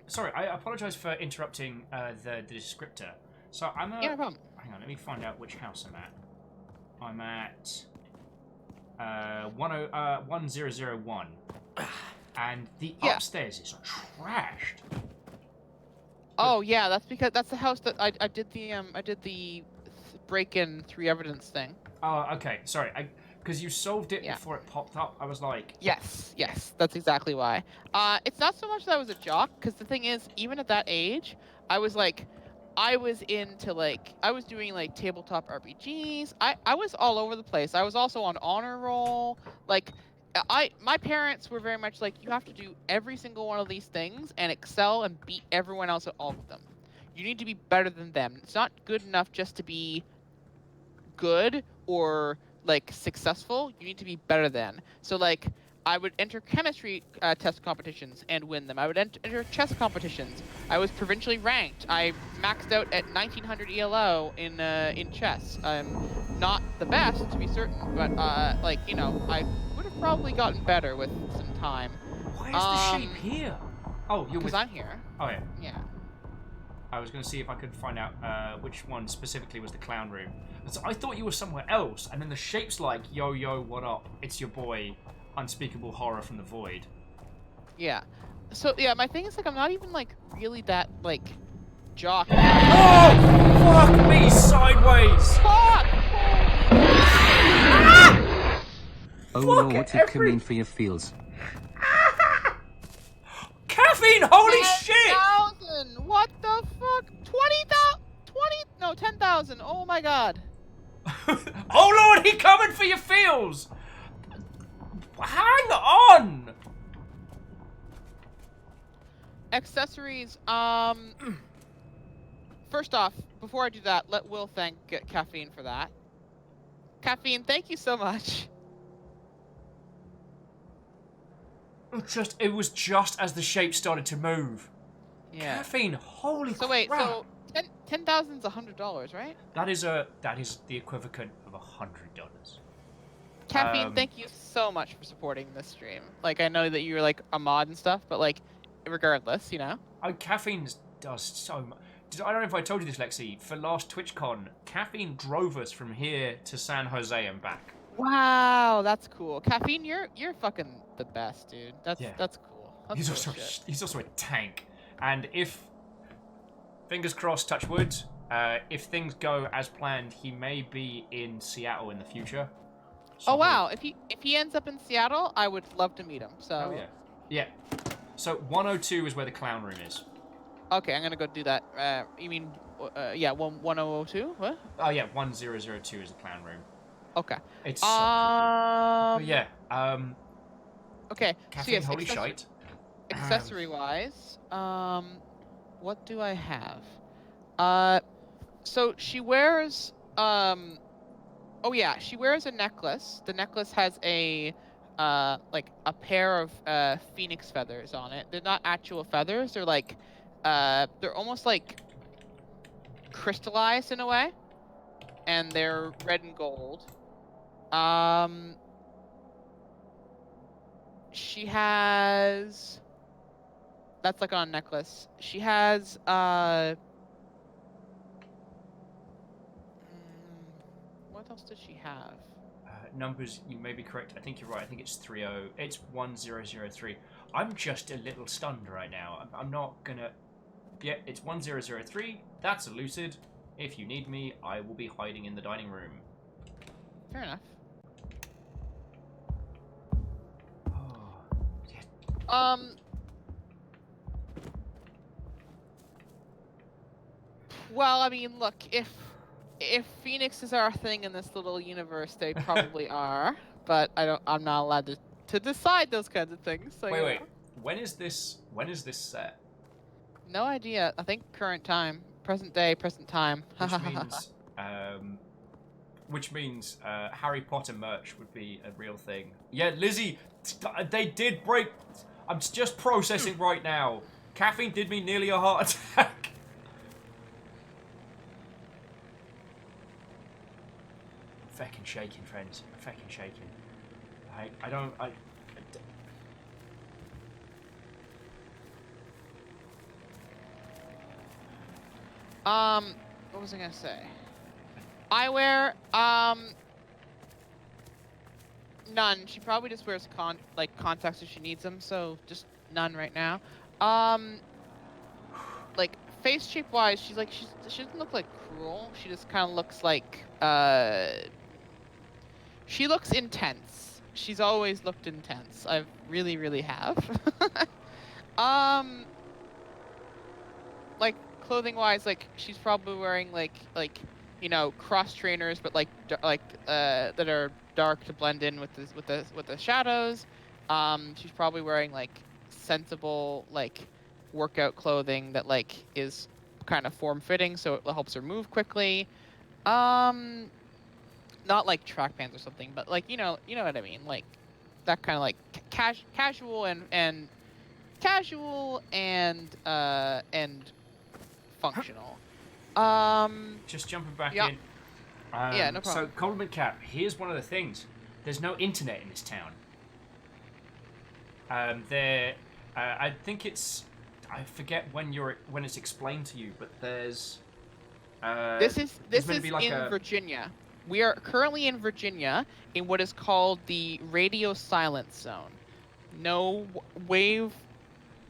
Sorry, I apologize for interrupting the descriptor. So I'm yeah, no problem. Hang on, let me find out which house I'm at. I'm at 1001, and the upstairs is trashed. Oh yeah, that's because that's the house that I did the break-in 3 evidence thing. Oh, okay. Sorry, because you solved it before it popped up. I was like, yes, that's exactly why. It's not so much that I was a jock, because the thing is, even at that age, I was into I was doing like tabletop RPGs. I was all over the place. I was also on honor roll. Like, my parents were very much like, you have to do every single one of these things and excel and beat everyone else at all of them. You need to be better than them. It's not good enough just to be good or like successful. You need to be better than. So like, I would enter chemistry test competitions and win them. I would enter chess competitions. I was provincially ranked. I maxed out at 1900 ELO in chess. I'm not the best, to be certain, but like, you know, I would have probably gotten better with some time. Why is the shape here? Oh, you're with... I'm here. Oh yeah. Yeah. I was going to see if I could find out which one specifically was the clown room. So I thought you were somewhere else, and then the shape's like, yo, what up? It's your boy, Unspeakable Horror from the Void. Yeah. So, yeah, my thing is, like, I'm not even, like, really that, like, jock. Oh! Fuck me sideways! Fuck! Oh no, what it can mean for your feels. Caffeine, holy shit! 10,000! What the fuck? 10,000! Oh my god. Oh lord, he coming for your feels! Hang on! Accessories, first off, before I do that, let Will thank Caffeine for that. Caffeine, thank you so much. It was just as the shape started to move. Yeah. Caffeine, holy So wait, so 10,000's $100, right? That is the equivalent of $100. Caffeine, thank you so much for supporting this stream. Like, I know that you're like a mod and stuff, but like, regardless, you know. Oh, caffeine does so much. I don't know if I told you this, Lexi. For last TwitchCon, caffeine drove us from here to San Jose and back. Wow, that's cool. Caffeine, you're fucking the best, dude. That's cool. That's He's cool also he's also a tank, and if fingers crossed, touch wood, if things go as planned, he may be in Seattle in the future. So oh wow, if he ends up in Seattle, I would love to meet him. So. Oh yeah. So 102 is where the clown room is. Okay, I'm gonna go do that. You mean, 1002? What? Oh yeah, 1002 is the clown room. Okay. It's so cool. But yeah. Okay. Caffeine, so holy shite. Accessory wise, what do I have? So she wears oh yeah, she wears a necklace. The necklace has a like a pair of phoenix feathers on it. They're not actual feathers. They're like they're almost like crystallized in a way, and they're red and gold. She has that's like on a necklace. She has what else does she have? Numbers, you may be correct. I think you're right. I think it's 30. It's 1003. I'm just a little stunned right now. I'm not gonna. Yeah, it's 1003. That's a lucid. If you need me, I will be hiding in the dining room. Fair enough. Well, I mean, look, if phoenixes are a thing in this little universe, they probably are. But I'm not allowed to decide those kinds of things. So, wait. When is this set? No idea. I think current time, present day, present time. Which means Harry Potter merch would be a real thing. Yeah, Lizzie, they did break. I'm just processing right now. Caffeine did me nearly a heart attack. I'm feckin' shaking, friends. I'm feckin' shaking. What was I gonna say? Eyewear, none. She probably just wears contacts if she needs them, so just none right now. Like face shape wise, she doesn't look like cruel. She just kind of looks like she looks intense. She's always looked intense. I really, really have. Like clothing wise, like she's probably wearing like you know, cross trainers, but that are dark to blend in with the shadows. She's probably wearing like sensible like workout clothing that like is kind of form fitting, so it helps her move quickly. Not like track pants or something, but like you know what I mean, like that kind of like casual and functional. Just jumping back yeah. in. Yeah, no problem. So, Compliment Cap, here's one of the things. There's no internet in this town. I think it's... I forget when it's explained to you, but there's... this is like in Virginia. We are currently in Virginia in what is called the radio silence zone. No wave,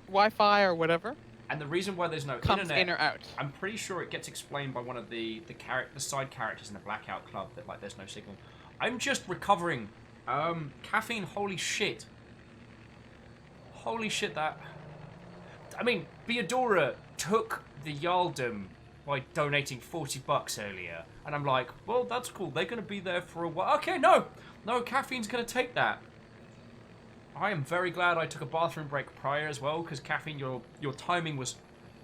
Wi-Fi or whatever. And the reason why there's no comes internet, in or out. I'm pretty sure it gets explained by one of the side characters in the Blackout Club that like there's no signal. I'm just recovering. Caffeine, holy shit. Holy shit, that... I mean, Beadora took the Jarldom by donating $40 earlier. And I'm like, well, that's cool. They're going to be there for a while. Okay, no, Caffeine's going to take that. I am very glad I took a bathroom break prior as well, because Caffeine, your timing was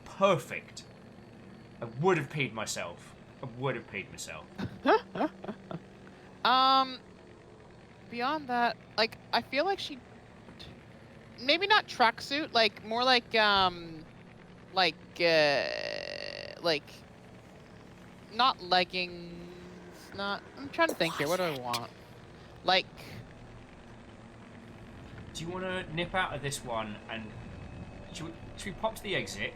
perfect. I would have peed myself. Beyond that, like, I feel like she... Maybe not tracksuit, like, more like, not leggings, not... I'm trying to think here, what do I want? Like... Do you want to nip out of this one and should we pop to the exit?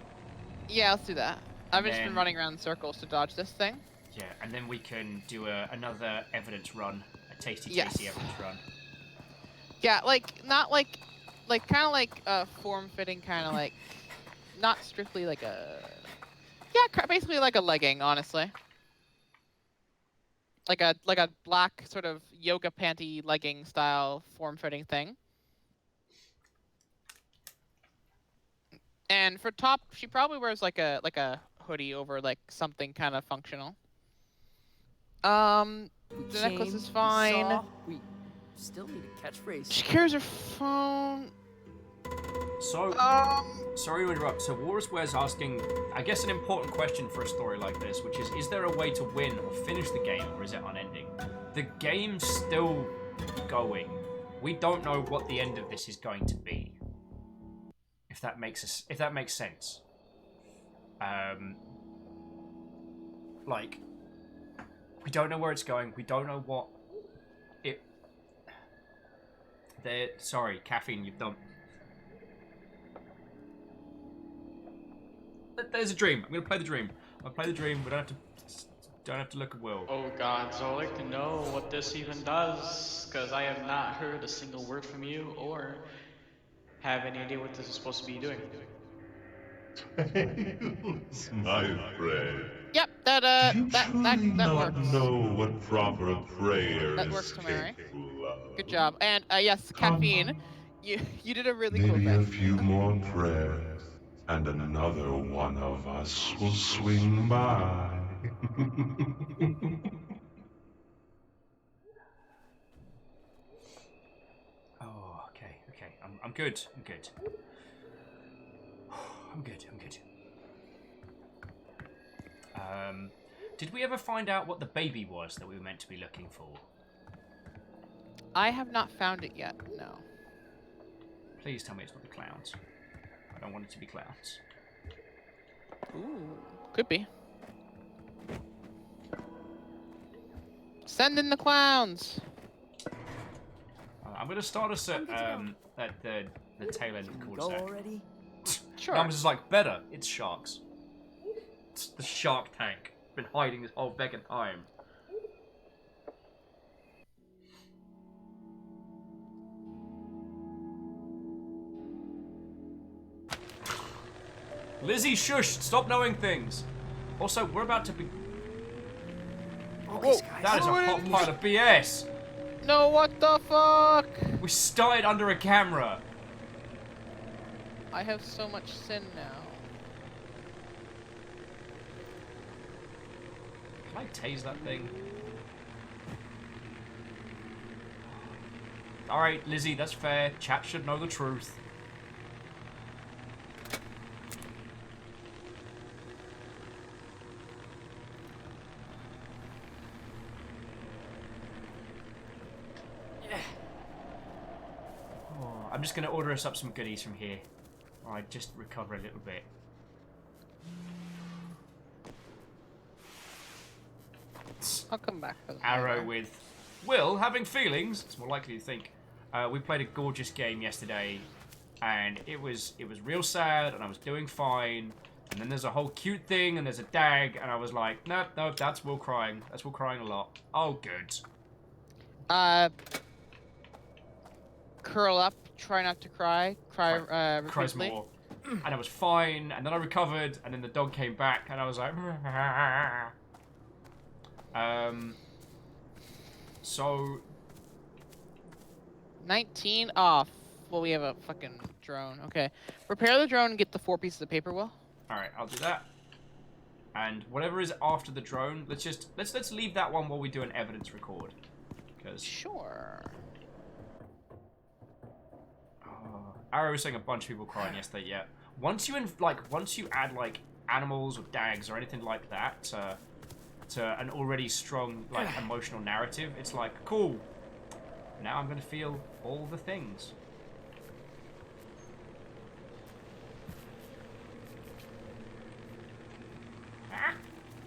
Yeah, let's do that. I've just been Then- running around in circles to dodge this thing. Yeah, and then we can do another evidence run, a tasty Yes. evidence run. Yeah, like not like kind of like a form-fitting kind of like, not strictly like a. Yeah, basically like a legging, honestly. Like a black sort of yoga panty legging style form-fitting thing. And for top, she probably wears like a hoodie over like something kind of functional. The necklace is fine. Saw. We still need a catchphrase. She carries her phone. So, sorry to interrupt. So Walrus Ware's asking, I guess, an important question for a story like this, which is there a way to win or finish the game, or is it unending? The game's still going. We don't know what the end of this is going to be. If that makes sense. Like, we don't know where it's going. We don't know what it. Sorry, caffeine. You've done. There's a dream. I'm gonna play the dream. I'll play the dream. We don't have to look at Will. Oh God, so I'd like to know what this even does, because I have not heard a single word from you or have any idea what this is supposed to be doing. Tales, my friend. Yep, that works. Know what proper prayer That is works, Tamari. capable of. Good job. And yes, caffeine. You did a really cool Maybe a thing. few more prayers, and another one of us will swing by. Oh, okay. I'm good. I'm good. Did we ever find out what the baby was that we were meant to be looking for? I have not found it yet. No. Please tell me it's not the clowns. I don't want it to be clowns. Ooh, could be. Send in the clowns. I'm gonna start us at the tail end of the cul-de-sac. Already? Sure. Numbers is like better. It's sharks. It's the shark tank. Been hiding this whole begging time. Lizzie, shush! Stop knowing things. Also, we're about to be. Focus, Whoa, guys. that is a hot pile of BS. No, what the fuck? We started under a camera. I have so much sin now. Can I tase that thing? Alright, Lizzie, that's fair. Chat should know the truth. Oh, I'm just going to order us up some goodies from here. Alright, just recover a little bit. I'll come back for that. Arrow with Will having feelings. It's more likely to think. We played a gorgeous game yesterday, and it was real sad, and I was doing fine. And then there's a whole cute thing, and there's a dag, and I was like, no, that's Will crying. That's Will crying a lot. Oh, good. Curl up. Try not to cry. Cry Cries repeatedly. more. And I was fine, and then I recovered, and then the dog came back, and I was like, so 19 off. Well, we have a fucking drone. Okay. Repair the drone and get the 4 pieces of paper, Will. Alright, I'll do that. And whatever is after the drone, let's leave that one while we do an evidence record. Because sure. Arrow was saying a bunch of people crying yesterday, yeah. Once you add like animals or dags or anything like that to an already strong like emotional narrative, it's like, cool. Now I'm gonna feel all the things.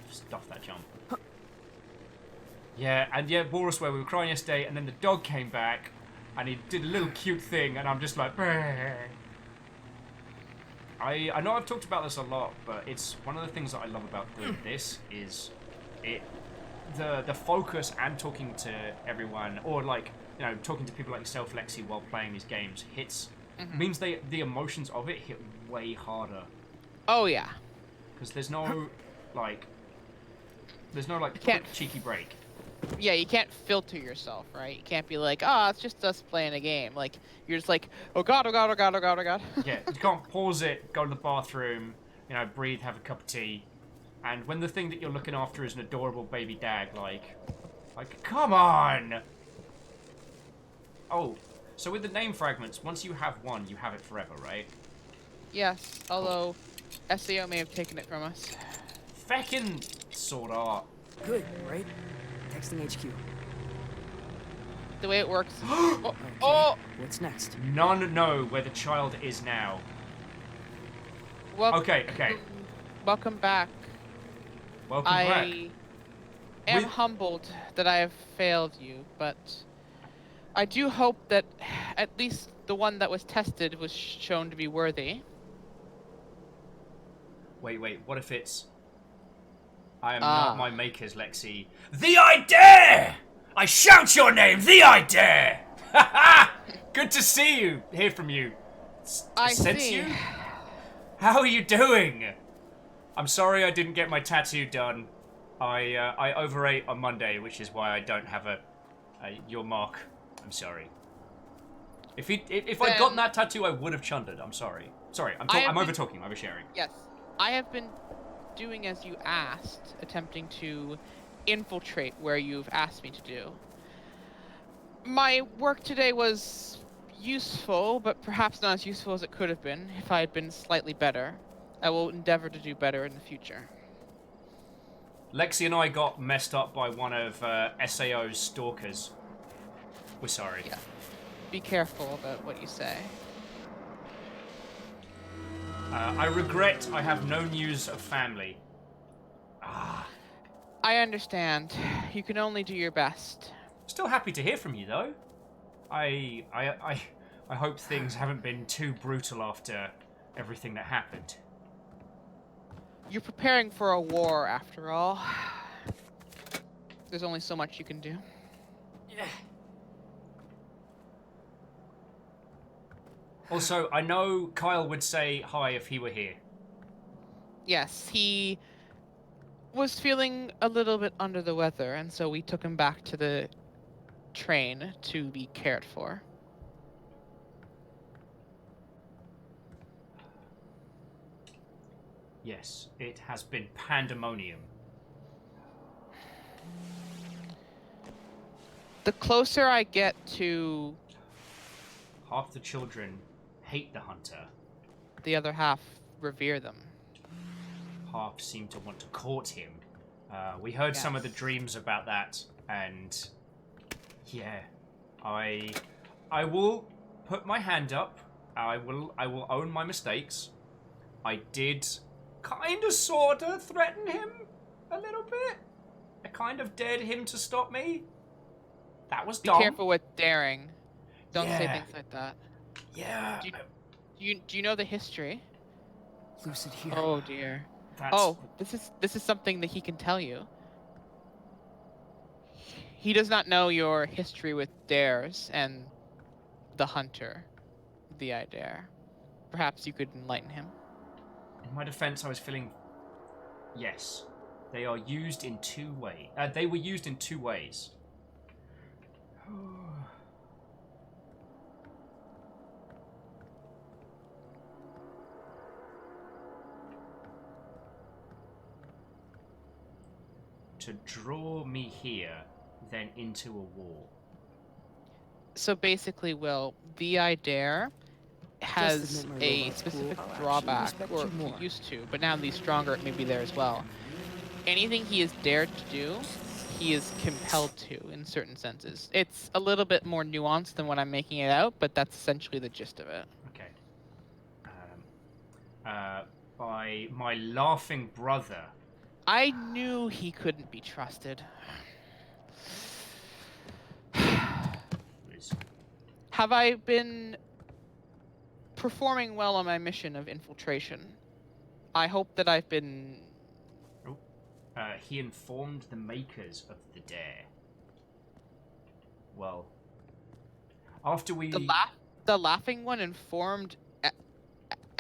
Stuff that jump. Yeah, and yeah, Boris, where we were crying yesterday, and then the dog came back, and he did a little cute thing, and I'm just like, I know I've talked about this a lot, but it's one of the things that I love about doing this is the focus and talking to everyone, or like, you know, talking to people like yourself, Lexi, while playing these games means the emotions of it hit way harder. Oh yeah. Because there's no like cheeky break. Yeah, you can't filter yourself, right? You can't be like, oh, it's just us playing a game. Like, you're just like, oh god, oh god, oh god, oh god, oh god. Yeah, you can't pause it, go to the bathroom, you know, breathe, have a cup of tea. And when the thing that you're looking after is an adorable baby dag, like, come on! Oh, so with the name fragments, once you have one, you have it forever, right? Yes, although SAO may have taken it from us. Feckin' sort of. Good, right? Texting HQ. The way it works. Oh! What's next? None know where the child is now. Okay. Welcome back. Welcome back. I am humbled that I have failed you, but I do hope that at least the one that was tested was shown to be worthy. Wait, what if it's... I am not my makers, Lexi. The I dare! I shout your name, the I dare! Good to see you, hear from you. I sense see. you? How are you doing? I'm sorry I didn't get my tattoo done. I overate on Monday, which is why I don't have your mark. I'm sorry. If I'd gotten that tattoo, I would have chundered. I'm sorry. Sorry, I'm over-talking, oversharing. Yes. I have been doing as you asked, attempting to infiltrate where you've asked me to do. My work today was useful, but perhaps not as useful as it could have been if I had been slightly better. I will endeavor to do better in the future. Lexi and I got messed up by one of SAO's stalkers. We're sorry. Yeah. Be careful about what you say. I regret I have no news of family. I understand. You can only do your best. Still happy to hear from you, though. I hope things haven't been too brutal after everything that happened. You're preparing for a war, after all. There's only so much you can do. Yeah. Also, I know Kyle would say hi if he were here. Yes, he was feeling a little bit under the weather, and so we took him back to the train to be cared for. Yes, it has been pandemonium. The closer I get to... Half the children hate the hunter. The other half revere them. Half seem to want to court him. We heard some of the dreams about that, and yeah, I will put my hand up. I will own my mistakes. I did kind of sort of threaten him a little bit. I kind of dared him to stop me. That was dumb. Be careful with daring. Don't say things like that. Yeah. Do you know the history? Lucid here. Oh dear. That's... this is something that he can tell you. He does not know your history with dares and the hunter, the I dare. Perhaps you could enlighten him. In my defense, I was feeling... Yes. They are used in two ways. They were used in two ways. To draw me here, then into a wall. So basically, Will, the I dare has a specific drawback, or he used to, but now that he's stronger, it may be there as well. Anything he is dared to do, he is compelled to, in certain senses. It's a little bit more nuanced than what I'm making it out, but that's essentially the gist of it. Okay. By my laughing brother. I knew he couldn't be trusted. Have I been performing well on my mission of infiltration. I hope that I've been... He informed the makers of the dare. Well, after we... The laughing one informed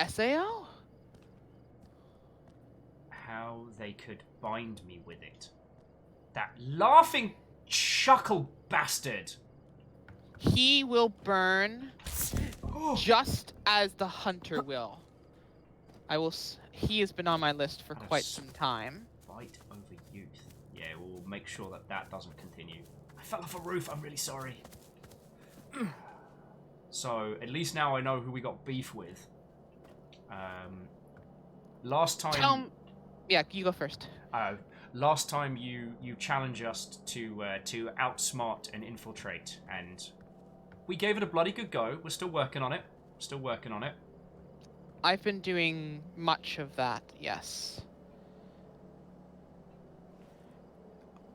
SAO? How they could bind me with it. That laughing chuckle bastard! He will burn just as the hunter will. He has been on my list for quite some time. Fight over youth. Yeah, we'll make sure that that doesn't continue. I fell off a roof, I'm really sorry. So, at least now I know who we got beef with. Last time... Yeah, you go first. Last time you challenged us to outsmart and infiltrate, and we gave it a bloody good go. We're still working on it. I've been doing much of that, yes.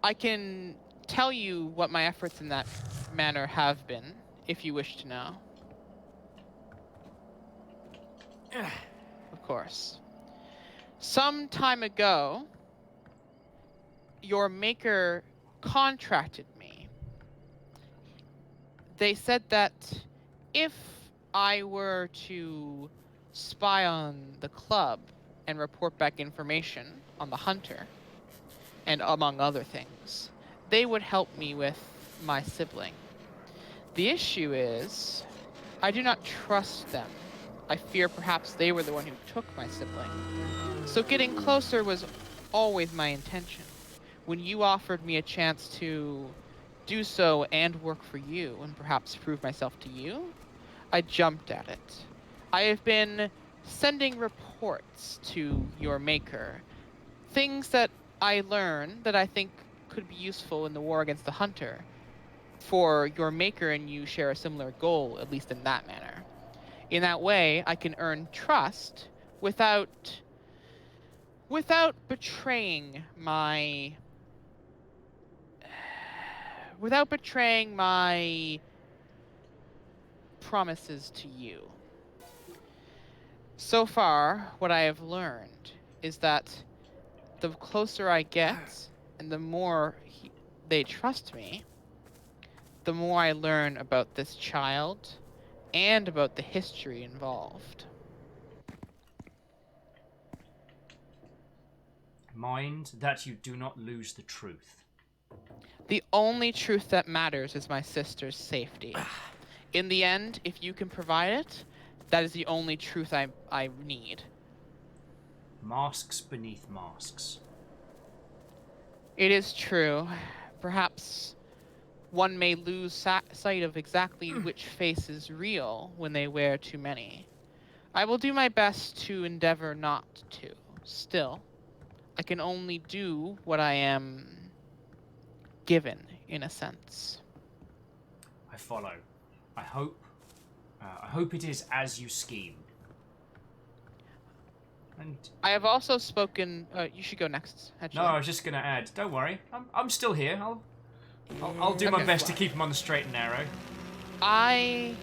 I can tell you what my efforts in that manner have been, if you wish to know. Of course. Some time ago, your maker contracted me. They said that if I were to spy on the club and report back information on the hunter, and among other things, they would help me with my sibling. The issue is, I do not trust them. I fear perhaps they were the one who took my sibling. So getting closer was always my intention. When you offered me a chance to do so and work for you, and perhaps prove myself to you, I jumped at it. I have been sending reports to your maker, things that I learned that I think could be useful in the war against the hunter, for your maker and you share a similar goal, at least in that manner. In that way, I can earn trust without betraying my promises to you. So far, what I have learned is that the closer I get and the more they trust me, the more I learn about this child and about the history involved. Mind that you do not lose the truth. The only truth that matters is my sister's safety. In the end, if you can provide it, that is the only truth I need. Masks beneath masks. It is true. Perhaps one may lose sight of exactly which face is real when they wear too many. I will do my best to endeavor not to. Still, I can only do what I am given, in a sense. I follow. I hope it is as you schemed. And I have also spoken. You should go next. Actually. No, I was just gonna add. Don't worry, I'm still here. I'll do my best to keep him on the straight and narrow. I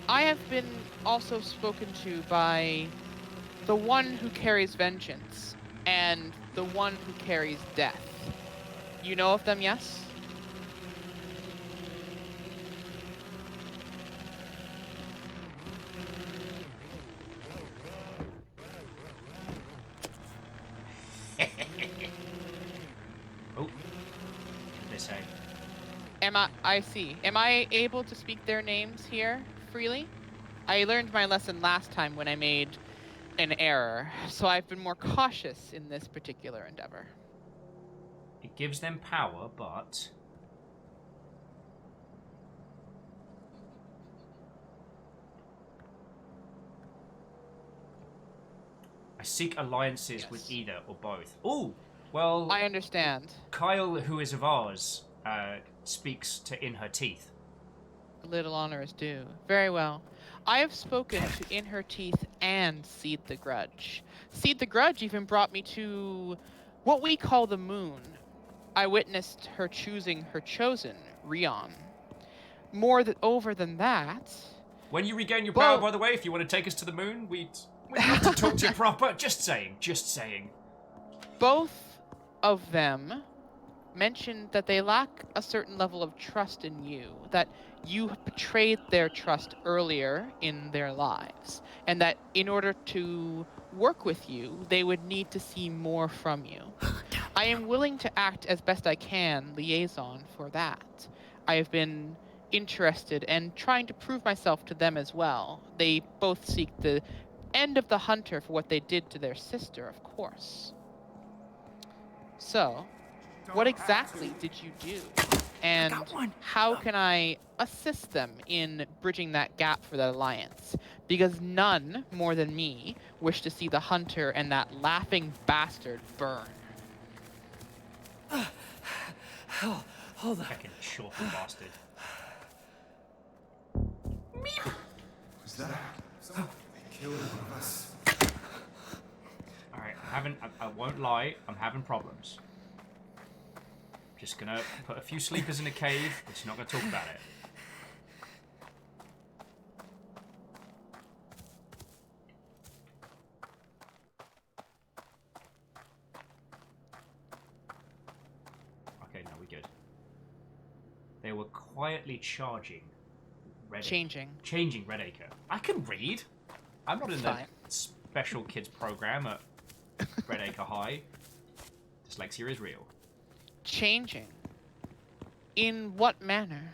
have been also spoken to by the one who carries vengeance and the one who carries death. You know of them, yes? Oh, this way. I see. Am I able to speak their names here freely? I learned my lesson last time when I made an error, so I've been more cautious in this particular endeavor. It gives them power, but I seek alliances with either or both. Oh, well... I understand. Kyle, who is of ours, speaks to In Her Teeth. A little honor is due. Very well. I have spoken to In Her Teeth and Seed the Grudge. Seed the Grudge even brought me to what we call the Moon. I witnessed her choosing her chosen, Rion. Over than that, When you regain your power, by the way, if you want to take us to the moon, we'd love to talk to you proper. Just saying, just saying. Both of them mentioned that they lack a certain level of trust in you, that you betrayed their trust earlier in their lives, and that in order to work with you, they would need to see more from you. I am willing to act as best I can liaison for that. I have been interested and trying to prove myself to them as well. They both seek the end of the hunter for what they did to their sister, of course. So, what exactly did you do? And how can I assist them in bridging that gap for the Alliance? Because none, more than me, wish to see the hunter and that laughing bastard burn. Hold on. Fucking shorty bastard. Who's that? Someone killed one of us. Alright, I won't lie, I'm having problems. Just gonna put a few sleepers in a cave, but you're not gonna talk about it. Okay, no, we're good. They were quietly charging Changing Redacre. I can read. I'm not in the special kids program at Redacre High. Dyslexia is real. Changing? In what manner?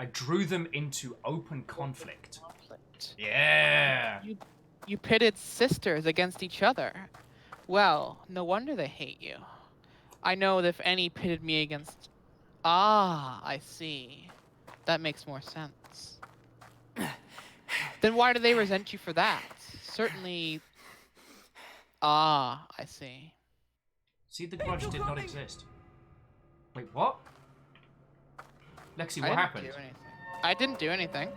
I drew them into open conflict. Yeah! You pitted sisters against each other. Well, no wonder they hate you. I know that if any pitted me against... Ah, I see. That makes more sense. Then why do they resent you for that? Certainly... Ah, I see. See, the grudge did not exist. Wait, what? Lexi, what happened? I didn't do anything.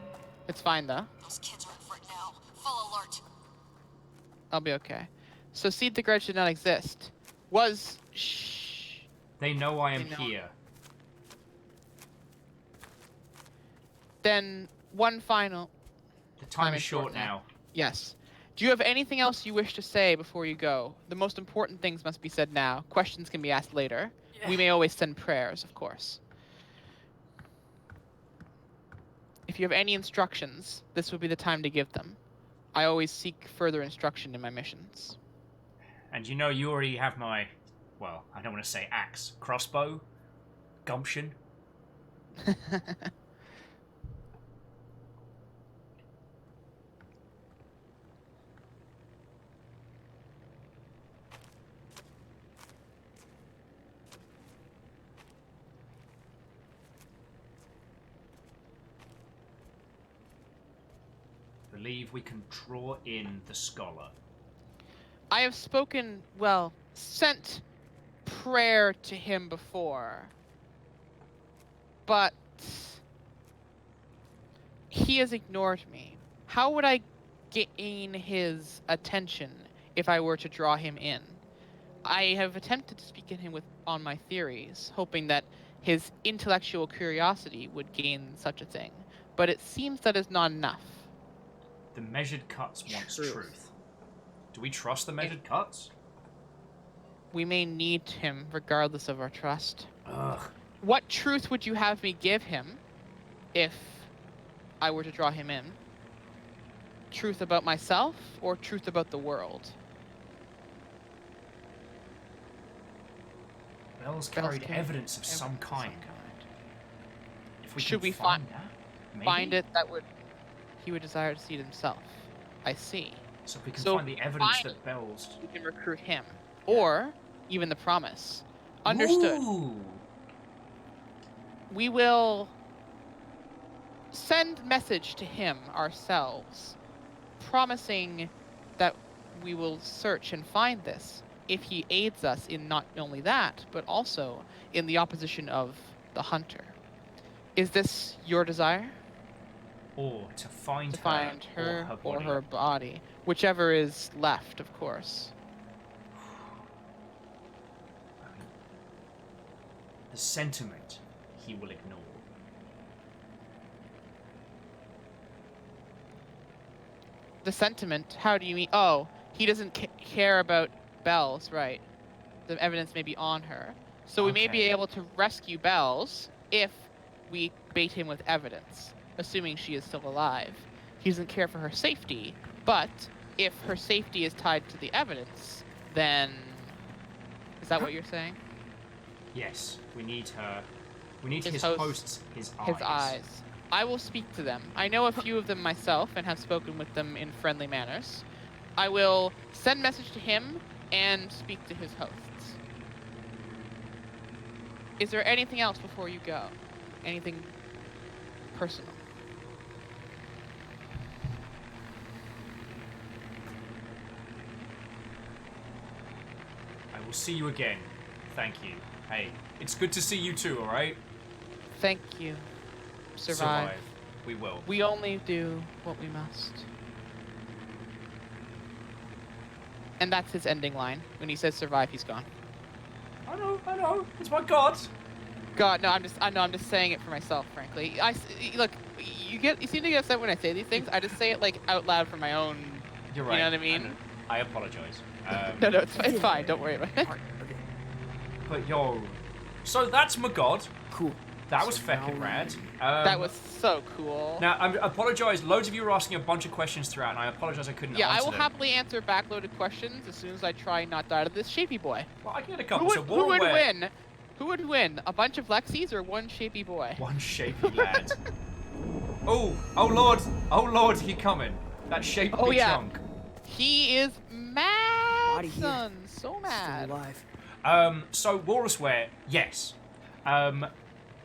It's fine, though. Those kids are in for it now. Full alert. I'll be okay. So, Seed the Grudge did not exist. Shh. They know I am here. Then, one final... The time is short now. Yes. Do you have anything else you wish to say before you go? The most important things must be said now. Questions can be asked later. We may always send prayers, of course. If you have any instructions, this would be the time to give them. I always seek further instruction in my missions. And you know you already have my, well, I don't want to say axe, crossbow, gumption. Believe we can draw in the scholar. I have spoken, well, sent prayer to him before, but he has ignored me. How would I gain his attention if I were to draw him in? I have attempted to speak to him on my theories, hoping that his intellectual curiosity would gain such a thing, but it seems that is not enough. The measured cuts wants truth. Do we trust the measured cuts? We may need him regardless of our trust. Ugh. What truth would you have me give him if I were to draw him in? Truth about myself or truth about the world? Bells carried evidence of some kind. If we Should we find that, find it, he would desire to see it himself. I see. So if we can find the evidence that Bells... We can recruit him. Or even the promise. Understood. Ooh. We will send message to him ourselves, promising that we will search and find this if he aids us in not only that, but also in the opposition of the hunter. Is this your desire? Or to find her or her body. Whichever is left, of course. The sentiment he will ignore. The sentiment? How do you mean? Oh, he doesn't care about Bells, right? The evidence may be on her. So we may be able to rescue Bells if we bait him with evidence, assuming she is still alive. He doesn't care for her safety, but if her safety is tied to the evidence, then... Is that what you're saying? Yes, we need her. We need his hosts, his eyes. His eyes. I will speak to them. I know a few of them myself and have spoken with them in friendly manners. I will send message to him and speak to his hosts. Is there anything else before you go? Anything personal? I will see you again. Thank you. Hey, it's good to see you too, alright? Thank you. Survive. We will. We only do what we must. And that's his ending line. When he says survive, he's gone. I know. It's my god. God, no, I'm just saying it for myself, frankly. Look, you seem to get upset when I say these things. I just say it like out loud for my own. You're right. You know what I mean? I apologize. No, it's fine. Don't worry about it. But yo, so that's my god. Cool. That was feckin' rad. That was so cool. Now, I apologize. Loads of you were asking a bunch of questions throughout, and I apologize I couldn't answer Yeah, I will them. happily answer backloaded questions as soon as I try not to die to this shapy boy. Well, I can get a couple. Who would win? Who would win? A bunch of Lexis or one shapy boy? One shapy lad. Oh lord, he coming. That shapy chunk. He is mad, son. So mad. So Walrusware, yes.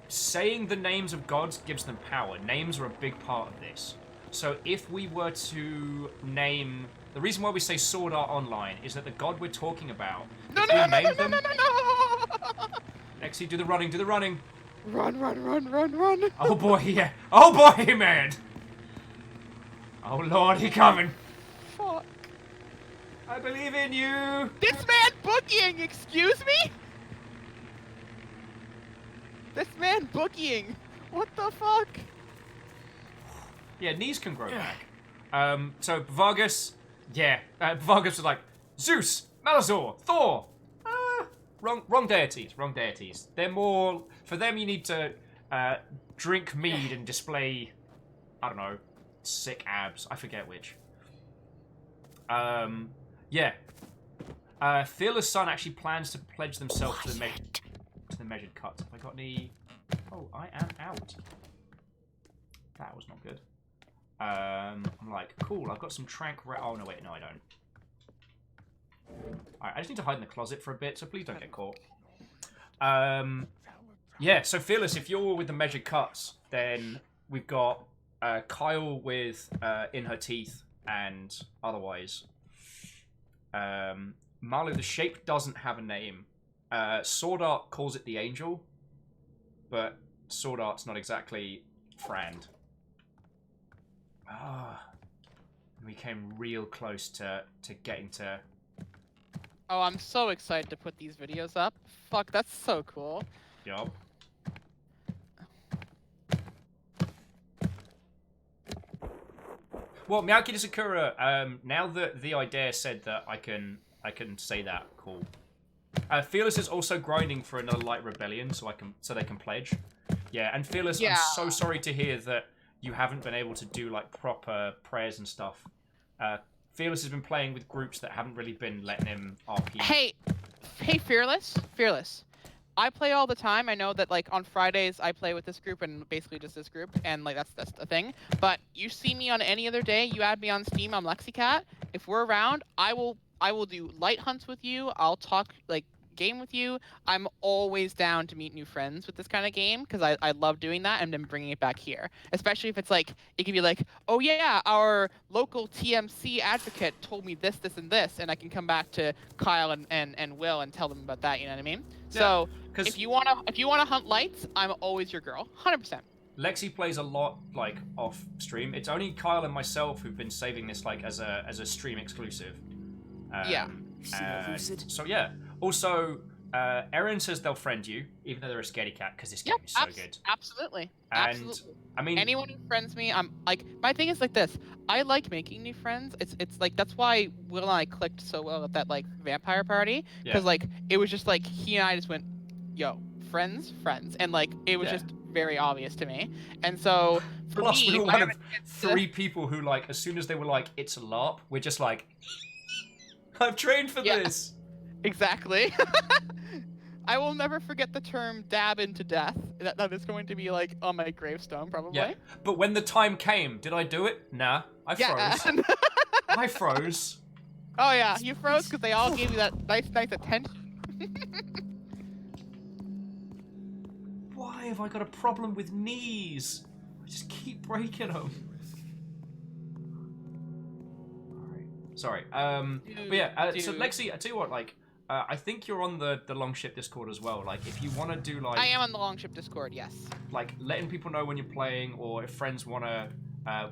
Saying the names of gods gives them power. Names are a big part of this. So if we were to name... The reason why we say Sword Art Online is that the god we're talking about... No. Lexi, do the running. Run. Oh boy, yeah. Oh boy, man. Oh lord, he coming. Fuck. I believe in you. This man boogieing, excuse me? This man boogieing. What the fuck? Yeah, knees can grow back. So Vargas, yeah. Vargas was like, Zeus, Malazor, Thor. Wrong deities. They're more... For them, you need to drink mead and display, I don't know, sick abs. I forget which. Yeah. Fearless Sun actually plans to pledge themselves to the measured cuts. Have I got any... Oh, I am out. That was not good. I'm like, cool, I've got some Oh, no, wait, no, I don't. Alright, I just need to hide in the closet for a bit, so please don't get caught. Yeah, so Fearless, if you're with the measured cuts, then we've got Kyle with In Her Teeth and otherwise. Marlo, the shape doesn't have a name. Sword Art calls it the Angel, but Sword Art's not exactly Frand. We came real close to getting to... Oh, I'm so excited to put these videos up. Fuck, that's so cool. Yup. Well, Miyaki Sakura, now that the idea said that I can say that, cool. Fearless is also grinding for another Light Rebellion, so they can pledge. Yeah, and Fearless, I'm so sorry to hear that you haven't been able to do like proper prayers and stuff. Fearless has been playing with groups that haven't really been letting him RP. Hey, Fearless. I play all the time. I know that like on Fridays I play with this group and basically just this group, and like that's the thing. But you see me on any other day, you add me on Steam, I'm LexiCat. If we're around, I will do light hunts with you. I'll talk like game with you. I'm always down to meet new friends with this kind of game because I love doing that and then bringing it back here. Especially if it's like, it can be like, oh yeah, our local TMC advocate told me this, and this, and I can come back to Kyle and Will and tell them about that, you know what I mean? Yeah, so if you wanna hunt lights, I'm always your girl, 100%. Lexi plays a lot like off stream. It's only Kyle and myself who've been saving this like as a stream exclusive. Yeah. So yeah. Also, Erin says they'll friend you, even though they're a scaredy cat, because this game is so good. Absolutely. And Absolutely. I mean, anyone who friends me, I'm like, my thing is like this. I like making new friends. It's like that's why Will and I clicked so well at that like vampire party, because like it was just like he and I just went, yo, friends, and like it was just very obvious to me. And so for plus me, we were if I one have of a chance 3 people who like as soon as they were like it's a LARP, we're just like, I've trained for this. Exactly. I will never forget the term "dab into death." That is going to be like on my gravestone, probably. Yeah, but when the time came, did I do it? Nah, I froze. I froze. Oh yeah, you froze because they all gave you that nice attention. Why have I got a problem with knees? I just keep breaking them. Alright. Sorry. But yeah, so Lexi, I tell you what, like, I think you're on the Longship Discord as well. Like, if you want to do, like... I am on the Longship Discord, yes. Like, letting people know when you're playing, or if friends want to...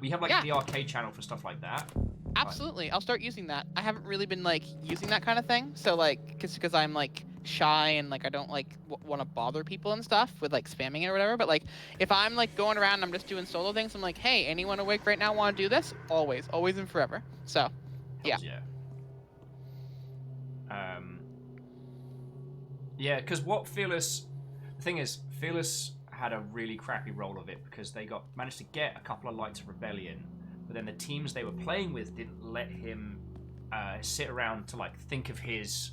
we have, like, the arcade channel for stuff like that. Absolutely. I'll start using that. I haven't really been, like, using that kind of thing. So, like, because I'm, like, shy and, like, I don't, like, want to bother people and stuff with, like, spamming it or whatever. But, like, if I'm, like, going around and I'm just doing solo things, I'm like, hey, anyone awake right now want to do this? Always. Always and forever. So, yeah. Yeah, because what Fearless... The thing is, Fearless had a really crappy roll of it because they managed to get a couple of Lights of Rebellion, but then the teams they were playing with didn't let him sit around to like think of his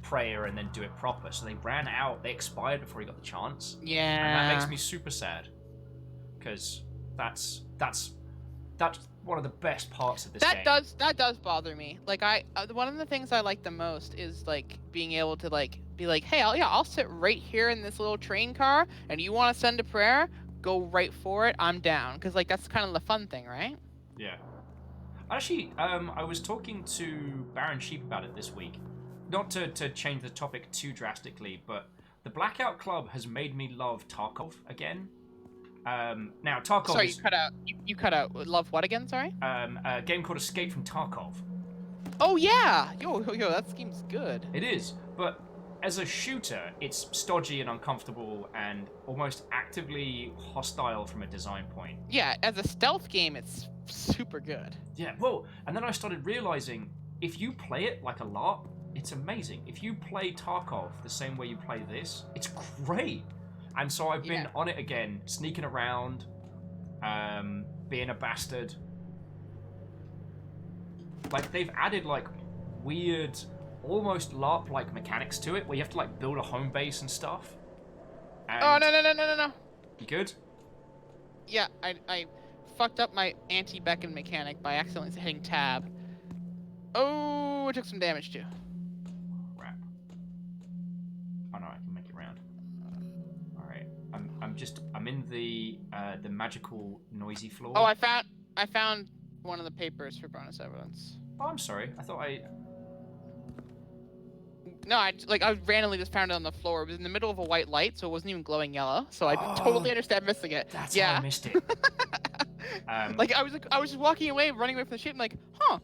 prayer and then do it proper. So they ran out, they expired before he got the chance. Yeah. And that makes me super sad because that's one of the best parts of this game. That does bother me. Like one of the things I like the most is like being able to like be like, hey, I'll sit right here in this little train car, and you want to send a prayer, go right for it. I'm down, because like that's kind of the fun thing, right? Yeah. Actually, I was talking to Baron Sheep about it this week. Not to change the topic too drastically, but the Blackout Club has made me love Tarkov again. Now Tarkov. Sorry, you cut out. Love what again? Sorry. A game called Escape from Tarkov. Oh yeah, yo, that scheme's good. It is, but as a shooter, it's stodgy and uncomfortable and almost actively hostile from a design point. Yeah, as a stealth game, it's super good. Yeah, well, and then I started realizing if you play it like a LARP, it's amazing. If you play Tarkov the same way you play this, it's great. And so I've been on it again, sneaking around, being a bastard. Like, they've added, like, weird, almost LARP-like mechanics to it, where you have to, like, build a home base and stuff. And oh, no. You good? Yeah, I fucked up my anti-beckon mechanic by accidentally hitting tab. Oh, I took some damage, too. Crap. Oh, no, I can make it round. Alright. I'm in the magical noisy floor. Oh, I found one of the papers for bonus evidence. Oh, I'm sorry. I thought I... No, I randomly just found it on the floor. It was in the middle of a white light, so it wasn't even glowing yellow. So I totally understand missing it. That's how I missed it. Like I was just walking away, running away from the ship. I'm like, huh,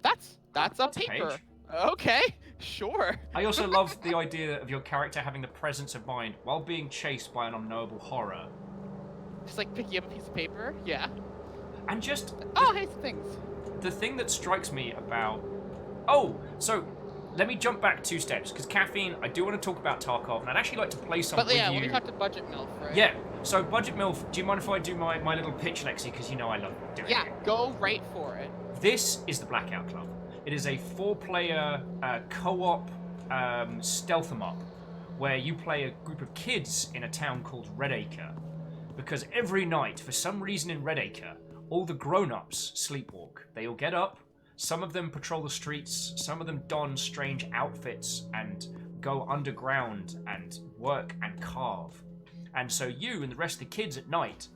that's a paper. Okay, sure. I also love the idea of your character having the presence of mind while being chased by an unknowable horror. Just like picking up a piece of paper. Yeah. And just... Oh, hey, some things. The thing that strikes me about... Oh, so let me jump back 2 steps, because Caffeine, I do want to talk about Tarkov, and I'd actually like to play some with you. But yeah, we have to Budget MILF, right? Yeah, so Budget MILF, do you mind if I do my little pitch, Lexi, because you know I love doing it. Yeah, go right for it. This is the Blackout Club. It is a 4-player co-op stealth 'em up, where you play a group of kids in a town called Redacre. Because every night, for some reason in Redacre, all the grown-ups sleepwalk. They all get up, some of them patrol the streets, some of them don strange outfits and go underground and work and carve. And so you and the rest of the kids at night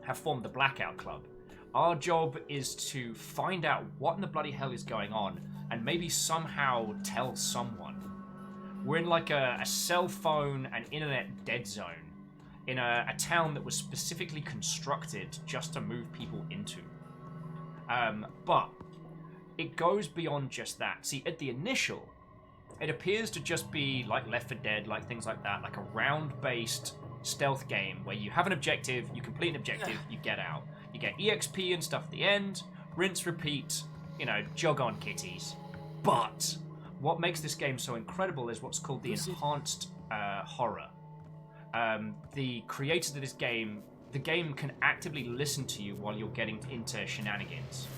have formed the Blackout Club. Our job is to find out what in the bloody hell is going on and maybe somehow tell someone. We're in like a cell phone and internet dead zone in a town that was specifically constructed just to move people into. But it goes beyond just that. See, at the initial, it appears to just be like Left 4 Dead, like things like that, like a round-based stealth game where you have an objective, you complete an objective, you get out. You get EXP and stuff at the end, rinse, repeat, jog on kitties. But what makes this game so incredible is what's called the enhanced horror. The creators of this game, the game can actively listen to you while you're getting into shenanigans.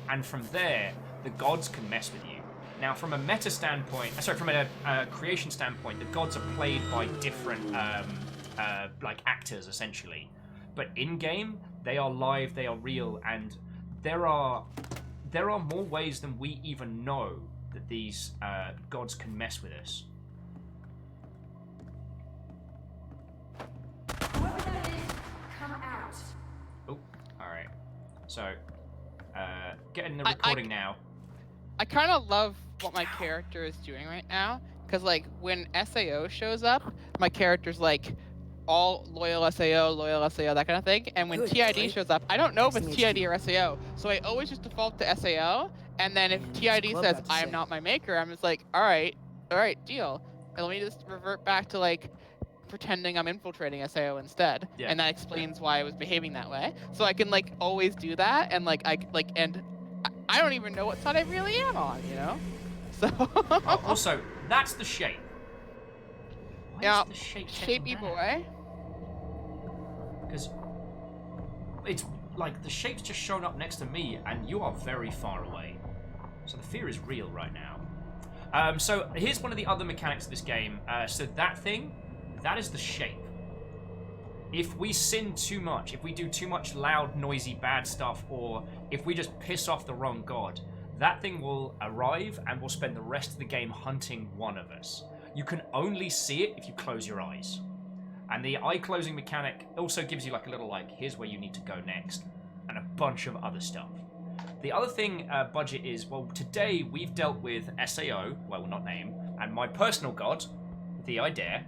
And from there, the gods can mess with you. Now, from a meta standpoint, from a creation standpoint, the gods are played by different actors, essentially. But in-game, they are live, they are real, and there are more ways than we even know that these gods can mess with us. Whoever that is, come out. Oh, alright. So, getting the recording now. I kind of love what my character is doing right now, because like when SAO shows up, my character's like all loyal SAO, that kind of thing. And when TID shows up, I don't know if it's TID or SAO, so I always just default to SAO. And then if TID says I am not my maker, I'm just like, all right, deal. And let me just revert back to like pretending I'm infiltrating SAO instead, and that explains why I was behaving that way. So I can like always do that, and like I don't even know what side I really am on, So. Also, that's the shape. Yeah, the shapey boy. Because it's like the shape's just shown up next to me, and you are very far away. So the fear is real right now. So here's one of the other mechanics of this game. So that is the shape. If we sin too much, if we do too much loud, noisy, bad stuff, or if we just piss off the wrong god, that thing will arrive and will spend the rest of the game hunting one of us. You can only see it if you close your eyes. And the eye closing mechanic also gives you like a little here's where you need to go next, and a bunch of other stuff. The other thing, Budget, is, today we've dealt with SAO, not name, and my personal god, the I Dare,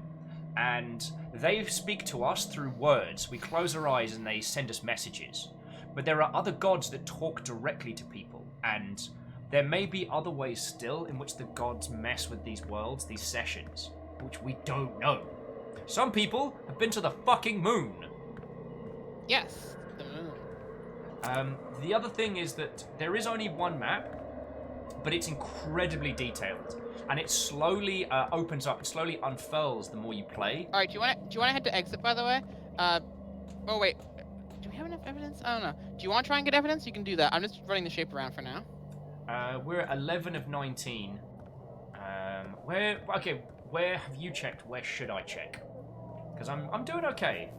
and they speak to us through words. We close our eyes and they send us messages. But there are other gods that talk directly to people, and there may be other ways still in which the gods mess with these worlds, these sessions, which we don't know. Some people have been to the fucking moon. Yes, the moon. The other thing is that there is only one map, but it's incredibly detailed. And it slowly opens up, it slowly unfurls the more you play. All right, do you want to head to exit, by the way? Oh wait, do we have enough evidence? I don't know. Do you want to try and get evidence? You can do that. I'm just running the shape around for now. We're at 11 of 19. Where have you checked? Where should I check? Because I'm doing okay.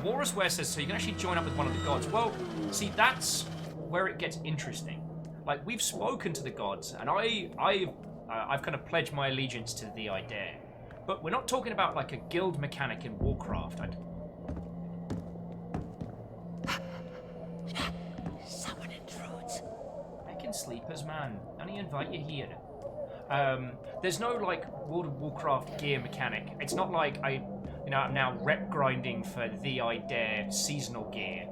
Walrus Ware says, so you can actually join up with one of the gods. Well, see, that's where it gets interesting. Like, we've spoken to the gods, and I've kind of pledged my allegiance to the I Dare. But we're not talking about, like, a guild mechanic in Warcraft. Someone intrudes. Heckin' sleepers, man. Only invite you here. There's no, like, World of Warcraft gear mechanic. It's not like I'm now rep grinding for the I Dare seasonal gear.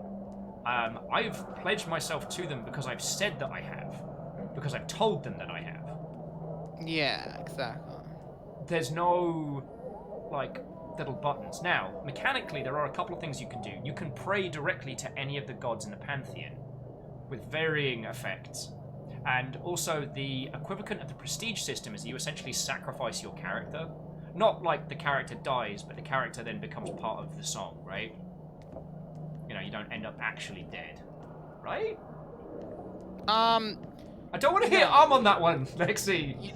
I've pledged myself to them because I've said that I have. Because I've told them that I have. Yeah, exactly. There's no, like, little buttons. Now, mechanically, there are a couple of things you can do. You can pray directly to any of the gods in the Pantheon, with varying effects. And also, the equivalent of the prestige system is that you essentially sacrifice your character. Not like the character dies, but the character then becomes part of the song, right? You don't end up actually dead. Right? I don't want to hear on that one, Lexi.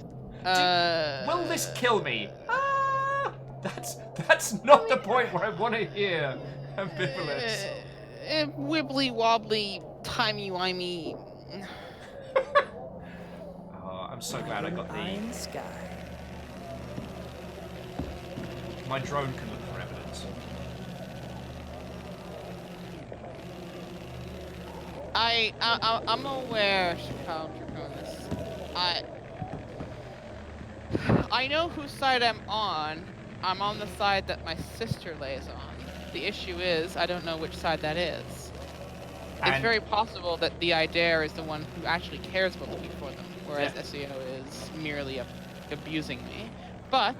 Will this kill me? That's not the point where I want to hear ambivalence. Wibbly wobbly, timey wimey. Oh, I'm so glad I got the sky. My drone can look for evidence. I'm aware, Chicago Draconis. I know whose side I'm on. I'm on the side that my sister lays on. the issue is, I don't know which side that is. It's And- very possible that the idea is the one who actually cares about looking for them, whereas Yeah. SEO is merely abusing me. But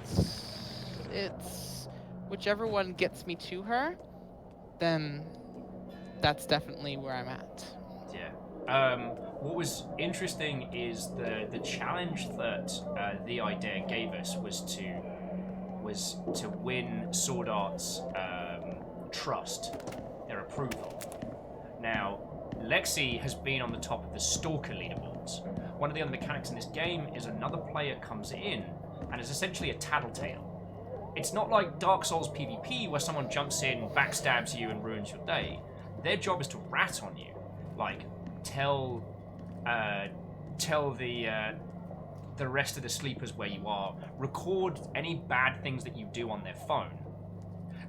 it's whichever one gets me to her, then that's definitely where I'm at. Yeah. What was interesting is the challenge that the idea gave us was to win Sword Art's trust, their approval. Now, Lexi has been on the top of the Stalker leaderboards. One of the other mechanics in this game is another player comes in and is essentially a tattletale. It's not like Dark Souls PvP where someone jumps in, backstabs you, and ruins your day. Their job is to rat on you, like tell the rest of the sleepers where you are, record any bad things that you do on their phone.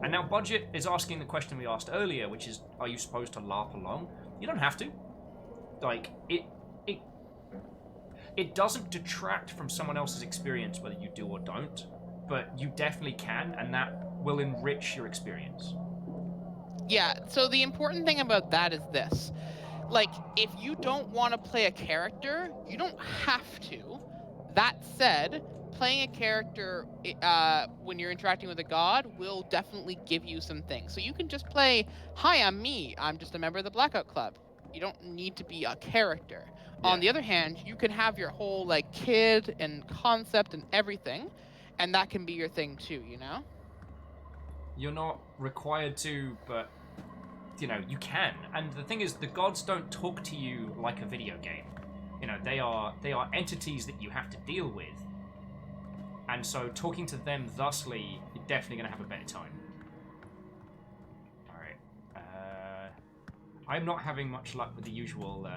And now Budget is asking the question we asked earlier, which is, are you supposed to laugh along? You don't have to. Like, it doesn't detract from someone else's experience whether you do or don't, but you definitely can, and that will enrich your experience. Yeah, so the important thing about that is this. Like, if you don't want to play a character, you don't have to. That said, playing a character when you're interacting with a god will definitely give you some things. So you can just play, hi, I'm me. I'm just a member of the Blackout Club. You don't need to be a character. Yeah. On the other hand, you can have your whole, like, kid and concept and everything, and that can be your thing too, you know? You're not required to, but you know, you can. And the thing is, the gods don't talk to you like a video game. You know, they are entities that you have to deal with. And so talking to them thusly, you're definitely going to have a better time. Alright. I'm not having much luck with the usual...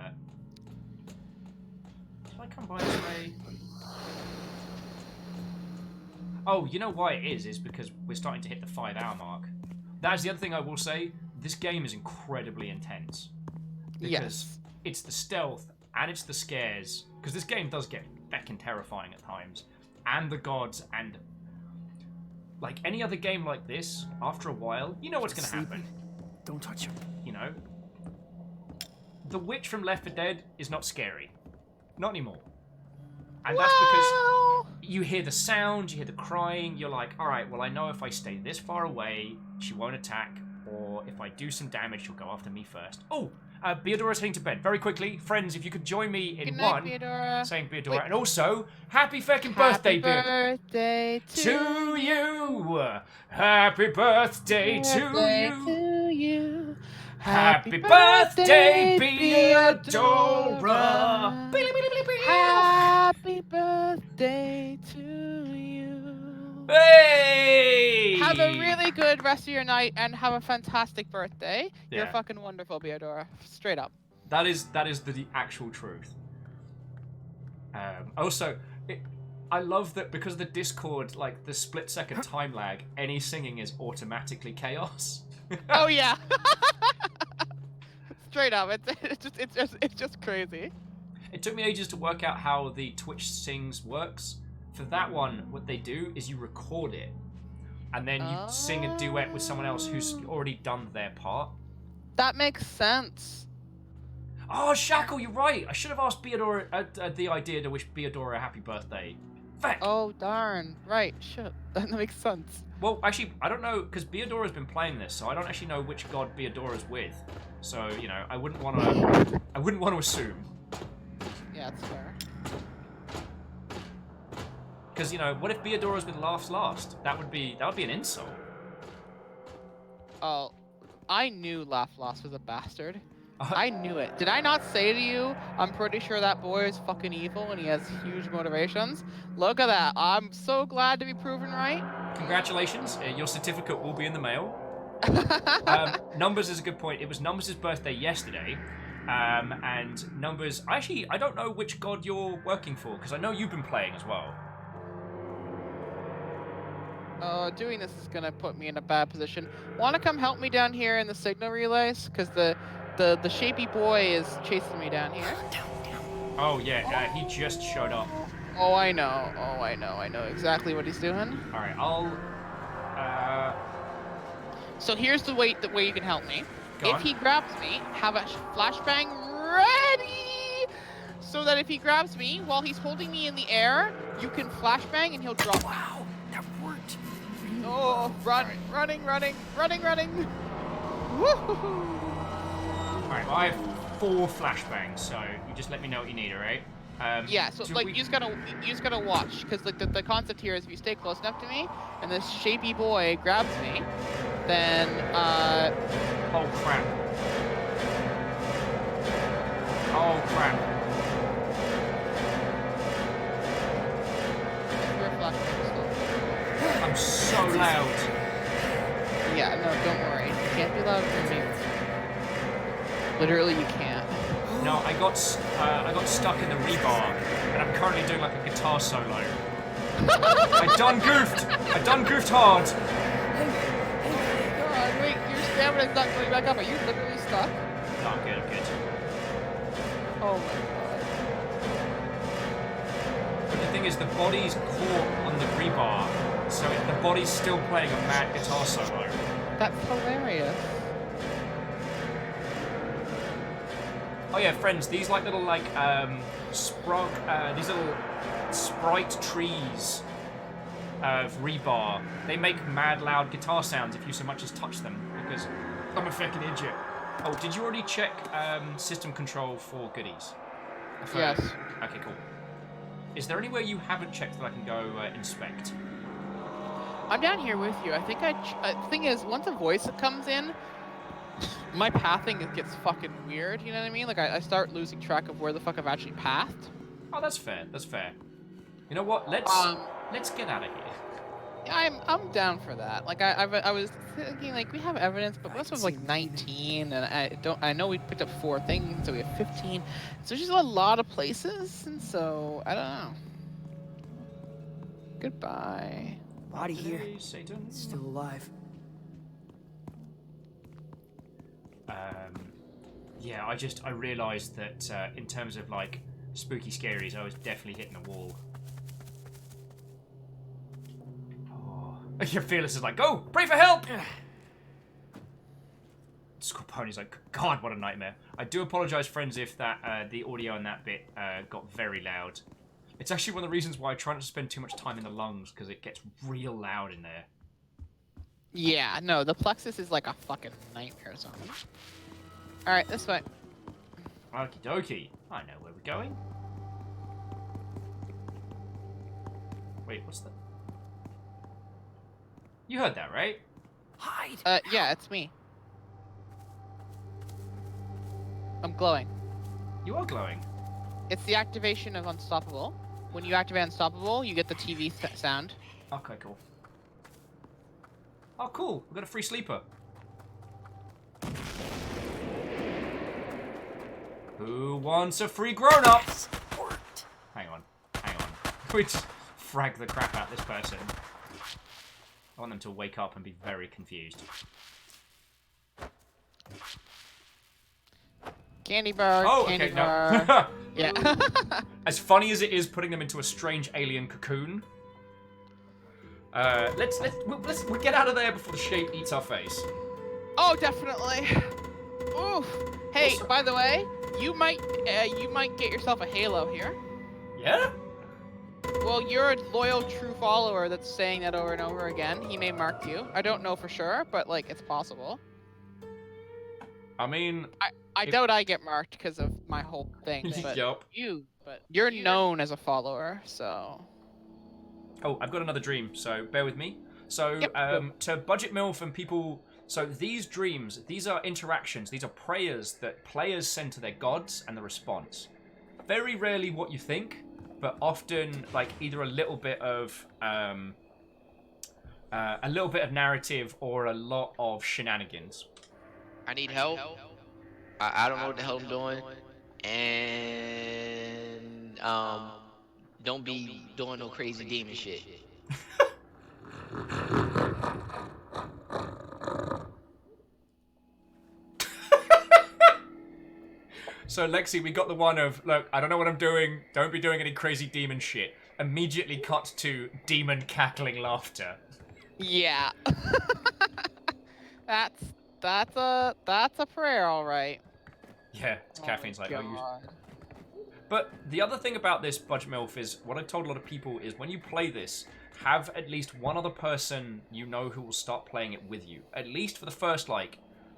Did I come by this way? Oh, you know why it is because we're starting to hit the 5-hour mark. That's the other thing I will say. This game is incredibly intense. Because it's the stealth and it's the scares. Because this game does get feckin' terrifying at times. And the gods and... Like any other game like this, after a while, you know what's going to happen. Don't touch him. You know? The witch from Left 4 Dead is not scary. Not anymore. And that's because you hear the sound, you hear the crying, you're like, alright, well I know if I stay this far away, she won't attack, or if I do some damage, she'll go after me first. Oh, Beadora's heading to bed. Very quickly, friends, if you could join me in Good night, one, Beadora. saying Beadora, and also, happy feckin' birthday, Beadora. Happy birthday to you. Happy birthday to you. Happy birthday, Beadora. Happy birthday to you. Hey! Have a really good rest of your night and have a fantastic birthday. Yeah. You're fucking wonderful, Beadora. Straight up. That is the actual truth. Also, I love that because of the Discord, like the split-second time lag, any singing is automatically chaos. Oh yeah. Straight up, it's just crazy. It took me ages to work out how the Twitch sings works. For that one, what they do is you record it, and then you sing a duet with someone else who's already done their part. That makes sense. Oh, Shackle, you're right. I should have asked Beadora the idea to wish Beadora a happy birthday. Feck. Oh darn! Right, shit. That makes sense. Well, actually, I don't know because Beadora's been playing this, so I don't actually know which god Beadora's with. So you know, I wouldn't want to assume. Yeah, it's fair. Because you know, what if Beadora's with Laughs Last? That would be an insult. Oh, I knew Laugh Lost was a bastard. I knew it. Did I not say to you, I'm pretty sure that boy is fucking evil and he has huge motivations? Look at that. I'm so glad to be proven right. Congratulations. Your certificate will be in the mail. Numbers is a good point. It was Numbers' birthday yesterday. And Numbers... Actually, I don't know which god you're working for, because I know you've been playing as well. Doing this is gonna put me in a bad position. Wanna come help me down here in the signal relays? Because the shapy boy is chasing me down here. Oh yeah, he just showed up. Oh, I know. Oh, I know exactly what he's doing. Alright, I'll... So here's the way you can help me. Go If on. he grabs me, have a flashbang ready, so that if he grabs me while he's holding me in the air, you can flashbang and he'll drop me. Wow, that worked. Oh, running. Woo-hoo-hoo. Alright, well, I have 4 flashbangs, so you just let me know what you need, alright? Yeah, so like you just gotta watch, because like the concept here is if you stay close enough to me and this shapy boy grabs me, then oh crap. Oh crap. Your flashbang still. I'm so loud. Yeah, no, don't worry. You can't be loud for me. Literally, you can't. No, I got stuck in the rebar, and I'm currently doing like a guitar solo. I done goofed hard. God, wait, your stamina's not going back up. Are you literally stuck? No, I'm good. Oh my god. But the thing is, the body's caught on the rebar, so the body's still playing a mad guitar solo. That's hilarious. Oh yeah, friends, these like little like these little sprite trees of rebar, they make mad loud guitar sounds if you so much as touch them, because I'm a fucking idiot. Oh, did you already check system control for goodies? Yes. Okay, cool. Is there anywhere you haven't checked that I can go inspect? I'm down here with you. I think the thing is, once a voice comes in, my pathing gets fucking weird, you know what I mean? Like, I start losing track of where the fuck I've actually pathed. Oh, that's fair. You know what? Let's get out of here. Yeah, I'm down for that. Like, I was thinking, like, we have evidence, but this was like 19, and I know we picked up 4 things, so we have 15. So there's just a lot of places, and so I don't know. Goodbye. Body here. Satan. Still alive. Yeah, I realised that in terms of like spooky scaries, I was definitely hitting a wall. Oh, your fearless is like, go, pray for help. Scorpione's like, God, what a nightmare. I do apologise, friends, if that the audio in that bit got very loud. It's actually one of the reasons why I try not to spend too much time in the lungs, because it gets real loud in there. Yeah, no, the plexus is like a fucking nightmare zone. Alright, this way. Okie dokie. I know where we're going. Wait, what's that? You heard that, right? Hide! Yeah, it's me. I'm glowing. You are glowing. It's the activation of Unstoppable. When you activate Unstoppable, you get the TV sound. Okay, cool. Oh, cool. We've got a free sleeper. Who wants a free grown-up? Hang on. We just frag the crap out of this person. I want them to wake up and be very confused. Candy bar, oh, candy okay, bar. No. Yeah. As funny as it is putting them into a strange alien cocoon, we'll get out of there before the shape eats our face. Oh, definitely. Oof. Hey, by the way, you might get yourself a halo here. Yeah? Well, you're a loyal, true follower that's saying that over and over again. He may mark you. I don't know for sure, but like it's possible. I mean, I doubt I get marked because of my whole thing. But Yup. you're known as a follower, so. Oh, I've got another dream, so bear with me. So, to budget MILF and people... So these dreams, these are interactions, these are prayers that players send to their gods and the response. Very rarely what you think, but often like either a little bit of narrative or a lot of shenanigans. I need help. I don't know what the hell I'm doing. And don't be doing no crazy demon shit. So Lexi, we got the one of, look, I don't know what I'm doing, don't be doing any crazy demon shit. Immediately cut to demon cackling laughter. Yeah. That's a prayer, all right. Yeah, Caffeine's like, God. oh, you. But the other thing about this Budget MILF is, what I told a lot of people is, when you play this, have at least one other person you know who will start playing it with you. At least for the first, for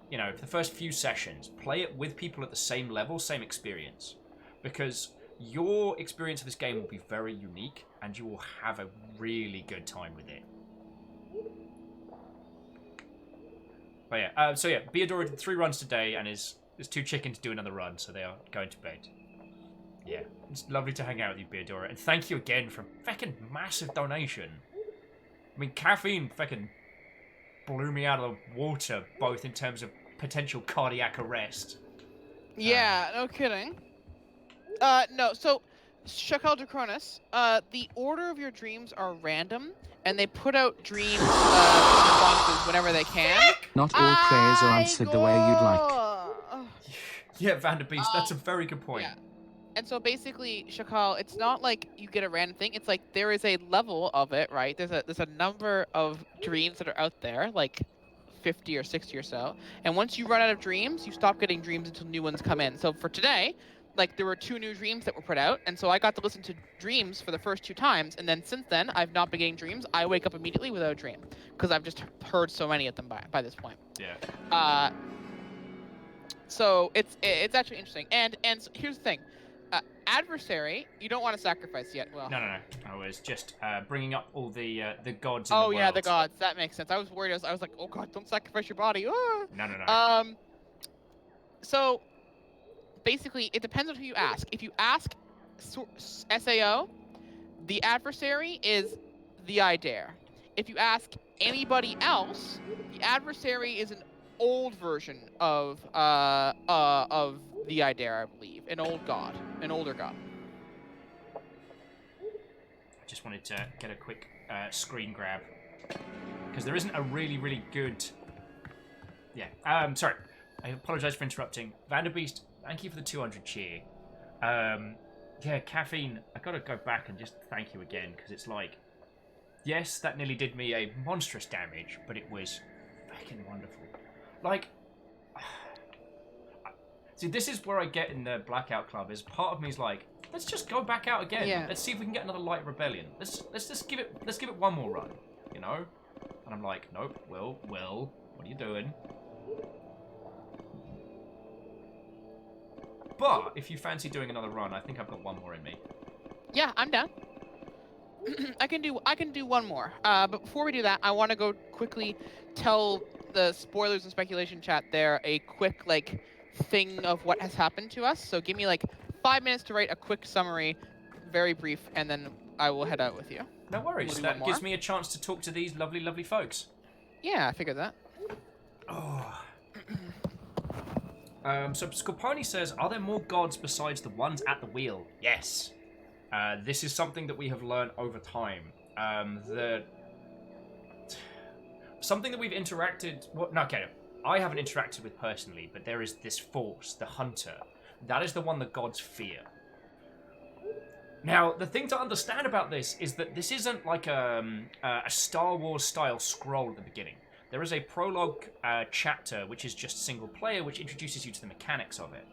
the first few sessions. Play it with people at the same level, same experience. Because your experience of this game will be very unique, and you will have a really good time with it. But yeah, Beadora did 3 runs today, and is too chicken to do another run, so they are going to bed. Yeah, it's lovely to hang out with you, Beadora, and thank you again for a feckin' massive donation. I mean, Caffeine feckin' blew me out of the water, both in terms of potential cardiac arrest. Yeah, no kidding. No, so, Shakal Draconis, the order of your dreams are random, and they put out dreams responses whenever they can. Not all prayers are answered the way you'd like. Yeah, Vanderbeest, that's a very good point. Yeah. And so basically, Shakal, it's not like you get a random thing. It's like there is a level of it, right? There's a number of dreams that are out there, like 50 or 60 or so. And once you run out of dreams, you stop getting dreams until new ones come in. So for today, there were 2 new dreams that were put out, and so I got to listen to dreams for the first 2 times, and then since then, I've not been getting dreams. I wake up immediately without a dream, because I've just heard so many of them by this point. Yeah. So it's actually interesting. And so here's the thing. Adversary, you don't want to sacrifice yet. Well, No. I was just bringing up all the gods in the world. Oh yeah, the gods. That makes sense. I was worried. I was like, oh god, don't sacrifice your body. Ah! No. So basically, it depends on who you ask. If you ask SAO, the adversary is the I Dare. If you ask anybody else, the adversary is an old version of the I Dare, I believe. An older god. I just wanted to get a quick screen grab, because there isn't a really, really good... Yeah, sorry. I apologise for interrupting. Vanderbeest, thank you for the 200 cheer. Yeah, Caffeine, I gotta go back and just thank you again, because it's like... Yes, that nearly did me a monstrous damage, but it was fucking wonderful. Like... See, this is where I get in the Blackout Club, is part of me is like, let's just go back out again. Yeah. Let's see if we can get another light rebellion. Let's just give it one more run, you know? And I'm like, nope, Will, what are you doing? But if you fancy doing another run, I think I've got one more in me. Yeah, I'm down. I can do one more. But before we do that, I want to go quickly tell the spoilers and speculation chat there a quick thing of what has happened to us. So give me 5 minutes to write a quick summary, very brief, and then I will head out with you. No worries. That gives me a chance to talk to these lovely, lovely folks. Yeah, I figured that. Oh. So Scopani says, are there more gods besides the ones at the wheel? Yes. This is something that we have learned over time. Something that we've interacted... I haven't interacted with personally, but there is this force, the Hunter. That is the one the gods fear. Now, the thing to understand about this is that this isn't like a Star Wars style scroll at the beginning. There is a prologue chapter, which is just single player, which introduces you to the mechanics of it.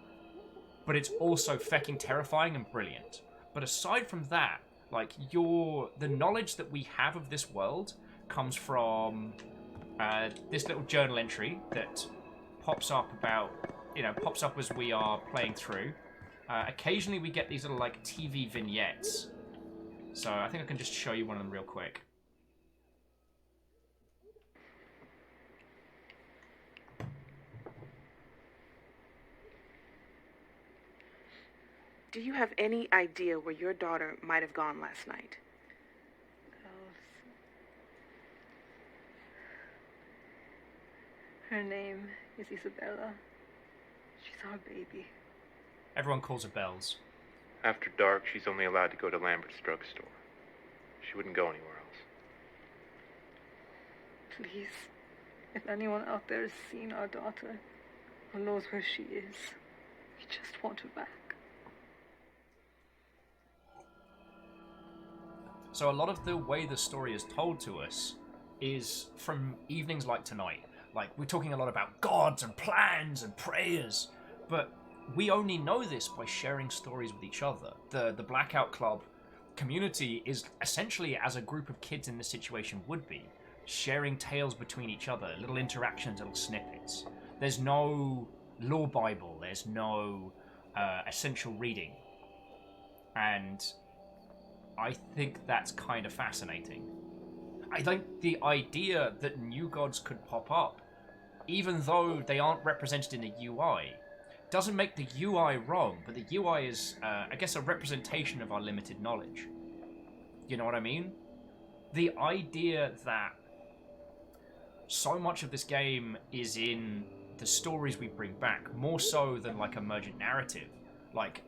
But it's also fecking terrifying and brilliant. But aside from that, the knowledge that we have of this world comes from this little journal entry that pops up as we are playing through. Occasionally we get these little TV vignettes. So I think I can just show you one of them real quick. Do you have any idea where your daughter might have gone last night? Her name is Isabella. She's our baby. Everyone calls her Bells. After dark, she's only allowed to go to Lambert's drugstore. She wouldn't go anywhere else. Please, if anyone out there has seen our daughter or knows where she is, we just want her back. So a lot of the way the story is told to us is from evenings like tonight. Like, we're talking a lot about gods and plans and prayers, but we only know this by sharing stories with each other. The Blackout Club community is essentially as a group of kids in this situation would be, sharing tales between each other, little interactions, little snippets. There's no law Bible, there's no essential reading. And I think that's kind of fascinating. I think the idea that new gods could pop up, even though they aren't represented in the UI, doesn't make the UI wrong, but the UI is, I guess, a representation of our limited knowledge. You know what I mean? The idea that so much of this game is in the stories we bring back, more so than like emergent narrative, like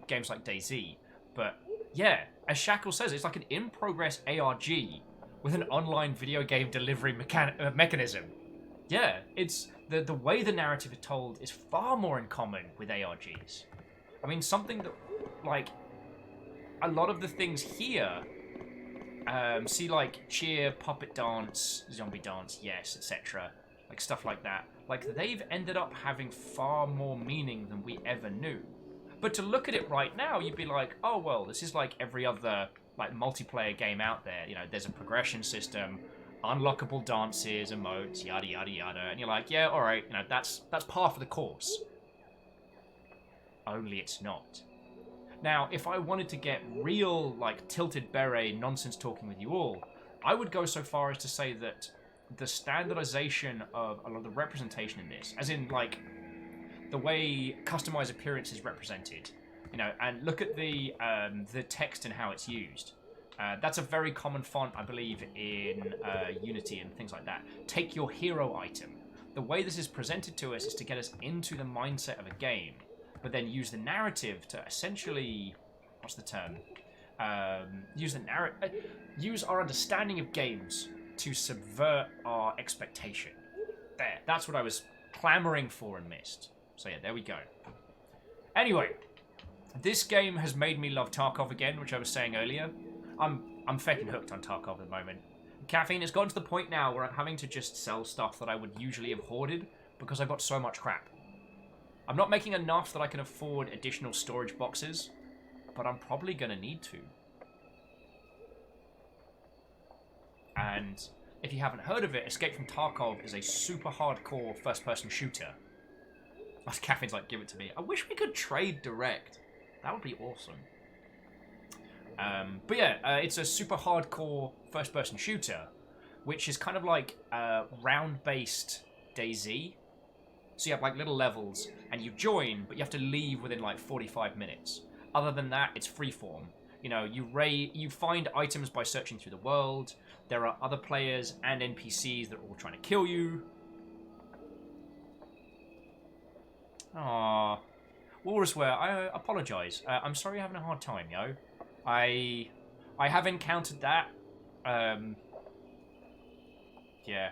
games like DayZ. But yeah, as Shackle says, it's like an in-progress ARG with an online video game delivery mechanism. Yeah, it's the way the narrative is told is far more in common with ARGs. I mean, something that, like, a lot of the things here, see, like, cheer, puppet dance, zombie dance, yes, etc., like, stuff like that. Like, they've ended up having far more meaning than we ever knew. But to look at it right now, you'd be like, oh, well, this is like every other, like, multiplayer game out there. You know, there's a progression system, unlockable dances, emotes, yada, yada, yada. And you're like, yeah, all right, you know, that's par for the course. Only it's not. Now, if I wanted to get real, like, tilted beret nonsense talking with you all, I would go so far as to say that the standardization of a lot of the representation in this, as in, like, the way customized appearance is represented, you know, and look at the text and how it's used. That's a very common font, I believe, in Unity and things like that. Take your hero item. The way this is presented to us is to get us into the mindset of a game, but then use the narrative to essentially, what's the term? Use our understanding of games to subvert our expectation. There, that's what I was clamoring for and missed. So yeah, there we go. Anyway, this game has made me love Tarkov again, which I was saying earlier. I'm fucking hooked on Tarkov at the moment. Caffeine has gotten to the point now where I'm having to just sell stuff that I would usually have hoarded because I've got so much crap. I'm not making enough that I can afford additional storage boxes, but I'm probably going to need to. And if you haven't heard of it, Escape from Tarkov is a super hardcore first-person shooter. Caffeine's like, give it to me. I wish we could trade direct. That would be awesome. But yeah, it's a super hardcore first-person shooter, which is kind of like round-based DayZ. So you have like little levels, and you join, but you have to leave within like 45 minutes. Other than that, it's freeform. You know, you find items by searching through the world. There are other players and NPCs that are all trying to kill you. Aww. Walrusware, I apologise. I'm sorry you're having a hard time, yo. I have encountered that. Yeah.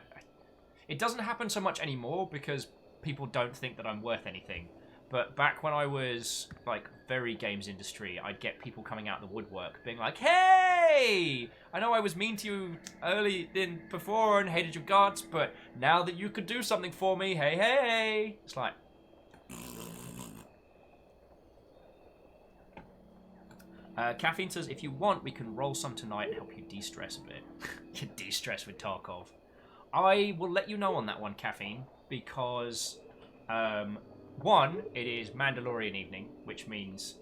It doesn't happen so much anymore because people don't think that I'm worth anything. But back when I was, like, very games industry, I'd get people coming out of the woodwork being like, hey! I know I was mean to you before and hated your guts, but now that you could do something for me, hey, hey! It's like... Caffeine says, if you want, we can roll some tonight and help you de-stress a bit. De-stress with Tarkov. I will let you know on that one, Caffeine, because... one, it is Mandalorian evening, which means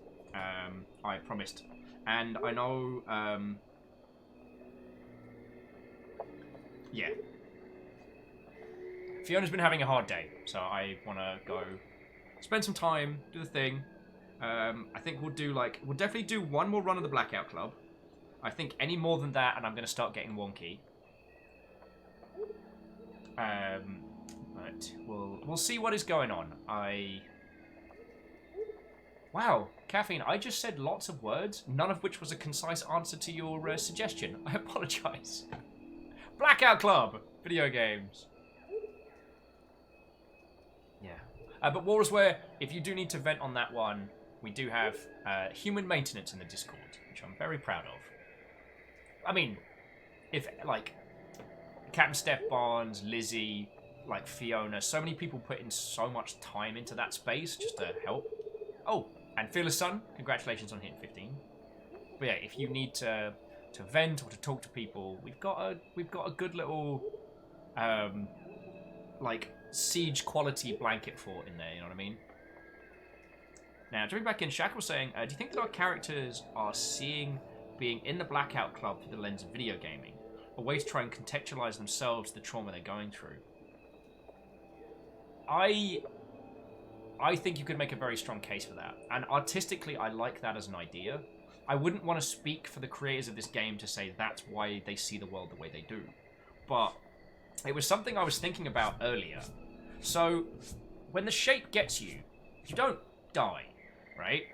I promised. And I know... yeah. Fiona's been having a hard day, so I want to go spend some time, do the thing. I think we'll definitely do one more run of the Blackout Club. I think any more than that, and I'm going to start getting wonky. But we'll see what is going on. Wow, Caffeine, I just said lots of words, none of which was a concise answer to your suggestion. I apologise. Blackout Club! Video games. Yeah. But Walrusware, if you do need to vent on that one, we do have human maintenance in the Discord, which I'm very proud of. I mean, if, like, Captain Steph Barnes, Lizzie, like Fiona. So many people put in so much time into that space just to help. Oh, and Fearless Sun, congratulations on hitting 15. But yeah, if you need to vent or to talk to people, we've got a good little like siege quality blanket fort in there. You know what I mean? Now, jumping back in, Shaq was saying, do you think that our characters are seeing being in the Blackout Club through the lens of video gaming, a way to try and contextualize themselves, the trauma they're going through? I think you could make a very strong case for that, and artistically, I like that as an idea. I wouldn't want to speak for the creators of this game to say that's why they see the world the way they do, but it was something I was thinking about earlier. So, when the shape gets you, you don't die, right?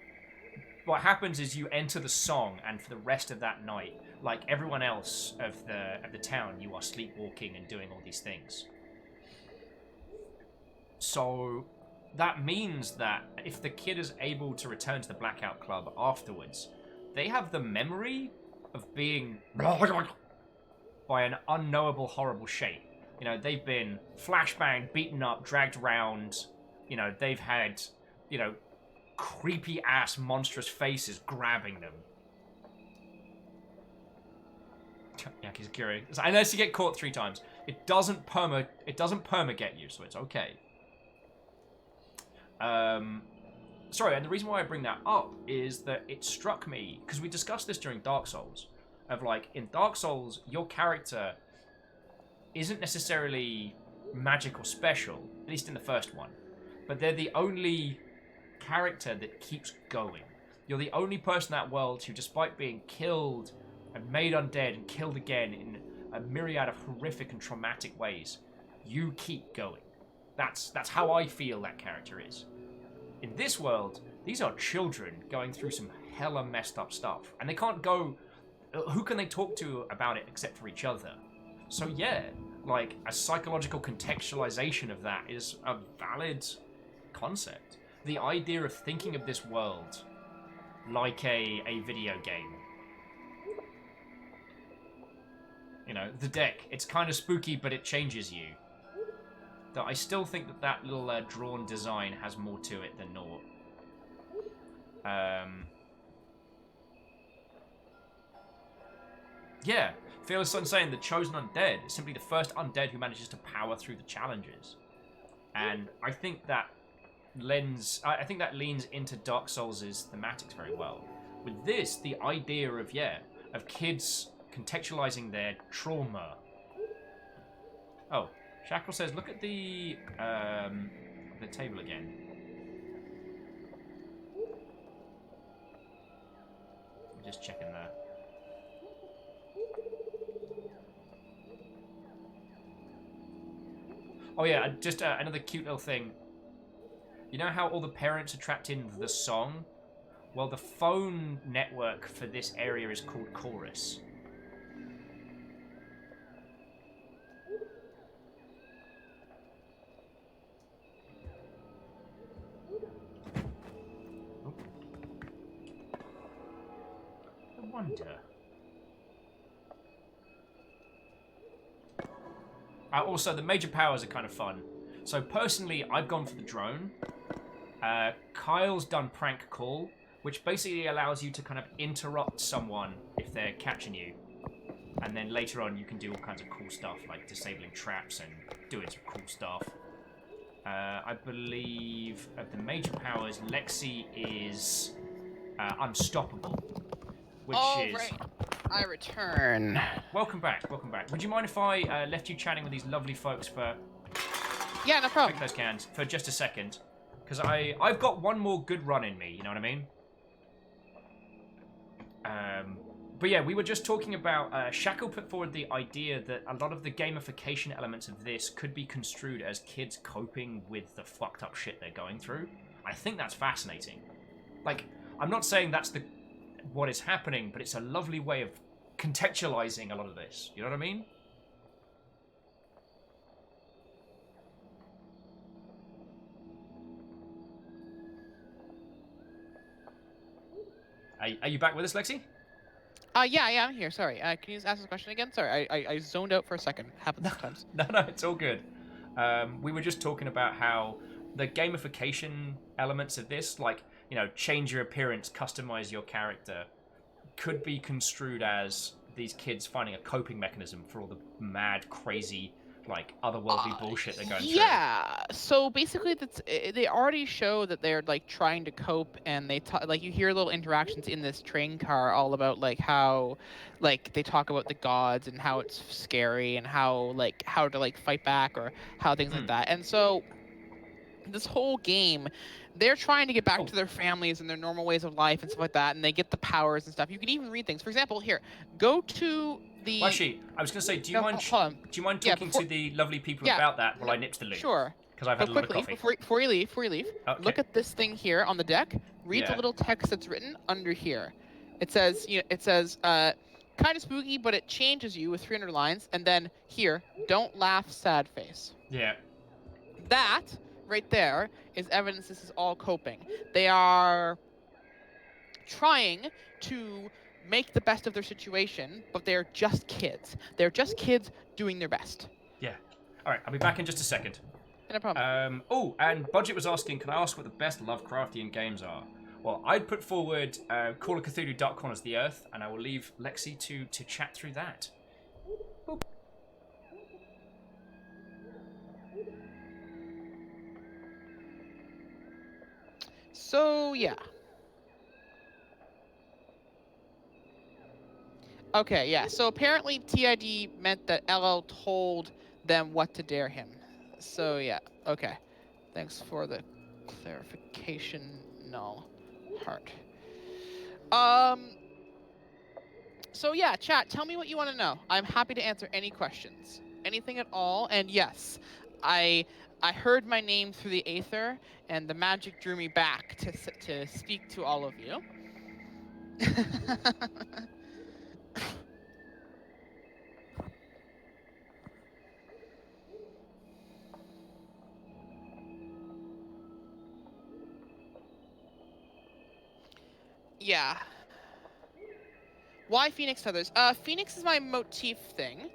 What happens is you enter the song, and for the rest of that night, like everyone else of the town, you are sleepwalking and doing all these things. So that means that if the kid is able to return to the Blackout Club afterwards, they have the memory of being by an unknowable, horrible shape. You know, they've been flashbanged, beaten up, dragged around. You know, they've had, you know, creepy-ass monstrous faces grabbing them. Yeah, he's curious. Unless you get caught 3 times. It doesn't perma get you, so it's okay. Sorry, and the reason why I bring that up is that it struck me, because we discussed this during Dark Souls, of like, in Dark Souls, your character isn't necessarily magic or special, at least in the first one, but they're the only character that keeps going. You're the only person in that world who, despite being killed and made undead and killed again in a myriad of horrific and traumatic ways, you keep going. That's how I feel that character is. In this world, these are children going through some hella messed up stuff, and they can't go. Who can they talk to about it except for each other? So yeah, like a psychological contextualization of that is a valid concept. The idea of thinking of this world like a video game. You know, the deck, it's kind of spooky, but it changes you. Though I still think that little drawn design has more to it than naught. Yeah, Fearless Sun saying the chosen undead is simply the first undead who manages to power through the challenges. And I think that leans into Dark Souls' thematics very well. With this, the idea of kids contextualizing their trauma. Oh, Shackle says, look at the table again. I'm just checking there. Oh yeah, just another cute little thing. You know how all the parents are trapped in the song? Well, the phone network for this area is called Chorus. I wonder. Also, the major powers are kind of fun. So personally, I've gone for the drone. Kyle's done prank call, which basically allows you to kind of interrupt someone if they're catching you. And then later on, you can do all kinds of cool stuff, like disabling traps and doing some cool stuff. I believe of the major powers, Lexi is unstoppable, which is... Right. I return. Welcome back, welcome back. Would you mind if I left you chatting with these lovely folks for... Yeah, no problem. Pick those cans for just a second. Because I've got one more good run in me, you know what I mean? But yeah, we were just talking about... Shackle put forward the idea that a lot of the gamification elements of this could be construed as kids coping with the fucked up shit they're going through. I think that's fascinating. Like, I'm not saying that's what is happening, but it's a lovely way of contextualizing a lot of this. You know what I mean? Are you back with us, Lexi? Yeah, I'm here. Sorry. Can you just ask this question again? Sorry, I zoned out for a second. Happens sometimes. No, it's all good. We were just talking about how the gamification elements of this, like, change your appearance, customize your character, could be construed as these kids finding a coping mechanism for all the mad, crazy, like, otherworldly bullshit they're going through. Yeah. So basically, they already show that they're like trying to cope, and they like you hear little interactions in this train car all about like how, like they talk about the gods and how it's scary and how to like fight back or how things like that. And so this whole game, they're trying to get back to their families and their normal ways of life and stuff like that, and they get the powers and stuff. You can even read things. For example, here, go to the. Well, actually, I was going to say, do you mind talking to the lovely people about that while I nip to the link? Sure. Because I've had a lot of coffee. Before you leave, okay. Look at this thing here on the deck. Read the little text that's written under here. It says, kind of spooky, but it changes you with 300 lines. And then here, don't laugh, sad face. Yeah. That right there is evidence this is all coping. They are trying to make the best of their situation, but they're just kids. They're just kids doing their best. Yeah. All right, I'll be back in just a second. No problem. And Budget was asking, can I ask what the best Lovecraftian games are? Well, I'd put forward Call of Cthulhu Dark Corners of the Earth, and I will leave Lexi to chat through that. Boop. So, yeah. Okay, yeah. So apparently TID meant that LL told them what to dare him. So, yeah. Okay. Thanks for the clarification, Null Heart. So yeah, chat, tell me what you want to know. I'm happy to answer any questions. Anything at all. And yes, I heard my name through the aether, and the magic drew me back to speak to all of you. Yeah. Why phoenix feathers? Phoenix is my motif thing.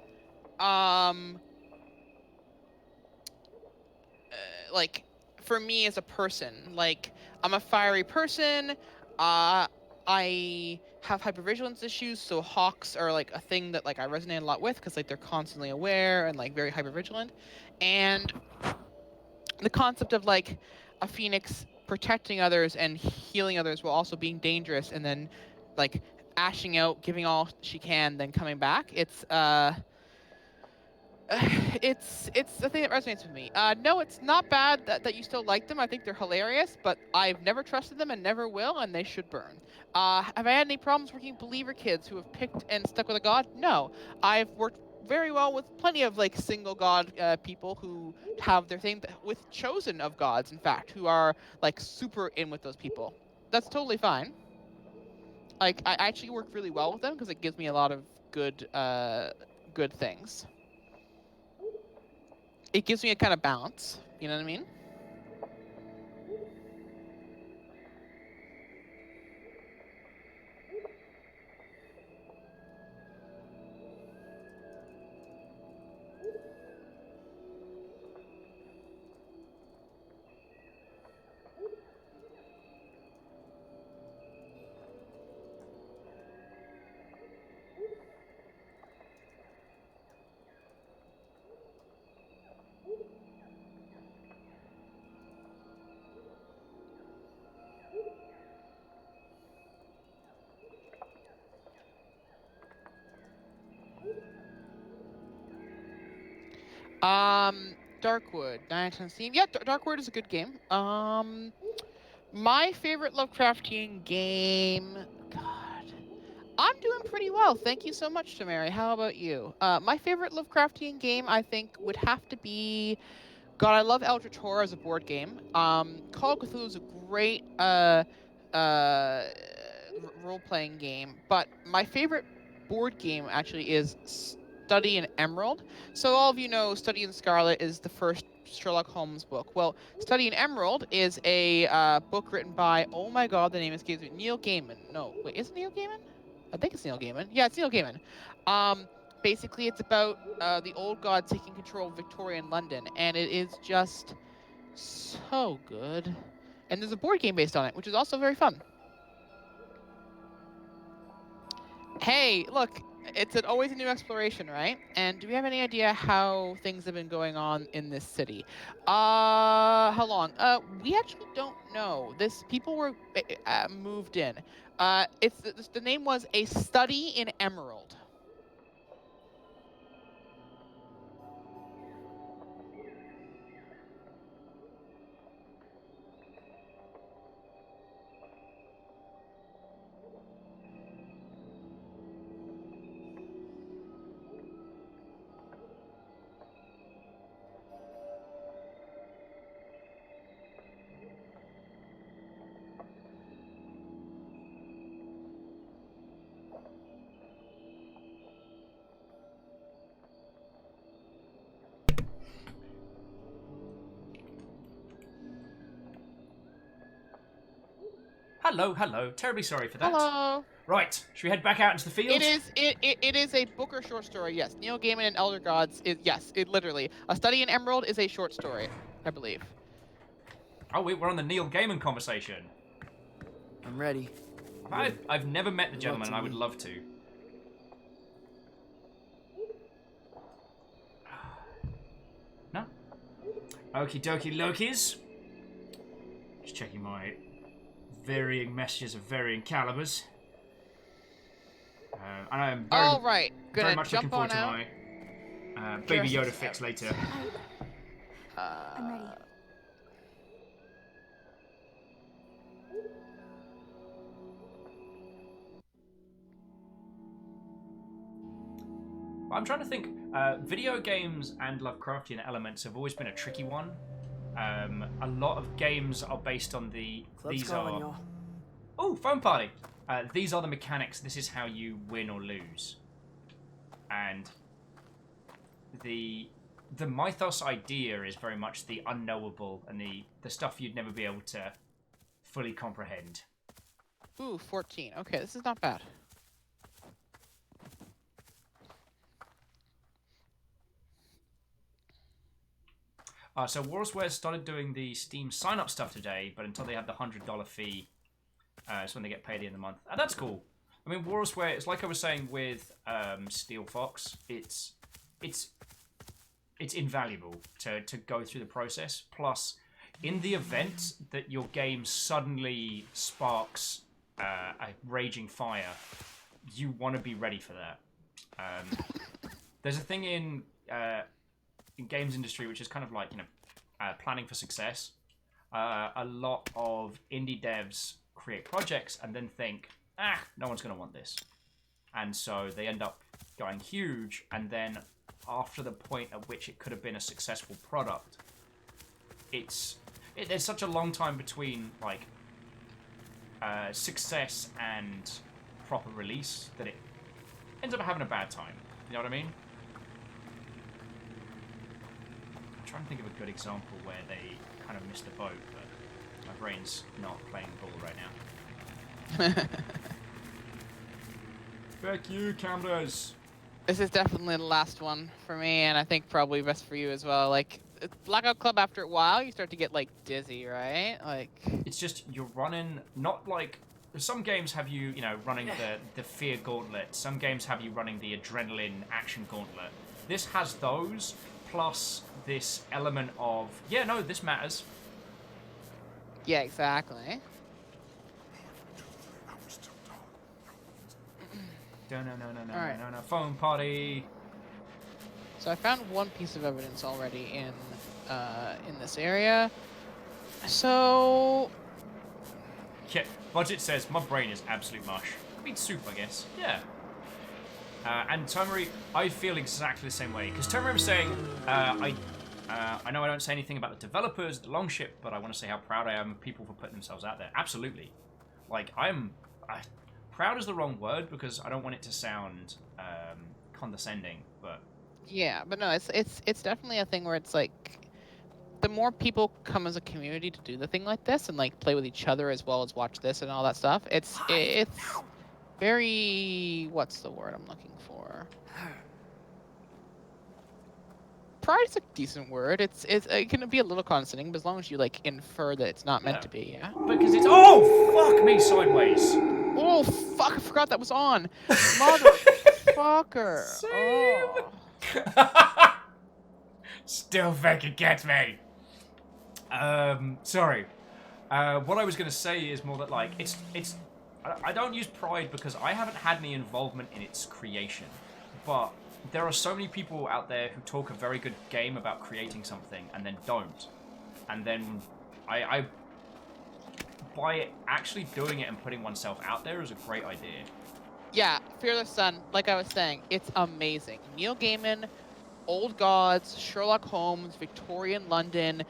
Like, for me as a person, like, I'm a fiery person. I have hypervigilance issues, so hawks are like a thing that like I resonate a lot with because like they're constantly aware and like very hypervigilant, and the concept of like a phoenix protecting others and healing others while also being dangerous, and then like ashing out, giving all she can, then coming back. It's the thing that resonates with me. No, it's not bad that you still like them. I think they're hilarious, but I've never trusted them and never will, and they should burn. Have I had any problems working with believer kids who have picked and stuck with a god? No. I've worked very well with plenty of like single god people who have their thing with chosen of gods, in fact, who are like super in with those people. That's totally fine. Like, I actually work really well with them because it gives me a lot of good things. It gives me a kind of balance, you know what I mean? Darkwood, 9 Steam. Yeah, Darkwood is a good game. My favorite Lovecraftian game. God, I'm doing pretty well. Thank you so much, Tamari. How about you? My favorite Lovecraftian game, I think, would have to be. God, I love Eldritch Horror as a board game. Call of Cthulhu is a great role-playing game, but my favorite board game actually is Study in Emerald. So all of you know Study in Scarlet is the first Sherlock Holmes book. Well, Study in Emerald is a book written by, oh my god, the name escapes me, Neil Gaiman. No, wait, is it Neil Gaiman? I think it's Neil Gaiman. Yeah, it's Neil Gaiman. basically it's about the old god taking control of Victorian London, and it is just so good. And there's a board game based on it, which is also very fun. Hey, look, it's always a new exploration, right? And do we have any idea how things have been going on in this city? How long? We actually don't know. People were moved in. The name was A Study in Emerald. Hello. Terribly sorry for that. Hello. Right, should we head back out into the field? It is a book or short story, yes. Neil Gaiman and Elder Gods it literally. A Study in Emerald is a short story, I believe. Oh, we're on the Neil Gaiman conversation. I'm ready. I've never met the gentleman, and I would love to. No? Okie dokie Lokis. Just checking my varying messages of varying calibers. And I am very much looking forward to my Baby Yoda fix later. I'm ready. I'm trying to think. Video games and Lovecraftian elements have always been a tricky one. A lot of games are based on Oh, phone party! These are the mechanics. This is how you win or lose. And the mythos idea is very much the unknowable and the stuff you'd never be able to fully comprehend. Ooh, 14. Okay, this is not bad. So Warsware started doing the Steam sign-up stuff today, but until they have the $100 fee, it's when they get paid at the end of the month. And that's cool. I mean, Warsware, it's like I was saying with Steel Fox, it's invaluable to go through the process. Plus, in the event that your game suddenly sparks a raging fire, you want to be ready for that. There's a thing in games industry which is kind of like, planning for success. A lot of indie devs create projects and then think, no one's going to want this. And so they end up going huge, and then after the point at which it could have been a successful product, there's such a long time between success and proper release that it ends up having a bad time. You know what I mean? I'm trying to think of a good example where they kind of missed the boat, but my brain's not playing ball right now. Fuck you, cameras! This is definitely the last one for me, and I think probably best for you as well. Like, Blackout Club, after a while, you start to get, dizzy, right? It's just, you're running, not like... Some games have you, running the fear gauntlet. Some games have you running the adrenaline action gauntlet. This has those, plus this element of, this matters. Yeah, exactly. No, phone party. So I found one piece of evidence already in this area. So yeah, Budget says my brain is absolute mush. I mean soup, I guess. Yeah. And Tomari, I feel exactly the same way, because Tomari was saying, I know I don't say anything about the developers, the Longship, but I want to say how proud I am of people for putting themselves out there. Absolutely. Proud is the wrong word, because I don't want it to sound condescending, but... Yeah, but no, it's definitely a thing where it's the more people come as a community to do the thing like this and play with each other as well as watch this and all that stuff, it's very... what's the word I'm looking for? pride's a decent word. It can be a little condescending, but as long as you like infer that it's not meant to be, yeah. Because it's fuck me sideways. Oh fuck! I forgot that was on. Motherfucker. Oh. Still fucking gets me. Sorry. What I was gonna say is more that like it's. I don't use pride because I haven't had any involvement in its creation, but there are so many people out there who talk a very good game about creating something and then don't, and then I by actually doing it and putting oneself out there is a great idea. Yeah, Fearless Sun, like I was saying, it's amazing. Neil Gaiman, Old Gods, Sherlock Holmes, Victorian London,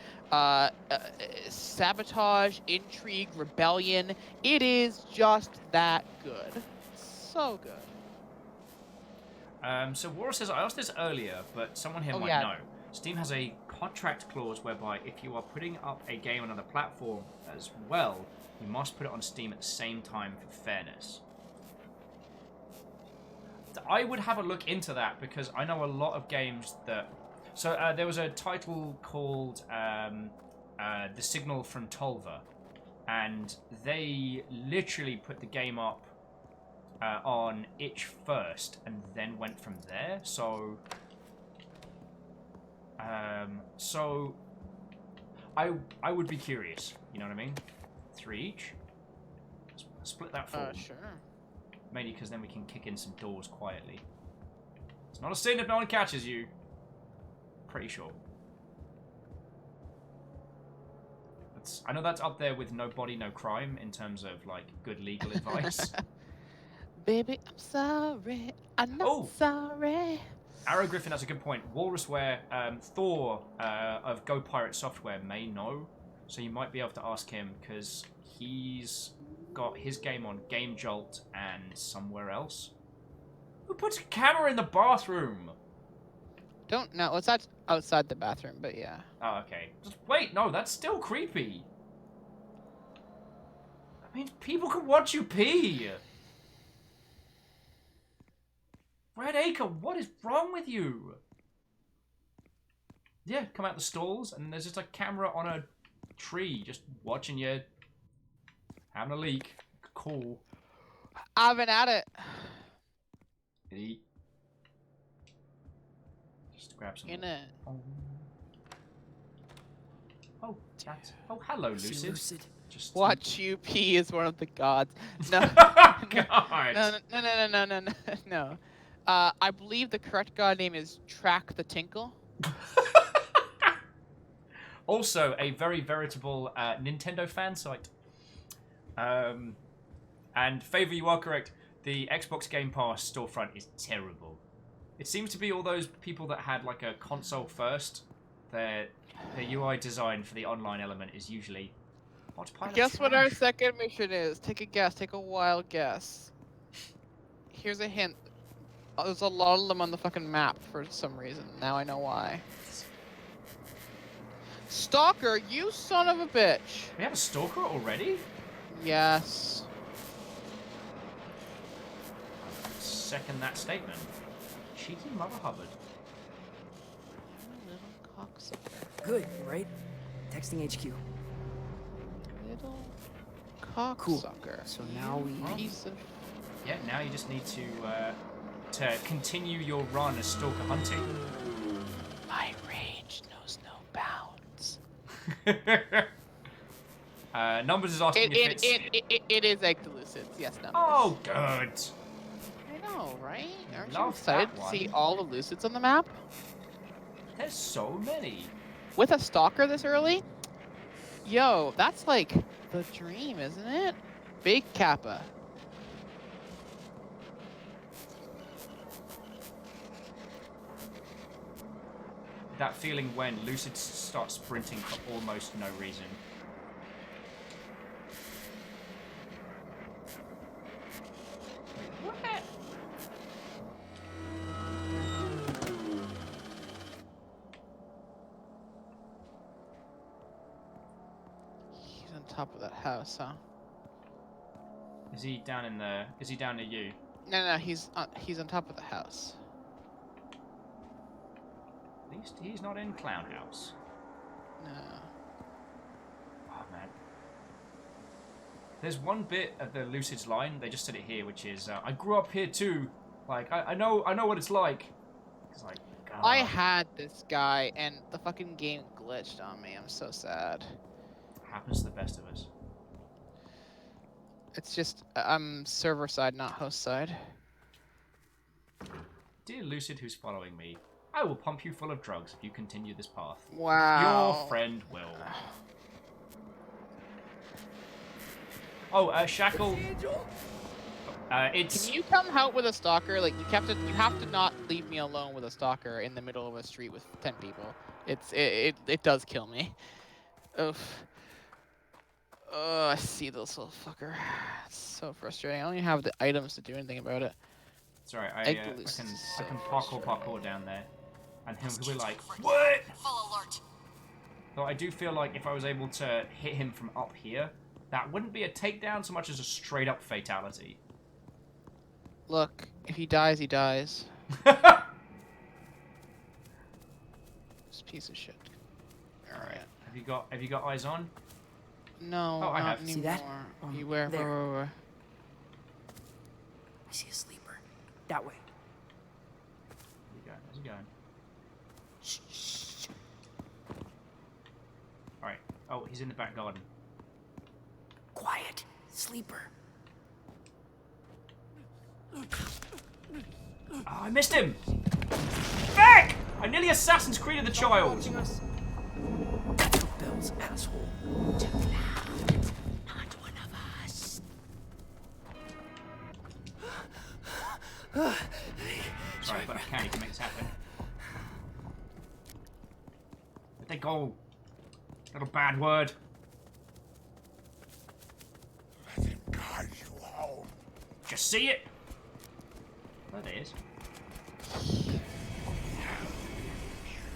sabotage, intrigue, rebellion. It is just that good. So good. So Wara says, I asked this earlier, but someone here might know. Steam has a contract clause whereby if you are putting up a game on another platform as well, you must put it on Steam at the same time for fairness. I would have a look into that because I know a lot of games that... So there was a title called The Signal from Tolva, and they literally put the game up on itch first and then went from there. So I would be curious, you know what I mean? 3 each. Split that 4. Sure. Mainly because then we can kick in some doors quietly. It's not a sin if no one catches you. Pretty sure. I know that's up there with no body, no crime in terms of like good legal advice. Baby, I'm sorry. I'm not sorry. Arrow Griffin, that's a good point. Walrusware, Thor of Go Pirate Software may know, so you might be able to ask him because he's got his game on Game Jolt and somewhere else. Who puts a camera in the bathroom? Don't know. It's not outside the bathroom, but yeah. Oh, okay. Just wait, no, that's still creepy. I mean, people can watch you pee. Red Acre, what is wrong with you? Yeah, come out the stalls, and there's just a camera on a tree, just watching you having a leak. Cool. I've been at it. Eat. Just grab some. In it. Oh, that's. Oh, hello, Lucid. Just watch you pee is one of the gods. No. God. No. I believe the correct god name is Track the Tinkle. Also, a very veritable Nintendo fan site. And Favor, you are correct. The Xbox Game Pass storefront is terrible. It seems to be all those people that had like a console first. Their UI design for the online element is usually Guess what our second mission is? Take a guess. Take a wild guess. Here's a hint. There's a lot of them on the fucking map for some reason. Now I know why. Stalker, you son of a bitch. We have a stalker already? Yes. Second that statement. Cheeky Mother Hubbard. Little cocksucker. Good, right? Texting HQ. Little cocksucker. Cool. So now we... Piece of... Yeah, now you just need to continue your run as stalker hunting. My rage knows no bounds. Numbers is asking if it's... It is Egg Delucids, yes, Numbers. Oh, good. I know, right? Aren't you Love excited that to one. see all the Lucids on the map? There's so many. With a Stalker this early? Yo, that's like the dream, isn't it? Big Kappa. That feeling when Lucid starts sprinting for almost no reason. What? He's on top of that house, huh? Is he down in the... Is he down near you? No, he's on top of the house. I think He's not in Clown House. No. Oh man. There's one bit of the Lucid's line. They just said it here, which is, "I grew up here too. Like I know what it's like." It's like, God. I had this guy, and the fucking game glitched on me. I'm so sad. Happens to the best of us. It's just I'm server side, not host side. Dear Lucid, who's following me, I will pump you full of drugs if you continue this path. Wow. Your friend will. Oh, Shackle. It's. Can you come out with a stalker? Like you have to not leave me alone with a stalker in the middle of a street with 10 people. It does kill me. Oof. Oh, I see this little fucker. It's so frustrating. I don't even have the items to do anything about it. It's alright, I can parkour down there. And he'll be like, what? Full alert. Though I do feel like if I was able to hit him from up here, that wouldn't be a takedown so much as a straight up fatality. Look, if he dies, he dies. This piece of shit. Alright. Have you got eyes on? No, oh, I have. Anymore. See that? You where? I see a sleeper. That way. How's he going? Shh. Alright. Oh, he's in the back garden. Quiet. Sleeper. Oh, I missed him! Back! I nearly Assassin's Creed the child! Bill's asshole. Too loud. Not one of us. Sorry, but I can't even make this happen. Where'd they go? Little bad word. Let him guide you home. Just see it? There it is.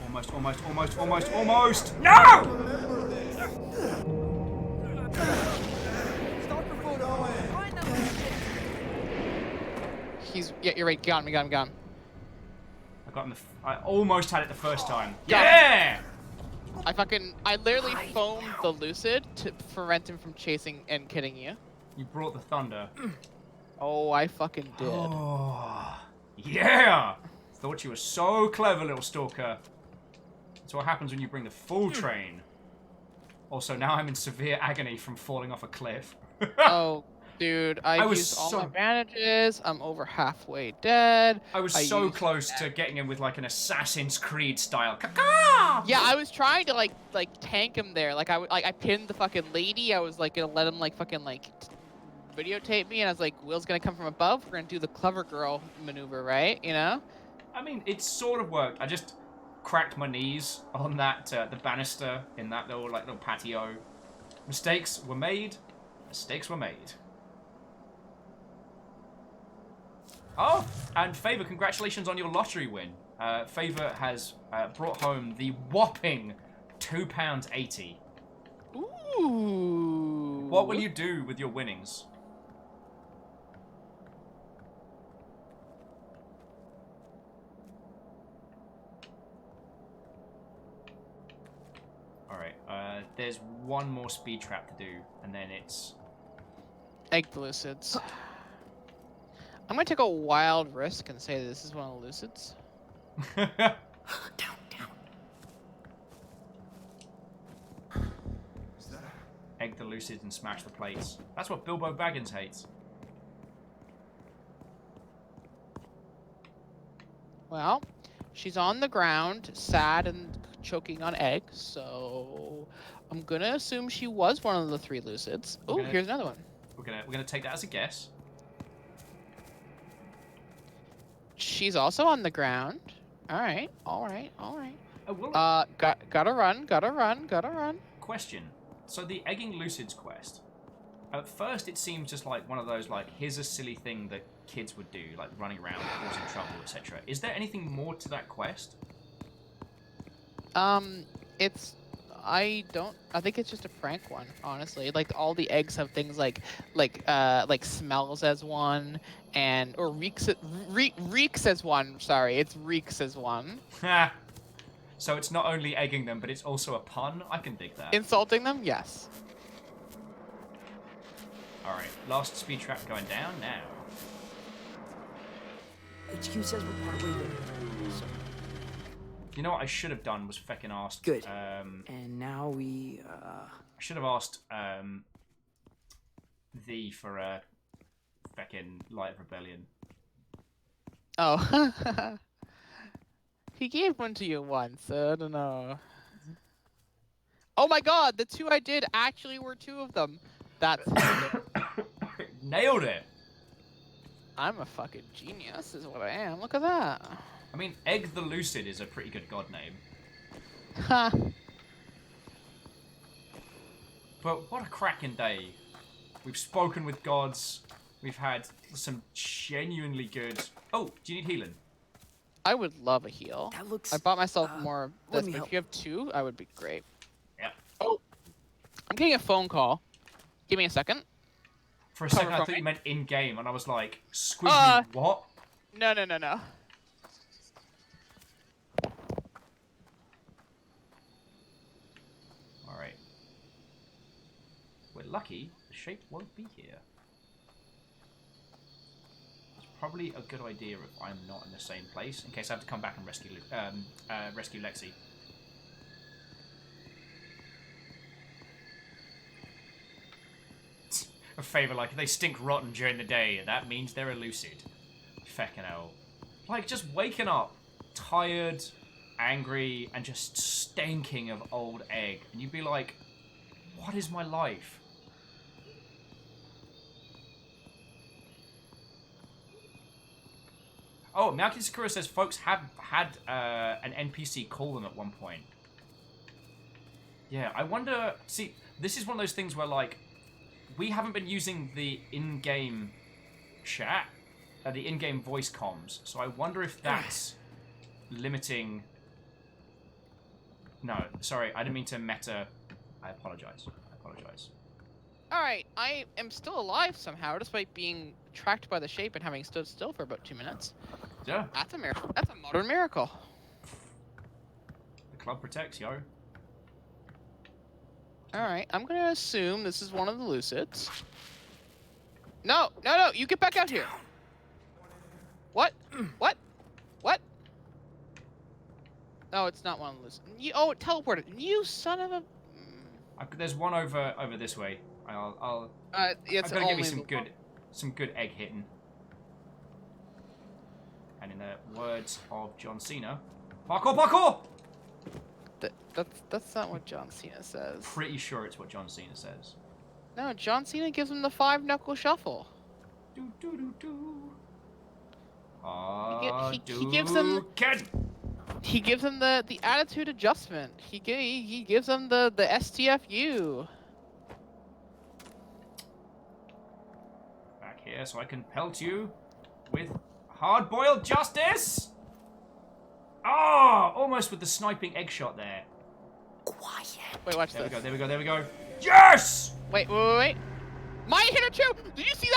Almost. No! Yeah, you're right. Got me. I got him. I almost had it the first time. Got Yeah! I literally foamed the Lucid to prevent him from chasing and killing you. You brought the thunder. Oh, I fucking did. Oh, yeah! Thought you were so clever, little stalker. That's what happens when you bring the full train. Also, now I'm in severe agony from falling off a cliff. Oh, dude, I used all my bandages. I'm over halfway dead. I was so close to getting him with like an Assassin's Creed style. Yeah, I was trying to like tank him there. Like I pinned the fucking lady. I was like gonna let him like fucking like videotape me, and I was like, Will's gonna come from above. We're gonna do the clever girl maneuver, right? You know? I mean, it sort of worked. I just cracked my knees on that the banister in that little patio. Mistakes were made. Oh, and Favor, congratulations on your lottery win. Favor has brought home the whopping £2.80. Ooh. What will you do with your winnings? Alright, there's one more speed trap to do, and then it's... Egg the Lucids. I'm gonna take a wild risk and say this is one of the Lucids. Down. Egg the Lucids and smash the plates. That's what Bilbo Baggins hates. Well, she's on the ground, sad and choking on eggs, so I'm gonna assume she was one of the 3 Lucids. Oh, here's another one. We're gonna take that as a guess. She's also on the ground. All right. Gotta run. Question. So the egging Lucids quest. At first, it seems just like one of those here's a silly thing that kids would do, like running around, causing trouble, etc. Is there anything more to that quest? I think it's just a prank one, honestly. Like all the eggs have things like smells as one or reeks as one. Sorry, it's reeks as one. So it's not only egging them, but it's also a pun. I can dig that. Insulting them? Yes. Alright, last speed trap going down now. HQ says we're partway there. So, You know what I should have done was feckin' asked. good. And now we, I should have asked, thee for a feckin' Light of Rebellion. Oh. He gave one to you once, so I don't know. Oh my god, the 2 I did actually were 2 of them. That's Nailed it! I'm a fucking genius, is what I am. Look at that. I mean, Egg the Lucid is a pretty good god name. Ha. But what a cracking day. We've spoken with gods. We've had some genuinely good... Oh, do you need healing? I would love a heal. That looks, I bought myself more of let this, me but help. if you have 2, I would be great. Yeah. Oh, I'm getting a phone call. Give me a second. For a second, I thought you meant in-game, and I was like, squeeze me, what? No. Alright. We're lucky the shape won't be here. It's probably a good idea if I'm not in the same place, in case I have to come back and rescue Lexi. A favour, like, they stink rotten during the day, and that means they're elucid. Feckin' hell. Like, just waking up, tired, angry, and just stinking of old egg, and you'd be like, what is my life? Oh, Naoki Sakura says folks have had an NPC call them at one point. Yeah, I wonder... See, this is one of those things where, like, we haven't been using the in-game chat, the in-game voice comms, so I wonder if that's limiting... No, sorry, I didn't mean to meta... I apologize. Alright, I am still alive somehow, despite being tracked by the shape and having stood still for about 2 minutes. Yeah. That's a miracle. That's a modern miracle. The club protects, yo. Alright, I'm gonna assume this is one of the Lucids. No, you get back out here. What? What? Oh, it's not one of the Lucids. Oh, it teleported. You son of a... There's one over this way. I'll it's gotta give only you some good egg hitting. And in the words of John Cena, parkour! That's not what John Cena says. Pretty sure it's what John Cena says. No, John Cena gives him the 5-knuckle shuffle. He gives him. He gives him the attitude adjustment. He gives him the STFU. Back here so I can pelt you with hard-boiled justice. Ah, almost with the sniping egg shot there. Quiet. Wait, watch this. this. There we go. Yes! Wait. Maya hit her too. Did you see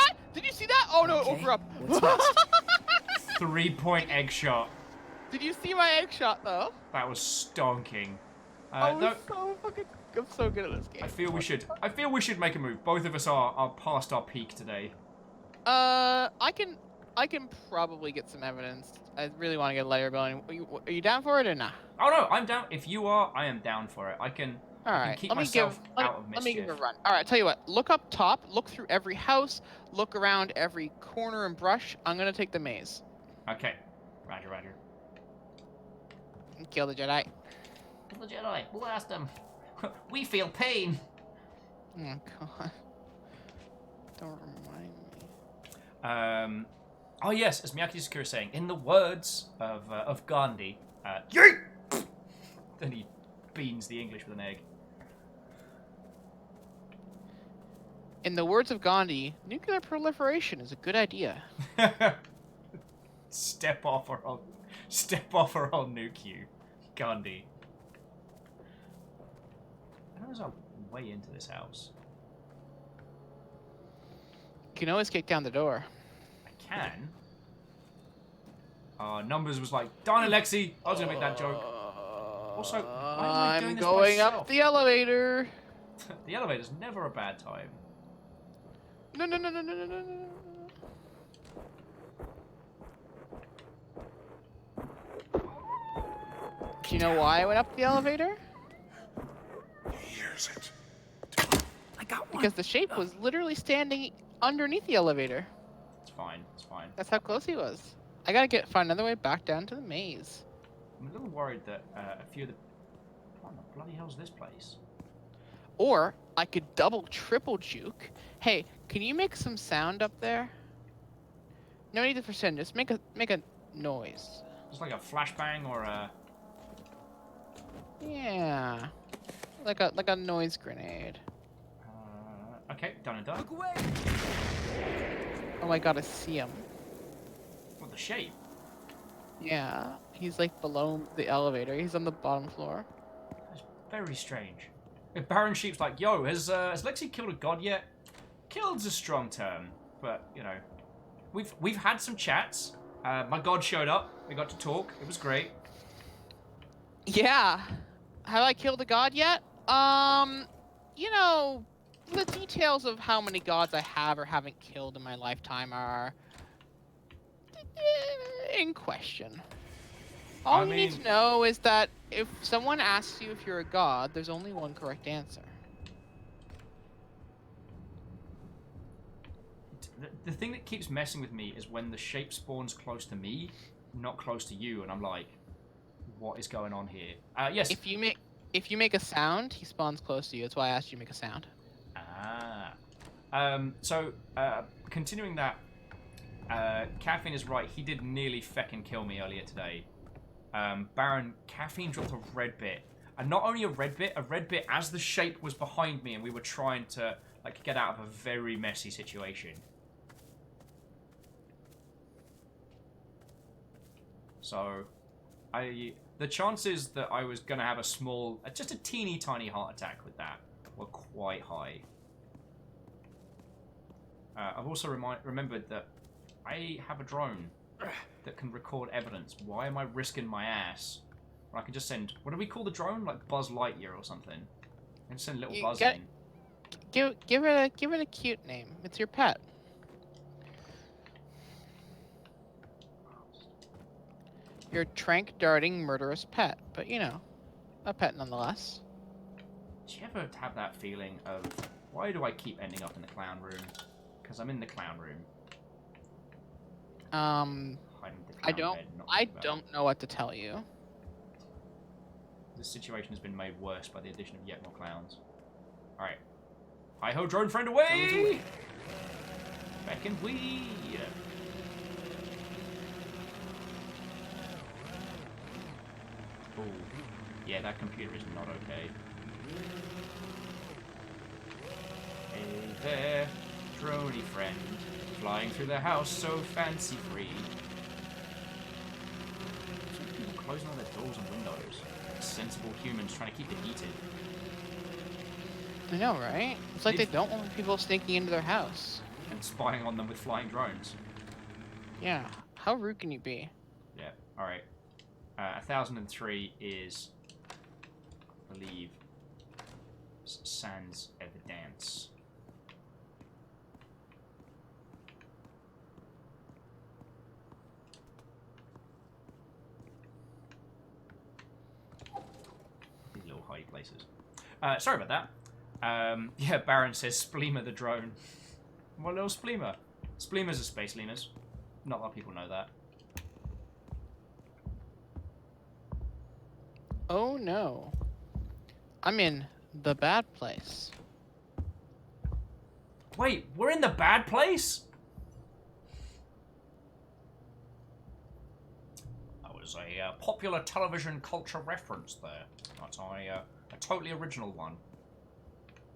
that? Oh no, Okay. over up. What's next? 3-point egg shot. Did you see my egg shot though? That was stonking. I'm so good at this game. I feel we should make a move. Both of us are past our peak today. I can probably get some evidence. I really want to get a layer building. Are you down for it or not? Oh no, I'm down. If you are, I am down for it. I can keep myself out of mischief. Let me give it a run. All right, tell you what. Look up top. Look through every house. Look around every corner and brush. I'm gonna take the maze. Okay. Roger. Kill the Jedi. The Jedi, blast them. We feel pain. Oh god. Don't remind me. Oh yes, as Miyake Sakura is saying, in the words of Gandhi, yeet! Then he beans the English with an egg. In the words of Gandhi, nuclear proliferation is a good idea. Step off or I'll nuke you, Gandhi. How does our way into this house? You can always kick down the door. I can. Numbers was like, darn it, Lexi. I was gonna make that joke. Also, why am I doing I'm this going myself? up the elevator. The elevator's never a bad time. No, no, no, no, no, no, no, no. Do you know why I went up the elevator? Hears it. I got one. Because the shape was literally standing underneath the elevator. It's fine. It's fine. That's how close he was. I gotta find another way back down to the maze. I'm a little worried that a few of the... What the bloody hell's this place? Or I could double, triple juke. Hey, can you make some sound up there? No need to pretend. Just make a noise. Just like a flashbang or a... Yeah, like a noise grenade. Okay, done and done. Oh my god, I see him. What, the shape? Yeah, he's like below the elevator. He's on the bottom floor. That's very strange. If Baron Sheep's like, yo, has Lexi killed a god yet? Killed's a strong term, but you know, we've had some chats. My god showed up. We got to talk. It was great. Yeah. Have I killed a god yet? You know, the details of how many gods I have or haven't killed in my lifetime are in question. All you need to know is that if someone asks you if you're a god, there's only one correct answer. The thing that keeps messing with me is when the shape spawns close to me, not close to you, and I'm like, what is going on here? Yes. If you make a sound, he spawns close to you. That's why I asked you to make a sound. So, continuing that, Caffeine is right. He did nearly feckin' kill me earlier today. Baron, Caffeine dropped a red bit. And not only a red bit as the shape was behind me and we were trying to, like, get out of a very messy situation. So, the chances that I was going to have a small, just a teeny tiny heart attack with that were quite high. I've also remembered that I have a drone that can record evidence. Why am I risking my ass? Or I can just send, what do we call the drone? Like Buzz Lightyear or something. And send little Buzz in. Give it a cute name. It's your pet. Your trank darting murderous pet, but you know, a pet nonetheless. Do you ever have that feeling of, why do I keep ending up in the clown room? Because I'm in the clown room. I don't know what to tell you. This situation has been made worse by the addition of yet more clowns. Alright. Hi-ho, drone friend away! Back and we. Oh, yeah, that computer is not okay. Hey there, droney friend, flying through the house so fancy-free. People closing all their doors and windows. Sensible humans trying to keep it heated. I know, right? It's like they don't want people sneaking into their house. And spying on them with flying drones. Yeah, how rude can you be? Yeah, alright. 1003 is, I believe, sans evidence. These little hidey places. Sorry about that. Yeah, Baron says Spleemer the drone. What little Spleemer? Spleemers are space lemurs. Not a lot of people know that. Oh no. I'm in the bad place. Wait, we're in the bad place? That was a popular television culture reference there. That's a totally original one.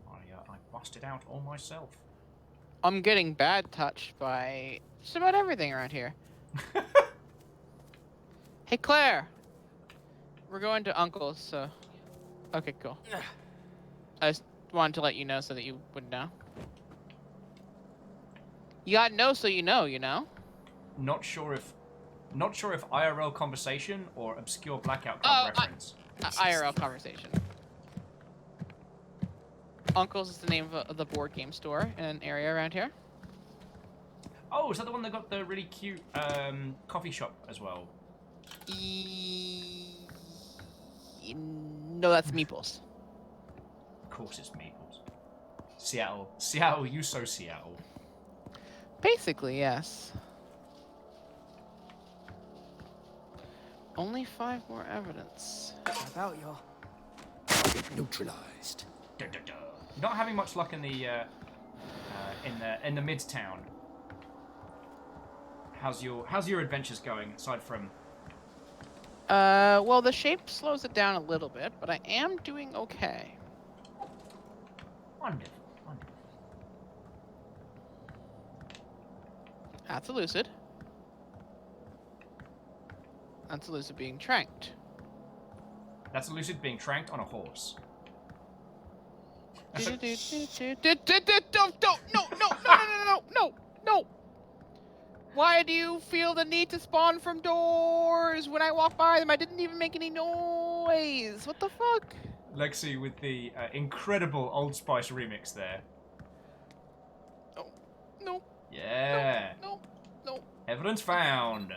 I busted out all myself. I'm getting bad touched by just about everything around here. Hey Claire! We're going to Uncle's, so... Okay, cool. I just wanted to let you know so that you would know. You gotta know so you know, you know? Not sure if IRL conversation or obscure Blackout Club reference. IRL conversation. Uncle's is the name of the board game store in an area around here. Oh, is that the one that got the really cute coffee shop as well? No, that's Meeples. Of course it's Meeples. Seattle. Seattle, you so Seattle. Basically, yes. Only 5 more evidence. Tap out, y'all. Neutralized. You're not having much luck in the midtown. How's your adventures going aside from? Well, the shape slows it down a little bit, but I am doing okay. Wonderful, wonderful. That's a lucid. That's a lucid being tranked. That's a lucid being tranked on a horse. No! Why do you feel the need to spawn from doors? When I walk by them, I didn't even make any noise. What the fuck? Lexi with the incredible Old Spice remix there. No. Yeah. No. Evidence found.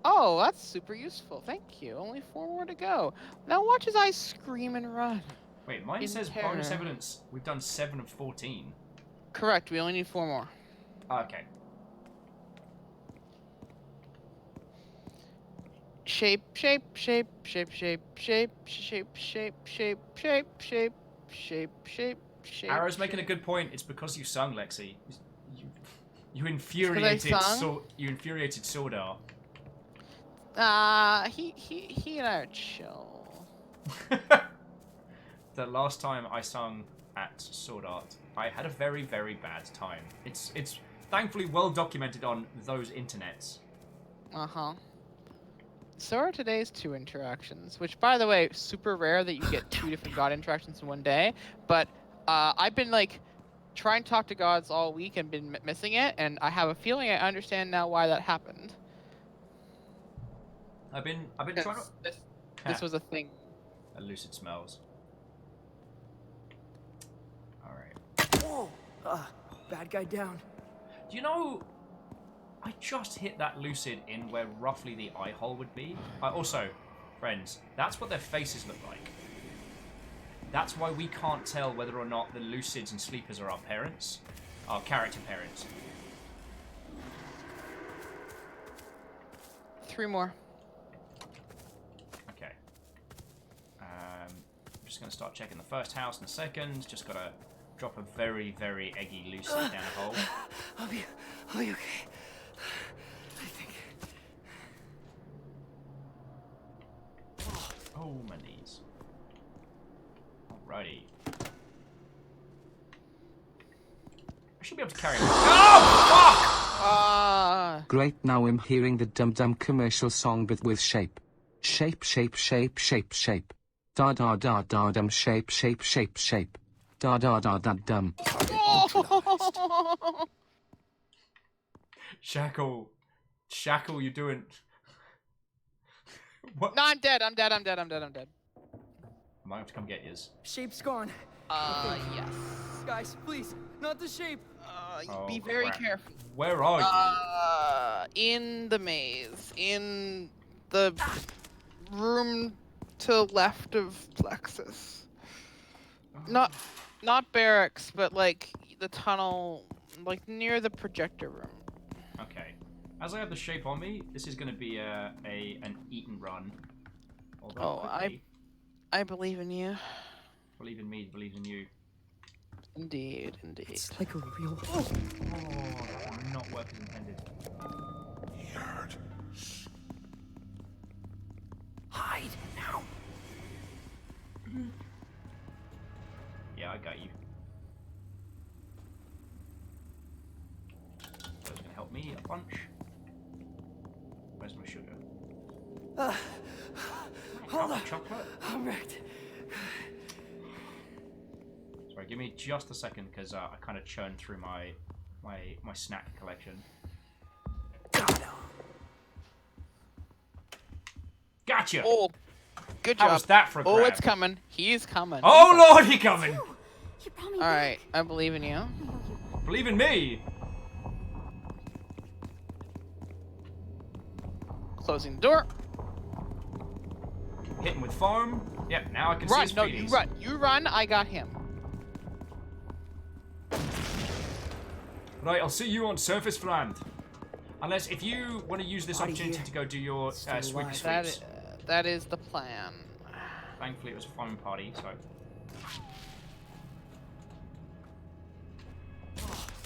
Oh, that's super useful. Thank you. Only 4 more to go. Now watch as I scream and run. Wait, mine says terror. bonus evidence. We've done 7 of 14. Correct. We only need 4 more. Okay. Shape. Arrow's making a good point. It's because you sung, Lexi. You infuriated you infuriated Sordar. He and I are chill. The last time I sung at Sword Art, I had a very, very bad time. It's thankfully well documented on those internets. Uh-huh. So are today's 2 interactions, which, by the way, super rare that you get 2 different god interactions in one day. But I've been like trying to talk to gods all week and been missing it, and I have a feeling I understand now why that happened. I've been trying to. This was a thing. Lucid smells. All right. Whoa! Bad guy down. Do you know? I just hit that lucid in where roughly the eye hole would be. Also, friends, that's what their faces look like. That's why we can't tell whether or not the lucids and sleepers are our parents, our character parents. 3 more. Okay. I'm just going to start checking the first house in a second. Just got to drop a very, very eggy lucid down a hole. I'll be okay. I think. Oh, my knees. Alrighty. I should be able to carry it. Oh, fuck! Great, now I'm hearing the dum-dum commercial song but with shape. Shape. Da da da da dum shape. Da da da da dum. Shackle, you doing? What? No, I'm dead. I might have to come get yous. Shape's gone. Yes. Guys, please, not the shape. Be very careful. Where are you? In the maze. In the room to left of Plexus. Not barracks, but like the tunnel, like near the projector room. Okay. As I have the shape on me, this is going to be an eat and run. Although I believe in you. Believe in me, believe in you. Indeed. It's like a real. Oh, that did not work as intended. Yard. Hide now. Yeah, I got you. That's going to help me a bunch. Where's my sugar? Hold on. Chocolate? I'm wrecked. Sorry, give me just a second because I kind of churned through my snack collection. Gotcha! Oh, Good How job. was that for a Oh, grab? it's coming. He's coming. Oh Lord, he coming! All right, I believe in you. Believe in me. Closing the door. Hit him with foam. Yep, now I can see Run. his No, feeties. you run. You run. I got him. Right, I'll see you on surface land. Unless if you want to use this opportunity to go do your sweepy sweeps. That is the plan. Thankfully, it was a foam party, so.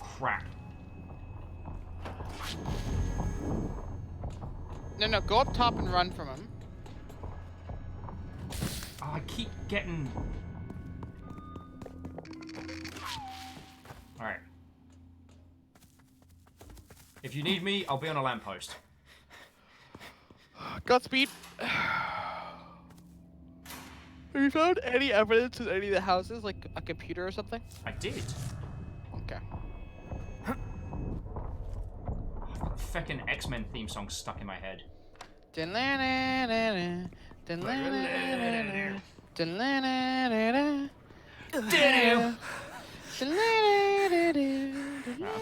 Crap. No, go up top and run from him. Oh, I keep getting. Alright. If you need me, I'll be on a lamppost. Godspeed. Have you found any evidence in any of the houses, like a computer or something? I did. Okay. Feckin' X-Men theme song stuck in my head. Damn. I'm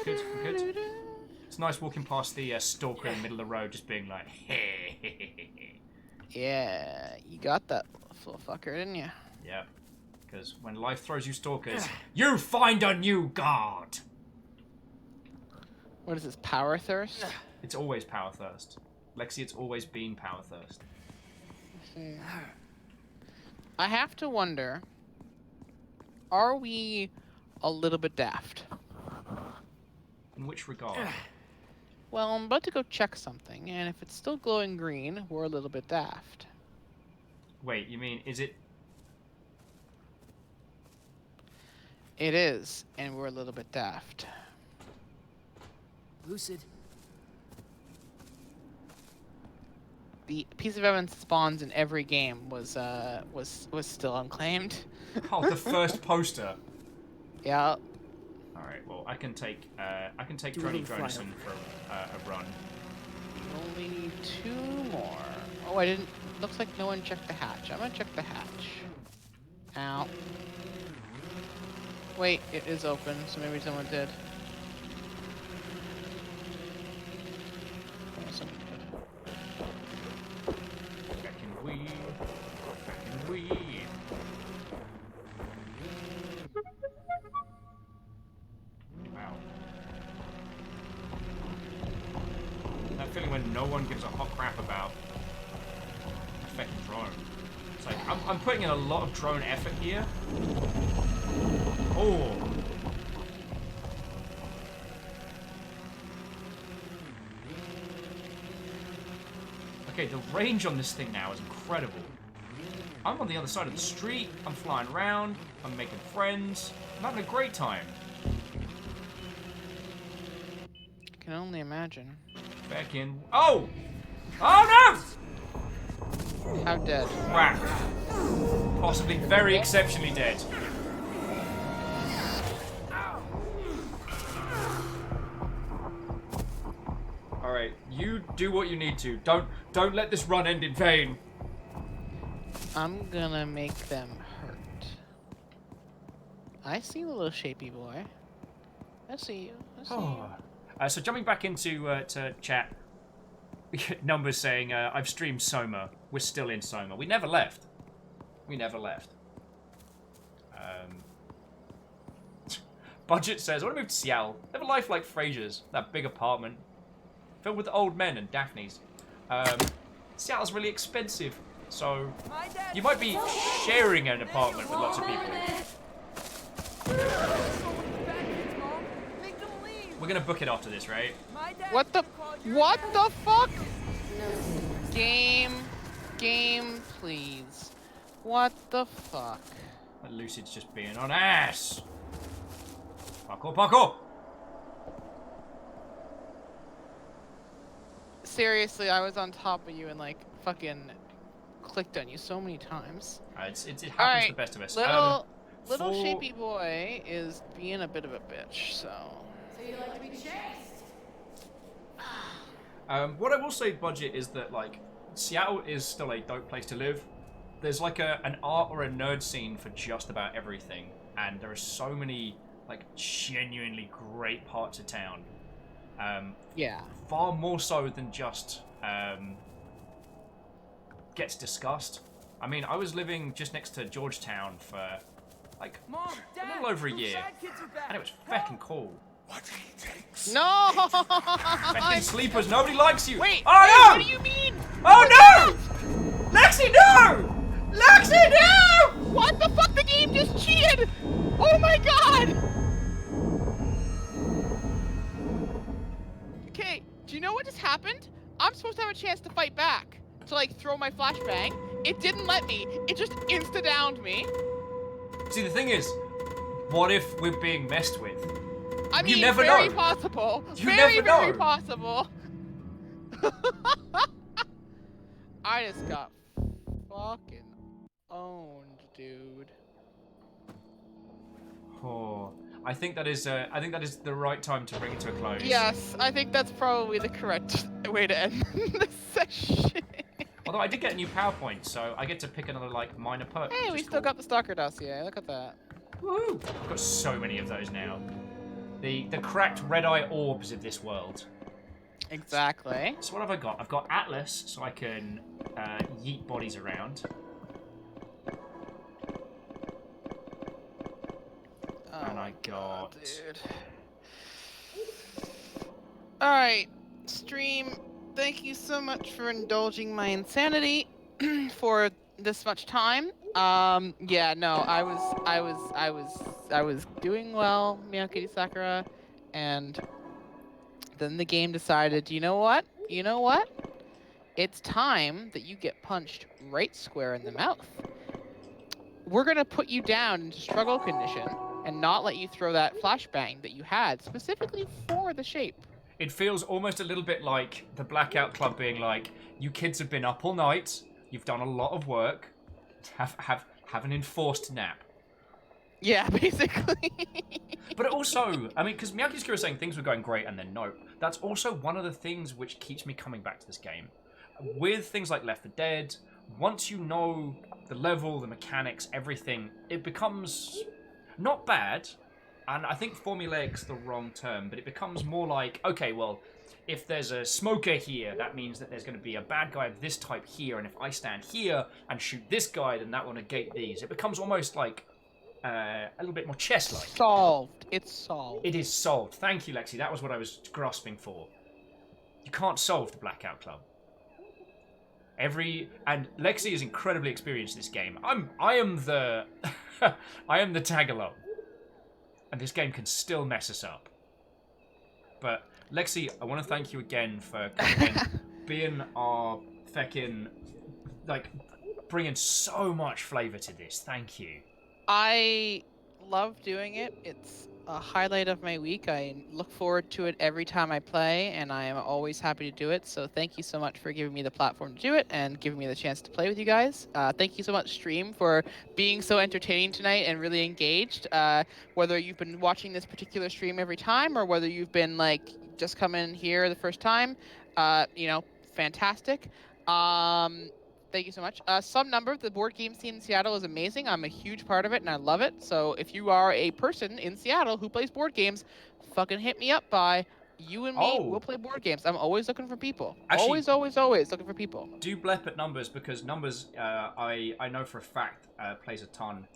good. It's nice walking past the stalker in the middle of the road, just being like, hey. Yeah, you got that little fucker, didn't you? Yeah, because when life throws you stalkers, you find a new god. What is this, power thirst? It's always power thirst. Lexi, it's always been power thirst. I have to wonder, are we a little bit daft? In which regard? Well, I'm about to go check something, and if it's still glowing green, we're a little bit daft. Wait, you mean, is it... It is, and we're a little bit daft. Lucid. The piece of evidence that spawns in every game was still unclaimed. Oh, the first poster. Yeah. All right. Well, I can take Droney Dronison for a run. We only need 2 more. Oh, I didn't. Looks like no one checked the hatch. I'm gonna check the hatch. Ow. Wait, it is open, so maybe someone did. Oh, someone did. Back in weed. Back in weed. Wow. That feeling when no one gives a hot crap about a fucking drone. It's like, I'm putting in a lot of drone effort here. Oh. Okay, the range on this thing now is incredible. I'm on the other side of the street, I'm flying around, I'm making friends, I'm having a great time. I can only imagine. Back in... Oh! Oh no! How dead? Crap. Possibly very exceptionally dead. Alright, you do what you need to. Don't let this run end in vain. I'm gonna make them hurt. I see the little shapy boy. I see you. I see you. So jumping back into to chat, Numbers saying, I've streamed Soma. We're still in Soma. We never left. We never left. Budget says, I want to move to Seattle. Live a life like Fraser's. That big apartment. Filled with old men and Daphnes. Seattle's really expensive. So, you might be sharing an apartment with lots of people. We're gonna book it after this, right? What the fuck? Game, please. What the fuck? Lucid's just being on ass. Parkour. Seriously, I was on top of you and like fucking clicked on you so many times. It happens right, to the best of us. Little shapy boy is being a bit of a bitch, so. So you like to be chased? What I will say, Budget, is that like Seattle is still a dope place to live. there's like an art or a nerd scene for just about everything, and there are so many like genuinely great parts of town. Yeah. Far more so than just gets discussed. I mean, I was living just next to Georgetown for like Mom, Dad, a little over a those year, sad kids are back. and it was feckin' cool. What he takes. No! Feckin' sleepers, nobody likes you. Wait, oh no! What do you mean? Oh no! Lexi, no! Lexi, no! What the fuck? The game just cheated! Oh my god! Okay, do you know what just happened? I'm supposed to have a chance to fight back. To like throw my flashbang. It didn't let me. It just insta-downed me. See, the thing is, what if we're being messed with? I mean, you never very know. possible. You very, never know. very possible. I just got fucking owned, dude. Oh, I think that is the right time to bring it to a close. Yes, I think that's probably the correct way to end this session. Although I did get a new PowerPoint, so I get to pick another like minor perk. Hey, we still got the Stalker dossier. Look at that. Woo! I've got so many of those now. The cracked red-eye orbs of this world. Exactly. So what have I got? I've got Atlas, so I can yeet bodies around. Oh and I got... Dude. Alright, stream, thank you so much for indulging my insanity for this much time. Yeah, no, I was doing well, Miyakiri Sakura, and then the game decided, you know what? It's time that you get punched right square in the mouth. We're gonna put you down into struggle condition and not let you throw that flashbang that you had specifically for the shape. It feels almost a little bit like the Blackout Club being like, you kids have been up all night, you've done a lot of work, have an enforced nap. Yeah, basically. But also, I mean, because Miyaki was saying things were going great and then no. That's also one of the things which keeps me coming back to this game. With things like Left 4 Dead, once you know the level, the mechanics, everything, it becomes not bad, and I think formulaic's the wrong term, but it becomes more like, okay, well, if there's a smoker here, that means that there's going to be a bad guy of this type here, and if I stand here and shoot this guy, then that will negate these. It becomes almost like a little bit more chess-like. Solved. It's solved. It is solved. Thank you, Lexi. That was what I was grasping for. You can't solve the Blackout Club. And Lexi is incredibly experienced in this game. I am the I am the tag-along. And this game can still mess us up. But Lexi, I want to thank you again for coming in, being our feckin', like, bringing so much flavor to this. Thank you. I love doing it. It's a highlight of my week. I look forward to it every time I play, and I am always happy to do it. So thank you so much for giving me the platform to do it and giving me the chance to play with you guys. Thank you so much, Stream, for being so entertaining tonight and really engaged. Whether you've been watching this particular stream every time or whether you've been like just coming here the first time, fantastic. Thank you so much. Some Number, the board game scene in Seattle is amazing. I'm a huge part of it, and I love it. So if you are a person in Seattle who plays board games, fucking hit me up by you and me. We'll play board games. I'm always looking for people. Actually, always looking for people. Do blep at Numbers, because Numbers, I know for a fact, plays a ton.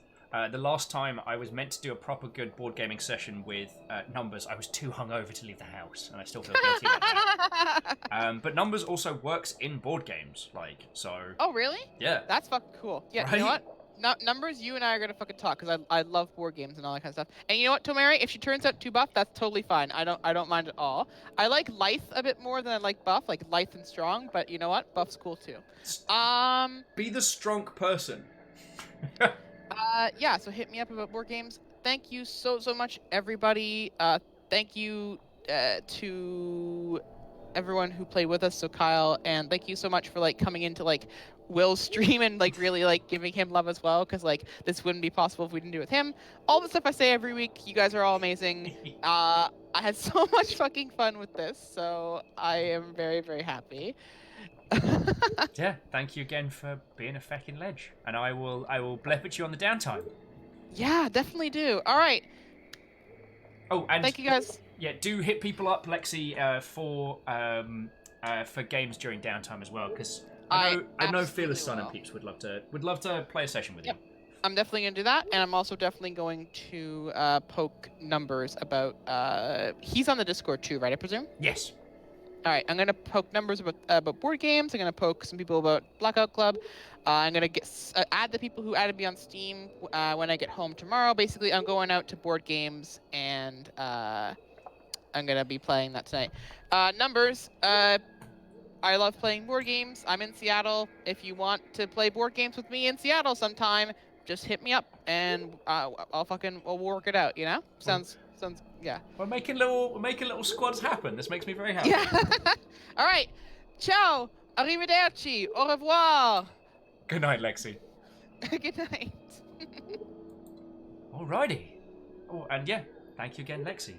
The last time I was meant to do a proper good board gaming session with Numbers, I was too hungover to leave the house, and I still feel guilty about that. But Numbers also works in board games, like, so... Oh, really? Yeah. That's fucking cool. Yeah, you know what? Numbers, you and I are gonna fucking talk, because I love board games and all that kind of stuff. And you know what, Tomari? If she turns out too buff, that's totally fine. I don't mind at all. I like lithe a bit more than I like buff, like lithe and strong, but you know what? Buff's cool too. Be the strong person. Yeah, so hit me up about board games. Thank you so much, everybody. Thank you to everyone who played with us. So Kyle, and thank you so much for like coming into like Will's stream and like really like giving him love as well, because like this wouldn't be possible if we didn't do it with him. All the stuff I say every week, you guys are all amazing. I had so much fucking fun with this, so I am very, very happy. Yeah, thank you again for being a feckin' ledge, and I will blep at you on the downtime. Yeah, definitely do. All right. Oh, and thank you guys. Yeah, do hit people up, Lexi, for games during downtime as well, because I know Fearless Sun and peeps would love to play a session with you. I'm definitely going to do that, and I'm also definitely going to poke numbers about... he's on the Discord too, right, I presume? Yes. All right, I'm going to poke numbers about board games. I'm going to poke some people about Blackout Club. I'm going to add the people who added me on Steam when I get home tomorrow. Basically, I'm going out to board games, and I'm going to be playing that tonight. Numbers... I love playing board games. I'm in Seattle. If you want to play board games with me in Seattle sometime, just hit me up and we'll work it out, you know? Sounds yeah. We're making little squads happen. This makes me very happy. Yeah. All right. Ciao. Arrivederci. Au revoir. Good night, Lexi. Good night. Alrighty. Oh, and yeah, thank you again, Lexi.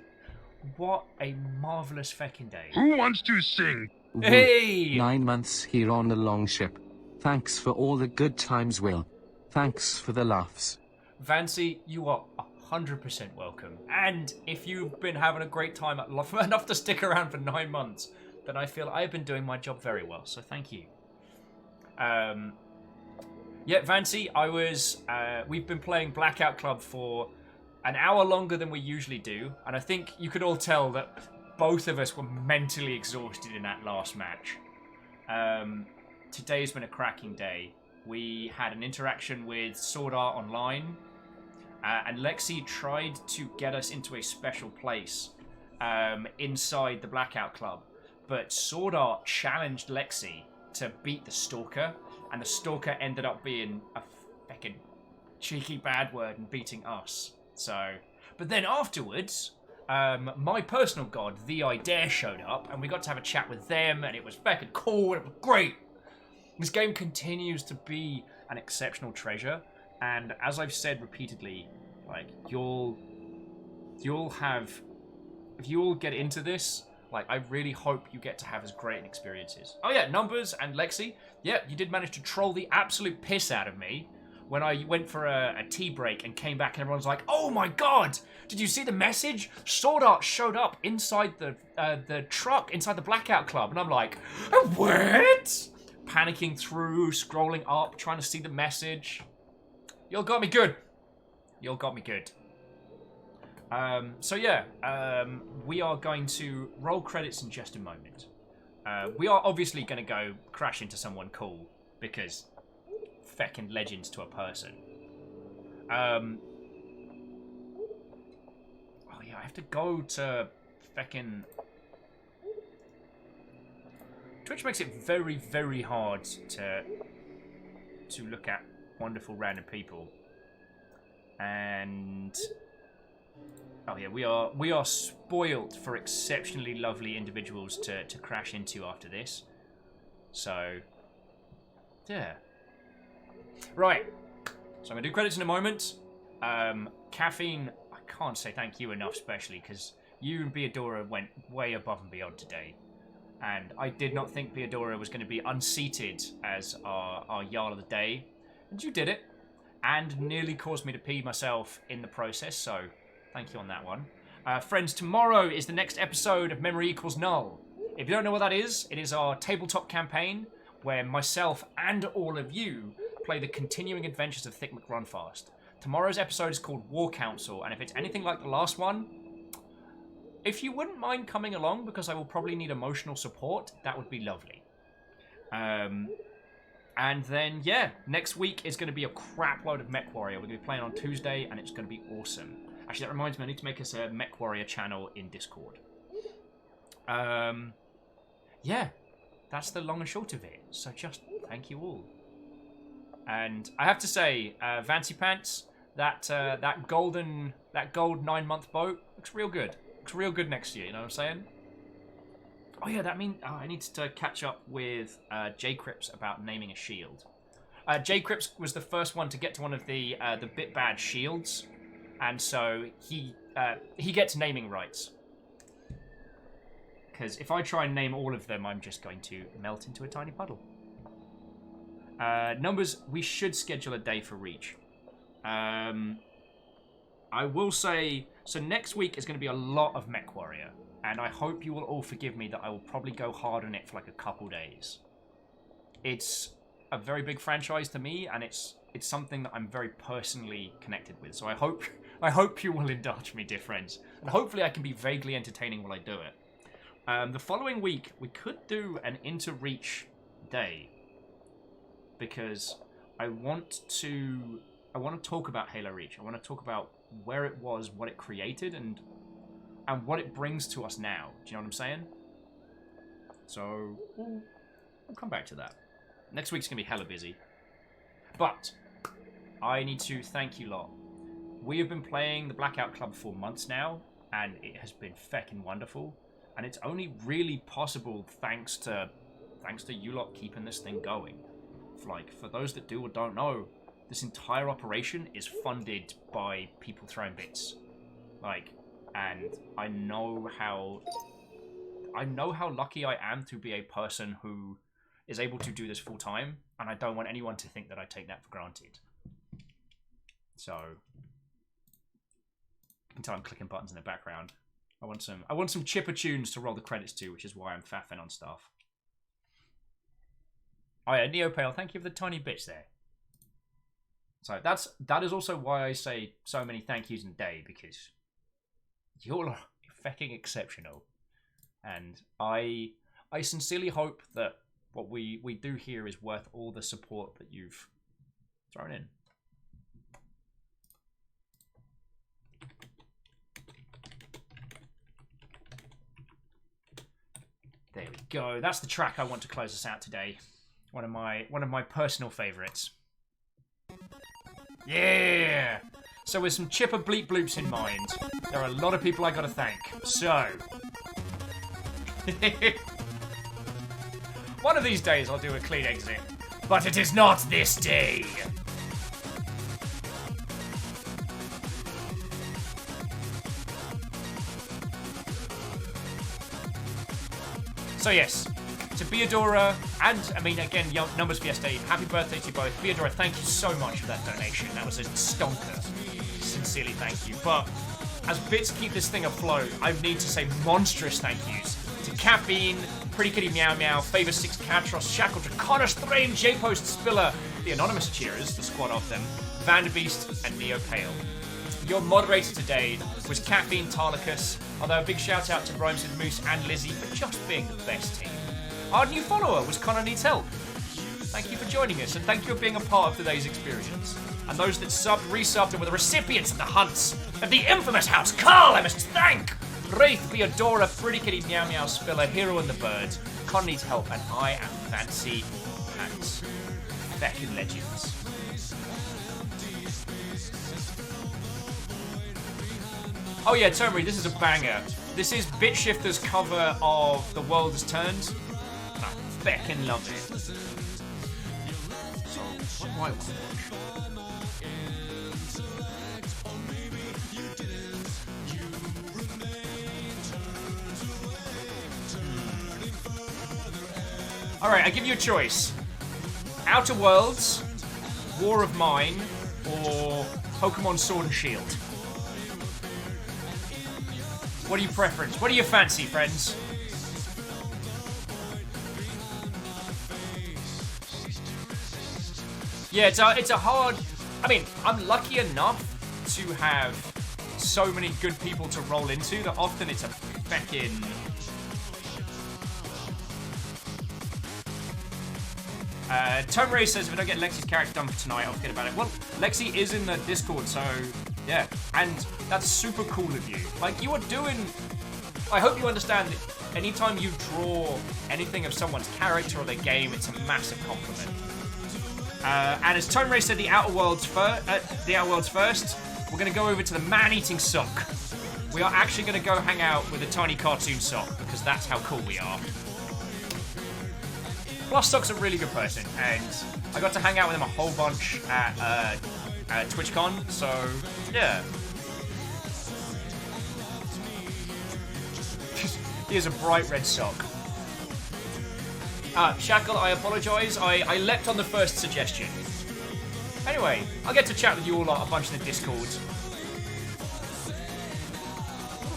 What a marvelous feckin' day. Who wants to sing? Hey! 9 months here on the longship. Thanks for all the good times, Will. Thanks for the laughs. Vancy, you are 100% welcome. And if you've been having a great time enough to stick around for 9 months, then I feel I've been doing my job very well, so thank you. Yeah, Vancy, we've been playing Blackout Club for an hour longer than we usually do, and I think you could all tell that both of us were mentally exhausted in that last match. Today's been a cracking day. We had an interaction with Sword Art Online, and Lexi tried to get us into a special place inside the Blackout Club, but Sword Art challenged Lexi to beat the Stalker, and the Stalker ended up being a fucking cheeky bad word and beating us. So, but then afterwards... my personal god, The I Dare, showed up, and we got to have a chat with them, and it was fucking cool, and it was great. This game continues to be an exceptional treasure, and as I've said repeatedly, like, if you all get into this, like, I really hope you get to have as great an experiences. Oh yeah, Numbers and Lexi, yeah, you did manage to troll the absolute piss out of me when I went for a tea break and came back and everyone's like, oh my god, did you see the message? Sword Art showed up inside the truck, inside the Blackout Club. And I'm like, what? Panicking through, scrolling up, trying to see the message. Y'all got me good. Y'all got me good. So yeah, we are going to roll credits in just a moment. We are obviously going to go crash into someone cool because... feckin' legends to a person. Oh yeah, I have to go to feckin'... Twitch makes it very, very hard to look at wonderful random people. And... oh yeah, we are spoilt for exceptionally lovely individuals to crash into after this. So... yeah. Right, so I'm going to do credits in a moment. Caffeine, I can't say thank you enough, especially because you and Beadora went way above and beyond today. And I did not think Beadora was going to be unseated as our Jarl of the Day. And you did it. And nearly caused me to pee myself in the process, so thank you on that one. Friends, tomorrow is the next episode of Memory Equals Null. If you don't know what that is, it is our tabletop campaign where myself and all of you play the continuing adventures of Thick McRunfast. Tomorrow's episode is called War Council, and if it's anything like the last one, if you wouldn't mind coming along, because I will probably need emotional support, that would be lovely. And then, yeah, next week is going to be a crap load of Mech Warrior. We're going to be playing on Tuesday, and it's going to be awesome. Actually, that reminds me, I need to make us a Mech Warrior channel in Discord. Yeah, that's the long and short of it. So just thank you all. And I have to say, Vancy Pants, that gold 9-month boat looks real good. Looks real good next year, you know what I'm saying? Oh yeah, that means I need to catch up with J-Crips about naming a shield. J-Crips was the first one to get to one of the bit bad shields, and so he gets naming rights. Because if I try and name all of them, I'm just going to melt into a tiny puddle. Numbers, we should schedule a day for Reach. I will say, so next week is going to be a lot of Mech Warrior, and I hope you will all forgive me that I will probably go hard on it for like a couple days. It's a very big franchise to me, and it's something that I'm very personally connected with. So I hope you will indulge me, dear friends, and hopefully I can be vaguely entertaining while I do it. The following week we could do an Inter-Reach day, because I want to talk about Halo Reach. I want to talk about where it was, what it created, and what it brings to us now. Do you know what I'm saying? So we'll come back to that. Next week's gonna be hella busy. But I need to thank you lot. We have been playing the Blackout Club for months now, and it has been feckin' wonderful. And it's only really possible thanks to you lot keeping this thing going. Like, for those that do or don't know, this entire operation is funded by people throwing bits. Like, and I know how lucky I am to be a person who is able to do this full time, and I don't want anyone to think that I take that for granted. So, until I'm clicking buttons in the background, I want some chipper tunes to roll the credits to, which is why I'm faffing on stuff. Oh yeah, Neopale, thank you for the tiny bits there. So that is also why I say so many thank yous in a day, because you're fucking exceptional. And I sincerely hope that what we do here is worth all the support that you've thrown in. There we go. That's the track I want to close us out today. One of my personal favorites. Yeah! So with some chipper bleep bloops in mind, there are a lot of people I gotta thank. So... one of these days I'll do a clean exit. But it is not this day! So yes, to Beadora, and I mean again, Numbers Fiesta, happy birthday to you both. Beadora, thank you so much for that donation. That was a stonker. Sincerely thank you. But as bits keep this thing afloat, I need to say monstrous thank yous to Caffeine, Pretty Kitty Meow Meow, Favor 6 Catros, Shackleton, Connor Strain, J-Post Spiller, the Anonymous Cheerers, the squad of them, Vanderbeast, and Neo Pale. Your moderator today was Caffeine Tarlicus, although a big shout out to Rhymes with Moose and Lizzie for just being the best team. Our new follower was Connor Needs Help. Thank you for joining us, and thank you for being a part of today's experience. And those that subbed, resubbed, and were the recipients of the hunts of the infamous House Carl, I must thank! Wraith, Beadora, Pretty Kitty Meow Meow Spiller, Hero and the Birds, Connor Needs Help, and I am Fancy Pants. Feckin' legends. Oh yeah, Tomry, this is a banger. This is BitShifter's cover of The World Has Turned. I feckin' love it. So, what do I want to watch? Alright, I give you a choice. Outer Worlds, War of Mine, or Pokemon Sword and Shield. What are your preference? What do you fancy, friends? Yeah, it's a hard... I mean, I'm lucky enough to have so many good people to roll into that often it's a feckin'... Tome Ray says, if I don't get Lexi's character done for tonight, I'll forget about it. Well, Lexi is in the Discord, so yeah. And that's super cool of you. Like, you are doing... I hope you understand that anytime you draw anything of someone's character or their game, it's a massive compliment. And as Tome Ray said, the Outer Worlds first, we're going to go over to the Man-Eating Sock, we are actually going to go hang out with a tiny cartoon sock because that's how cool we are. Plus, Sock's a really good person, and I got to hang out with him a whole bunch at TwitchCon, so yeah. He is a bright red sock. Shackle, I apologise. I leapt on the first suggestion. Anyway, I'll get to chat with you all a bunch in the Discord.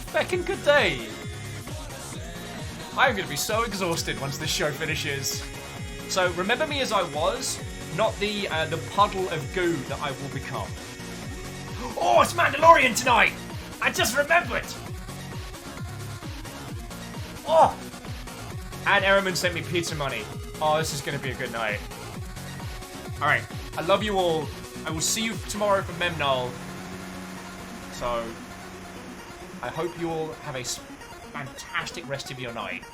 Feckin' good day. I'm going to be so exhausted once this show finishes. So remember me as I was, not the puddle of goo that I will become. Oh, it's Mandalorian tonight! I just remembered! Oh! And Ehrman sent me pizza money. Oh, this is going to be a good night. Alright, I love you all. I will see you tomorrow for Memnol. So, I hope you all have a fantastic rest of your night.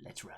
Let's ride.